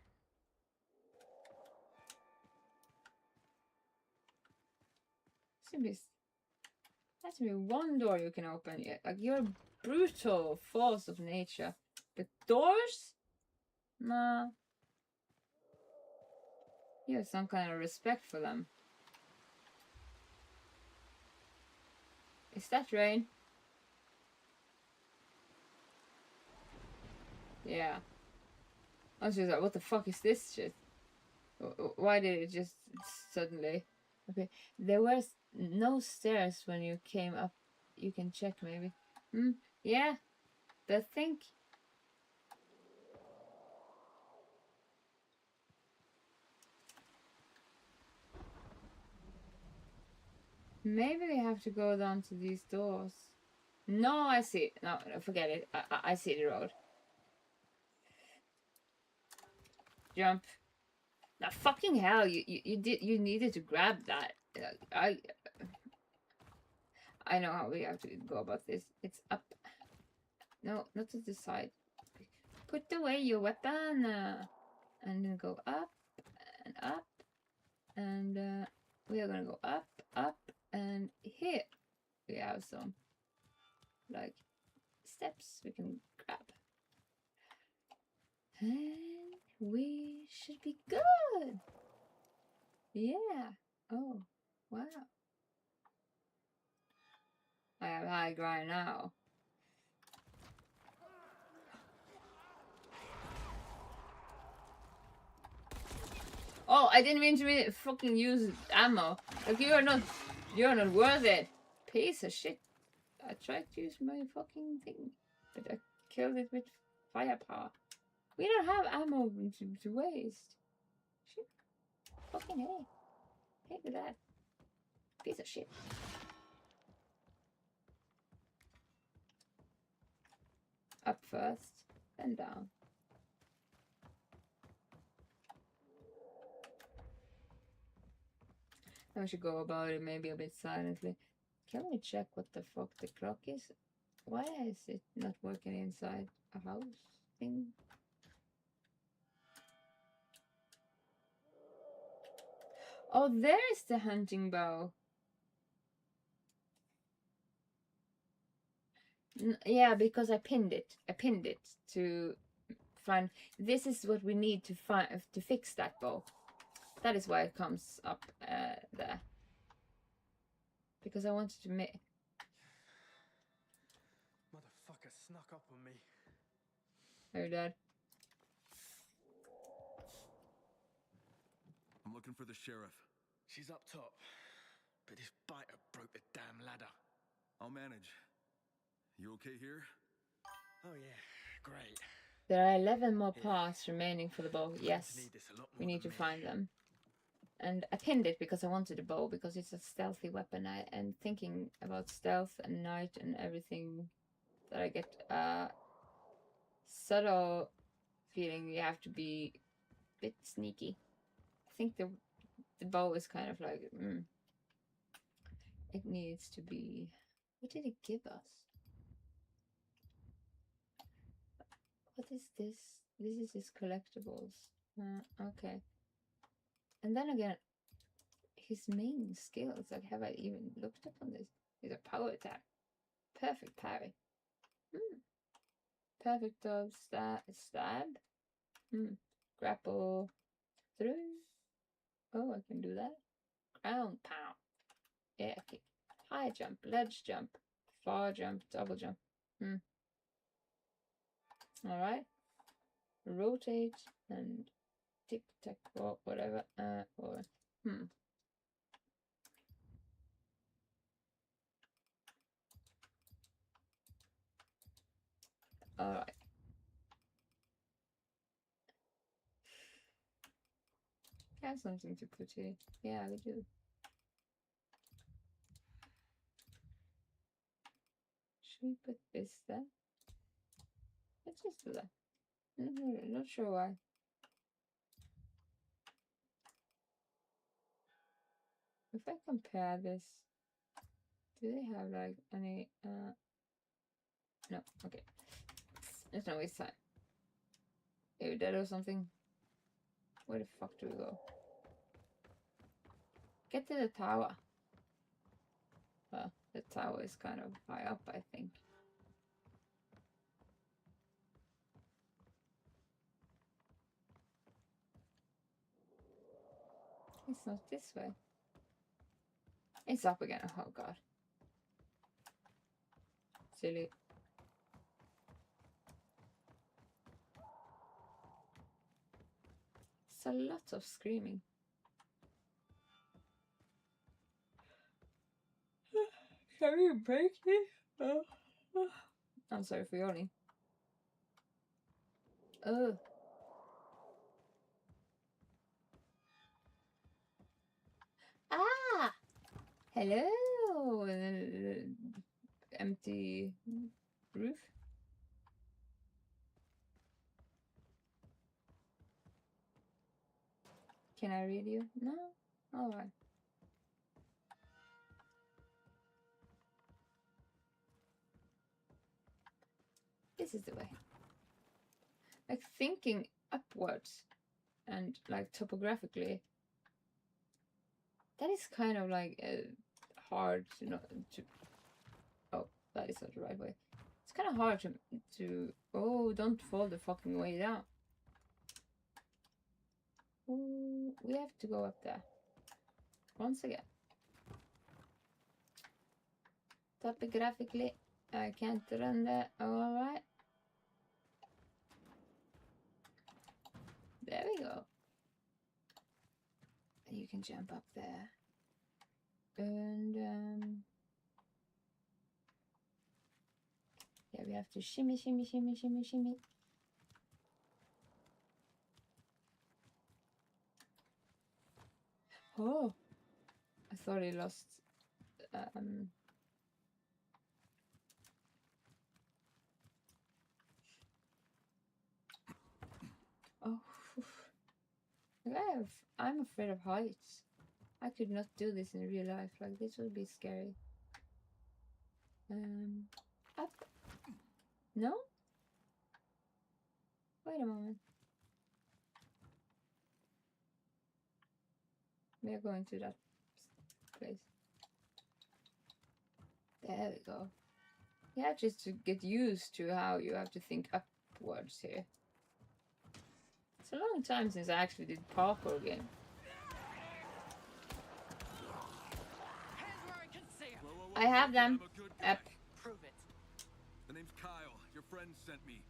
That's maybe one door you can open. Like you're a brutal force of nature. But doors? Nah. You have some kind of respect for them. Is that rain? Yeah. I was just like, what the fuck is this shit? Why did it just suddenly... Okay, there was no stairs when you came up. You can check maybe. Yeah, but think. Maybe we have to go down to these doors. No, I see. No, forget it. I see the road. Jump. Now, fucking hell! You needed to grab that. I know how we have to go about this. It's up. No, not to the side. Put away your weapon, and then go up and up, and we are gonna go up, and here we have some like steps we can grab, and we should be good. Yeah. Oh, wow. I have high ground now. Oh, I didn't mean to fucking use ammo. Like you're not worth it. Piece of shit. I tried to use my fucking thing, but I killed it with firepower. We don't have ammo to waste. Shit. Fucking hey. Hey with that. Piece of shit. Up first, then down. I should go about it maybe a bit silently. Can we check what the fuck the clock is? Why is it not working inside a house thing? Oh, there's the hunting bow. Yeah, because I pinned it. I pinned it to find. This is what we need to find to fix that bow. That is why it comes up there. Because I wanted to make. Motherfucker snuck up on me. Are you dead? I'm looking for the sheriff. She's up top, but this biter broke the damn ladder. I'll manage. You okay here? Oh yeah, great. There are 11 more parts remaining for the bow. Yes, we need to find them. And I pinned it because I wanted a bow, because it's a stealthy weapon. And thinking about stealth and night and everything, that I get a subtle feeling you have to be a bit sneaky. I think the bow is kind of like, it needs to be... What did it give us? What is this? This is his collectibles. Okay. And then again, his main skills, like, have I even looked up on this? Is a power attack. Perfect parry. Perfect dodge, stab. Grapple. Through. Oh, I can do that. Ground pound. Air kick. High jump. Ledge jump. bar jump, double jump. Alright. Rotate and tic tac or whatever. Or Alright. Have something to put here. Yeah, we do. Should we put this there? Let's just do that. Not sure why. If I compare this, do they have like any no, okay. There's no waste time. Are we dead or something? Where the fuck do we go? Get to the tower. Well, the tower is kind of high up, I think. It's not this way. It's up again. Oh god. Silly. It's a lot of screaming. Can we break this? I'm sorry for yawning. Oh. Ah! Hello! Empty roof. Can I read you? No? Alright. This is the way. Like thinking upwards and like topographically, that is kind of like hard to not to. Oh, that is not the right way. It's kind of hard to. Oh, don't fall the fucking way down. Ooh, we have to go up there once again. Topographically, I can't run there. All right. There we go. You can jump up there. And yeah, we have to shimmy, shimmy, shimmy, shimmy, shimmy. Oh, I thought I lost. Oh, I'm afraid of heights. I could not do this in real life. Like this would be scary. Up. No? Wait a moment. We are going to that place. There we go. Yeah, just to get used to how you have to think upwards here. It's a long time since I actually did parkour game. I have them. Up. Prove it. The name's Kyle. Your friend sent me.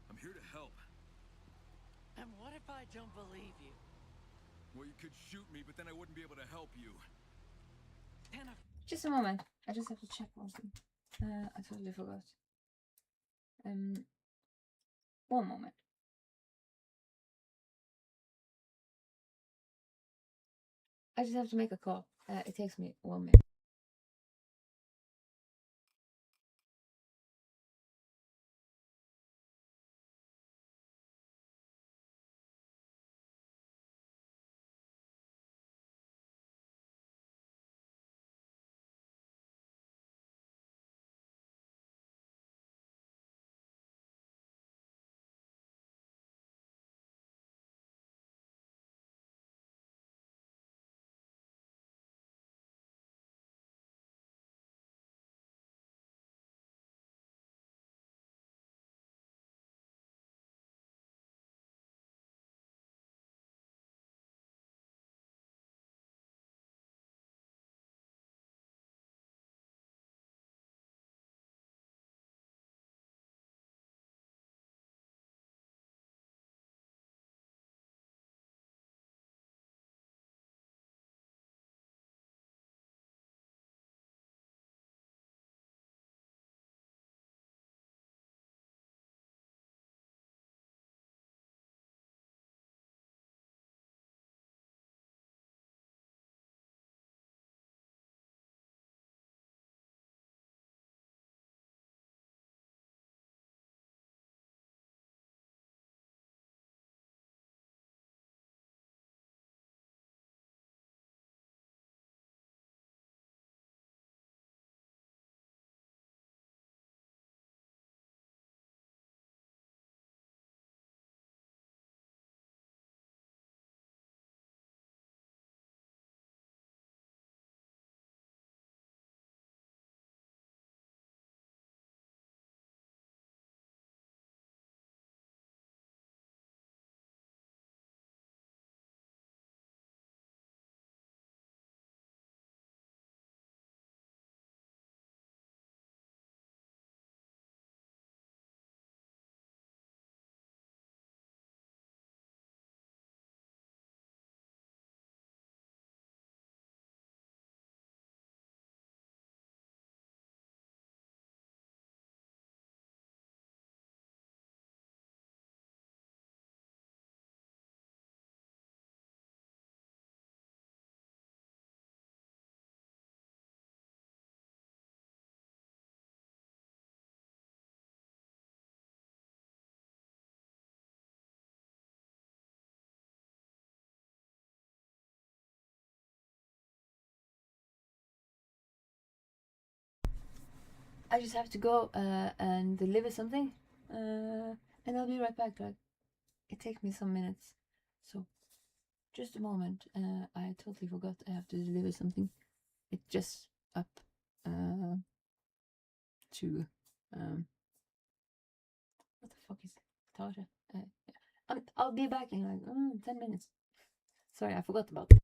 I'm here to help. And what if I don't believe you? Well, you could shoot me, but then I wouldn't be able to help you. Just a moment. I just have to check one thing. I totally forgot. One moment. I just have to make a call. It takes me 1 minute. I just have to go and deliver something, and I'll be right back. Like, it takes me some minutes, so just a moment. I totally forgot I have to deliver something. It's just up to what the fuck is Tasha? I'll be back in like 10 minutes. Sorry, I forgot about it.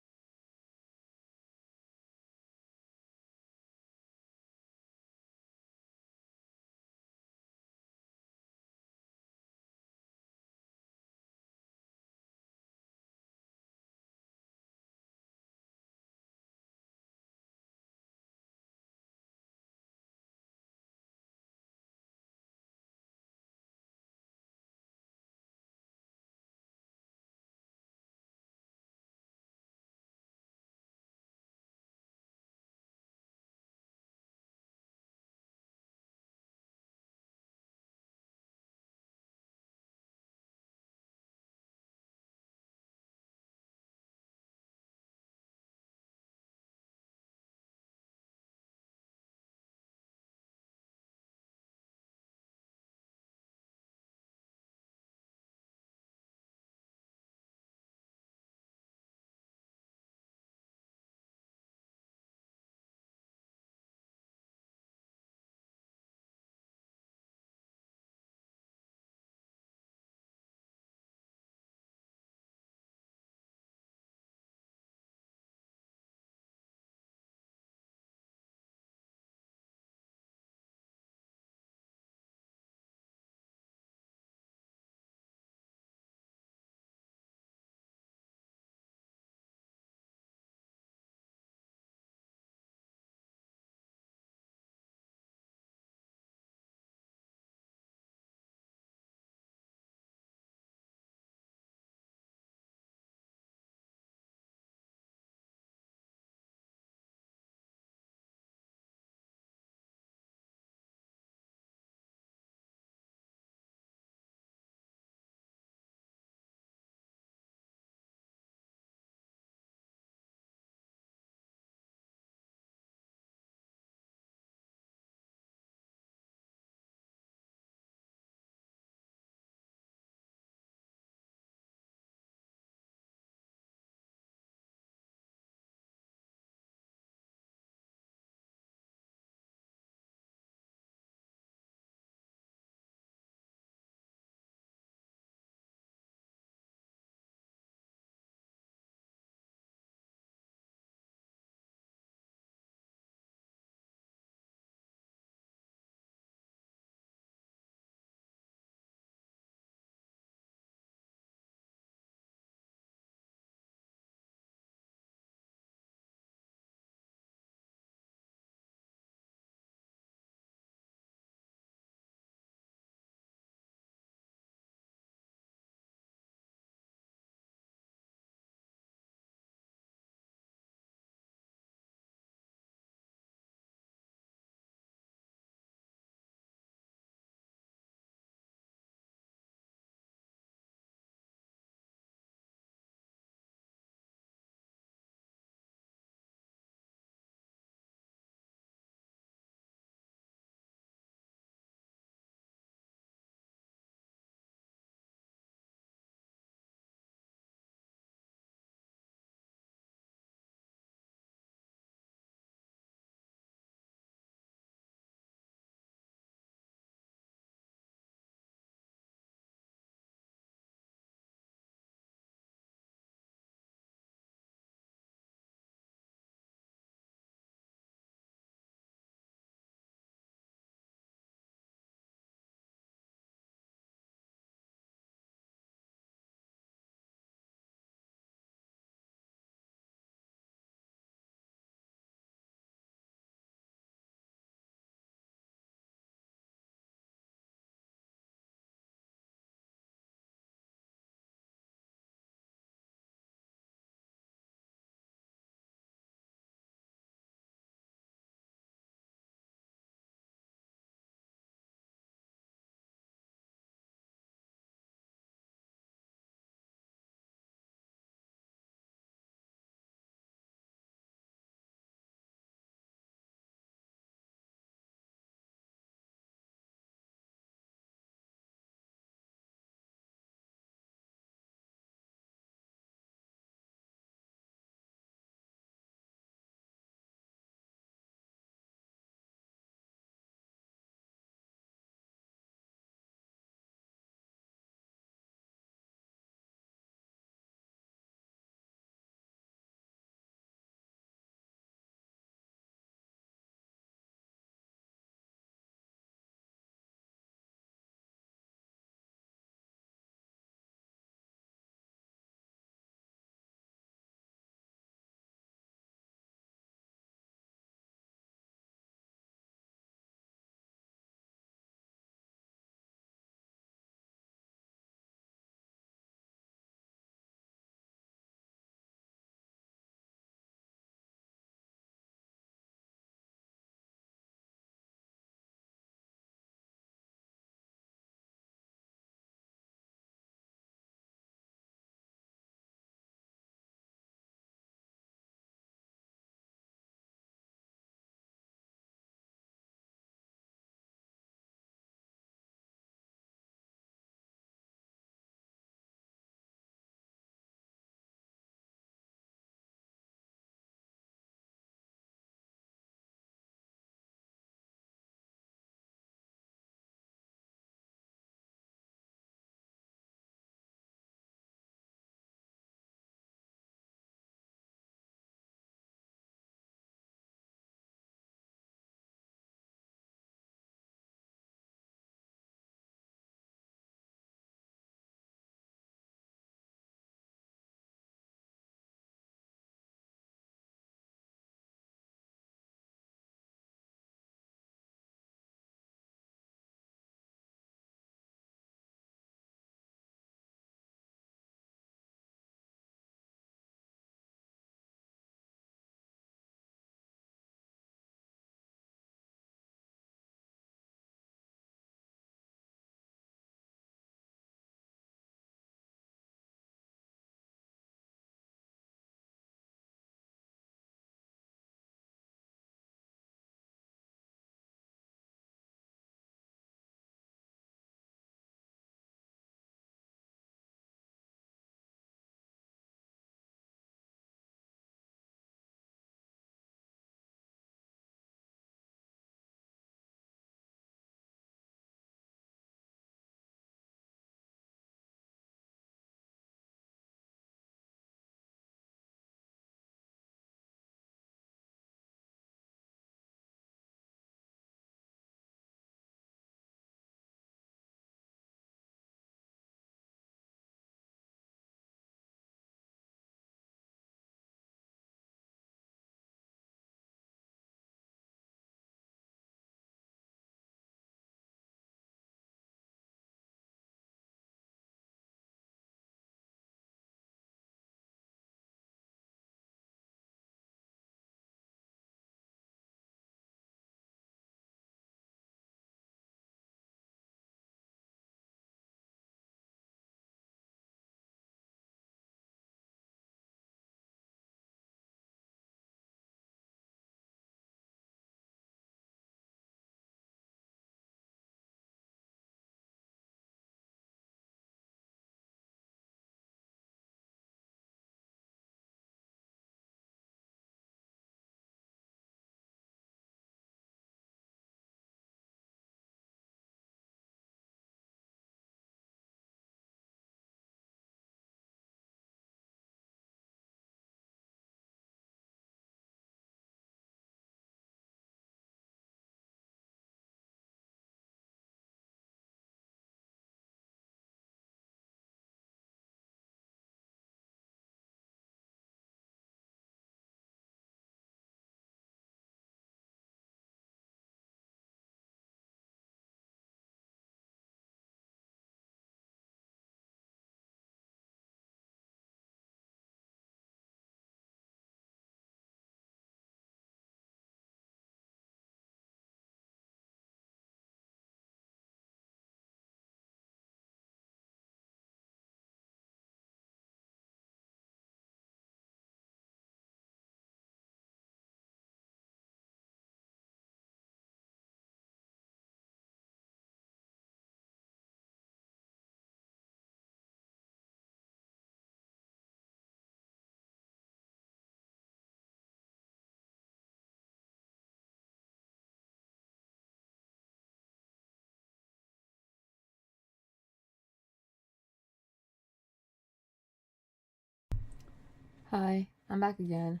Hi, I'm back again.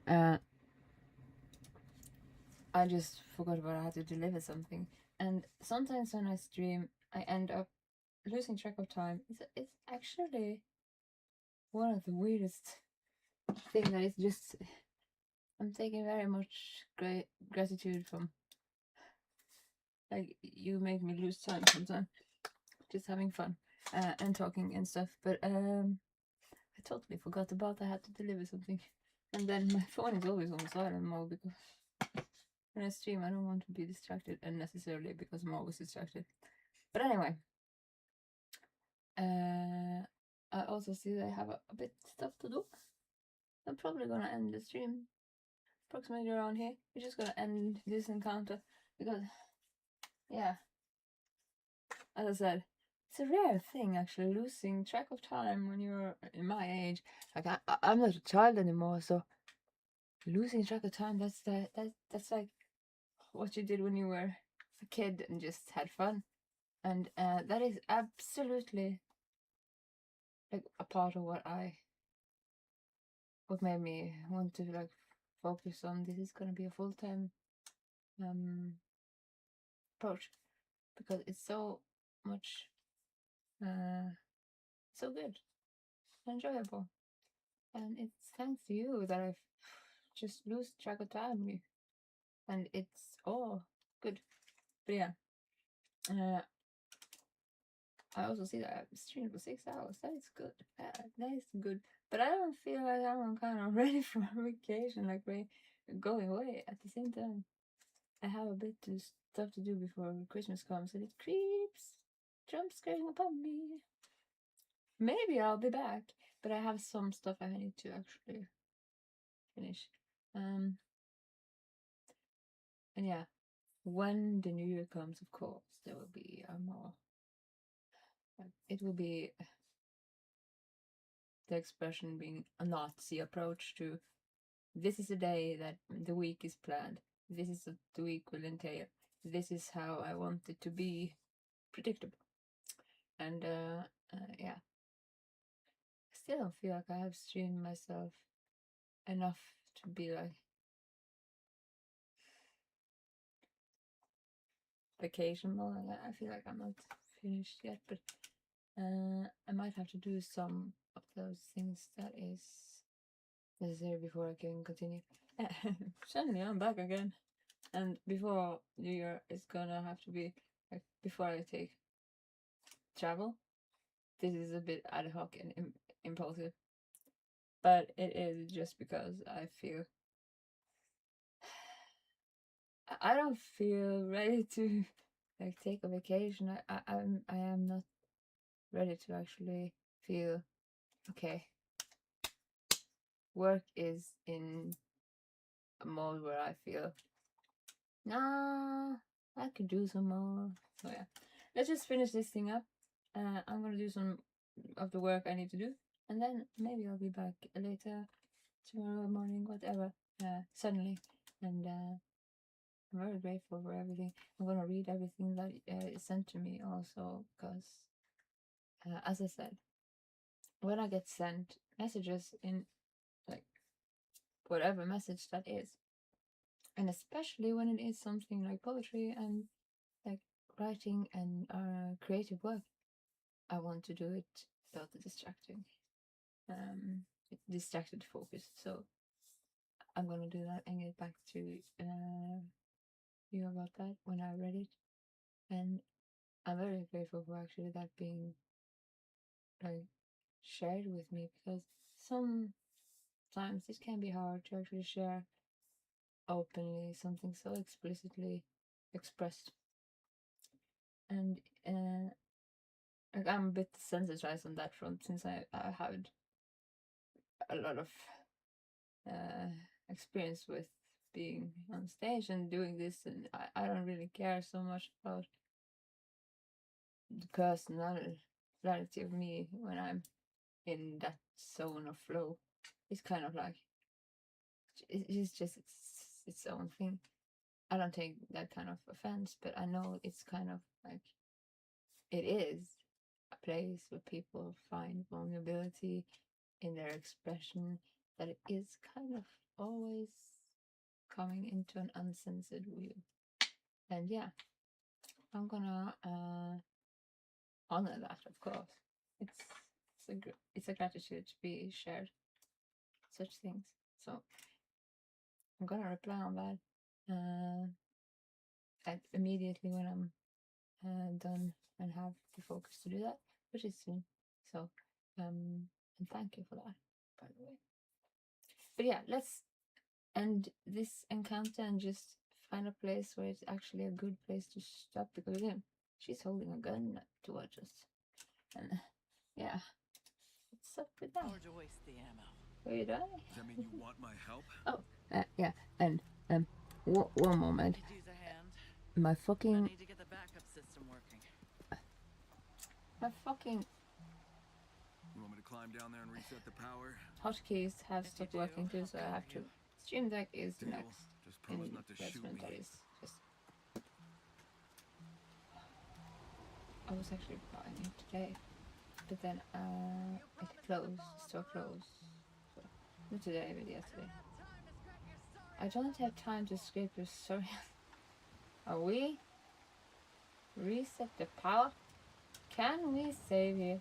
I just forgot about I had to deliver something, and sometimes when I stream, I end up losing track of time. It's actually one of the weirdest thing that is just I'm taking very much great gratitude from. Like, you make me lose time sometimes, just having fun and talking and stuff. But I totally forgot about I had to deliver something, and then my phone is always on silent mode because when I stream I don't want to be distracted unnecessarily because I'm always distracted. But anyway, I also see that I have a bit stuff to do. I'm probably gonna end the stream approximately around here. We're just gonna end this encounter because, yeah, as I said, it's a rare thing actually, losing track of time when you're in my age. Like I'm not a child anymore, so losing track of time, that's like what you did when you were a kid and just had fun. And that is absolutely like a part of what made me want to like focus on this is gonna be a full-time approach, because it's so much so good, enjoyable, and it's thanks to you that I've just lose track of time, and it's all good. But yeah, I also see that I've streamed for 6 hours. That is good. That is good. But I don't feel like I'm kind of ready for a vacation, like going away. At the same time, I have a bit of stuff to do before Christmas comes, and it creeps, jump scaring upon me. Maybe I'll be back, but I have some stuff I need to actually finish. And yeah, when the new year comes, of course, there will be a more. It will be the expression being a Nazi approach to this is a day that the week is planned. This is what the week will entail. This is how I want it to be predictable. And yeah, I still don't feel like I have streamed myself enough to be like vacation mode. I feel like I'm not finished yet, but I might have to do some of those things that is necessary before I can continue. Suddenly I'm back again, and before New Year it's gonna have to be like before I take travel. This is a bit ad hoc and impulsive, but it is just because I feel I don't feel ready to like take a vacation. I am not ready to actually feel okay. Work is in a mode where I feel nah, I could do some more. So yeah, let's just finish this thing up. I'm gonna do some of the work I need to do, and then maybe I'll be back later tomorrow morning, whatever. Suddenly, and I'm very grateful for everything. I'm gonna read everything that is sent to me also, because as I said, when I get sent messages in like whatever message that is, and especially when it is something like poetry and like writing and creative work, I want to do it without the distracted focus. So I'm gonna do that and get back to you about that when I read it. And I'm very grateful for actually that being like shared with me, because sometimes it can be hard to actually share openly something so explicitly expressed. And like I'm a bit sensitized on that front, since I had a lot of experience with being on stage and doing this, and I don't really care so much about the personality of me when I'm in that zone of flow. It's kind of like it's just its own thing. I don't take that kind of offense, but I know it's kind of like it is a place where people find vulnerability in their expression, that it is kind of always coming into an uncensored view. And yeah, I'm gonna honor that, of course. It's a gratitude to be shared such things. So I'm gonna reply on that immediately when I'm done and have the focus to do that, which is soon. So and thank you for that, by the way. But yeah, let's end this encounter and just find a place where it's actually a good place to stop, because again, she's holding a gun towards us. And yeah, what's up with that? Or to waste the ammo. Where did I? Does that mean you want my help? Oh, yeah, and one moment. Could use a hand. My I fucking need to get the backup system working. You want me to climb down there and reset the power? hotkeys have If you stopped do, working too, so I I'll have to. cover you. Stream Deck is the Deal. next Just promise not to shoot investment me. that is just. I was actually buying it today, but then it closed, store closed. So, not today, but yesterday. I don't have time to scrape your sorry. Are we? Reset the power? Can we save you?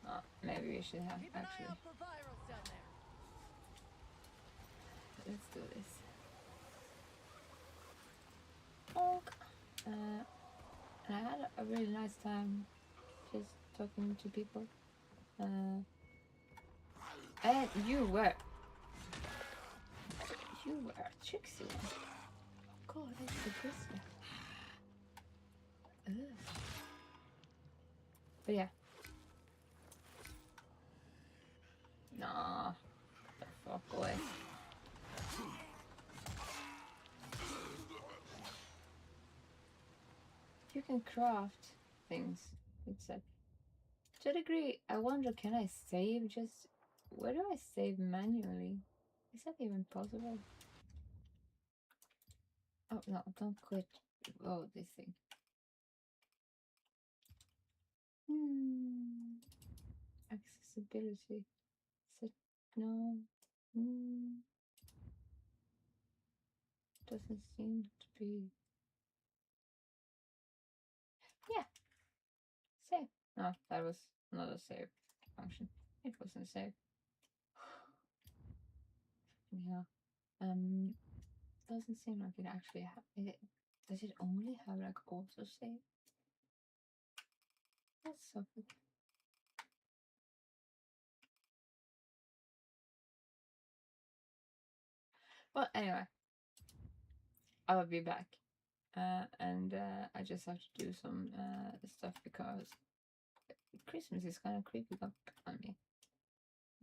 Oh, maybe we should have actually. Let's do this. Okay. And I had a really nice time just talking to people. And you were a tricksy one. God, I should this one. But yeah. Nah. The fuck away. You can craft things, it said. To a degree, I wonder, can I save just... Where do I save manually? Is that even possible? Oh, no, don't quit. Oh, this thing. Accessibility. Set... No. Doesn't seem to be... Yeah. Save. No, that was another save function. It wasn't save. Yeah. Doesn't seem like it actually does it only have like auto save? That's so good. Well, anyway, I will be back. And I just have to do some stuff because Christmas is kind of creeping up on me.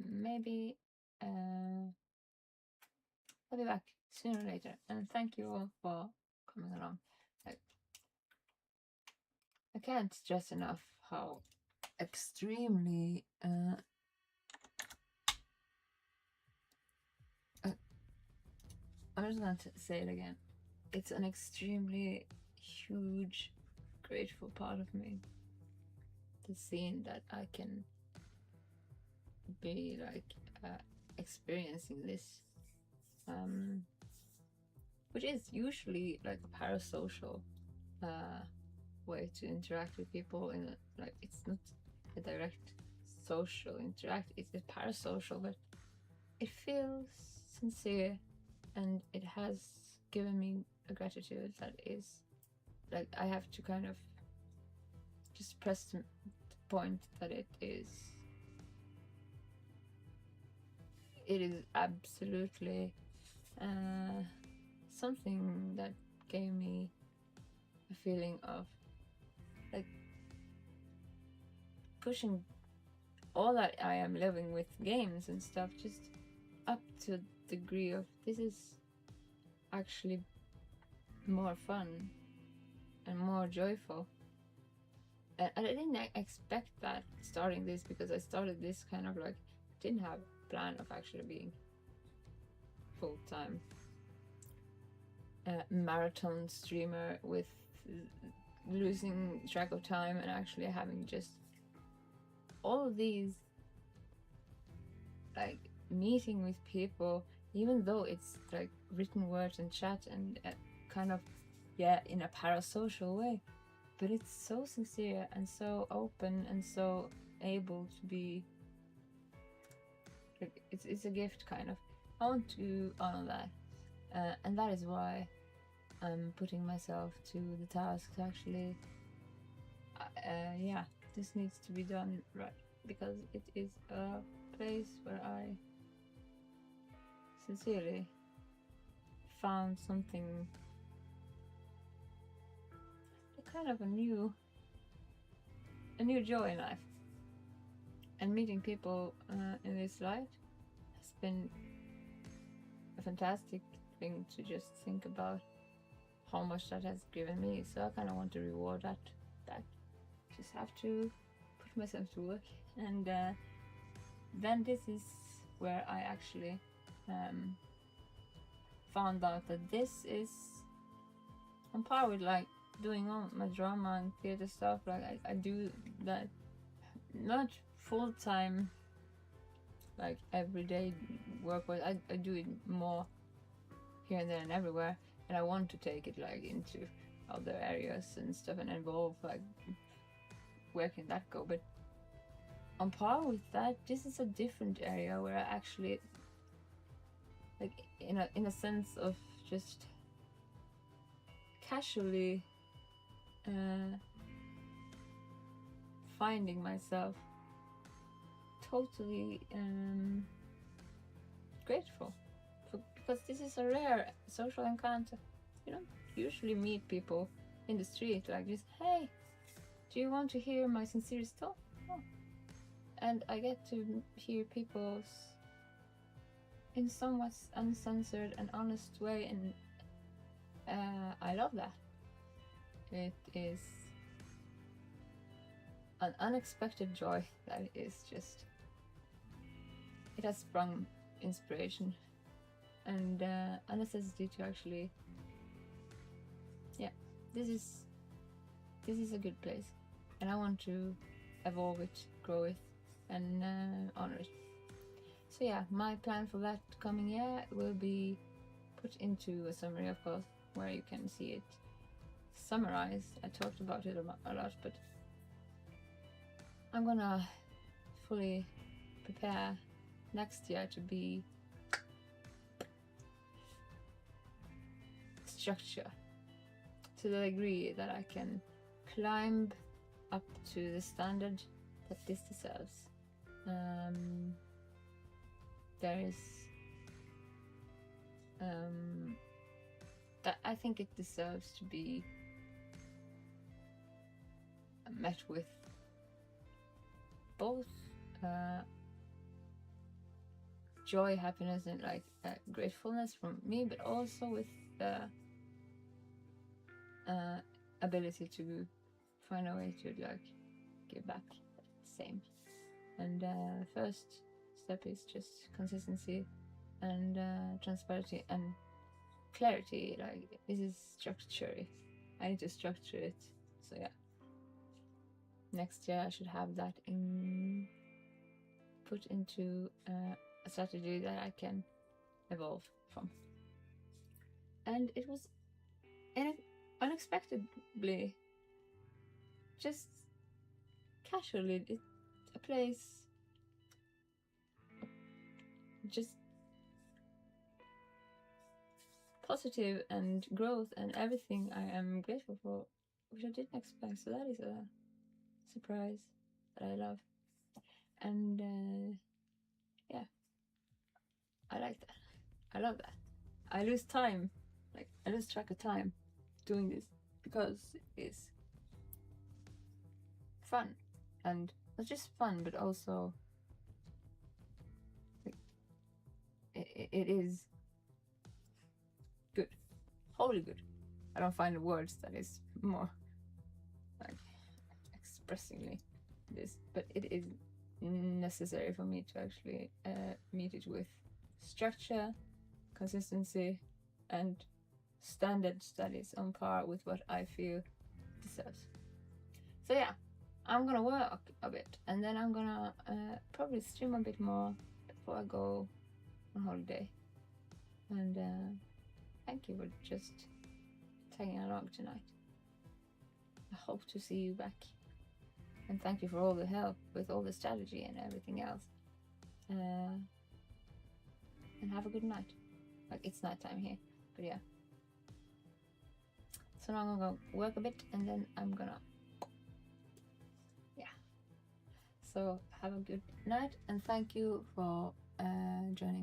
Maybe I'll be back sooner or later. And thank you all for coming along. I can't stress enough how extremely I'm just going to say it again. It's an extremely huge, grateful part of me. The scene that I can be like experiencing this, which is usually like a parasocial way to interact with people. In a, like, it's not a direct social interact. It's a parasocial, but it feels sincere. And it has given me a gratitude that is like I have to kind of just press the point that it is absolutely something that gave me a feeling of like pushing all that I am living with games and stuff just up to degree of this is actually more fun and more joyful. And I didn't expect that starting this, because I started this kind of like didn't have a plan of actually being full-time marathon streamer with losing track of time and actually having just all of these like meeting with people, even though it's like written words and chat and kind of, yeah, in a parasocial way, but it's so sincere and so open and so able to be like, it's a gift kind of. I want to honor that, and that is why I'm putting myself to the task to actually yeah, this needs to be done right, because it is a place where I sincerely found something, a kind of a new joy in life. And meeting people in this light has been a fantastic thing to just think about how much that has given me. So I kind of want to reward that. Just have to put myself to work, and then this is where I actually found out that this is on par with like doing all my drama and theater stuff. Like I do that not full time, like everyday work, but I do it more here and there and everywhere, and I want to take it like into other areas and stuff and involve like where can that go. But on par with that, this is a different area where I actually like in a sense of just casually finding myself totally grateful for, because this is a rare social encounter. You don't usually meet people in the street like this. Hey, do you want to hear my sincere stuff? Oh. And I get to hear people's in somewhat uncensored and honest way, and I love that. It is an unexpected joy that is just, it has sprung inspiration and a necessity to actually, yeah, this is a good place, and I want to evolve it, grow it, and honor it. So yeah, my plan for that coming year will be put into a summary, of course, where you can see it summarized. I talked about it a lot, but I'm gonna fully prepare next year to be structure to the degree that I can climb up to the standard that this deserves. There is that I think it deserves to be met with both joy, happiness, and like gratefulness from me, but also with ability to find a way to like give back the same. And first step is just consistency and transparency and clarity. Like, this is structure. I need to structure it. So yeah, next year I should have that put into a strategy that I can evolve from. And it was unexpectedly, just casually, a place just positive and growth and everything I am grateful for, which I didn't expect. So that is a surprise that I love. And yeah, I like that. I love that. I lose time, like I lose track of time doing this, because it's fun, and not just fun, but also like, it is good, wholly good. I don't find the words that is more like expressingly this, but it is necessary for me to actually meet it with structure, consistency, and standards that is on par with what I feel deserves. So yeah, I'm gonna work a bit, and then I'm gonna probably stream a bit more, before I go on holiday. And thank you for just tagging along tonight. I hope to see you back. And thank you for all the help with all the strategy and everything else. And have a good night. Like, it's nighttime here, but yeah. So now I'm gonna go work a bit and then I'm gonna, yeah. So have a good night and thank you for joining.